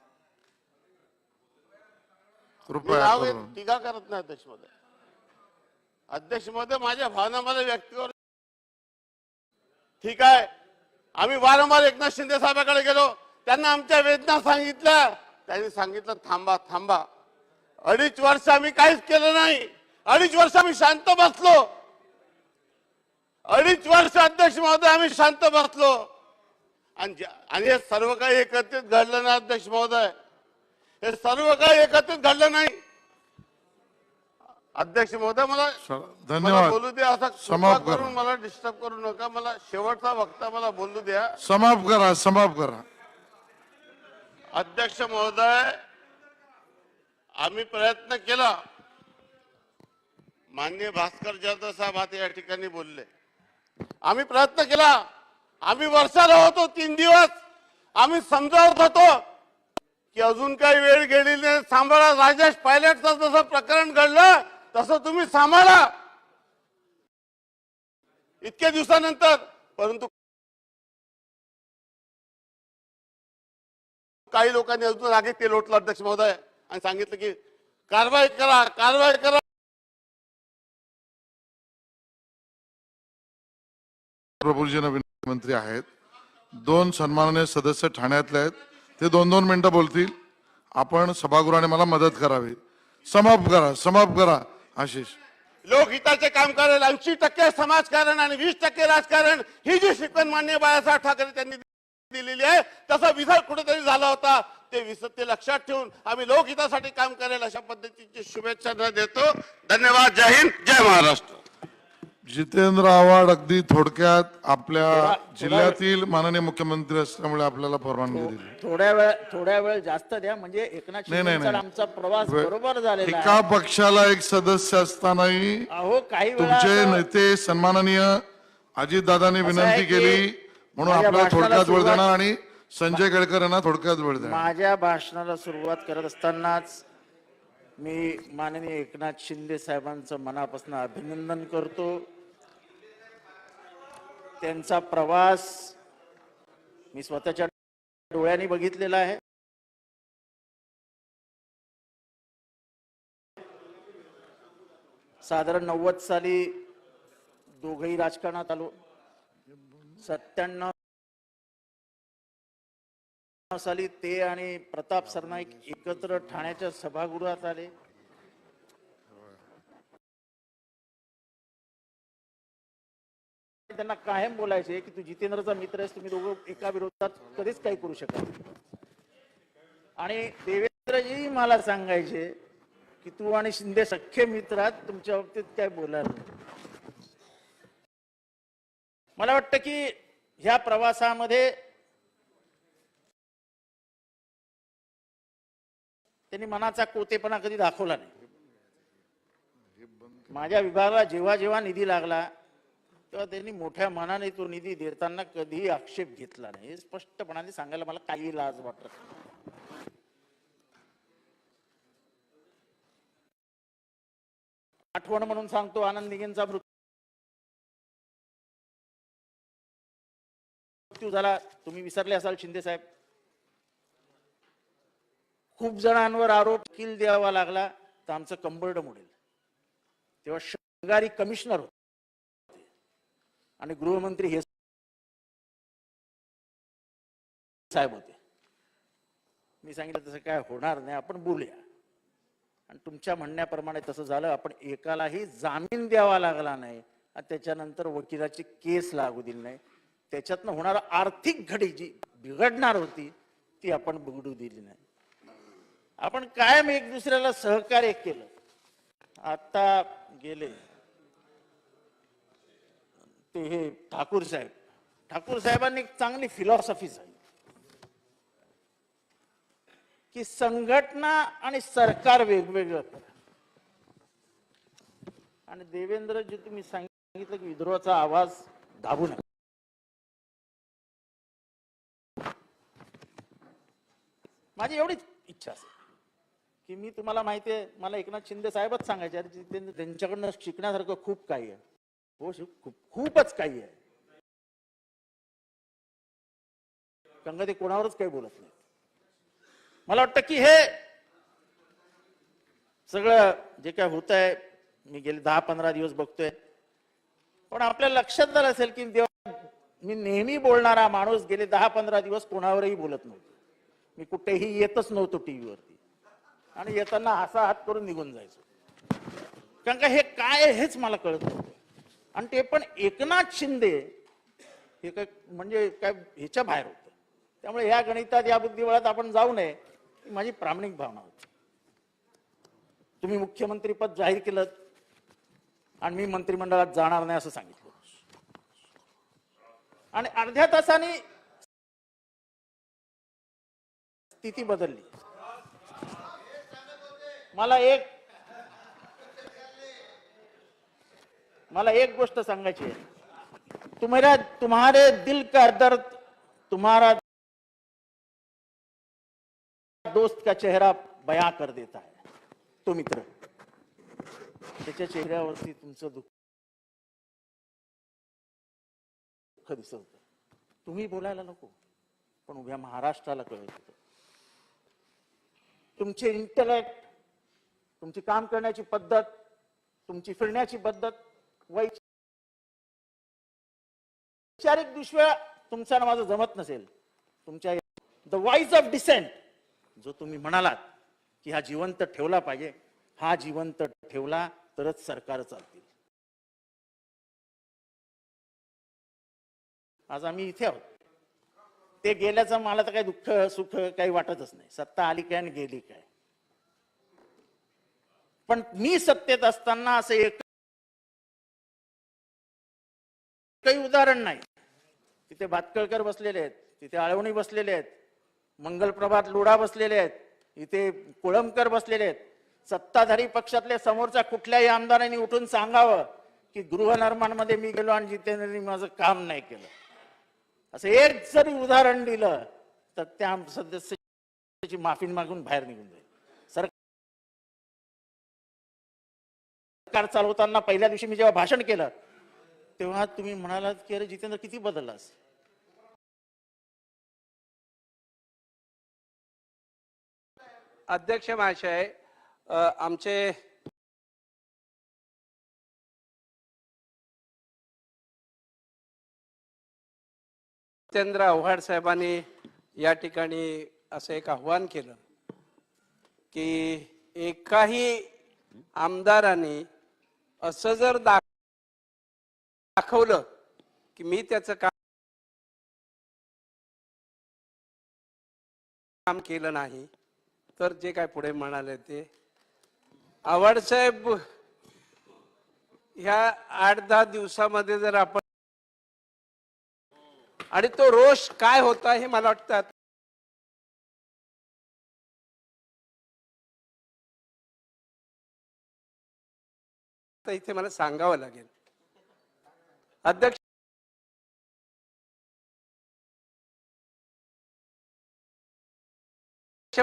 कृपया करून. टीका करत नाही अध्यक्ष महोदय. अध्यक्ष महोदय, माझ्या भावना मला व्यक्त करू. ठीक आहे, आम्ही वारंवार एकनाथ शिंदे साहेबांकडे गेलो, त्यांना आमच्या वेदना सांगितल्या. त्यांनी सांगितलं थांबा. 2.5 वर्ष आम्ही काहीच केलं नाही. 2.5 वर्ष आम्ही शांत बसलो. 2.5 वर्ष अध्यक्ष महोदय आम्ही शांत बसलो आणि हे सर्व काही एकत्रित घडलं नाही. अध्यक्ष महोदय, हे सर्व काही एकत्रित घडलं नाही. अध्यक्ष महोदय, मला धन्यवाद. बोलू द्या. असं समाप्त करा. करून मला डिस्टर्ब करू नका. मला शेवटचा वक्ता मला बोलू द्या. समाप्त करा. अध्यक्ष महोदय, आम्ही प्रयत्न केला. माननीय भास्कर जाधव साहेब आता या ठिकाणी बोलले. आम्ही प्रयत्न केला. आम्ही वर्षाला होतो 3 दिवस. आम्ही समजावत होतो की अजून काही वेळ गेली नाही, सांभाळा. राजेश पायलटचं जसं प्रकरण घडलं तसं तुम्ही सांभाळा इतक्या दिवसानंतर. परंतु काही लोकांनी अजून आगे ते लोटलं अध्यक्ष महोदय आणि सांगितलं की कारवाई करा. प्रभूजी नवीन मंत्री आहेत, 2 सन्माननीय सदस्य ठाण्यातले आहेत, ते 2-2 मिनिटं बोलतील. आपण सभागृहाने मला मदत करावी. समाप्त करा. आशिष, लोकहिताचे काम करेल. 80% समाजकारण आणि 20% राजकारण ही जी शिकवण माननीय बाळासाहेब ठाकरे त्यांनी दिलेली आहे, तसा विसर कुठेतरी झाला होता. ते लक्षात ठेवून आम्ही लोकहितासाठी काम करेल अशा पद्धतीची शुभेच्छा देतो. धन्यवाद. जय हिंद, जय महाराष्ट्र. जितेंद्र आव्हाड अगदी थोडक्यात आपल्या जिल्ह्यातील माननीय मुख्यमंत्री असल्यामुळे आपल्याला परवानगी दिली. थोड्या वेळ जास्त द्या, म्हणजे एकनाथ शिंदेचा आमचा प्रवास बरोबर झालेला आहे. एका पक्षाला एक सदस्य असतानाही काही तुमचे नेते सन्माननीय अजितदादांनी विनंती केली म्हणून आपल्याला थोडक्यात वेळ देणार आणि संजय केळकर यांना थोडक्यात वेळ देणार. माझ्या भाषणाला सुरुवात करत असतानाच मी माननीय एकनाथ शिंदे साहेबांचं मनापासून अभिनंदन करतो. त्यांचा प्रवास मी स्वतःच्या डोळ्यांनी बघितलेला आहे. साधारण 90 साली दोघही राजकारणात आलो. 97 साली ते आणि प्रताप सरनाईक एकत्र ठाण्याच्या सभागृहात आले. त्यांना कायम बोलायचे की तू जितेंद्रचा मित्र आहेस, तुम्ही दोघं एका विरोधात कधीच काही करू शकत नाही. आणि देवेंद्रजी मला सांगायचे की तू आणि शिंदे सख्खे मित्र आहात, तुमच्या बाबतीत काय बोलायला नाही. मला वाटतं की ह्या प्रवासामध्ये त्यांनी मनाचा कोतेपणा कधी दाखवला नाही. माझ्या विभागाला जेव्हा जेव्हा निधी लागला तेव्हा त्यांनी मोठ्या मनाने तो निधी देताना कधीही आक्षेप घेतला नाही. हे स्पष्टपणाने सांगायला मला काही लाज वाटत नाही. आठवण म्हणून सांगतो, आनंद दिघेंचा मृत्यू झाला. तुम्ही विसरले असाल शिंदे साहेब. खूप जणांवर आरोप किल द्यावा लागला तर आमचं कंबरड मोडेल. तेव्हा शृंगारी कमिशनर होते आणि गृहमंत्री हे साहेब होते. मी सांगितलं तसं काय होणार नाही, आपण बोलूया. आणि तुमच्या म्हणण्याप्रमाणे तसं झालं. आपण एकालाही जामीन द्यावा लागला नाही आणि त्याच्यानंतर वकिलाची केस लागू दिली नाही. त्याच्यातनं होणारा आर्थिक घडी जी बिघडणार होती ती आपण बिघडू दिली नाही. आपण कायम एक दुसऱ्याला सहकार्य केलं. आता गेले ते हे ठाकूर साहेबांनी एक चांगली फिलॉसॉफी सांगितली की संघटना आणि सरकार वेगवेगळं करा. आणि देवेंद्रजी तुम्ही सांगितलं की विद्रोहाचा आवाज दाबू नका. माझी एवढीच इच्छा असेल की मी तुम्हाला माहिती आहे, मला एकनाथ शिंदे साहेबच सांगायचे त्यांच्याकडनं शिकण्यासारखं खूप काही आहे. हो, खूपच काही आहे. कारण ते कोणावरच काही बोलत नाही. मला वाटतं की हे सगळं जे काय होत आहे, मी गेले 10-15 दिवस बघतोय, पण आपल्या लक्षात झालं असेल की मी नेहमी बोलणारा माणूस गेले 10-15 दिवस कोणावरही बोलत नव्हतो. मी कुठेही येतच नव्हतो टीव्हीवरती आणि येताना असा हात करून निघून जायचो. कारण का हे काय हेच मला कळत नव्हतं. आणि ते पण एकनाथ शिंदे हे काय म्हणजे काय ह्याच्या बाहेर होतं. त्यामुळे ह्या गणितात या बुद्धिबळात आपण जाऊ नये ही माझी प्रामाणिक भावना होती. तुम्ही मुख्यमंत्री पद जाहीर केलं आणि मी मंत्रिमंडळात जाणार नाही असं सांगितलं आणि अर्ध्या तासाने स्थिती बदलली. मला एक गोष्ट सांगायची आहे. तुम्हारे दिल का दर्द तुम्हारा दोस्त का चेहरा बयां कर देता है. तो मित्र त्याच्या चेहऱ्यावरती तुमचं दुःख दिसत होतं. तुम्ही बोलायला नको, पण उभ्या महाराष्ट्राला कळत होतं. तुमचे इंटेलेक्ट, तुमची काम करण्याची पद्धत, तुमची फिरण्याची पद्धत, वैचारिक दृष्ट्या तुमचा माझं जमत नसेल, तुमच्या द वॉइस ऑफ डिसेंट जो तुम्ही म्हणालात की हा जिवंत ठेवला पाहिजे, हा जिवंत ठेवला तरच सरकार चालतील. आज आम्ही इथे आहोत. ते गेल्याचं मला तर काही दुःख सुख काही वाटतच नाही. सत्ता आली काय आणि गेली काय. पण मी सत्तेत असताना असं एक काही उदाहरण नाही. तिथे भातकळकर बसलेले आहेत, तिथे आळवणी बसलेले आहेत, मंगलप्रभात लोढा बसलेले आहेत, इथे कोळंबकर बसलेले आहेत. सत्ताधारी पक्षातल्या समोरच्या कुठल्याही आमदारांनी उठून सांगावं की गृहनिर्माणमध्ये मी गेलो आणि जितेंद्रनी माझं काम नाही केलं, असं एक जरी उदाहरण दिलं तर त्या सदस्याची माफी मागून बाहेर निघून जाईल. सरकार चालवताना पहिल्या दिवशी मी जेव्हा भाषण केलं तेव्हा तुम्ही म्हणालात की अरे जितेंद्र किती बदललास. अध्यक्ष महाशय, आमचे जितेंद्र आव्हाड साहेबांनी या ठिकाणी असं एक आव्हान केलं की एकाही आमदारांनी असं जर दाखवलं की मी त्याचं काम केलं नाही, तर जे काय पुढे म्हणाले ते आव्हाड साहेब ह्या 8-10 दिवसामध्ये जर आपण, आणि तो रोष काय होता हे मला वाटतं इथे मला सांगावं लागेल. अध्यक्ष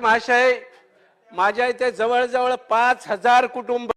महाशय, माझ्या इथे जवळजवळ 5,000 कुटुंब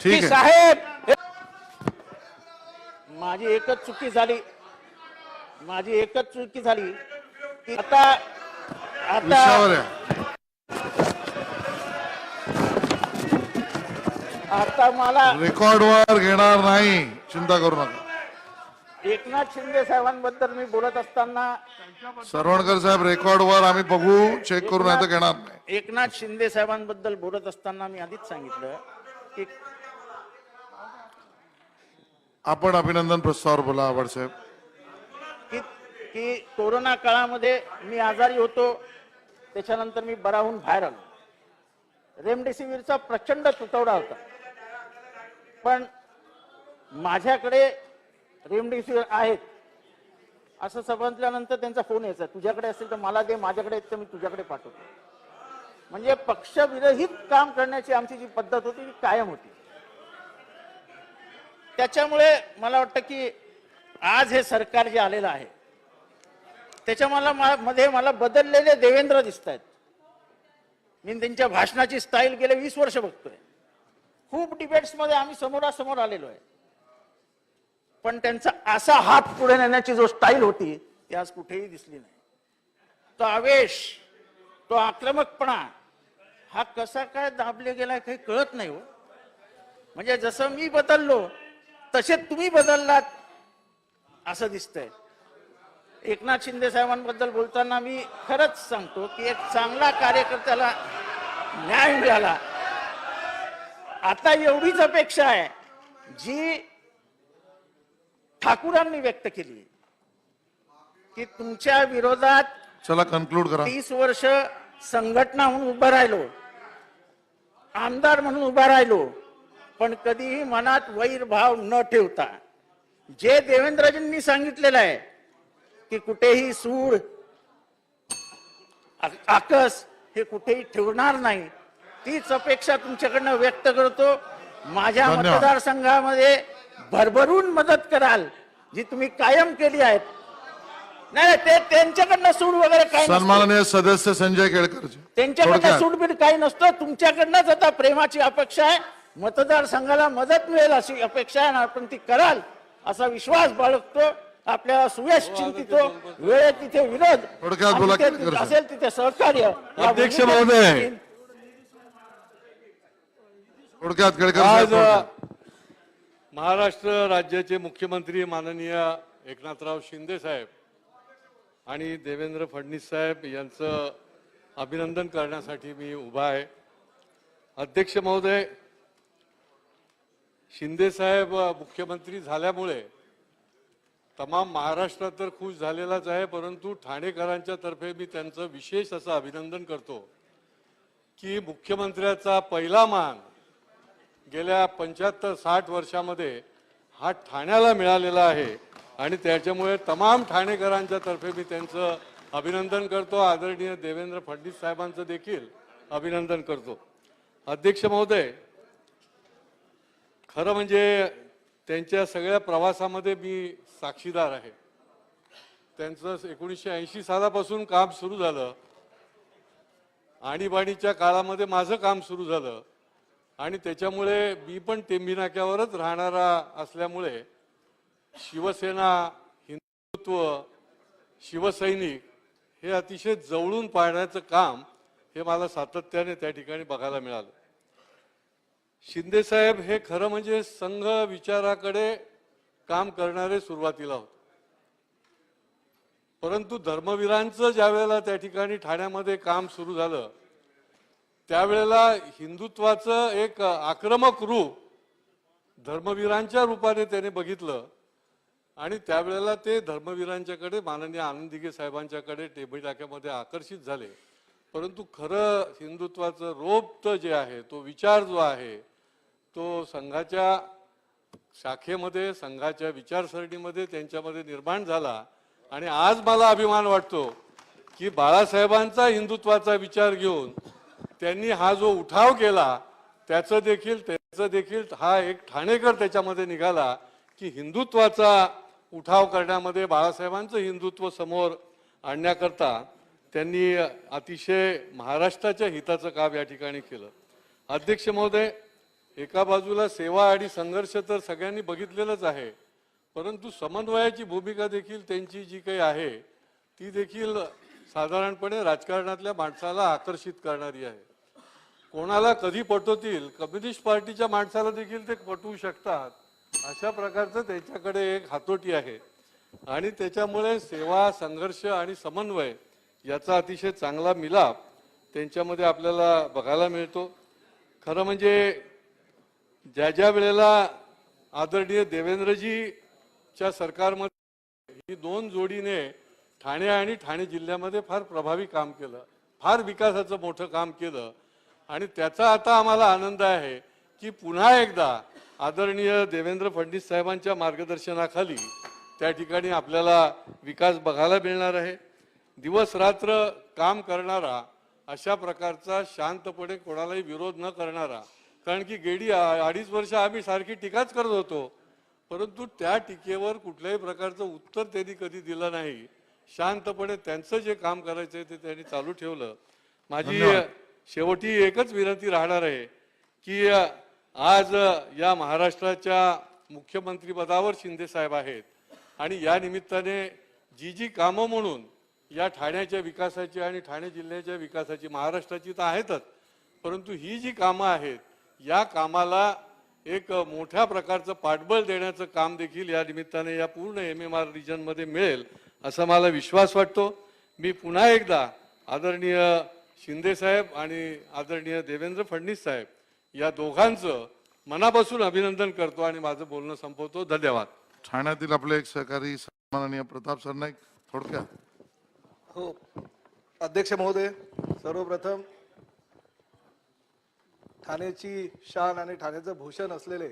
ठीक आहे. साहेब, माझी एकच चुकी झाली की आता विषयावर या. आता मला रेकॉर्डवर घेणार नाही, चिंता करू नका. एकनाथ शिंदे साहेबांबद्दल मी बोलत असताना सरवणकर साहेब, रेकॉर्डवर आम्ही बघू, चेक करू, नाही तर घेणार नाही. एकनाथ शिंदे साहेबांबद्दल बोलत असताना मी आधीच सांगितलं की आपण अभिनंदन प्रस्तावावर बोला आव्हाड साहेब. की कोरोना काळामध्ये मी आजारी होतो, त्याच्यानंतर मी बरा होऊन बाहेर आलो. रेमडेसिवीरचा प्रचंड तुटवडा होता, पण माझ्याकडे रेमडेसिवीर आहेत असं समजल्यानंतर त्यांचा फोन यायचा, तुझ्याकडे असेल तर मला दे, माझ्याकडे तर मी तुझ्याकडे पाठवतो. म्हणजे पक्षविरहित काम करण्याची आमची जी पद्धत होती ती कायम होती. त्याच्यामुळे मला वाटतं की आज हे सरकार जे आलेलं आहे त्याच्या मध्ये मला बदललेले देवेंद्र दिसत आहेत. मी त्यांच्या भाषणाची स्टाईल गेले 20 वर्ष बघतोय. खूप डिबेट्स मध्ये आम्ही समोरासमोर आलेलो आहे, पण त्यांचा असा हात पुढे नेण्याची जो स्टाईल होती ती आज कुठेही दिसली नाही. तो आवेश, तो आक्रमकपणा हा कसा काय दाबले गेलाय काही कळत नाही हो. म्हणजे जसं मी बदललो तसे तुम्ही बदललात असं दिसतंय. एकनाथ शिंदे साहेबांबद्दल बोलताना मी खरंच सांगतो की एक चांगला कार्यकर्त्याला न्याय मिळाला. आता एवढीच अपेक्षा आहे जी ठाकूरांनी व्यक्त केली की तुमच्या विरोधात चला कन्क्लूड करा. 30 वर्ष संघटना म्हणून उभं राहिलो, आमदार म्हणून उभा राहिलो, पण कधीही मनात वैरभाव न ठेवता जे देवेंद्रजींनी सांगितलेलं आहे की कुठेही सूड आकस हे कुठेही ठेवणार नाही, तीच अपेक्षा तुमच्याकडनं व्यक्त करतो. माझ्या धन्यवाद. मतदारसंघामध्ये भरभरून मदत कराल जी तुम्ही कायम केली आहेत. नाही ते त्यांच्याकडनं सूड वगैरे काही नसतं. सन्माननीय सदस्य संजय केळकरजी त्यांच्याकडनं थोडक्यात. सूडबीड काही नसतं. तुमच्याकडनंच आता प्रेमाची अपेक्षा आहे, मतदारसंघाला मदत मिळेल अशी अपेक्षा आहे, आपण ती कराल असा विश्वास बाळगतो. आपल्याला सुयश चिंतितो, वेळेत तिथे विरोध थोडक्यात आणि बोला, तिथे केळकर साहेब. असेल तिथे सहकार्य. अध्यक्ष महोदय, थोडक्यात केळकर आज साहेब. महाराष्ट्र राज्याचे मुख्यमंत्री माननीय एकनाथराव शिंदे साहेब आणि देवेंद्र फडणवीस साहेब यांचं अभिनंदन करण्यासाठी मी उभा आहे. अध्यक्ष महोदय, शिंदे साहेब मुख्यमंत्री झाल्यामुळे तमाम महाराष्ट्रात तर खुश झालेलाच आहे, परंतु ठाणेकरांच्या तर्फे मी त्यांचं विशेष असं अभिनंदन करतो की मुख्यमंत्र्याचा पहिला मान गेल्या 75-60 वर्षामध्ये हा ठाण्याला मिळालेला आहे आणि त्याच्यामुळे तमाम ठाणेकरांच्या तर्फे मी त्यांचं अभिनंदन करतो. आदरणीय देवेंद्र फडणवीस साहेबांचं देखील अभिनंदन करतो. अध्यक्ष महोदय, खरं म्हणजे त्यांच्या सगळ्या प्रवासामध्ये मी साक्षीदार आहे. त्यांचं 1980 सालापासून काम सुरू झालं, आणीबाणीच्या काळामध्ये माझं काम सुरू झालं आणि त्याच्यामुळे मी पण टेंभी नाक्यावरच राहणारा असल्यामुळे शिवसेना, हिंदुत्व, शिवसैनिक हे अतिशय जवळून पाहण्याचं काम हे मला सातत्याने त्या ठिकाणी बघायला मिळालं. शिंदे साहेब हे खरं म्हणजे संघ विचाराकडे काम करणारे सुरुवातीला होते, परंतु धर्मवीरांचं ज्या वेळेला त्या ठिकाणी ठाण्यामध्ये काम सुरू झालं त्यावेळेला हिंदुत्वाचं एक आक्रमक रूप धर्मवीरांच्या रूपाने त्याने बघितलं आणि त्यावेळेला ते धर्मवीरांच्याकडे माननीय आनंद दिघे साहेबांच्याकडे टेंभी नाक्यामध्ये आकर्षित झाले. परंतु खरं हिंदुत्वाचं रोप जे आहे, तो विचार जो आहे, तो संघाच्या शाखेमध्ये, संघाच्या विचारसरणीमध्ये त्यांच्यामध्ये निर्माण झाला आणि आज मला अभिमान वाटतो की बाळासाहेबांचा हिंदुत्वाचा विचार घेऊन त्यांनी हा जो उठाव केला त्याचं देखील हा एक ठाणेकर त्याच्यामध्ये निघाला की हिंदुत्वाचा उठाव करण्यामध्ये बाळासाहेबांचं हिंदुत्व समोर आणण्याकरता त्यांनी अतिशय महाराष्ट्राच्या हिताचं काम या ठिकाणी केलं. अध्यक्ष महोदय, एका बाजूला सेवा आणि संघर्ष तर सगळ्यांनी बघितलेलंच आहे, परंतु समन्वयाची भूमिका देखील त्यांची जी काही आहे ती देखील साधारणपणे राजकारणातल्या माणसाला आकर्षित करणारी आहे. कोणाला कधी पटवतील, कम्युनिस्ट पार्टीच्या माणसाला देखील ते पटवू शकतात, अशा प्रकारचं त्यांच्याकडे एक हातोटी आहे आणि त्याच्यामुळे सेवा, संघर्ष आणि समन्वय याचा अतिशय चांगला मिलाप त्यांच्यामध्ये आपल्याला बघायला मिळतो. खरं म्हणजे ज्या वेळेला आदरणीय देवेंद्रजीच्या सरकारमध्ये ही दोन जोडीने ठाणे आणि ठाणे जिल्ह्यामध्ये फार प्रभावी काम केलं, फार विकासाचं मोठं काम केलं आणि त्याचा आता आम्हाला आनंद आहे की पुन्हा एकदा आदरणीय देवेंद्र फडणवीस साहेबांच्या मार्गदर्शनाखाली त्या ठिकाणी आपल्याला विकास बघायला मिळणार आहे. दिवस रात्र काम करणारा, अशा प्रकारचा शांतपणे कोणालाही विरोध न करणारा, कारण की गेली 2.5 वर्ष आम्ही सारखी टीकाच करत होतो, परंतु त्या टीकेवर कुठल्याही प्रकारचं उत्तर त्यांनी कधी दिलं नाही. शांतपणे त्यांचं जे काम करायचं ते त्यांनी चालू ठेवलं. माझी शेवटी एकच विनंती राहणार आहे की आज या महाराष्ट्राच्या मुख्यमंत्री पदावर शिंदे साहेब आहेत आणि या निमित्ताने जी कामं म्हणून या ठाण्याच्या विकासाची आणि ठाणे जिल्ह्याच्या विकासाची, महाराष्ट्राची तर आहेतच, परंतु ही जी कामं आहेत या कामाला एक मोठ्या प्रकारचं पाठबळ देण्याचं काम देखील या निमित्ताने या पूर्ण MMR रिजनमध्ये मिळेल असा मला विश्वास वाटतो. मी पुन्हा एकदा आदरणीय शिंदे साहेब आणि आदरणीय देवेंद्र फडणवीस साहेब या दोघांचं मनापासून अभिनंदन करतो आणि माझं बोलणं संपवतो. धन्यवाद. ठाण्यातील आपले एक सहकारी सन्माननीय प्रताप सरनाईक, थोडक्यात. हो अध्यक्ष महोदय, सर्वप्रथम ठाण्याची शान आणि ठाण्याचं भूषण असलेले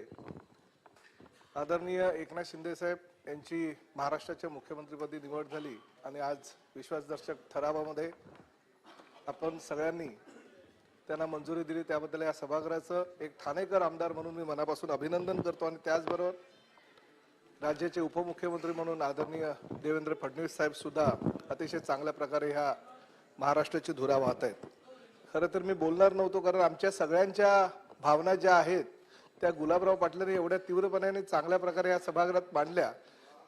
आदरणीय एकनाथ शिंदे साहेब यांची महाराष्ट्राच्या मुख्यमंत्रीपदी निवड झाली आणि आज विश्वासदर्शक ठरावामध्ये आपण सगळ्यांनी त्यांना मंजुरी दिली, त्याबद्दल या सभागृहाचं एक ठाणेकर आमदार म्हणून मी मनापासून अभिनंदन करतो. आणि त्याचबरोबर राज्याचे उपमुख्यमंत्री म्हणून आदरणीय देवेंद्र फडणवीस साहेब सुद्धा अतिशय चांगल्या प्रकारे ह्या महाराष्ट्राची धुरा वाहत आहेत. खरं तर मी बोलणार नव्हतो, कारण आमच्या सगळ्यांच्या भावना ज्या आहेत त्या गुलाबराव पाटलांनी एवढ्या तीव्रपणाने चांगल्या प्रकारे या सभागृहात मांडल्या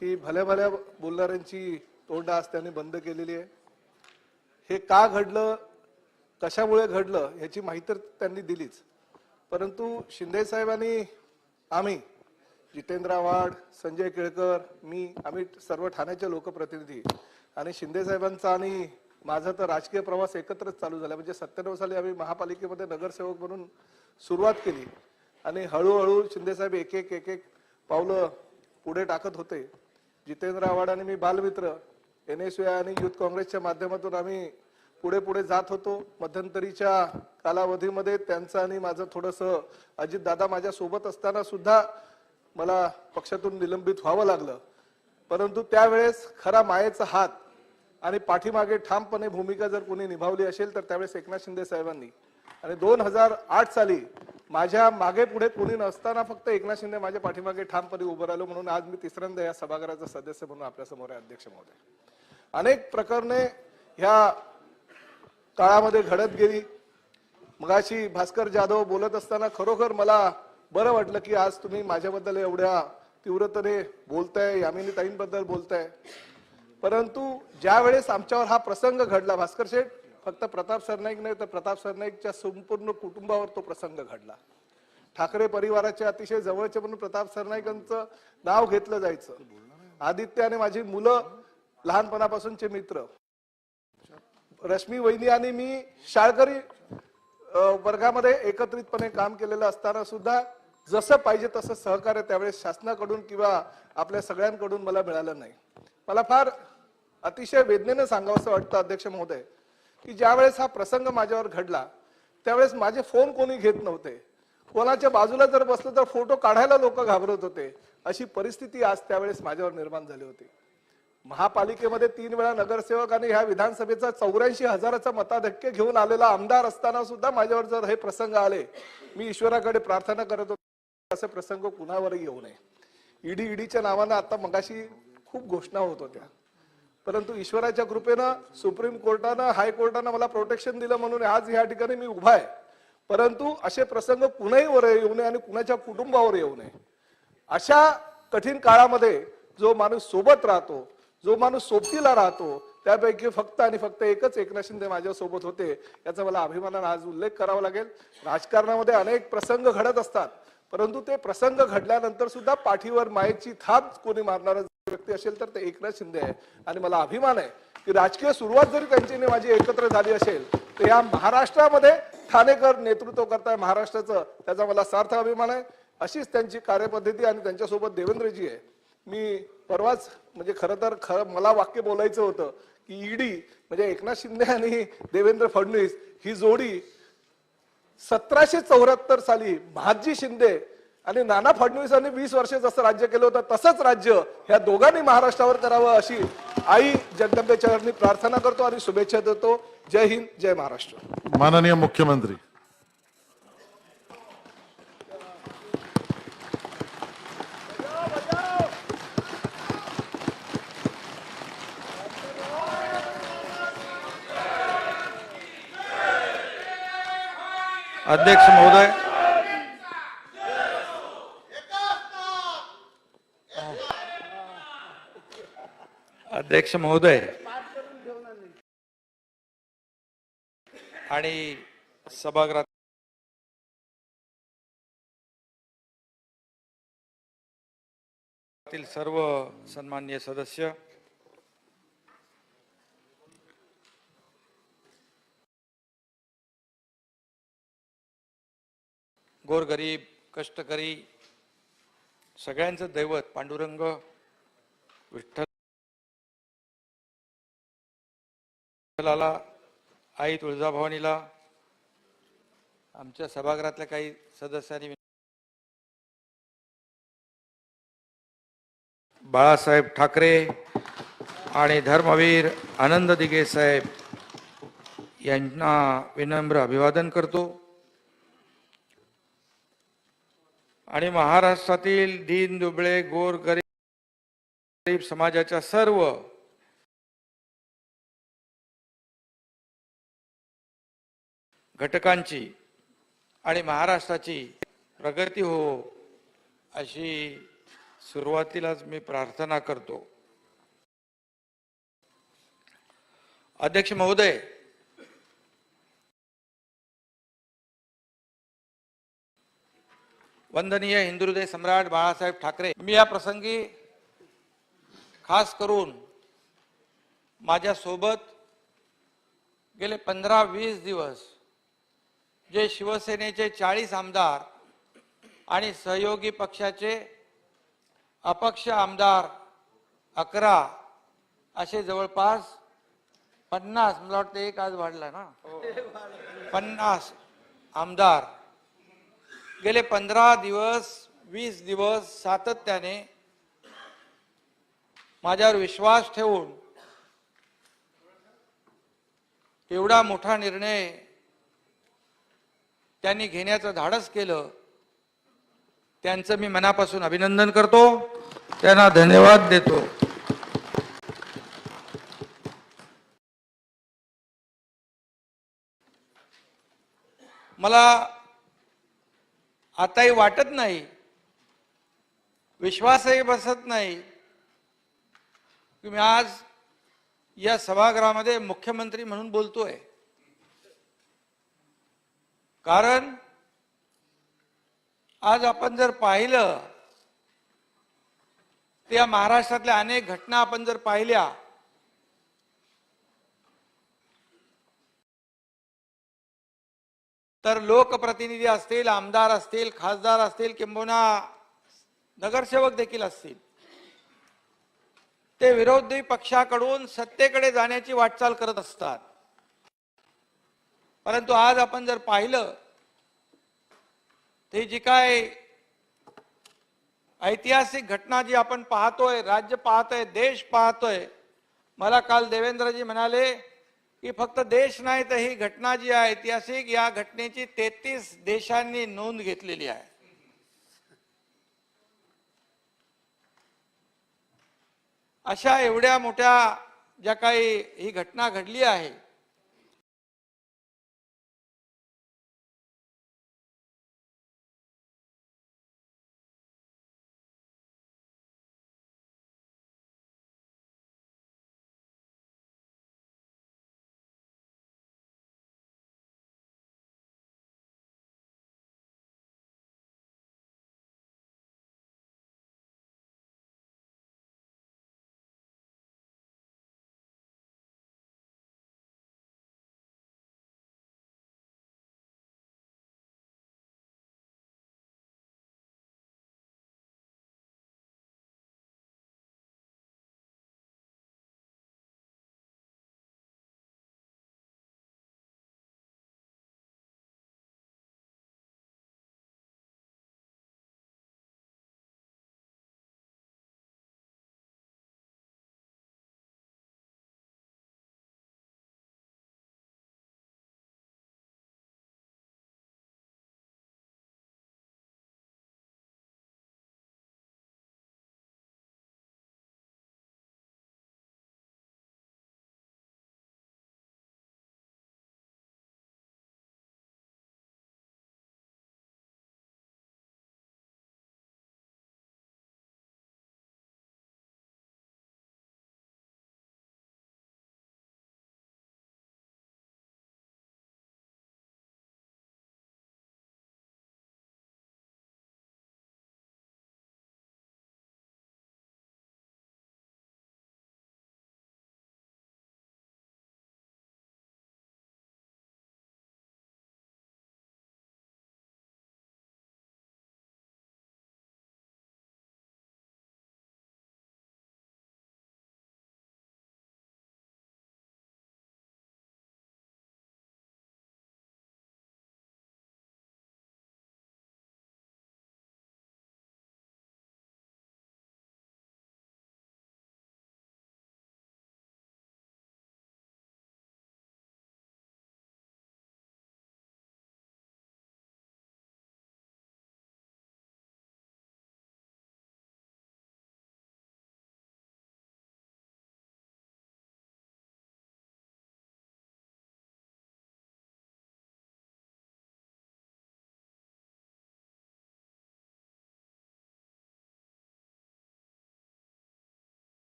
की भल्या भल्या बोलणाऱ्यांची तोंड आज त्यांनी बंद केलेली आहे. हे का घडलं, कशामुळे घडलं याची माहिती तर त्यांनी दिलीच, परंतु शिंदे साहेबांनी आम्ही जितेंद्र आव्हाड, संजय केळकर, आम्ही सर्व ठाण्याचे लोकप्रतिनिधी आणि शिंदे साहेबांचा आणि माझा तर राजकीय प्रवास एकत्रच चालू झाला. म्हणजे 97 साली आम्ही महापालिकेमध्ये नगरसेवक म्हणून सुरुवात केली आणि हळूहळू शिंदे साहेब एक एक पावलं पुढे टाकत होते. जितेंद्र आव्हाड आणि मी बालमित्र, NSU आणि युथ काँग्रेसच्या माध्यमातून आम्ही पुढे जात होतो. मध्यंतरीच्या कालावधीमध्ये त्यांचं आणि माझं थोडंसं, अजितदादा माझ्या सोबत असताना सुद्धा मला पक्षातून निलंबित व्हावं लागलं, परंतु त्यावेळेस खरा मायेचा हात आणि पाठीमागे ठामपणे भूमिका जर कोणी निभावली असेल तर त्यावेळेस एकनाथ शिंदे साहेबांनी. आणि 2008 साली माझ्या मागे पुढे कोणी नसताना फक्त एकनाथ शिंदे माझ्या पाठीमागे ठामपणे उभं राहिलो, म्हणून आज मी तिसऱ्यांदा या सभागृहाचा सदस्य म्हणून आपल्या समोर आहे. अध्यक्ष महोदय, अनेक प्रकरणे ह्या काळामध्ये घडत गेली. मगाशी भास्कर जाधव बोलत असताना खरोखर मला बरं वाटलं की आज तुम्ही माझ्याबद्दल एवढ्या तीव्रतेने बोलताय, यामिनी ताईंबद्दल बोलताय. परंतु ज्या वेळेस आमच्यावर हा प्रसंग घडला, भास्कर शेठ, फक्त प्रताप सरनाईक नाही तर प्रताप सरनाईकच्या संपूर्ण कुटुंबावर तो प्रसंग घडला. ठाकरे परिवाराचे अतिशय जवळचे म्हणून प्रताप सरनाईकांचं नाव घेतलं जायचं. आदित्य आणि माझी मुलं लहानपणापासूनचे मित्र, रश्मी वहिनी आणि मी शाळकरी वर्गामध्ये एकत्रितपणे काम केलेलं असताना सुद्धा जसं पाहिजे तसं सहकार्य त्यावेळेस शासनाकडून किंवा आपल्या सगळ्यांकडून मला मिळालं नाही. मला फार अतिशय वेदनेनं सांगावंसं वाटतं अध्यक्ष महोदय की ज्या वेळेस हा प्रसंग माझ्यावर घडला त्यावेळेस माझे फोन कोणी घेत नव्हते. कोणाच्या बाजूला जर बसलं तर फोटो काढायला लोक घाबरत होते. अशी परिस्थिती आज त्यावेळेस माझ्यावर निर्माण झाली होती. महापालिकेमध्ये 3 वेळा नगरसेवक आणि ह्या विधानसभेचा 84,000चा मताधिक्य घेऊन आलेला आमदार असताना सुद्धा माझ्यावर जर हे प्रसंग आले, मी ईश्वराकडे प्रार्थना करत होतो असे प्रसंग कुणावरही येऊ नये. ईडीच्या नावानं आता मगाशी खूप घोषणा होत होत्या, परंतु ईश्वराच्या कृपेनं सुप्रीम कोर्टानं, हायकोर्टानं मला प्रोटेक्शन दिलं म्हणून आज ह्या ठिकाणी मी उभा आहे. परंतु असे प्रसंग कुणाही वर येऊ नये आणि कुणाच्या कुटुंबावर येऊ नये. अशा कठीण काळामध्ये जो माणूस सोबत राहतो, जो माणूस सोबतीला राहतो, त्यापैकी फक्त आणि फक्त एकच एकनाथ शिंदे माझ्या सोबत होते. याचा मला अभिमानाने आज उल्लेख करावा लागेल. राजकारणामध्ये अनेक प्रसंग घडत असतात, परंतु ते प्रसंग घडल्यानंतर सुद्धा पाठीवर मायेची थाप कोणी मारणारा व्यक्ती असेल तर ते एकनाथ शिंदे आहे. आणि मला अभिमान आहे की राजकीय सुरुवात जरी त्यांची माझी एकत्र झाली असेल तर या महाराष्ट्रामध्ये ठाणेकर नेतृत्व करताय महाराष्ट्राचं, त्याचा मला सार्थ अभिमान आहे. अशीच त्यांची कार्यपद्धती आणि त्यांच्यासोबत देवेंद्रजी आहे. मी परवाच म्हणजे खरं मला वाक्य बोलायचं होतं की ईडी म्हणजे एकनाथ शिंदे आणि देवेंद्र फडणवीस ही जोडी 1774 साली महादजी शिंदे आणि नाना फडणवीसांनी 20 वर्ष जसं राज्य केलं होतं तसंच राज्य ह्या दोघांनी महाराष्ट्रावर करावं अशी आई जगदंबेच्या चरणी प्रार्थना करतो आणि शुभेच्छा देतो. जय हिंद, जय महाराष्ट्र. माननीय मुख्यमंत्री. अध्यक्ष महोदय, अध्यक्ष महोदय आणि सभागृहातील सर्व सन्माननीय सदस्य, गोरगरीब कष्टकरी सगळ्यांचं दैवत पांडुरंग विठ्ठलाला, आई तुळजाभवानीला, आमच्या सभागृहातल्या काही सदस्यांनी बाळासाहेब ठाकरे आणि धर्मवीर आनंद दिघे साहेब यांना विनम्र अभिवादन करतो आणि महाराष्ट्रातील दीन दुबळे गोर गरीब समाजाच्या सर्व घटकांची आणि महाराष्ट्राची प्रगती हो अशी सुरुवातीलाच मी प्रार्थना करतो. अध्यक्ष महोदय, वंदनीय हिंदुहृदय सम्राट बाळासाहेब ठाकरे, मी या प्रसंगी खास करून माझ्या सोबत गेले 15-20 दिवस जे शिवसेनेचे 40 आमदार आणि सहयोगी पक्षाचे अपक्ष आमदार 11 असे जवळपास 50, मला वाटतं एक आज वाढला ना, 50 आमदार गेले 15 दिवस 20 दिवस सातत्याने माझ्यावर विश्वास ठेवून एवढा मोठा निर्णय त्यांनी घेण्याचं धाडस केलं. त्यांचं मी मनापासून अभिनंदन करतो, त्यांना धन्यवाद देतो. मला आताही वाटत नाही, विश्वासही बसत नाही की मी आज या सभागृहामध्ये मुख्यमंत्री म्हणून बोलतोय. कारण आज आपण जर पाहिलं तर या महाराष्ट्रातल्या अनेक घटना आपण जर पाहिल्या तर लोकप्रतिनिधी असतील, आमदार असतील, खासदार असतील, किंबहुना नगरसेवक देखील असतील, ते विरोधी पक्षाकडून सत्तेकडे जाण्याची वाटचाल करत असतात. परंतु आज आपण जर पाहिलं ते जी काय ऐतिहासिक घटना जी आपण पाहतोय, राज्य पाहतोय, देश पाहतोय, मला काल देवेंद्रजी म्हणाले की फक्त देश नाही तर ही घटना जी आहे ऐतिहासिक, या घटनेची 33 देशांनी नोंद घेतलेली आहे. अशा एवढ्या मोठ्या ज्या काही ही घटना घडली आहे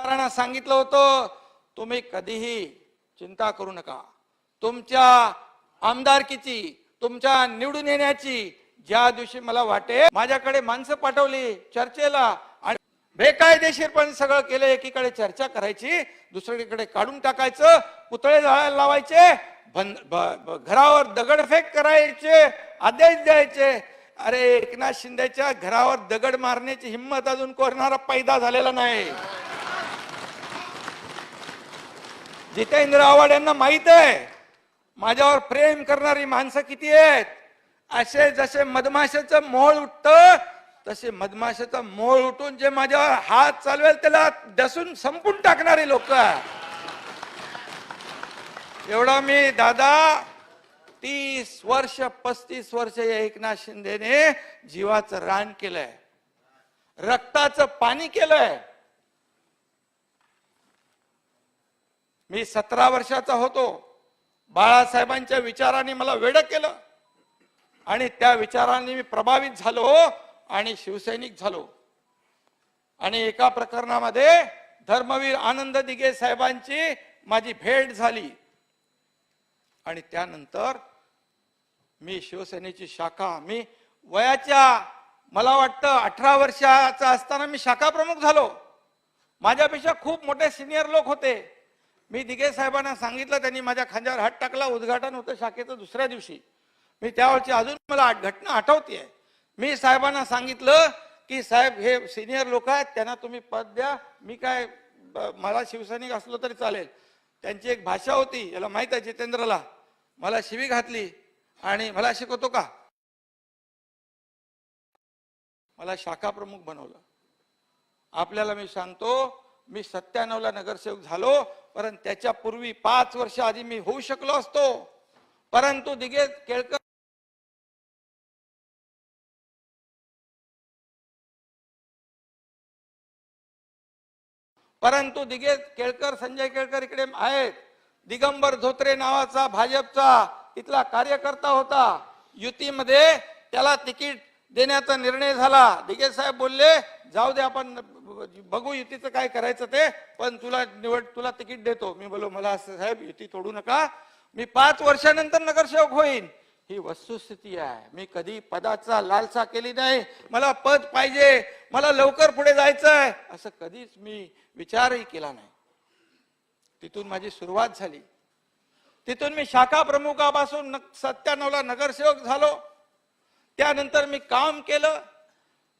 सरकारांना सांगितलं होतं तुम्ही कधीही चिंता करू नका. तुमच्या आमदारकीची, तुमच्या निवडून येण्याची ज्या दिवशी मला वाटे माझ्याकडे माणसं पाठवली चर्चेला आणि बेकायदेशीरपणे सगळं केलं. एकीकडे चर्चा करायची, दुसरीकडे काढून टाकायचं, पुतळे जाळायला लावायचे, घरावर दगडफेक करायचे, आदेश द्यायचे. अरे एकनाथ शिंदेच्या घरावर दगड मारण्याची हिंमत अजून कोणाला पैदा झालेला नाही. जितेंद्र आव्हाड यांना माहित आहे माझ्यावर प्रेम करणारी माणसं किती आहेत. असे जसे मधमाशाचं मोळ उठतं तसे मधमाशाचं मोळ उठून जे माझ्यावर हात चालवेल त्याला डसून संपून टाकणारे लोक. एवढा मी दादा 30 वर्ष 35 वर्ष या एकनाथ शिंदेने जीवाचं रान केलंय, रक्ताचं पाणी केलंय. मी 17 वर्षाचा होतो, बाळासाहेबांच्या विचारांनी मला वेडं केलं आणि त्या विचारांनी मी प्रभावित झालो आणि शिवसैनिक झालो. आणि एका प्रकरणामध्ये धर्मवीर आनंद दिघे साहेबांची माझी भेट झाली आणि त्यानंतर मी शिवसेनेची शाखा, मी वयाच्या मला वाटतं 18 वर्षाचा असताना मी शाखा प्रमुख झालो. माझ्यापेक्षा खूप मोठे सिनियर लोक होते. मी दिघे साहेबांना सांगितलं, त्यांनी माझ्या खांद्यावर हात टाकला. उद्घाटन होतं शाखेचं दुसऱ्या दिवशी. मी त्यावरची अजून मला घटना आठवतीये. मी साहेबांना सांगितलं की साहेब हे सिनियर लोक आहेत, त्यांना तुम्ही पद द्या, मी काय मला शिवसैनिक असलो तरी चालेल. त्यांची एक भाषा होती, याला माहित आहे जितेंद्रला, मला शिवी घातली आणि मला शिकवतो का, मला शाखा प्रमुख बनवलं. आपल्याला मी सांगतो, मी 97ला नगरसेवक झालो, परंतु त्याच्या पूर्वी 5 वर्ष आधी मी होऊ शकलो असतो. परंतु दिघे केळकर संजय केळकर इकडे आहेत. दिगंबर धोत्रे नावाचा भाजपचा इथला कार्यकर्ता होता. युतीमध्ये त्याला तिकीट देण्याचा निर्णय झाला. दिघे साहेब बोलले जाऊ दे, आपण बघू युतीचं काय करायचं ते, पण तुला तिकीट देतो. मी बोलो मला असं साहेब युती तोडू नका, मी 5 वर्षानंतर नगरसेवक होईन. ही वस्तुस्थिती आहे. मी कधी पदाचा लालसा केली नाही. मला पद पाहिजे, मला लवकर पुढे जायचंय, असं कधीच मी विचारही केला नाही. तिथून माझी सुरुवात झाली. तिथून मी शाखा प्रमुखापासून 97ला नगरसेवक झालो. त्यानंतर मी काम केलं.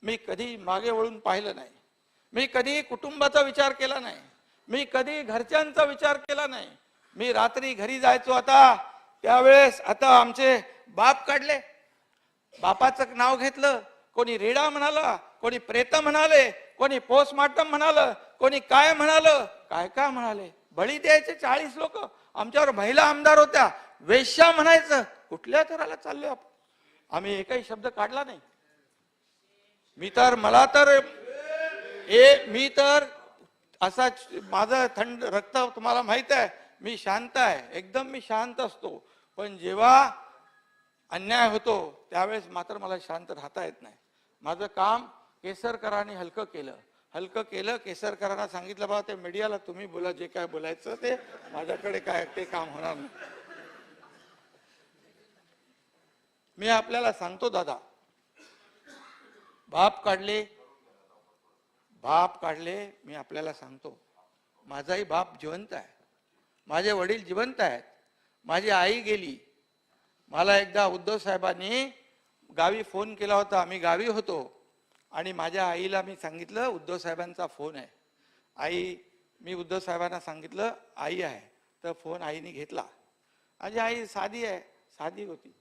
मी कधी मागे वळून पाहिलं नाही. मी कधी कुटुंबाचा विचार केला नाही. मी कधी घरच्यांचा विचार केला नाही. मी रात्री घरी जायचो. त्यावेळेस आमचे बाप काढले, बापाचं नाव घेतलं. कोणी रेडा म्हणाला, कोणी प्रेत म्हणाले, कोणी पोस्टमार्टम म्हणालं, कोणी काय म्हणालं, काय म्हणाले. बळी द्यायचे 40 लोक. आमच्यावर महिला आमदार होत्या, वेश्या म्हणायचं. कुठल्या थराला चाललोय आपण? आम्ही एकही शब्द काढला नाही. मी तर असा माझं थंड रक्त तुम्हाला माहित आहे. मी शांत आहे, एकदम मी शांत असतो. पण जेव्हा अन्याय होतो त्यावेळेस मात्र मला शांत राहता येत नाही. माझं काम केसरकरांनी हलकं केलं. केसरकरांना सांगितलं बाबा ते मीडियाला तुम्ही बोला, जे काय बोलायचं ते, माझ्याकडे काय ते काम होणार नाही. मी आपल्याला सांगतो दादा, बाप काढले. मी आपल्याला सांगतो, माझाही बाप जिवंत आहे, माझे वडील जिवंत आहेत, माझी आई गेली. मला एकदा उद्धव साहेबांनी गावी फोन केला होता. मी गावी होतो आणि माझ्या आईला मी सांगितलं उद्धव साहेबांचा फोन आहे. मी उद्धव साहेबांना सांगितलं आई आहे. तर फोन आईने घेतला. माझी आई साधी होती.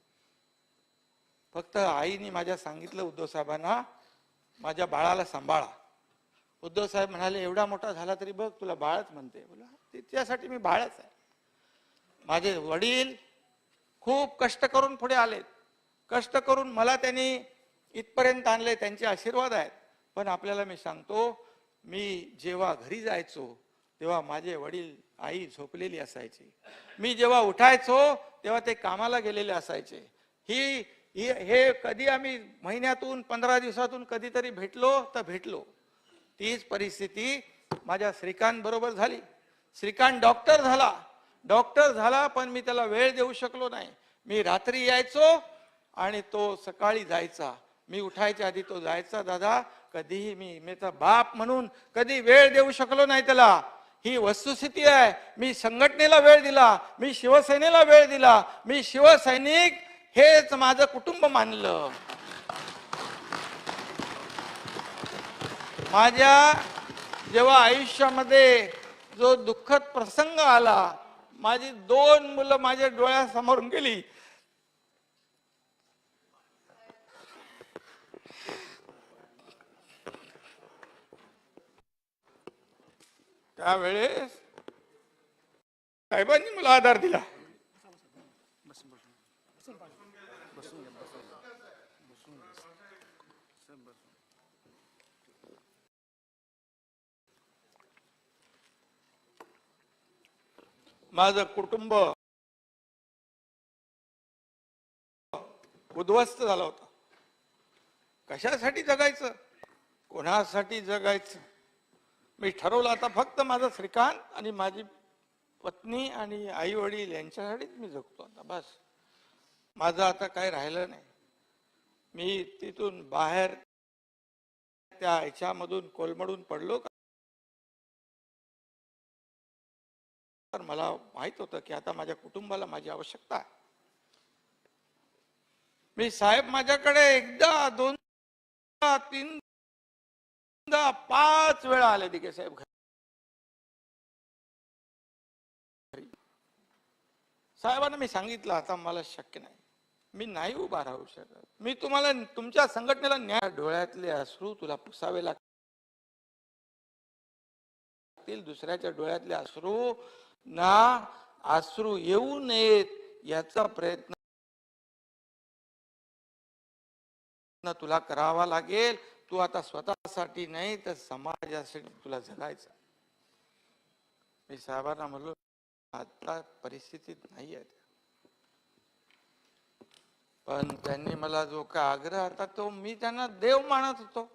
फक्त आईने माझ्या सांगितलं उद्धव साहेबांना, माझ्या बाळाला सांभाळा. उद्धव साहेब म्हणाले एवढा मोठा झाला तरी बघ तुला बाळच म्हणते. बोला त्याच्यासाठी मी बाळच आहे. माझे वडील खूप कष्ट करून पुढे आलेत. कष्ट करून मला त्यांनी इथपर्यंत आणले, त्यांचे आशीर्वाद आहेत. पण आपल्याला मी सांगतो, मी जेव्हा घरी जायचो तेव्हा माझे वडील आई झोपलेली असायची. मी जेव्हा उठायचो तेव्हा ते कामाला गेलेले असायचे. हे कधी आम्ही महिन्यातून 15 दिवसातून कधीतरी भेटलो तर भेटलो. तीच परिस्थिती माझ्या श्रीकांत बरोबर झाली. श्रीकांत डॉक्टर झाला पण मी त्याला वेळ देऊ शकलो नाही. मी रात्री यायचो आणि तो सकाळी जायचा. मी उठायच्या आधी तो जायचा. दादा, कधीही मी त्याचा बाप म्हणून कधी वेळ देऊ शकलो नाही त्याला. ही वस्तुस्थिती आहे. मी संघटनेला वेळ दिला, मी शिवसेनेला वेळ दिला, मी शिवसैनिक हेच माझं कुटुंब मानलं. माझ्या जेव्हा आयुष्यामध्ये जो दुःखद प्रसंग आला, माझी 2 मुलं माझ्या डोळ्यासमोरून गेली. त्यावेळेस साहेबांनी मला आधार दिला. माझं कुटुंब उद्ध्वस्त झालं होतं. कशासाठी जगायचं, कोणासाठी जगायचं. मी ठरवलं आता फक्त माझा श्रीकांत आणि माझी पत्नी आणि आई वडील यांच्यासाठीच मी जगतो आता. बस माझं आता काही राहिलं नाही. मी तिथून बाहेर त्या ह्याच्यामधून कोलमडून पडलो का, तर मला माहित होतं की आता माझ्या कुटुंबाला माझी आवश्यकता आहे. मी साहेब माझ्याकडे एकदा, 2दा, 3दा, 5 वेळा आले दिघे साहेब घरी. साहेबांना मी सांगितलं आता मला शक्य नाही, मी नाही उभा राहू शकत. मी तुम्हाला तुमच्या संघटनेला न्याय. डोळ्यातले अश्रू तुला पुसावे लागतील. दुसऱ्याच्या डोळ्यातले अश्रू ना अश्रू येऊ नयेत याचा प्रयत्न तुला करावा लागेल. तू आता स्वतःसाठी नाही तर समाजासाठी तुला जगायचं. मी साहेबांना म्हणलो आता परिस्थितीत नाही आहे. पण त्यांनी मला जो काय आग्रह होता तो मी त्यांना देव मानत होतो.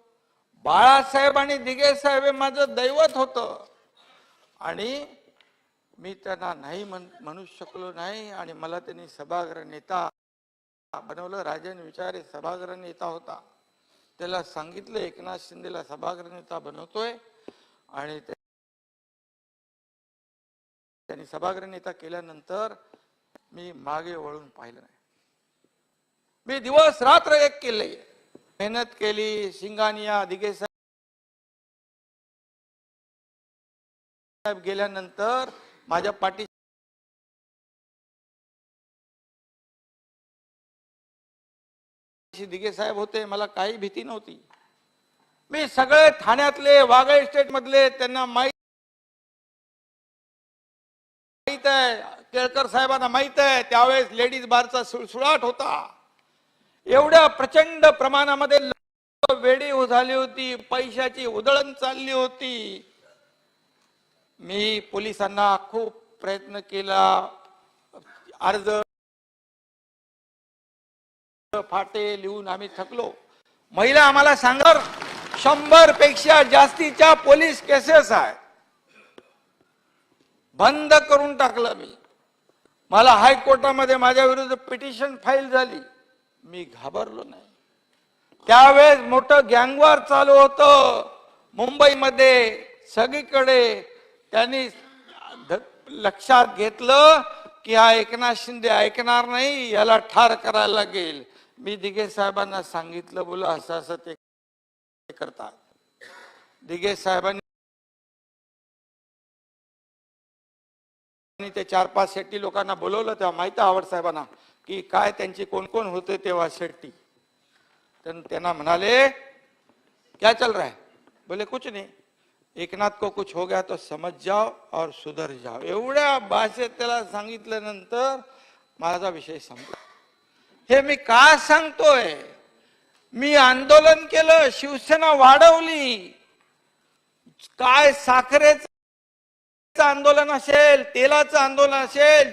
बाळासाहेब आणि दिघे साहेब हे माझं दैवत होतं आणि मी त्यांना नाही म्हणू शकलो नाही. आणि मला त्यांनी सभागृह नेता बनवलं. राजन विचारे सभागृह नेता होता. त्याला सांगितलं एकनाथ शिंदेला सभागृह नेता बनवतोय आणि त्यांनी सभागृह नेता केल्यानंतर मी मागे वळून पाहिलं नाही. मी दिवस रात्र एक केले, मेहनत केली. सिंगानिया दिघे साहेब गेल्यानंतर माझ्या पाठी दिघे साहेब होते. मला काही भीती नव्हती. मी सगळे ठाण्यातले, वागळे स्टेट मधले त्यांना माहित आहे. केळकर साहेबांना माहित आहे त्यावेळेस लेडीज बारचा सुळसुळाट होता. एवढ्या प्रचंड प्रमाणामध्ये वेडी झाली होती, पैशाची उधळण चालली होती. मी पोलिसांना खूप प्रयत्न केला. अर्ज फाटे लिहून आम्ही थकलो. महिला आम्हाला सांगा 100 पेक्षा जास्तीच्या पोलीस केसेस आहेत. बंद करून टाकलं मी. मला हायकोर्टामध्ये माझ्या विरुद्ध पिटिशन फाईल झाली. मी घाबरलो नाही. त्यावेळेस मोठं गँगवॉर चालू होतं मुंबईमध्ये सगळीकडे. त्यांनी लक्षात घेतलं की हा एकनाथ शिंदे ऐकणार नाही, याला ठार करायला लागेल. मी दिघे साहेबांना सांगितलं, बोला असं असं ते करतात. दिघे साहेबांनी ते 4-5 शेट्टी लोकांना बोलवलं. तेव्हा माहिती आवड साहेबांना की काय त्यांचे कोण कोण होते तेव्हा शेट्टी. त्यांना म्हणाले क्या चल रहा है. बोले कुछ नहीं, एकनाथ को कुछ हो गया तो समझ जाओ और सुधर जाओ. एवढ्या भाषेत त्याला सांगितल्यानंतर माझा विषय संपला. हे मी का सांगतोय, मी आंदोलन केलं, शिवसेना वाढवली. काय साखरेचं आंदोलन असेल, तेलाचं आंदोलन असेल,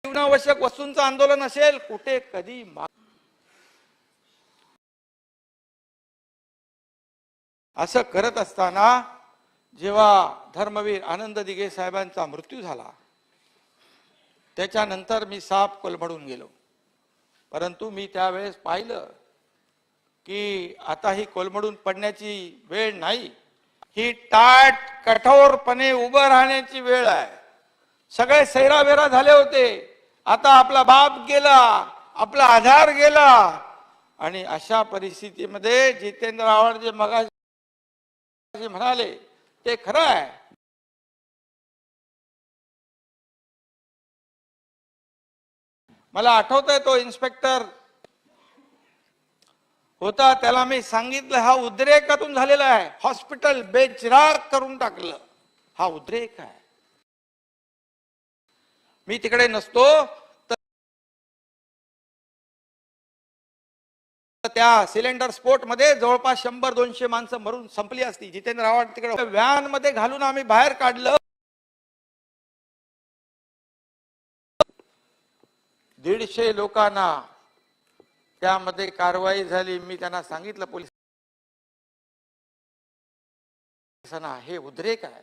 जीवनावश्यक वस्तूंचं आंदोलन असेल, कुठे कधी असं करत असताना जेव्हा धर्मवीर आनंद दिघे साहेबांचा मृत्यू झाला त्याच्यानंतर मी साप कोलमडून गेलो. परंतु मी त्यावेळेस पाहिलं की आता ही कोलमडून पडण्याची वेळ नाही, ही ताट कठोरपणे उभं राहण्याची वेळ आहे. सगळे सैरावेरा झाले होते. आता आपला बाप गेला, आपला आधार गेला, आणि अशा परिस्थितीमध्ये जितेंद्र आव्हाड जे मगाशी म्हणाले ते खरं आहे. मला आठवतंय तो इन्स्पेक्टर होता, त्याला मी सांगितलं हा उद्रेकातून झालेला आहे, हॉस्पिटल बेचिराग करून टाकलं, हा उद्रेक आहे. मी तिकडे नसतो तर त्या सिलेंडर स्फोट मध्ये जवळपास 100-200 माणसं मरून संपली असती. जितेंद्र आव्हाड तिकडे व्हॅन मध्ये घालून आम्ही बाहेर काढलं. 150 लोकांना त्यामध्ये कारवाई झाली. मी त्यांना सांगितलं पोलिसांना हे उद्रेक आहे,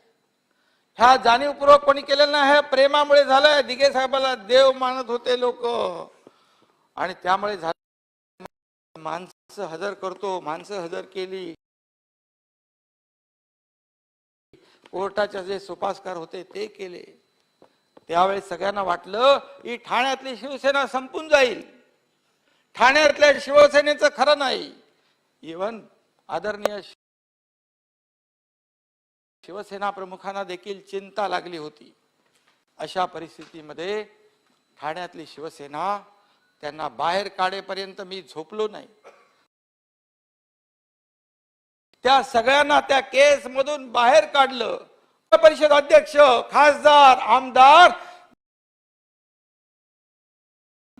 ह्या जाणीवपूर्वक कोणी केलेलं नाही, हे प्रेमामुळे झालंय. दिघे साहेबाला देव मानत होते लोक आणि त्यामुळे झालं. माणसं हजर करतो, माणसं हजर केली. कोर्टाचे जे सोपासकार होते ते केले. त्यावेळेस सगळ्यांना वाटलं की ठाण्यातली शिवसेना संपून जाईल. ठाण्यातल्या शिवसेनेचं खरं नाही. इव्हन आदरणीय शिवसेना प्रमुखांना देखील चिंता लागली होती. अशा परिस्थितीमध्ये ठाण्यातली शिवसेना त्यांना बाहेर काढेपर्यंत मी झोपलो नाही. त्या सगळ्यांना त्या केस मधून बाहेर काढलं. परिषद अध्यक्ष, खासदार, आमदार,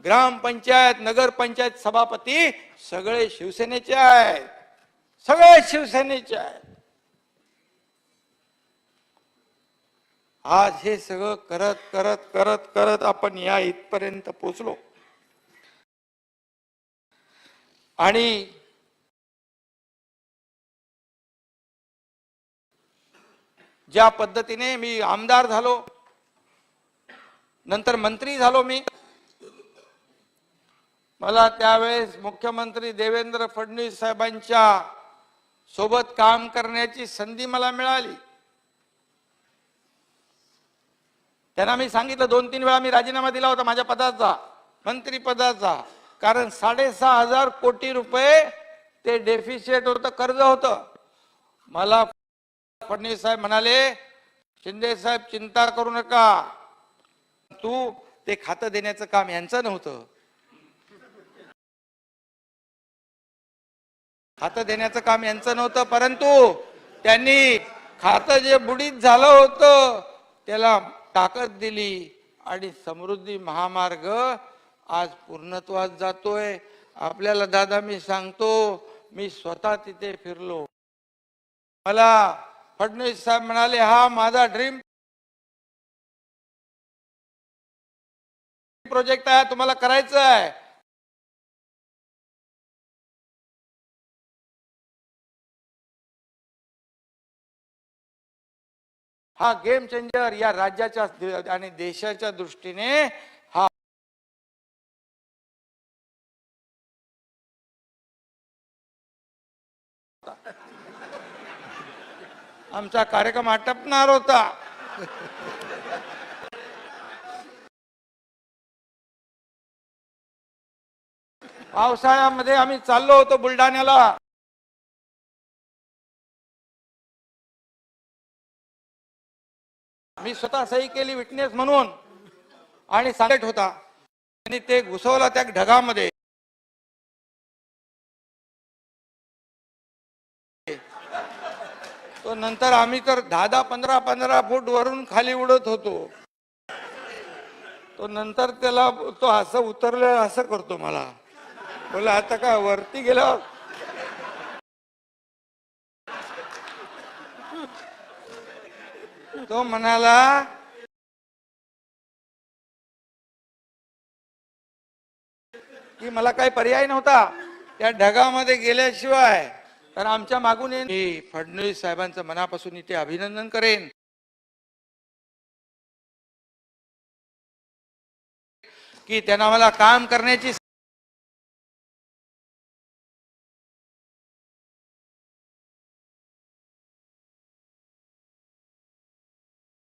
ग्रामपंचायत, नगरपंचायत सभापती सगळे शिवसेनेचे आहेत, सगळे शिवसेनेचे आहेत. आज हे सगळं करत करत करत करत आपण या इथपर्यंत पोहोचलो. आणि ज्या पद्धतीने मी आमदार झालो, नंतर मंत्री झालो, मला त्यावेळेस मुख्यमंत्री देवेंद्र फडणवीस साहेबांच्या सोबत काम करण्याची संधी मला मिळाली. त्यांना मी सांगितलं, 2-3 वेळा मी राजीनामा दिला होता माझ्या पदाचा, मंत्री पदाचा, कारण 6,500 कोटी रुपये ते डेफिसिट होतं, कर्ज होतं. मला फडणवीस साहेब म्हणाले, शिंदे साहेब चिंता करू नका, तू ते खातं देण्याचं काम यांचं नव्हतं, खातं देण्याचं काम यांचं नव्हतं, परंतु त्यांनी खातं जे बुडीत झालं होतं त्याला ताकद दिली आणि समृद्धी महामार्ग आज पूर्णत्वास जातोय. आपल्याला दादा मी सांगतो, मी स्वतः तिथे फिरलो. मला फडणवीस साहेब म्हणाले, हा माझा ड्रीम प्रोजेक्ट आहे, तुम्हाला करायचं आहे. हा गेम चेंजर या राज्याच्या आणि देशाच्या दृष्टीने हा आमचा कार्यक्रम आटपणार होता. पावसाळ्यामध्ये आम्ही चाललो होतो बुलढाण्याला. मी स्वतः सही केली विटनेस म्हणून आणि सांगत होता आणि ते घुसवला त्या ढगामध्ये. तो नंतर आम्ही तर 10-10, 15-15 फूट वरून खाली उडत होतो. तो नंतर त्याला तो असं उतरलं असं करतो मला, बोला आता काय वरती गेलं. तो म्हणाला की मला काही पर्याय नव्हता त्या ढगामध्ये गेल्याशिवाय, तर आमच्या मागून मी फडणवीस साहेबांचं मनापासून इथे अभिनंदन करेन की त्यांना मला काम करण्याची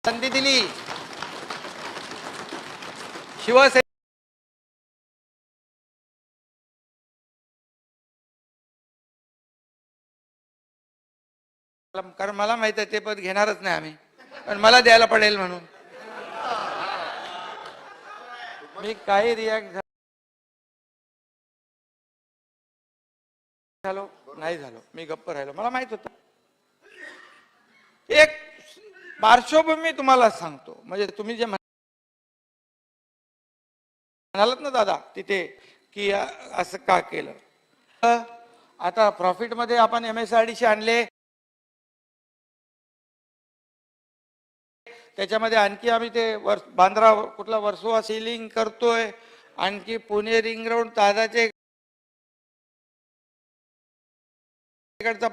संधी दिली. शिवसेना कारण मला माहित आहे ते पद घेणारच नाही आम्ही, पण मला द्यायला पडेल म्हणून मी काही रिॲक्ट झालो नाही झालो, मी गप्प राहिलो. मला माहित होतं. एक पार्श्वभूमी तुम्हाला सांगतो, म्हणजे तुम्ही जे म्हणालात ना दादा तिथे की असं का केलं. आता प्रॉफिट मध्ये आपण MSRDC आणले, त्याच्यामध्ये आणखी आम्ही ते बांद्रा कुठला वर्सोवा सीलिंग करतोय, आणखी पुणे रिंग रोड ताजाचे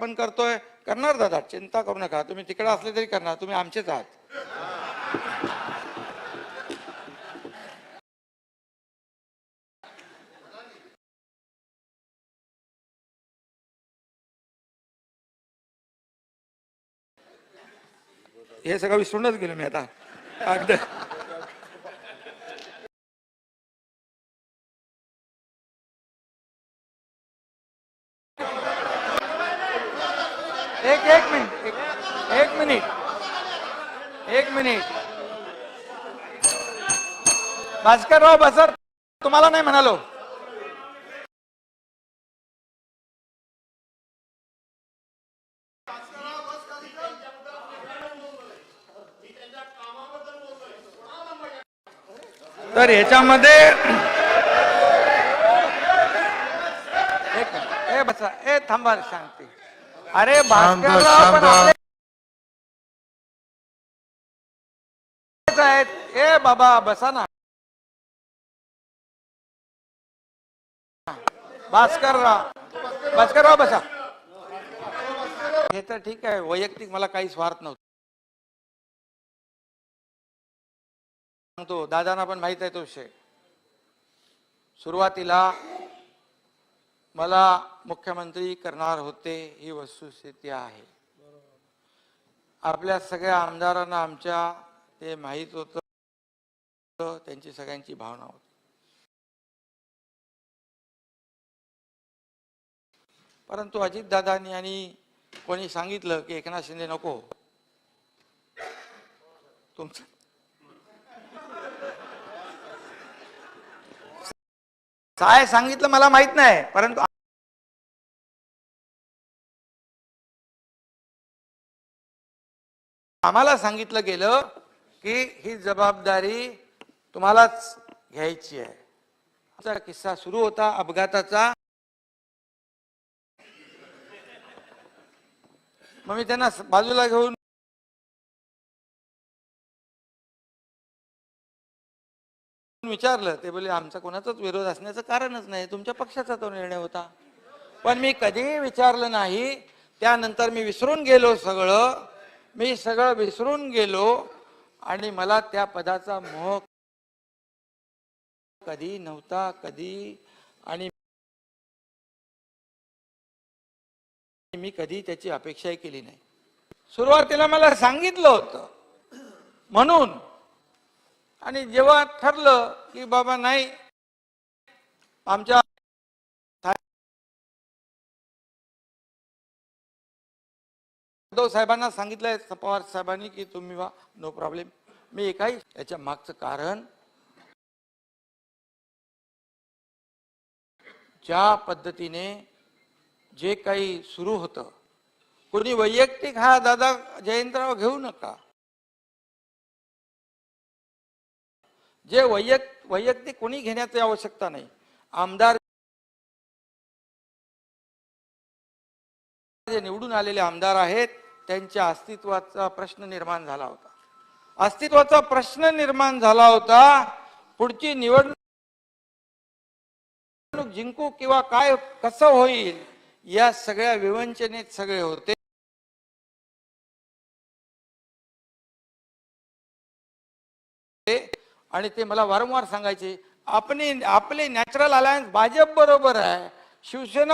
पण करतोय. करणार दादा, चिंता करू नका. तुम्ही तिकडे असले तरी करणार, तुम्ही आमचेच आहात. हे सगळं विसरूनच गेलो मी आता अगदी. एक मिनिट भास्करराव बसर, तुम्हाला नाही म्हणालो. तर ह्याच्यामध्ये बसा, थांबा सांगते. अरे भास्करराव पण आपले आहेत. बाबा बसा ना. भास्करराव बसा. हे तर ठीक आहे, वैयक्तिक मला काही स्वार्थ नव्हता. सांगतो, दादांना पण माहित आहे तो विषय. सुरुवातीला मला मुख्यमंत्री करणार होते ही वस्तुस्थिती आहे. आपल्या सगळ्या आमदारांना आमच्या ते माहित होतं, त्यांची सगळ्यांची भावना होती. परंतु अजितदादांनी आणि कोणी सांगितलं की एकनाथ शिंदे नको, तुमचं काय सांगितलं मला माहित नाही, परंतु आम्हाला सांगितलं गेलं की ही जबाबदारी तुम्हालाच घ्यायची आहे. आमचा किस्सा सुरू होता अपघाताचा. मग मी त्यांना बाजूला घेऊन विचारलं. ते बोले आमचा कोणाचाच विरोध असण्याचं कारणच नाही, तुमच्या पक्षाचा तो निर्णय होता. पण मी कधीही विचारलं नाही. त्यानंतर मी विसरून गेलो, मी सगळं विसरून गेलो आणि मला त्या पदाचा मोह कधी नव्हता कधी, आणि मी कधी त्याची अपेक्षाही केली नाही. सुरुवातीला मला सांगितलं होतं म्हणून, आणि जेव्हा ठरलं की बाबा नाही, आमच्या उद्धव साहेबांना सांगितलंय, पवार साहेबांनी की तुम्ही वा, नो प्रॉब्लेम. मी एकाही याच्या मागचं कारण ज्या पद्धतीने जे काही सुरू होतं, कोणी वैयक्तिक हा दादा जयंतराव घेऊ नका, जे वैयक्तिक कोणी घेण्याची आवश्यकता नाही. आमदार जे निवडून आलेले आमदार आहेत त्यांच्या अस्तित्वाचा प्रश्न निर्माण झाला होता. पुढची निवडणूक जिंकू किंवा काय कसं होईल या सगळ्या विवंचनेत सगळे होते. आणि ते मला वारंवार सांगायचे, आपले नॅचरल अलायन्स भाजप बरोबर आहे, शिवसेना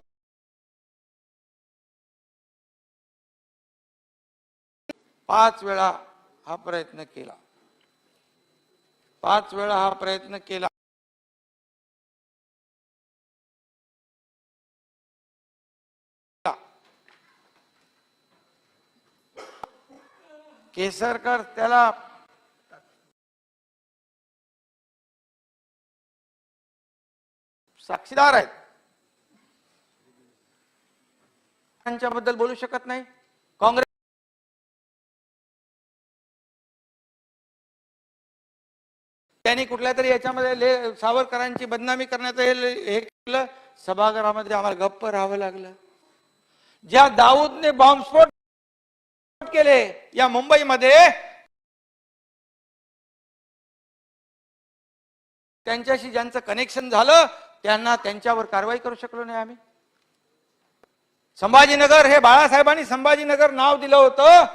5 वेळा हा प्रयत्न केला, 5 वेळा हा प्रयत्न केला. केसरकर त्याला साक्षीदार आहेत. त्यांच्याबद्दल बोलू शकत नाही. काँग्रेस त्यांनी कुठल्या तरी याच्यामध्ये सावरकरांची बदनामी करण्याचं हे केलं. सभागृहामध्ये आम्हाला गप्प राहावं लागलं. ज्या दाऊदने बॉम्बस्फोट केले या मुंबईमध्ये, त्यांच्याशी ज्यांचं कनेक्शन झालं त्यांना त्यांच्यावर कारवाई करू शकलो नाही आम्ही. संभाजीनगर हे बाळासाहेबांनी संभाजीनगर नाव दिलं होतं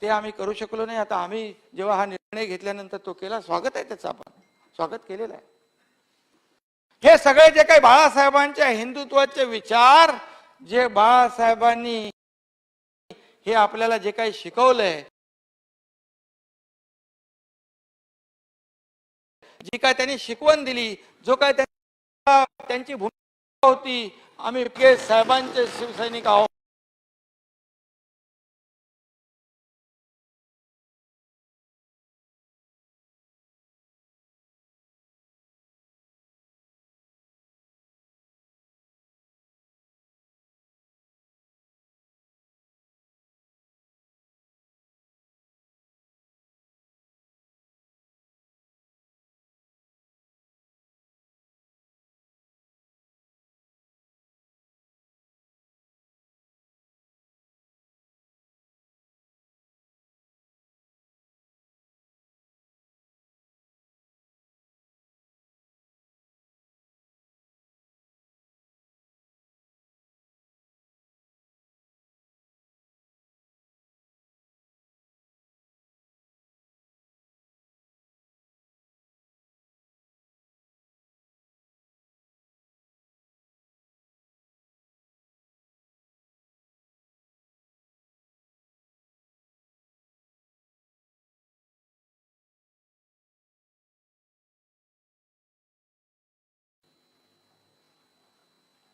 ते आम्ही करू शकलो नाही. आता आम्ही जेव्हा हा निर्णय घेतल्यानंतर तो केला, स्वागत आहे त्याचं, आपण स्वागत केलेलं आहे. हे सगळे जे काही बाळासाहेबांच्या हिंदुत्वाचे विचार, जे बाळासाहेबांनी हे आपल्याला जे काही शिकवलंय, जी काय त्यांनी शिकवण दिली, जो काय त्यांची भूमिका होती, आम्ही साहेबांचे शिवसैनिक आहोत.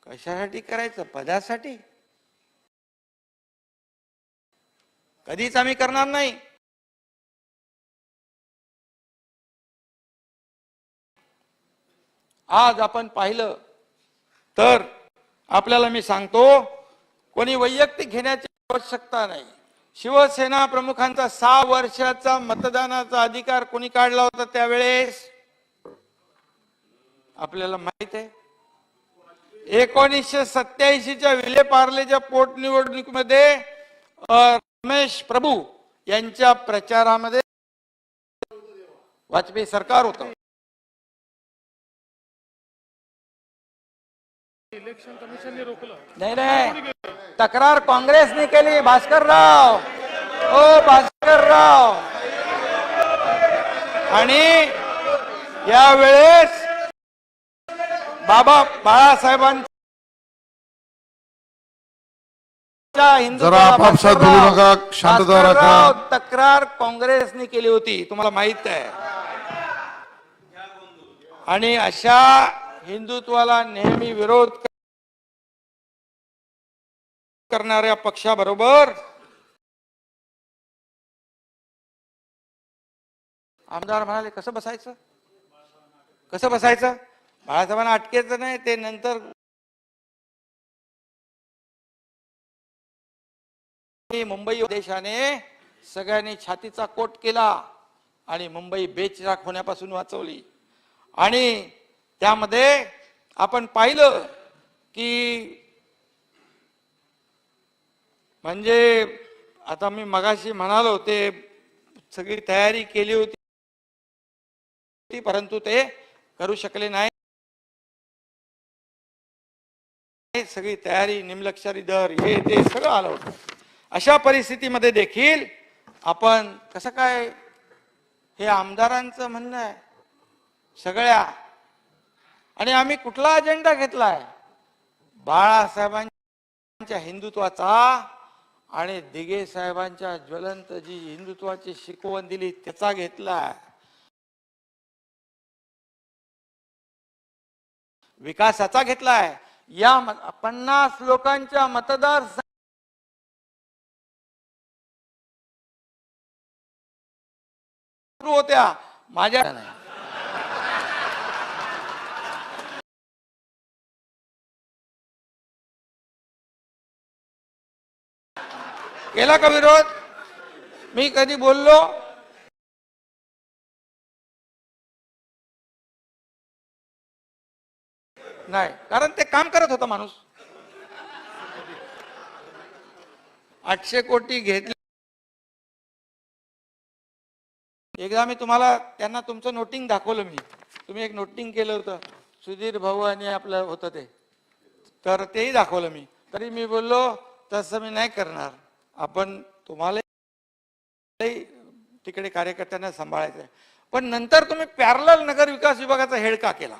कशासाठी करायचं? पदासाठी? कधीच आम्ही करणार नाही. आज आपण पाहिलं तर आपल्याला मी सांगतो, कोणी वैयक्तिक घेण्याची आवश्यकता नाही. शिवसेना प्रमुखांचा 6 वर्षाचा मतदानाचा अधिकार कोणी काढला होता त्यावेळेस आपल्याला माहित आहे. 1987च्या विलेपार्लेच्या पोटनिवडणुकीमध्ये रमेश प्रभू यांच्या प्रचारामध्ये वाजपेयी सरकार होतं. इलेक्शन कमिशनने रोखलं नाही, तक्रार काँग्रेसने केली. भास्करराव, भास्करराव, आणि यावेळेस बाळासाहेबांच्या जरा आपापसात बोलू नका, शांतता राखा. तक्रार काँग्रेसने केली होती, तुम्हाला माहित आहे. आणि अशा हिंदुत्वाला नेहमी विरोध करणाऱ्या पक्षाबरोबर आमदार म्हणाले, कसं बसायचं, कसं बसायचं? बाळासाहेबांना अटकेचं नाही. ते नंतर मुंबई देशाने सगळ्यांनी छातीचा कोट केला आणि मुंबई बेचिराख होण्यापासून वाचवली. आणि त्यामध्ये आपण पाहिलं की म्हणजे आता मी मगाशी म्हणालो, ते सगळी तयारी केली होती परंतु ते करू शकले नाही. सगळी तयारी, निमलष्करी दर, हे ते सगळं आलं होतं. अशा परिस्थितीमध्ये देखील आपण कसं काय, हे आमदारांचं म्हणणं आहे सगळ्या, आणि आम्ही कुठला अजेंडा घेतलाय? बाळासाहेबांच्या हिंदुत्वाचा आणि दिघे साहेबांच्या ज्वलंत जी हिंदुत्वाची शिकवण दिली त्याचा घेतलाय. विकासाचा घेतलाय. या 50 लोकांच्या मतदार होत्या, माझ्या नाही. केला का विरोध? मी कधी बोललो? नाही, कारण ते काम करत होता माणूस. 800 कोटी घेतले. एकदा मी तुम्हाला त्यांना तुमचं नोटिंग दाखवलं. मी तुम्ही एक नोटिंग केलं होतं, सुधीर भाऊ आणि आपलं होतं ते, तर तेही दाखवलं मी. तरी मी बोललो तसं मी नाही करणार, आपण तुम्हाला तिकडे कार्यकर्त्यांना सांभाळायचं आहे. पण नंतर तुम्ही पॅरलल नगर विकास विभागाचा हेड का केला?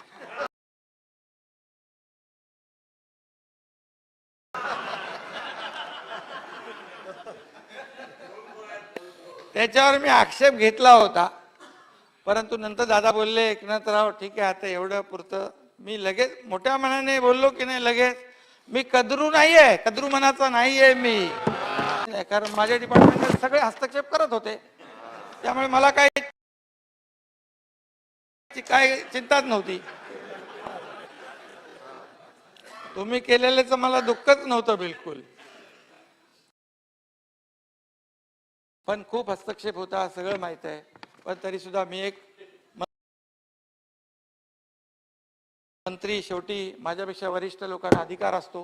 त्याच्यावर मी आक्षेप घेतला होता, परंतु नंतर दादा बोलले, एकनाथराव ठीक आहे आता एवढं पुरतं. मी लगेच मोठ्या मनाने बोललो की नाही, लगेच मी कदरू नाहीये, कदरू मनाचा नाहीये मी, कारण माझ्या डिपार्टमेंटमध्ये सगळे हस्तक्षेप करत होते, त्यामुळे मला काय चिंताच नव्हती. तुम्ही केलेलेच मला दुःखच नव्हतं बिलकुल, पण खूप हस्तक्षेप होता सगळं माहित आहे. पण तरी सुद्धा मी एक मंत्री, शेवटी माझ्यापेक्षा वरिष्ठ लोकांना अधिकार असतो,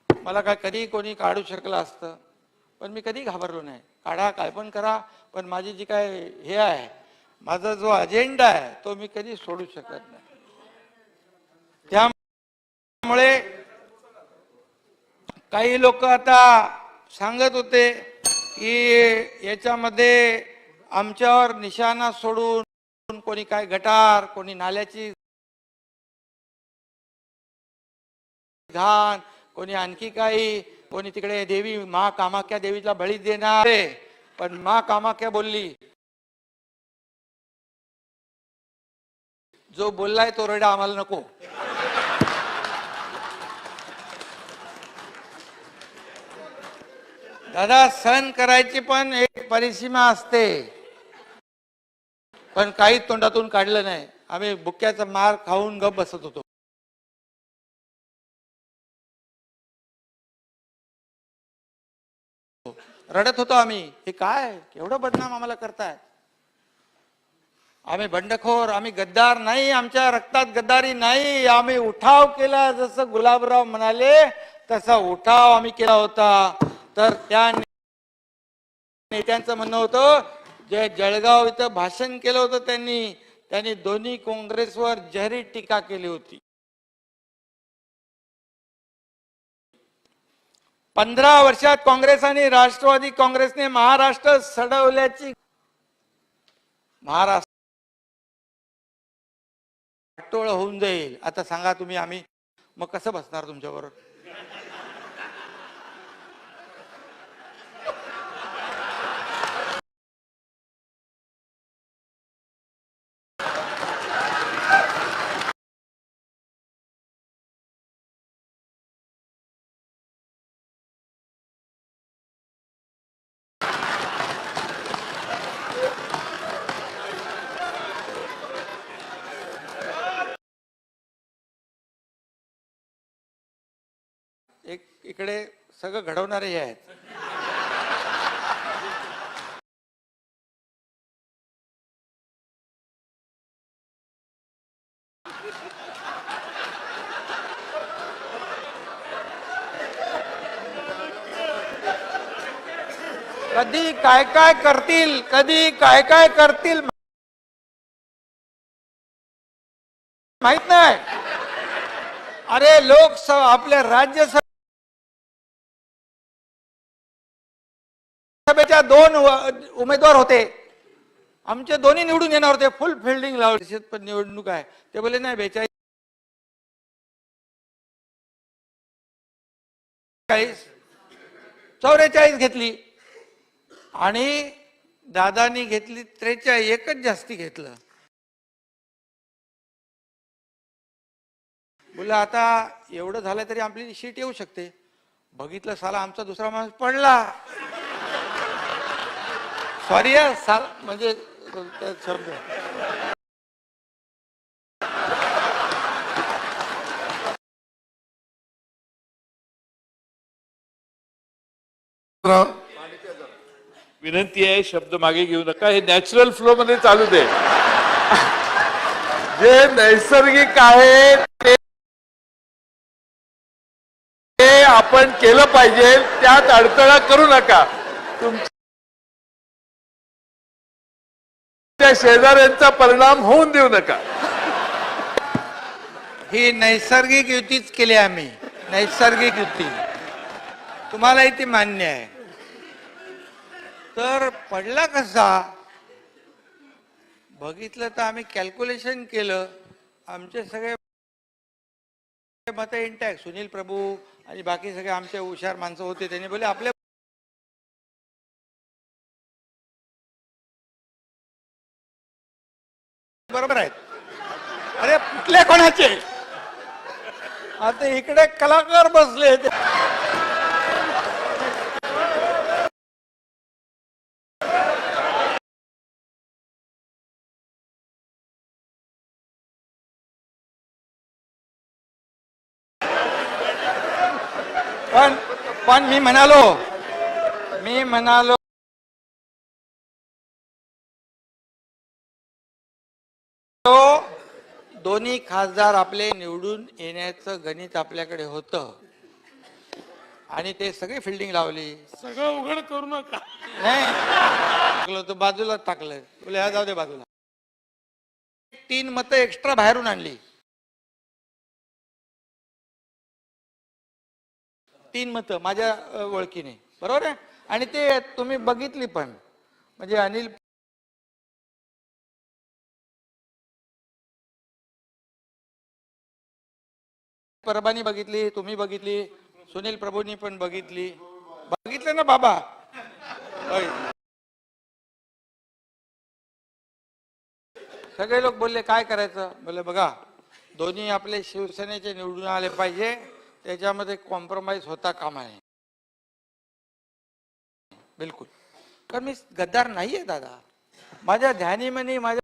मला काय कधी कोणी काढू शकलं असतं, पण मी कधी घाबरलो नाही. काढा, काय पण करा, पण माझी जी काय हे आहे, माझा जो अजेंडा आहे तो मी कधी सोडू शकत नाही. त्यामुळे काही लोक आता सांगत होते की याच्यामध्ये आमच्यावर निशाणा सोडून कोणी काय गटार, कोणी नाल्याची घाण, कोणी आणखी काही, कोणी तिकडे देवी मा कामाख्या देवीला बळी देणार. पण मा कामाख्या बोलली, जो बोललाय तो रडा आम्हाला नको. दादा, सहन करायची पण एक परिसीमा असते, पण काही तोंडातून काढलं नाही. आम्ही बुक्क्याचा मार खाऊन गप बसत होतो. रडत होतो आम्ही, हे काय केवढं बदनाम आम्हाला करताय. आम्ही बंडखोर, आम्ही गद्दार नाही, आमच्या रक्तात गद्दारी नाही. आम्ही उठाव केला, जसं गुलाबराव म्हणाले तसा उठाव आम्ही केला होता. तर त्या नेत्यांचं म्हणणं होतं, जे जळगाव इथं भाषण केलं होतं त्यांनी दोन्ही काँग्रेसवर जहरी टीका केली होती. 15 वर्षात काँग्रेस आणि राष्ट्रवादी काँग्रेसने महाराष्ट्र सडवल्याची, महाराष्ट्र टोळ होऊन जाईल. आता सांगा तुम्ही, आम्ही मग कसं बसणार तुमच्याबरोबर? इकडे सगळं घडवणारे हे आहेत. कधी काय काय करतील, कधी काय काय करतील माहित नाही. अरे लोकसभा आपल्या राज्यसभेच्या 2 उमेदवार होते, आमचे दोन्ही निवडून येणार होते, फुल फिल्डिंग लावली. पण निवडणूक आहे ते बोले नाही 44 घेतली आणि दादानी घेतली 43, एकच जास्ती घेतलं. बोला आता एवढं झालं तरी आपली शीट येऊ शकते. बघितलं साला आमचा दुसरा माणूस पडला. सॉरी साल म्हणजे शब्द विनंती आहे, शब्द मागे घेऊ नका. हे नॅचरल फ्लो मध्ये चालू दे. जे नैसर्गिक आहे ते आपण केलं पाहिजे, त्यात अडथळा करू नका. तुमच्या शेजाऱ्यांचा परिणाम होऊन देऊ नका. ही नैसर्गिक युतीच केली आम्ही, नैसर्गिक युती. तुम्हालाही ती मान्य आहे. तर पडला कसा बघितलं तर आम्ही कॅल्क्युलेशन केलं, आमचे सगळे मत इंटॅक्ट. सुनील प्रभू आणि बाकी सगळे आमचे हुशार माणसं होते, त्यांनी बोले आपले बरोबर आहेत. अरे कुठले कोणाचे? आता इकडे कलाकार बसले. पण मी म्हणालो दोन्ही खासदार आपले निवडून येण्याचं गणित आपल्याकडे होतं आणि ते सगळे फिल्डिंग लावली. सगळं उघड करू नका. नाही तो बाजूला टाकलं, बोले हा जाऊ दे बाजूला. 3 मतं एक्स्ट्रा बाहेरून आणली. 3 मतं माझ्या ओळखीने, बरोबर आहे. आणि ते तुम्ही बघितली पण, म्हणजे अनिल परबानी बघितली, तुम्ही बघितली, सुनील प्रभूंनी पण बघितलं ना बाबा. सगळे लोक बोलले काय करायचं. बोले बघा दोन्ही आपले शिवसेनेचे निवडून आले पाहिजे, त्याच्यामध्ये कॉम्प्रोमाइज होता कामा नये. बिलकुल. कारण मी गद्दार नाहीये दादा. माझ्या ध्यानीमनी माझ्या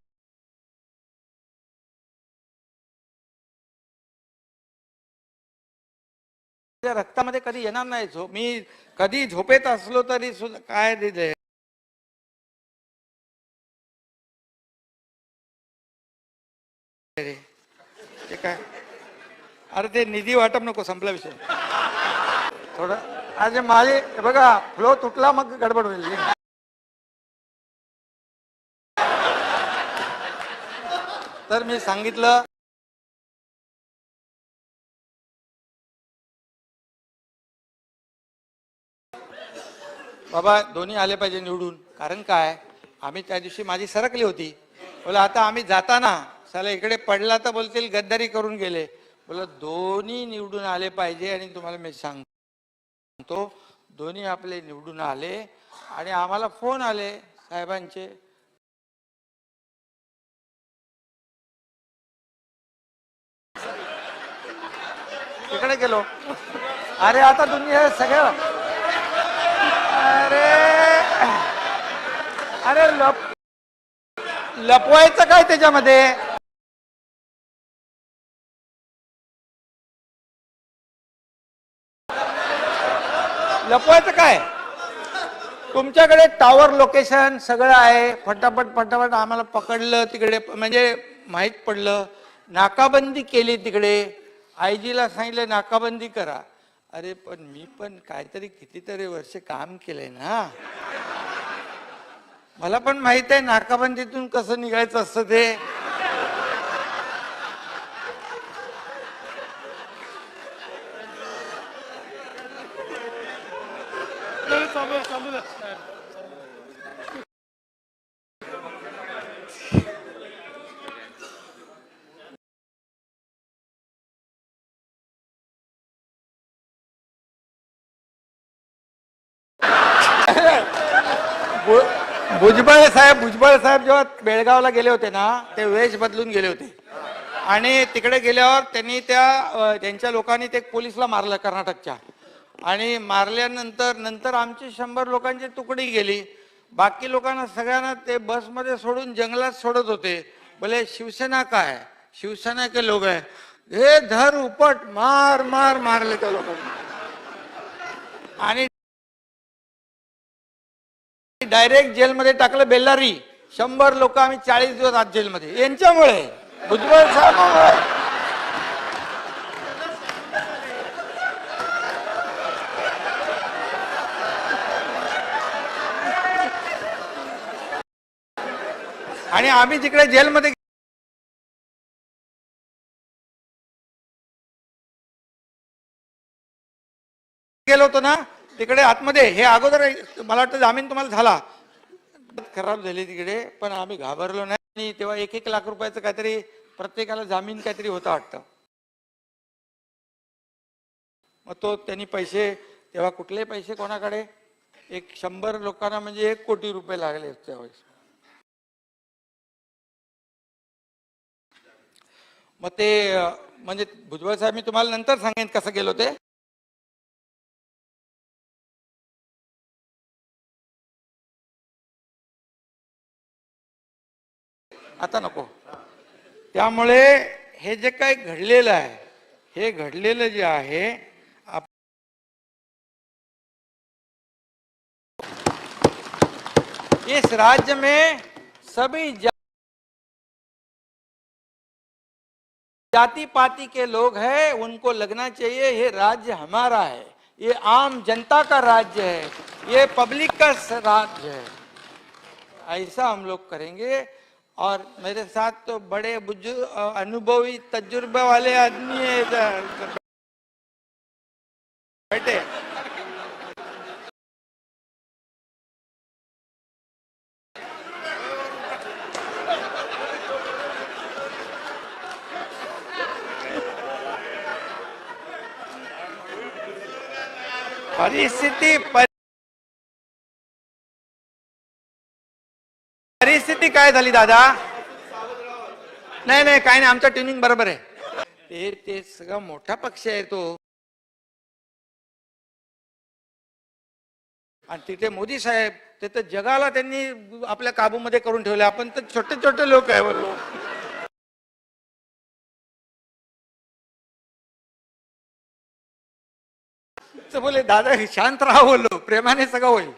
रक्तामध्ये कधी येणार नाही. मी कधी झोपेत असलो तरी सुद्धा काय दिले ते काय. अरे ते निधी वाटप नको, संपला विषय. थोडं आज माझे बघा फ्लो तुटला मग गडबड होईल. तर मी सांगितलं बाबा दोन्ही आले पाहिजे निवडून. कारण काय आम्ही त्या दिवशी माझी सरकली होती. बोला आता आम्ही जाताना साला इकडे पडला तर बोलतील गद्दारी करून गेले. बोला दोन्ही निवडून आले पाहिजे. आणि तुम्हाला मी सांगतो दोन्ही आपले निवडून आले आणि आम्हाला फोन आले साहेबांचे, तिकडे गेलो. अरे आता तुम्ही हे सगळं अरे लपवायचं काय त्याच्यामध्ये. लपवायचं काय. तुमच्याकडे टॉवर लोकेशन सगळं आहे. फटाफट आम्हाला पकडलं तिकडे, म्हणजे माहीत पडलं. नाकाबंदी केली तिकडे. आयजीला सांगितलं नाकाबंदी करा. अरे पण मी पण काहीतरी कितीतरी वर्ष काम केलंय ना, मला पण माहित आहे नाकाबंदीतून कसं निघायचं असतं ते. भुजबळ साहेब जेव्हा बेळगावला गेले होते ना, ते वेश बदलून गेले होते आणि तिकडे गेल्यावर त्यांनी त्यांच्या लोकांनी ते पोलिसला मारलं कर्नाटकच्या, आणि मारल्यानंतर आमची 100 लोकांची तुकडी गेली. बाकी लोकांना सगळ्यांना ते बसमध्ये सोडून जंगलात सोडत होते. बोले शिवसेना काय, शिवसेना के लोक आहे, हे धर उपट मार मार मारले त्या लोकांनी. आणि डायरेक्ट जेलमध्ये टाकलं बेल्लारी. 100 लोक आम्ही 40 दिवस आत जेलमध्ये, यांच्यामुळे भुजबळ साहेब. आणि आम्ही जिकडे जेलमध्ये गेलो होतो ना, तिकडे आतमध्ये हे अगोदर मला वाटतं जामीन तुम्हाला झाला, खराब झाली तिकडे, पण आम्ही घाबरलो नाही. तेव्हा 1-1 लाख रुपयाचं काहीतरी प्रत्येकाला जामीन काहीतरी होता वाटतं. मग तो त्यांनी पैसे, तेव्हा कुठले पैसे कोणाकडे, 100 लोकांना म्हणजे 1 कोटी रुपये लागले त्यावेळेस. मग ते म्हणजे भुजबळ साहेब, मी तुम्हाला नंतर सांगेन कसं गेलो ते. आता नको. त्यामुळे हे जे काही घडलेलं आहे, हे घडलेलं जे आहे, इस राज्य में सभी जाति पाति के लोग हैं, उनको लगना चाहिए ये राज्य हमारा है, ये आम जनता का राज्य है, ये पब्लिक का राज्य है. ऐसा हम लोग करेंगे. और मेरे साथ तो बड़े बुजुर्ग अनुभवी तजुर्बे वाले आदमी है बैठे. परिस्थिती काय झाली दादा? नाही काय नाही, आमचं ट्युनिंग बरोबर आहे. ते सगळा मोठा पक्ष आहे तो, आणि तिथे मोदी साहेब, ते तर जगाला त्यांनी आपल्या काबूमध्ये करून ठेवले. आपण तर छोटे छोटे लोक आहे बोललो. बोले दादा शांत राहा, बोललो प्रेमाने सगळं होईल.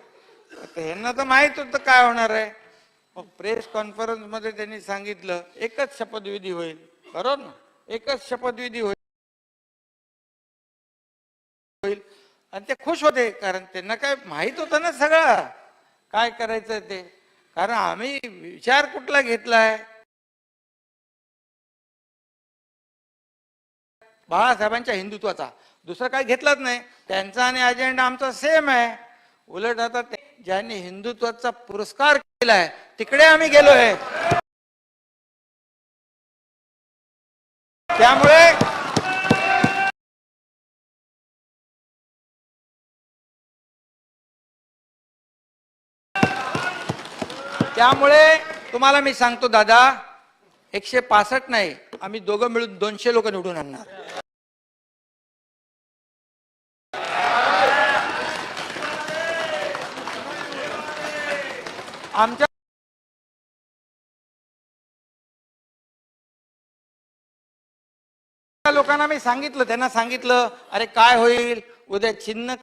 यांना तर माहित होतं काय होणार आहे. मग प्रेस कॉन्फरन्स मध्ये त्यांनी सांगितलं एकच शपथविधी होईल, बरोबर ना, एकच शपथविधी होईल. आणि ते खुश होते, कारण त्यांना काय माहित होतं ना सगळं काय करायचं ते. कारण आम्ही विचार कुठला घेतलाय, बाळासाहेबांच्या हिंदुत्वाचा, दुसरं काही घेतलंच नाही. त्यांचा आणि अजेंडा आमचा सेम आहे. उलट आता ज्यांनी हिंदुत्वाचा पुरस्कार केलाय तिकडे आम्ही गेलोय. त्यामुळे तुम्हाला मी सांगतो दादा, 165 नाही, आम्ही दोघं मिळून 200 लोक निवडून आणणार. आमच्या लोकांना मी सांगितलं, त्यांना सांगितलं अरे काय होईल उद्या चिन्ह,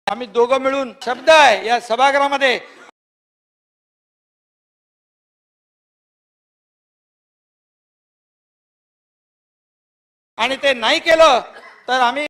आम्ही दोघं मिळून शब्द आहे या सभागृहामध्ये, आणि ते नाही केलं तर आम्ही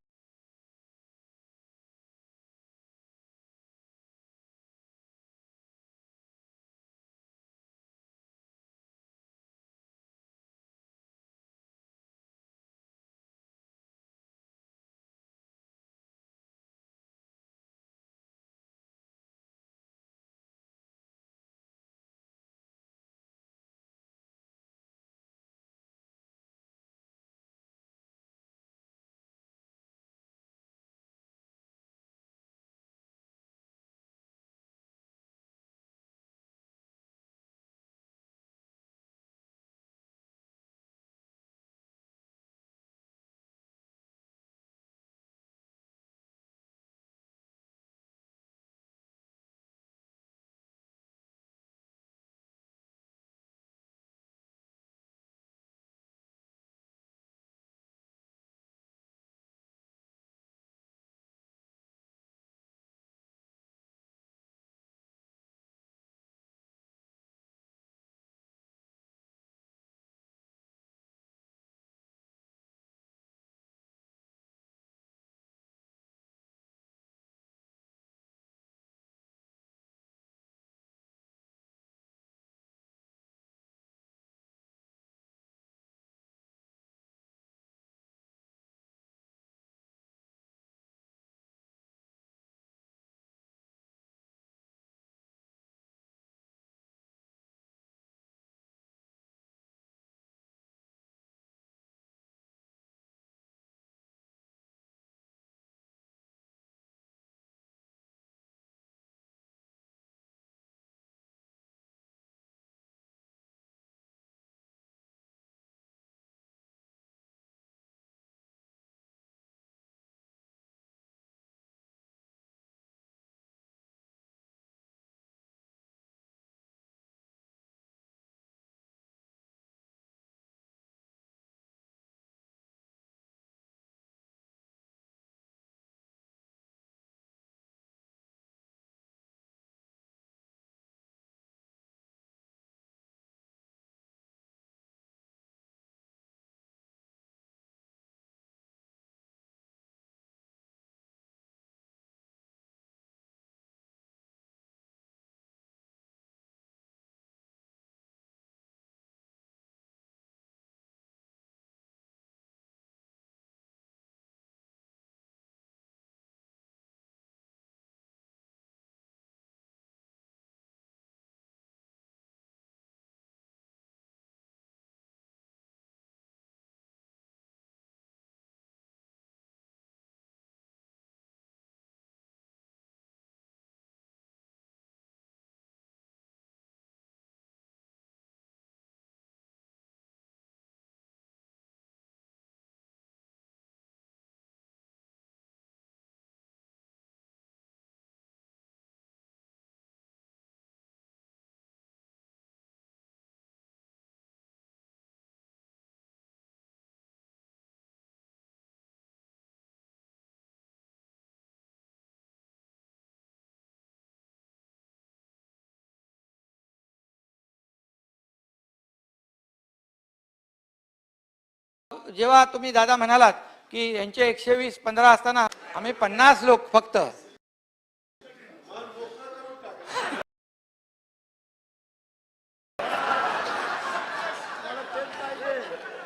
जेव्हा तुम्ही दादा म्हणालात की यांचे 120-15 असताना आम्ही 50 लोक फक्त,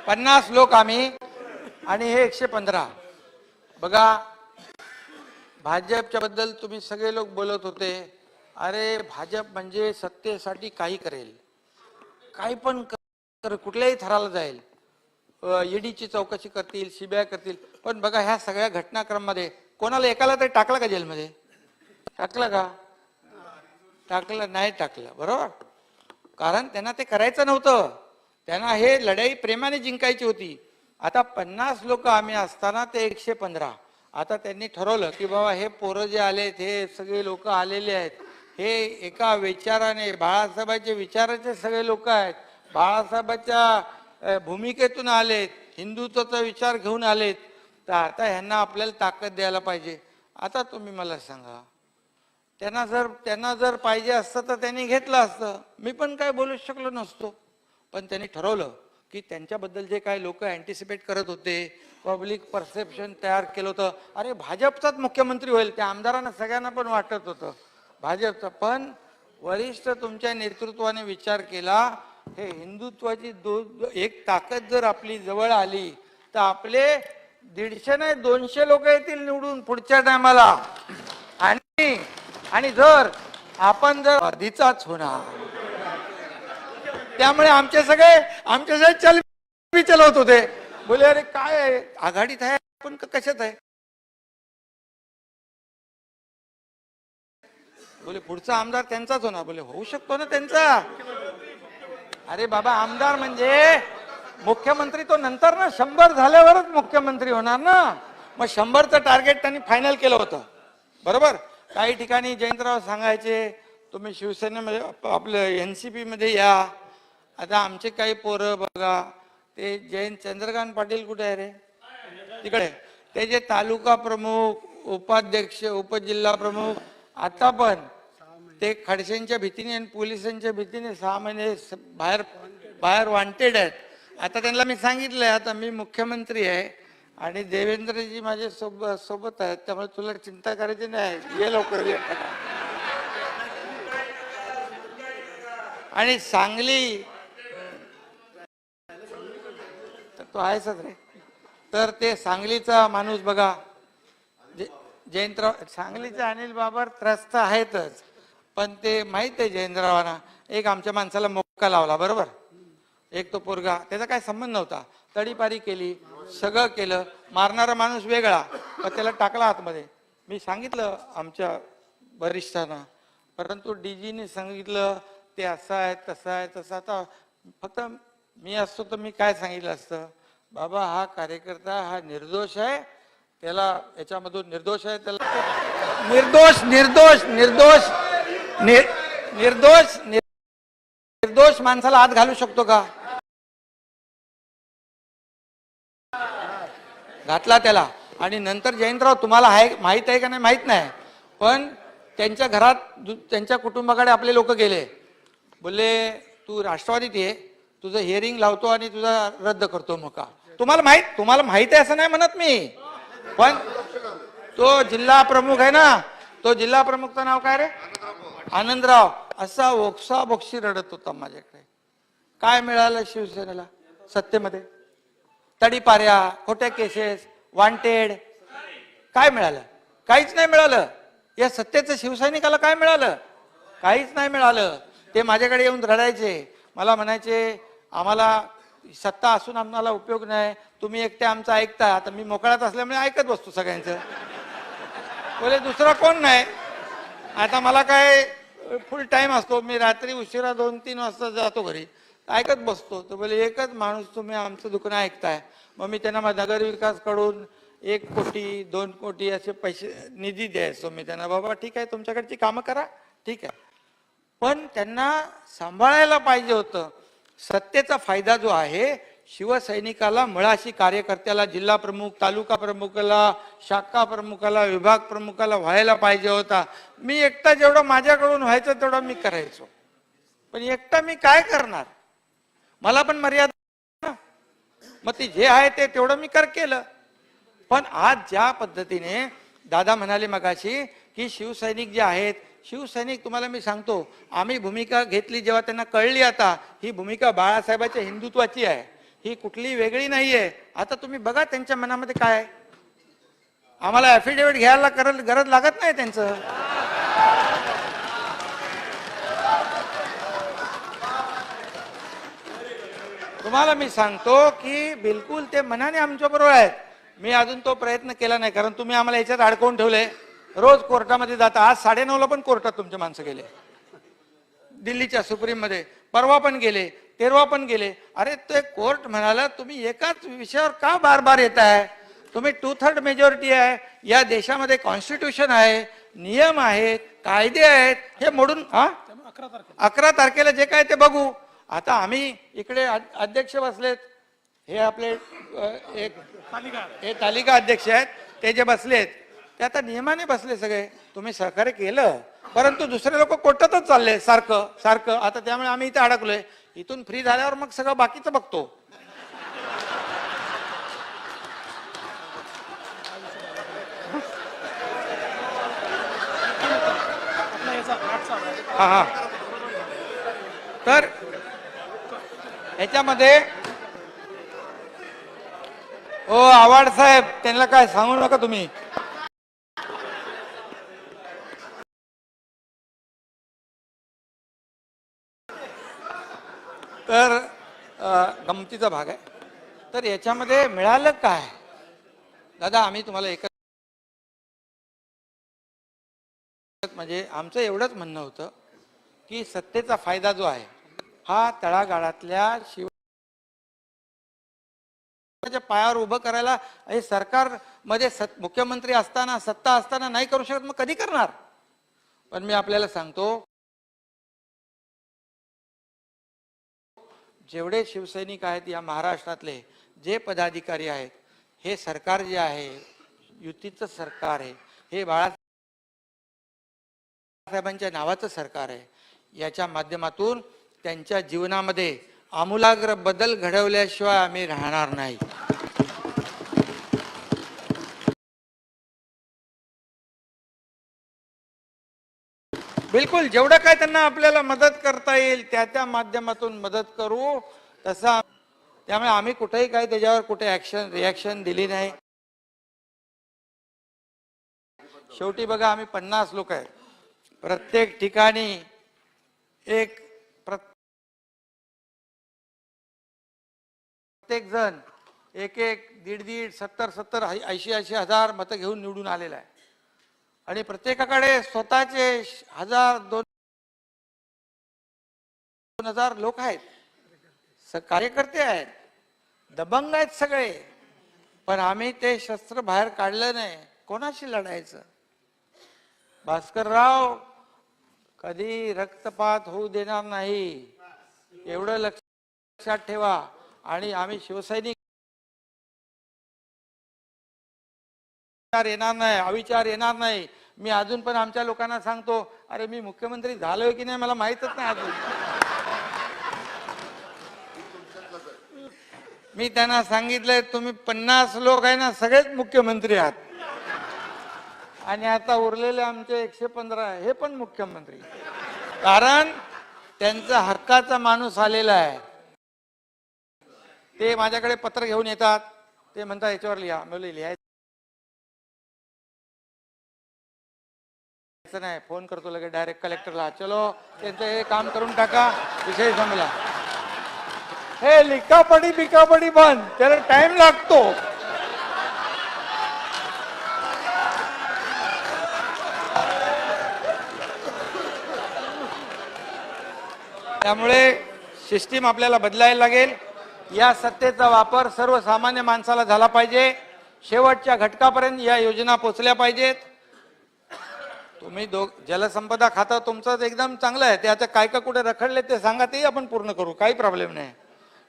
पन्नास लोक आम्ही आणि हे 115. बघा, भाजपच्या बद्दल तुम्ही सगळे लोक बोलत होते, अरे भाजप म्हणजे सत्तेसाठी काही करेल, काही पण कुठल्याही थराला जाईल, ईडीची चौकशी करतील, सीबीआय करतील. पण बघा, ह्या सगळ्या घटनाक्रमामध्ये कोणाला एकाला तरी टाकलं का जेलमध्ये? टाकलं का? टाकलं नाही? टाकलं, बरोबर. कारण त्यांना ते करायचं नव्हतं, त्यांना हे लढाई प्रेमाने जिंकायची होती. आता 50 लोक आम्ही असताना ते 115. आता त्यांनी ठरवलं की बाबा हे पोरं जे आलेत, हे सगळे लोक आलेले आहेत, हे एका विचाराने, बाळासाहेबांचे विचाराचे सगळे लोक आहेत, बाळासाहेबांच्या भूमिकेतून आलेत, हिंदुत्वाचा विचार घेऊन आलेत. तर आता ह्यांना आपल्याला ताकद द्यायला पाहिजे. आता तुम्ही मला सांगा, त्यांना जर पाहिजे असतं तर त्यांनी घेतलं असतं, मी पण काय बोलू शकलो नसतो. पण त्यांनी ठरवलं की त्यांच्याबद्दल जे काही लोक अँटिसिपेट करत होते, पब्लिक परसेप्शन तयार केलं होतं, अरे भाजपचाच मुख्यमंत्री होईल, त्या आमदारांना सगळ्यांना पण वाटत होतं भाजपचा. पण वरिष्ठ तुमच्या नेतृत्वाने विचार केला, हे हिंदुत्वाची एक ताकद जर आपली जवळ आली तर आपले 150 नाही 200 लोक येतील निवडून पुढच्या टायमाला. आणि जर आपण जर आधीचाच होणार, त्यामुळे आमचे सगळे चलवत होते, बोले अरे काय आहे, आघाडीत आहे आपण कशात आहे? बोले पुढचा आमदार त्यांचाच होणार. बोले होऊ शकतो ना त्यांचा. अरे बाबा, आमदार म्हणजे मुख्यमंत्री तो नंतर ना, 100 झाल्यावरच मुख्यमंत्री होणार ना. मग 100चं टार्गेट त्यांनी फायनल केलं होतं, बरोबर. काही ठिकाणी जयंतराव सांगायचे तुम्ही शिवसेनेमध्ये आपलं एनसीपी मध्ये या. आता आमचे काही पोरं बघा, ते चंद्रकांत पाटील कुठे आहे रे? तिकडे. ते जे तालुका प्रमुख, उपाध्यक्ष, उपजिल्हा प्रमुख, आता पण ते खडसेंच्या भीतीने आणि पोलिसांच्या भीतीने 6 महिने बाहेर वॉन्टेड आहेत. आता त्यांना मी सांगितलंय, आता मी मुख्यमंत्री आहे आणि देवेंद्रजी माझे सोबत आहेत, त्यामुळे तुला चिंता करायची नाही, ये लवकर ये. आणि सांगली तर तो आहेच रे. तर ते सांगलीचा माणूस बघा, जयंतराव, सांगलीचा अनिल बाबर त्रस्त आहेतच, पण ते माहित आहे जयंतरावांना, एक आमच्या माणसाला मोका लावला, बरोबर. एक तो पोरगा, त्याचा काय संबंध नव्हता, तडीपारी केली, सगळं केलं, मारणारा माणूस वेगळा, पण त्याला टाकला आतमध्ये. मी सांगितलं आमच्या वरिष्ठांना, परंतु डीजीने सांगितलं ते असं आहे तसं आहे तसं. आता फक्त मी असतो तर मी काय सांगितलं असतं, बाबा हा कार्यकर्ता हा निर्दोष आहे, त्याला याच्यामधून निर्दोष आहे, त्याला निर्दोष माणसाला आत घालू शकतो का? घातला त्याला. आणि नंतर जयंतराव तुम्हाला माहित आहे का नाही माहित नाही, पण त्यांच्या घरात त्यांच्या कुटुंबाकडे आपले लोक गेले, बोलले तू राष्ट्रवादीत ये, तुझं हिअरिंग लावतो आणि तुझा रद्द करतो मोका. तुम्हाला माहित आहे असं नाही म्हणत मी, पण तो जिल्हा प्रमुख आहे ना, तो जिल्हा प्रमुखचं नाव काय रे? आनंदराव. असा ओक्सा बोक्षी रडत होता माझ्याकडे. काय मिळालं शिवसेनेला सत्तेमध्ये? तडीपाऱ्या, खोट्या केसेस, वॉन्टेड. काय मिळालं? काहीच नाही मिळालं. या सत्तेचं शिवसैनिकाला काय मिळालं? काहीच नाही मिळालं. ते माझ्याकडे येऊन रडायचे, मला म्हणायचे आम्हाला सत्ता असून आम्हाला उपयोग नाही, तुम्ही एकटे आमचं ऐकता. आता मी मोकळ्यात असल्यामुळे ऐकत बसतो सगळ्यांचं. बोले दुसरा कोण नाही. आता मला काय फुल टाइम असतो, मी रात्री उशिरा 2-3 वाजता जातो घरी, ऐकत बसतो. तर बोले एकच माणूस तुम्ही आमचं दुकान ऐकताय. मग मी त्यांना नगर विकास कडून 1 कोटी 2 कोटी असे पैसे निधी द्यायचो मी त्यांना. बाबा ठीक आहे, तुमच्याकडची कामं करा, ठीक आहे. पण त्यांना सांभाळायला पाहिजे होतं. सत्तेचा फायदा जो आहे शिवसैनिकाला, मुळाशी कार्यकर्त्याला, जिल्हा प्रमुख, तालुका प्रमुखाला, शाखा प्रमुखाला, विभाग प्रमुखाला व्हायला पाहिजे होता. मी एकटा जेवढं माझ्याकडून व्हायचं तेवढं मी करायचो, पण एकटा मी काय करणार? मला पण मर्यादा. मग ती जे आहे ते तेवढं मी केलं. पण आज ज्या पद्धतीने दादा म्हणाले मगाशी की शिवसैनिक जे आहेत, शिवसैनिक तुम्हाला मी सांगतो, आम्ही भूमिका घेतली जेव्हा त्यांना कळली आता ही भूमिका बाळासाहेबांच्या हिंदुत्वाची आहे, ही कुठली वेगळी नाहीये. आता तुम्ही बघा त्यांच्या मनामध्ये काय आहे. आम्हाला ऍफिडेव्हिट घ्यायला गरज लागत नाही त्यांचं. तुम्हाला मी सांगतो की बिलकुल ते मनाने आमच्या बरोबर आहेत. मी अजून तो प्रयत्न केला नाही, कारण तुम्ही आम्हाला याच्यात अडकवून ठेवले. रोज कोर्टामध्ये जाता. आज 9:30ला पण कोर्टात तुमचे माणसं गेले, दिल्लीच्या सुप्रीम मध्ये. परवा पण गेले, तेरवा पण गेले. अरे ते कोर्ट म्हणाला तुम्ही एकाच विषयावर का बार बार येत आहे? तुम्ही 2/3 मेजॉरिटी आहे या देशामध्ये, कॉन्स्टिट्यूशन आहे, नियम आहेत, कायदे आहेत, हे मोडून 11 तारखेला जे काय ते बघू. आता आम्ही इकडे अध्यक्ष बसलेत, हे आपले हे तालिका अध्यक्ष आहेत, ते जे बसलेत ते आता नियमाने बसले सगळे. तुम्ही सहकार्य केलं, परंतु दुसरे लोक कोर्टातच चालले सारखं सारखं. आता त्यामुळे आम्ही इथे अडकलोय. इथून फ्री झाल्यावर मग सगळं बाकीचं बघतो. हा तर ह्याच्यामध्ये ओ आव्हाड साहेब, त्यांना काय सांगू नका तुम्ही. तर गमतीचा भाग आहे. तर याच्यामध्ये मिळालं काय दादा? आम्ही तुम्हाला एकच म्हणजे आमचं एवढंच म्हणणं होतं की सत्तेचा फायदा जो आहे हा तळागाळातल्या पायावर उभं करायला हे सरकार मध्ये मुख्यमंत्री असताना, सत्ता असताना नाही करू शकत, मग कधी करणार? पण मी आपल्याला सांगतो, जेवढे शिवसैनिक आहेत या महाराष्ट्रातले, जे पदाधिकारी आहेत, हे सरकार जे आहे युतीचं सरकार आहे, हे बाळासाहेबांच्या नावाचं सरकार आहे. याच्या माध्यमातून त्यांच्या जीवनामध्ये आमूलाग्र बदल घडवल्याशिवाय आम्ही राहणार नाही. बिलकुल जेवढं काय त्यांना आपल्याला मदत करता येईल त्या माध्यमातून मदत करू. तसा त्यामुळे आम्ही कुठेही काय त्याच्यावर कुठे रिॲक्शन दिली नाही. शेवटी बघा, आम्ही 50 लोक आहेत. प्रत्येक ठिकाणी एक प्रत्येक जण एक 1.5 70 80 हजार मतं घेऊन निवडून आलेला आहे. आणि प्रत्येकाकडे स्वतःचे 1000 2000 लोक आहेत, कार्यकर्ते आहेत, दबंग आहेत सगळे. पण आम्ही ते शस्त्र बाहेर काढलं नाही. कोणाशी लढायचं? भास्करराव कधी रक्तपात होऊ देणार नाही, एवढं लक्षात ठेवा. आणि आम्ही शिवसैनिक येणार नाही, अविचार येणार नाही. मी अजून पण आमच्या लोकांना सांगतो, अरे मी मुख्यमंत्री झालोय की नाही मला माहितच नाही अजून. मी त्यांना सांगितलंय तुम्ही 50 लोक आहे ना, सगळेच मुख्यमंत्री आहात. आणि आता उरलेले आमचे 115 हे पण मुख्यमंत्री. कारण त्यांचा हक्काचा माणूस आलेला आहे. ते माझ्याकडे पत्र घेऊन येतात, ते म्हणतात याच्यावर लिहा. मी लिहायचं नाही, फोन करतो लगेच डायरेक्ट कलेक्टरला, चलो त्यांचं हे काम करून टाका, विषय संपला. हे लिखापडी बिकापडी बंद, त्याला टाइम लागतो. त्यामुळे सिस्टीम आपल्याला बदलायला लागेल. या सत्तेचा वापर सर्वसामान्य माणसाला झाला पाहिजे. शेवटच्या घटकापर्यंत या योजना पोहोचल्या पाहिजेत. तुम्ही जलसंपदा खातं तुमचं एकदम चांगलं आहे. ते आता काय का कुठे रखडले ते सांगा, तेही आपण पूर्ण करू, काही प्रॉब्लेम नाही.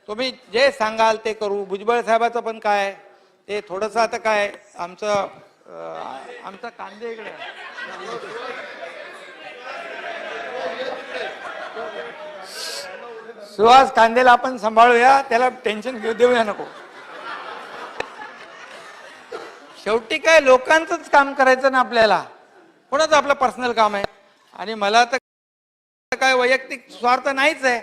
तुम्ही जे सांगाल ते करू. भुजबळ साहेबाचं पण काय ते थोडंसं आता काय आमचा कांदे इकडे सुहास कांदेला आपण सांभाळूया, त्याला टेन्शन देऊया नको. शेवटी काय लोकांचंच काम करायचं ना आपल्याला, कोणाचं आपलं पर्सनल काम आहे. आणि मला तर काय वैयक्तिक स्वार्थ नाहीच आहे.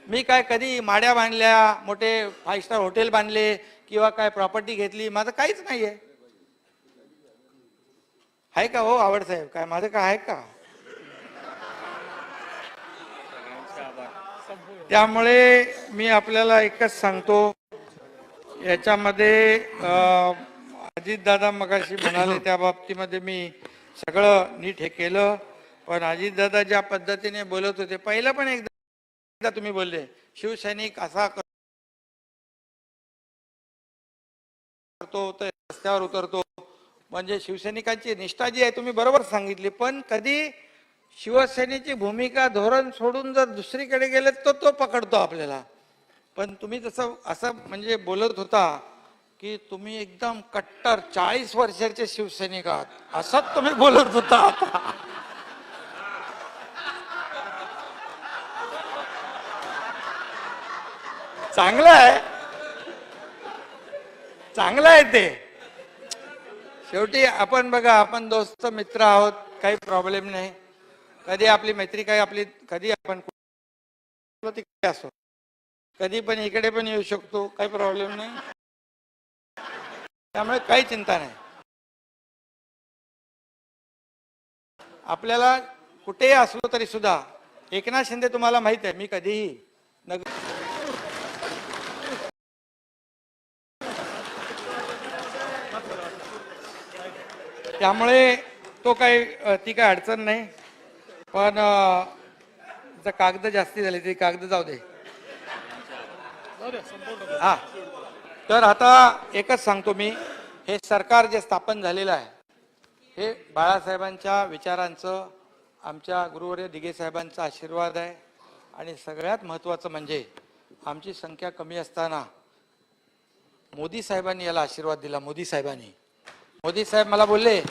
मी काय कधी माड्या बांधल्या, मोठे 5 स्टार हॉटेल बांधले किंवा काय प्रॉपर्टी घेतली, माझं काहीच नाहीये. आहे का हो आवड साहेब, काय माझं काय आहे का? त्यामुळे मी आपल्याला एकच सांगतो, याच्यामध्ये अजितदादा मगाशी म्हणाले त्या बाबतीमध्ये मी सगळं नीट हे केलं. पण अजितदादा ज्या पद्धतीने बोलत होते, पहिलं पण एकदा तुम्ही बोलले शिवसैनिक असा करतो तर रस्त्यावर उतरतो, म्हणजे शिवसैनिकांची निष्ठा जी आहे तुम्ही बरोबर सांगितली. पण कधी शिवसेनेची भूमिका धोरण सोडून जर दुसरीकडे गेले तर तो पकडतो आपल्याला. पण तुम्ही तसं असं म्हणजे बोलत होता की तुम्ही एकदम कट्टर 40 वर्षाचे शिवसैनिक आहात, असंच तुम्ही बोलत होता. आता चांगलं आहे, चांगलं आहे ते. शेवटी आपण बघा, आपण दोस्त मित्र आहोत, काही प्रॉब्लेम नाही. कधी आपली मैत्री काय आपली, कधी आपण तिकडे असो, कधी पण इकडे पण येऊ शकतो, काही प्रॉब्लेम नाही. त्यामुळे काही चिंता नाही. आपल्याला कुठेही असलो तरी सुद्धा एकनाथ शिंदे तुम्हाला माहित आहे, मी कधीही त्यामुळे तो काही ती काही अडचण नाही. पण जर कागद जास्ती झाली तरी कागद जाऊ दे. हा, तर आता एकच सांगतो मी, हे सरकार जे स्थापन झालेलं आहे हे बाळासाहेबांच्या विचारांचं, आमच्या गुरुवर्य दिघे साहेबांचा आशीर्वाद आहे. आणि सगळ्यात महत्त्वाचं म्हणजे आमची संख्या कमी असताना मोदी साहेबांनी याला आशीर्वाद दिला. मोदी साहेब मला बोलले,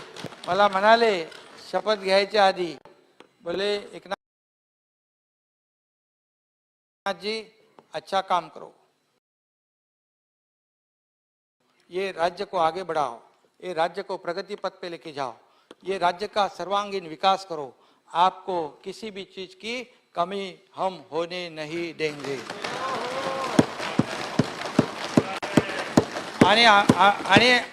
मला म्हणाले शपथ घ्यायच्या आधी, बोले एकनाथ जी अच्छा काम करो, ये राज्य को आगे बढ़ाओ, ये राज्य को प्रगति पथ पे लेके जाओ, ये राज्य का सर्वांगीण विकास करो, आपको किसी भी चीज की कमी हम होने नहीं देंगे. आणि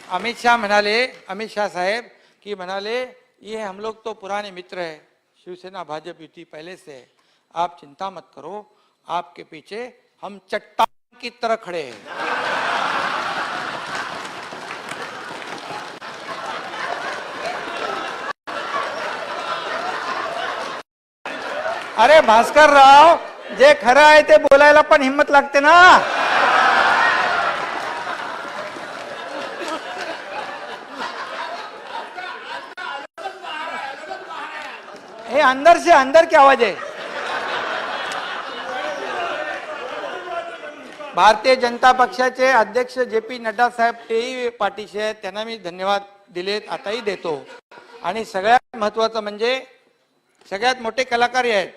अमित शाह साहेब की म्हणाले, ये हम लोग तो पुराने मित्र है, शिवसेना भाजपा युति पहले से है, आप चिंता मत करो, आपके पीछे हम चट्टान की तरह खड़े हैं. अरे भास्कर राव, जे खरं आहे ते बोलायला पण हिम्मत लागते ना. हे अंदर से अंदर की आवाज आहे. भारतीय जनता पक्षाचे अध्यक्ष JP नड्डा साहेब तेही पाठीशी आहेत, त्यांना मी धन्यवाद दिलेत, आताही देतो. आणि सगळ्यात महत्वाचं म्हणजे सगळ्यात मोठे कलाकार आहेत.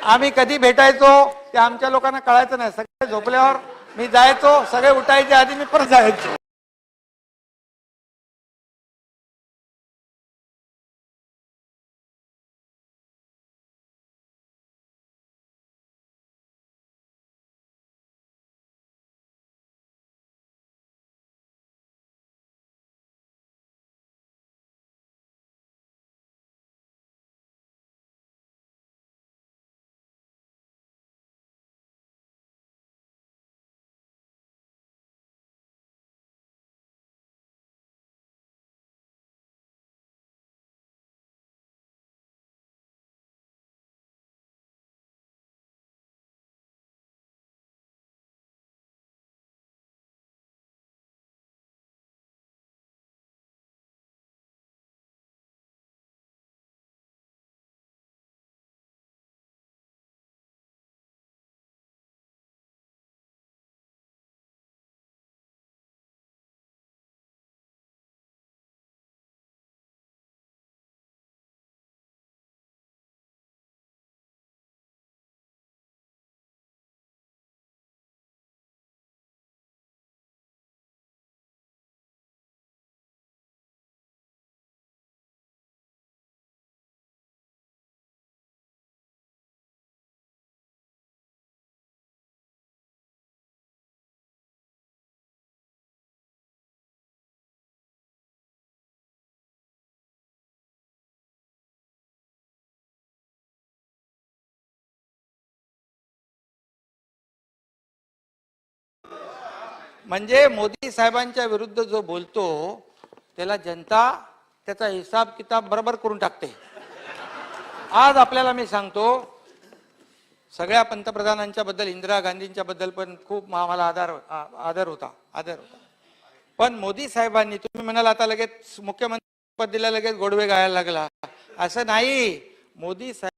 आम्ही कधी भेटायचो ते आमच्या लोकांना कळायचं नाही. सगळे झोपल्यावर मी जायचो, सगळे उठायच्या आधी मी परत जायचो. म्हणजे मोदी साहेबांच्या विरुद्ध जो बोलतो त्याला जनता त्याचा हिसाब किताब बरोबर करून टाकते. आज आपल्याला मी सांगतो, सगळ्या पंतप्रधानांच्या बद्दल, इंदिरा गांधींच्या बद्दल पण खूप आम्हाला आदर होता. पण मोदी साहेबांनी, तुम्ही म्हणाल आता लगेच मुख्यमंत्री पद दिलं लगेच गोडवे गायला लागला, असं नाही. मोदी साहेबांनी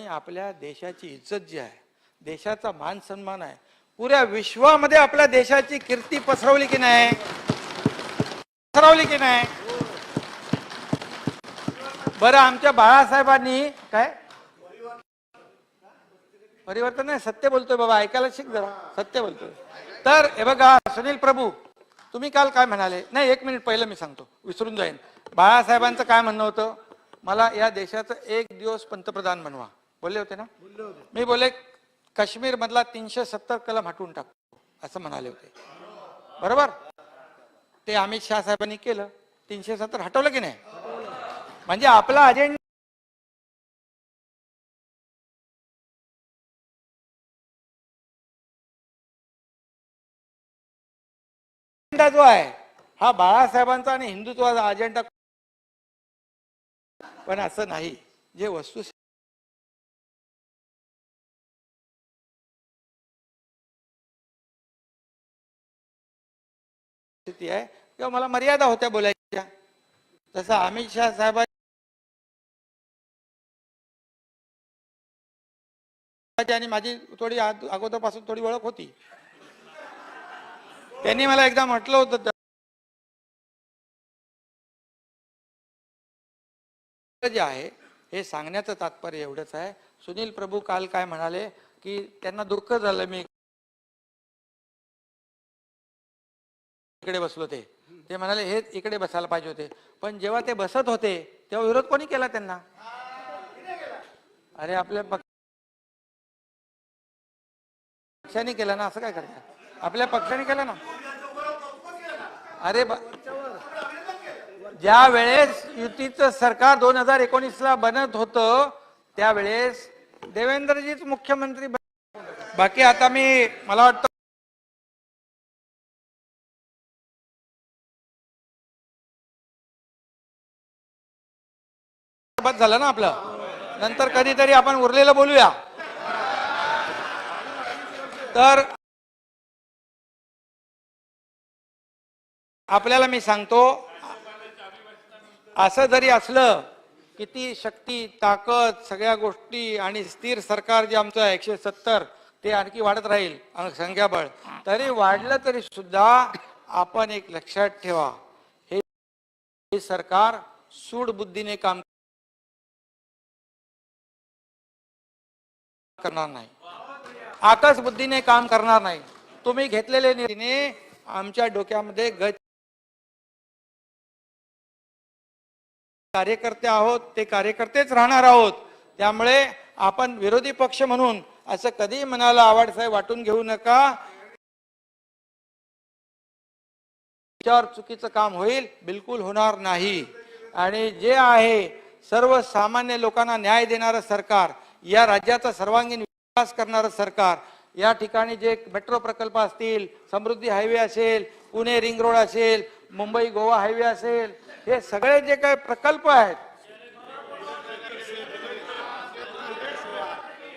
आपल्या देशाची इज्जत जी आहे, देशाचा मान सन्मान आहे, पुऱ्या विश्वामध्ये आपल्या देशाची कीर्ती पसरवली की नाही? पसरवली की नाही? बरं, आमच्या बाळासाहेबांनी काय परिवर्तन नाही, सत्य बोलतोय बाबा, ऐकायला शिक जरा, सत्य बोलतोय. तर हे बघा सुनील प्रभू, तुम्ही काल काय म्हणाले? नाही, 1 मिनिट पहिलं मी सांगतो, विसरून जाईन. बाळासाहेबांचं काय म्हणणं होतं? मला या देशाचं 1 दिवस पंतप्रधान बनवा, बोलले होते ना? मी बोले काश्मीर मधला 370 कलम हटवून टाकतो, असं म्हणाले होते, बरोबर? ते अमित शाह साहेबांनी केलं, 370 हटवलं की नाही? म्हणजे आपला अजेंडा जो आहे हा बाळासाहेबांचा आणि हिंदुत्वाचा अजेंडा. पण असं नाही. जे वस्तू स्थिती आहे किंवा मला मर्यादा होत्या बोलायच्या, तसं अमित शाह साहेब आणि माझी थोडी अगोदरपासून थोडी ओळख होती. त्यांनी मला एकदा म्हटलं होतं, जे आहे हे सांगण्याचं तात्पर्य एवढंच आहे. सुनील प्रभू काल काय म्हणाले की त्यांना दुःख झालं मी इकडे बसलो. ते म्हणाले हे इकडे बसायला पाहिजे होते, पण जेव्हा ते बसत होते तेव्हा विरोध कोणी केला त्यांना? अरे आपल्या पक्षाने केला ना, असं काय करतात? आपल्या पक्षाने केलं ना. अरे ज्या वेळेस युतीचं सरकार 2019ला बनत होतं त्यावेळेस देवेंद्रजीच मुख्यमंत्री. बाकी आता मला वाटतं बस झालं ना आपलं. नंतर कधीतरी आपण उरलेलं बोलूया. तर आपल्याला मी सांगतो, असं जरी असलं, किती शक्ती, ताकद, सगळ्या गोष्टी आणि स्थिर सरकार जे आमचं 170 ते आणखी वाढत राहील संख्याबळ, तरी वाढलं तरी सुद्धा आपण एक लक्षात ठेवा, हे सरकार सूडबुद्धीने काम करणार नाही, आकस बुद्धीने काम करणार नाही. तुम्ही घेतलेले निर्णय आमच्या डोक्यामध्ये कार्यकर्ते आहोत, ते कार्यकर्तेच राहणार आहोत. त्यामुळे आपण विरोधी पक्ष म्हणून असं कधी मनाला आवडसाहेब वाटून घेऊ नका. त्याच्यावर चुकीचं काम होईल, बिलकुल होणार नाही. आणि जे आहे सर्वसामान्य लोकांना न्याय देणारं सरकार, या राज्याचा सर्वांगीण विकास करणारं सरकार, या ठिकाणी जे मेट्रो प्रकल्प असतील, समृद्धी हायवे असेल, पुणे रिंग रोड असेल, मुंबई गोवा हायवे असेल, हे सगळे जे काही प्रकल्प आहेत,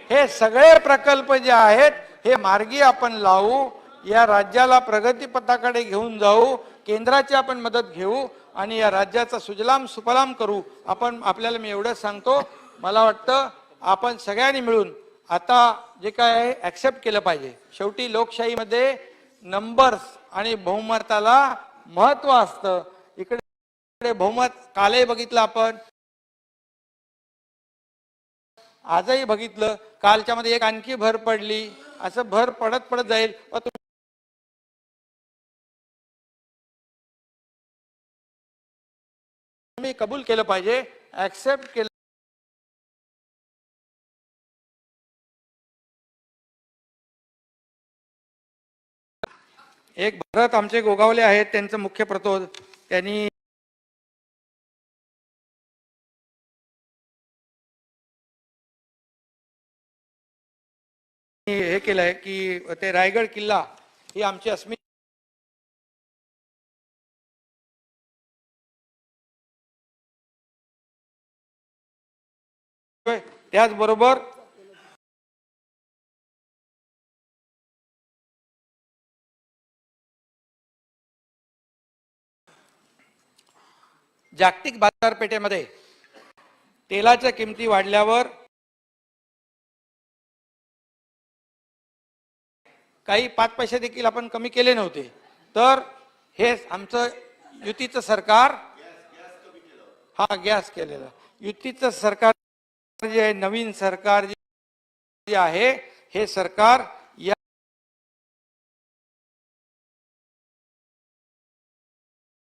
हे सगळे प्रकल्प जे आहेत हे मार्गी आपण लावू, या राज्याला प्रगतीपथाकडे घेऊन जाऊ, केंद्राची आपण मदत घेऊ आणि या राज्याचा सुजलाम सुफलाम करू. आपल्याला मी एवढंच सांगतो, मला वाटतं आपण सगळ्यांनी मिळून आता जे काय आहे ऍक्सेप्ट केलं पाहिजे. शेवटी लोकशाहीमध्ये नंबर्स आणि बहुमताला महत्व असतं. इकडे बहुमत कालही बघितलं आपण, आजही बघितलं, कालच्या मध्ये एक आणखी भर पडली, असं भर पडत जाईल. तुम्ही कबूल केलं पाहिजे, ऍक्सेप्ट केलं. एक भरत आमचे गोगावले आहेत, त्यांचं मुख्य प्रतोद, त्यांनी केलंय की ते रायगड किल्ला ही आमची अस्मिता त्याचबरोबर जागतिक बाजारपेठेमध्ये तेलाच्या किमती वाढल्यावर काही 5 पैसे देखील आपण कमी केले नव्हते. तर हे आमचं युतीचं सरकार, हा गॅस केलेलं युतीचं सरकार जे आहे, नवीन सरकार जे आहे, हे सरकार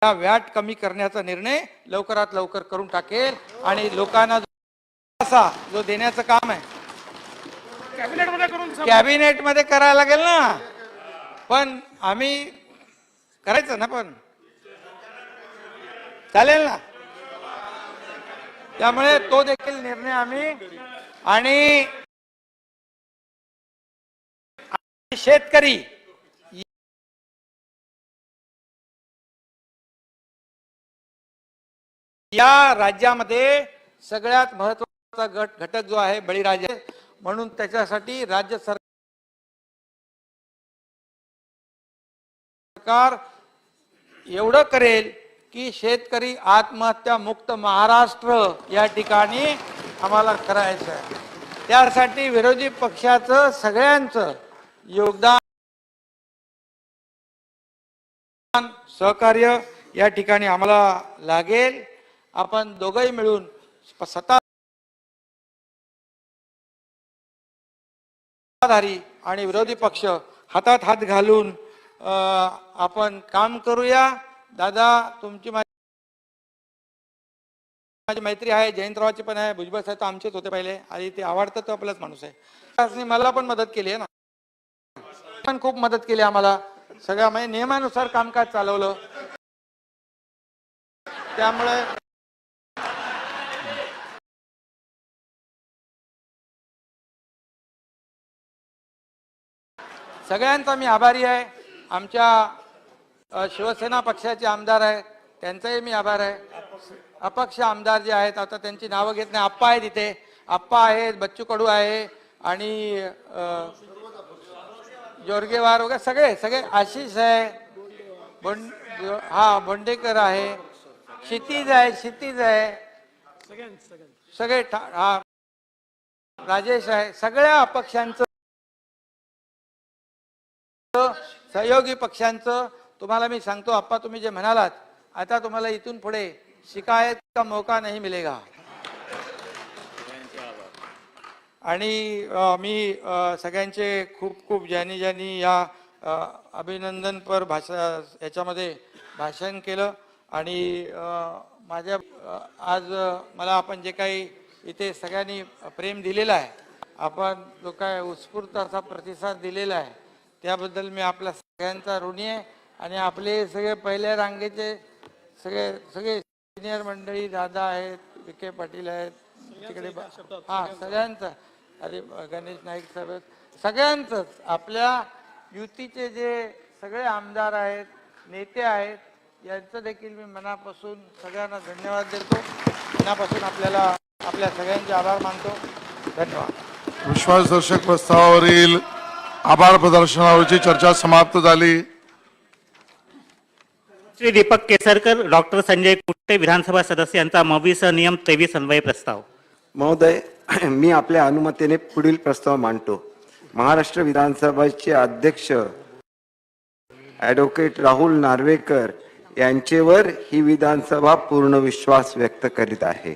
या व्याट कमी करण्याचा निर्णय लवकरात लवकर करून टाकेल आणि लोकांना जो देण्याचं काम आहे कॅबिनेट मध्ये करायला लागेल ना, पण आम्ही करायचं ना, पण चालेल ना. त्यामुळे तो देखील निर्णय आम्ही आणि शेतकरी या राज्यामध्ये सगळ्यात महत्वाचा घटक जो आहे बळीराजा, म्हणून त्याच्यासाठी राज्य सरकार एवढं करेल की शेतकरी आत्महत्या मुक्त महाराष्ट्र या ठिकाणी आम्हाला करायचं आहे. त्यासाठी विरोधी पक्षाचं सगळ्यांचं योगदान, सहकार्य या ठिकाणी आम्हाला लागेल. आपण दोघंही मिळून सत्ताधारी आणि विरोधी पक्ष हातात हात घालून आपण काम करूया. दादा, तुमची माझी मैत्री आहे, जयंतरावाची पण आहे, भुजबळ साहेब तर आमचेच होते पहिले आणि ते आवडतं तो आपलाच माणूस आहे. मला पण मदत केली आहे ना, पण खूप मदत केली आम्हाला सगळ्या, म्हणजे नियमानुसार कामकाज चालवलं. त्यामुळे सगळ्यांचा मी आभारी आहे. आमच्या शिवसेना पक्षाचे आमदार आहेत, त्यांचाही मी आभार आहे. अपक्ष आमदार जे आहेत, आता त्यांची नावं घेत नाही, आप्पा आहेत इथे, आप्पा आहेत, बच्चू कडू आहे आणि जोरगेवार वगैरे सगळे सगळे, आशिष आहे, बोंडेकर आहे, क्षितिज आहे, सगळे, हा राजेश आहे, सगळ्या अपक्षांचं, सहयोगी पक्षांचं तुम्हाला मी सांगतो. आप्पा, तुम्ही जे म्हणालात, आता तुम्हाला इथून पुढे शिकायत का मौका नाही मिलेगा. आणि मी सगळ्यांचे खूप खूप ज्यांनी या अभिनंदनपर याच्यामध्ये भाषण केलं आणि माझ्या आज मला आपण जे काही इथे सगळ्यांनी प्रेम दिलेलं आहे, आपण जो काय उत्स्फूर्त असा प्रतिसाद दिलेला आहे, त्याबद्दल मी आपल्या सगळ्यांचा ऋणी आहे. आणि आपले सगळे पहिल्या रांगेचे सगळे सिनियर मंडळी, दादा आहेत, विखे पाटील आहेत तिकडे, हा सगळ्यांचं, अरे गणेश नाईक साहेब, सगळ्यांचंच, आपल्या युतीचे जे सगळे आमदार आहेत, नेते आहेत, यांचं देखील मी मनापासून सगळ्यांना धन्यवाद देतो. मनापासून आपल्या सगळ्यांचे आभार मानतो. धन्यवाद. विश्वासदर्शक प्रस्तावावरील आभार प्रदर्शनावरची चर्चा समाप्त झाली. श्री दीपक केसरकर, डॉक्टर संजय कुट्टे, विधानसभा सदस्य यांचा 22 नियम 23 अन्वये प्रस्ताव. महोदय, मी आपल्या अनुमतीने पुढील प्रस्ताव मांडतो. महाराष्ट्र विधानसभेचे अध्यक्ष ॲडव्होकेट राहुल नार्वेकर यांचेवर ही विधानसभा पूर्ण विश्वास व्यक्त करीत आहे.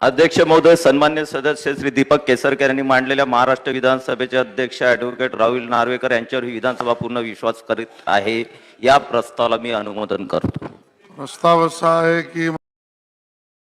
अध्यक्ष महोदय, सन्मान्य सदस्य श्री दीपक केसरकर यांनी मांडलेल्या महाराष्ट्र विधानसभेचे अध्यक्ष ॲडव्होकेट राहुल नार्वेकर यांच्यावर ही विधानसभा पूर्ण विश्वास करीत आहे. या प्रस्तावाला मी अनुमोदन करतो. प्रस्ताव असा आहे की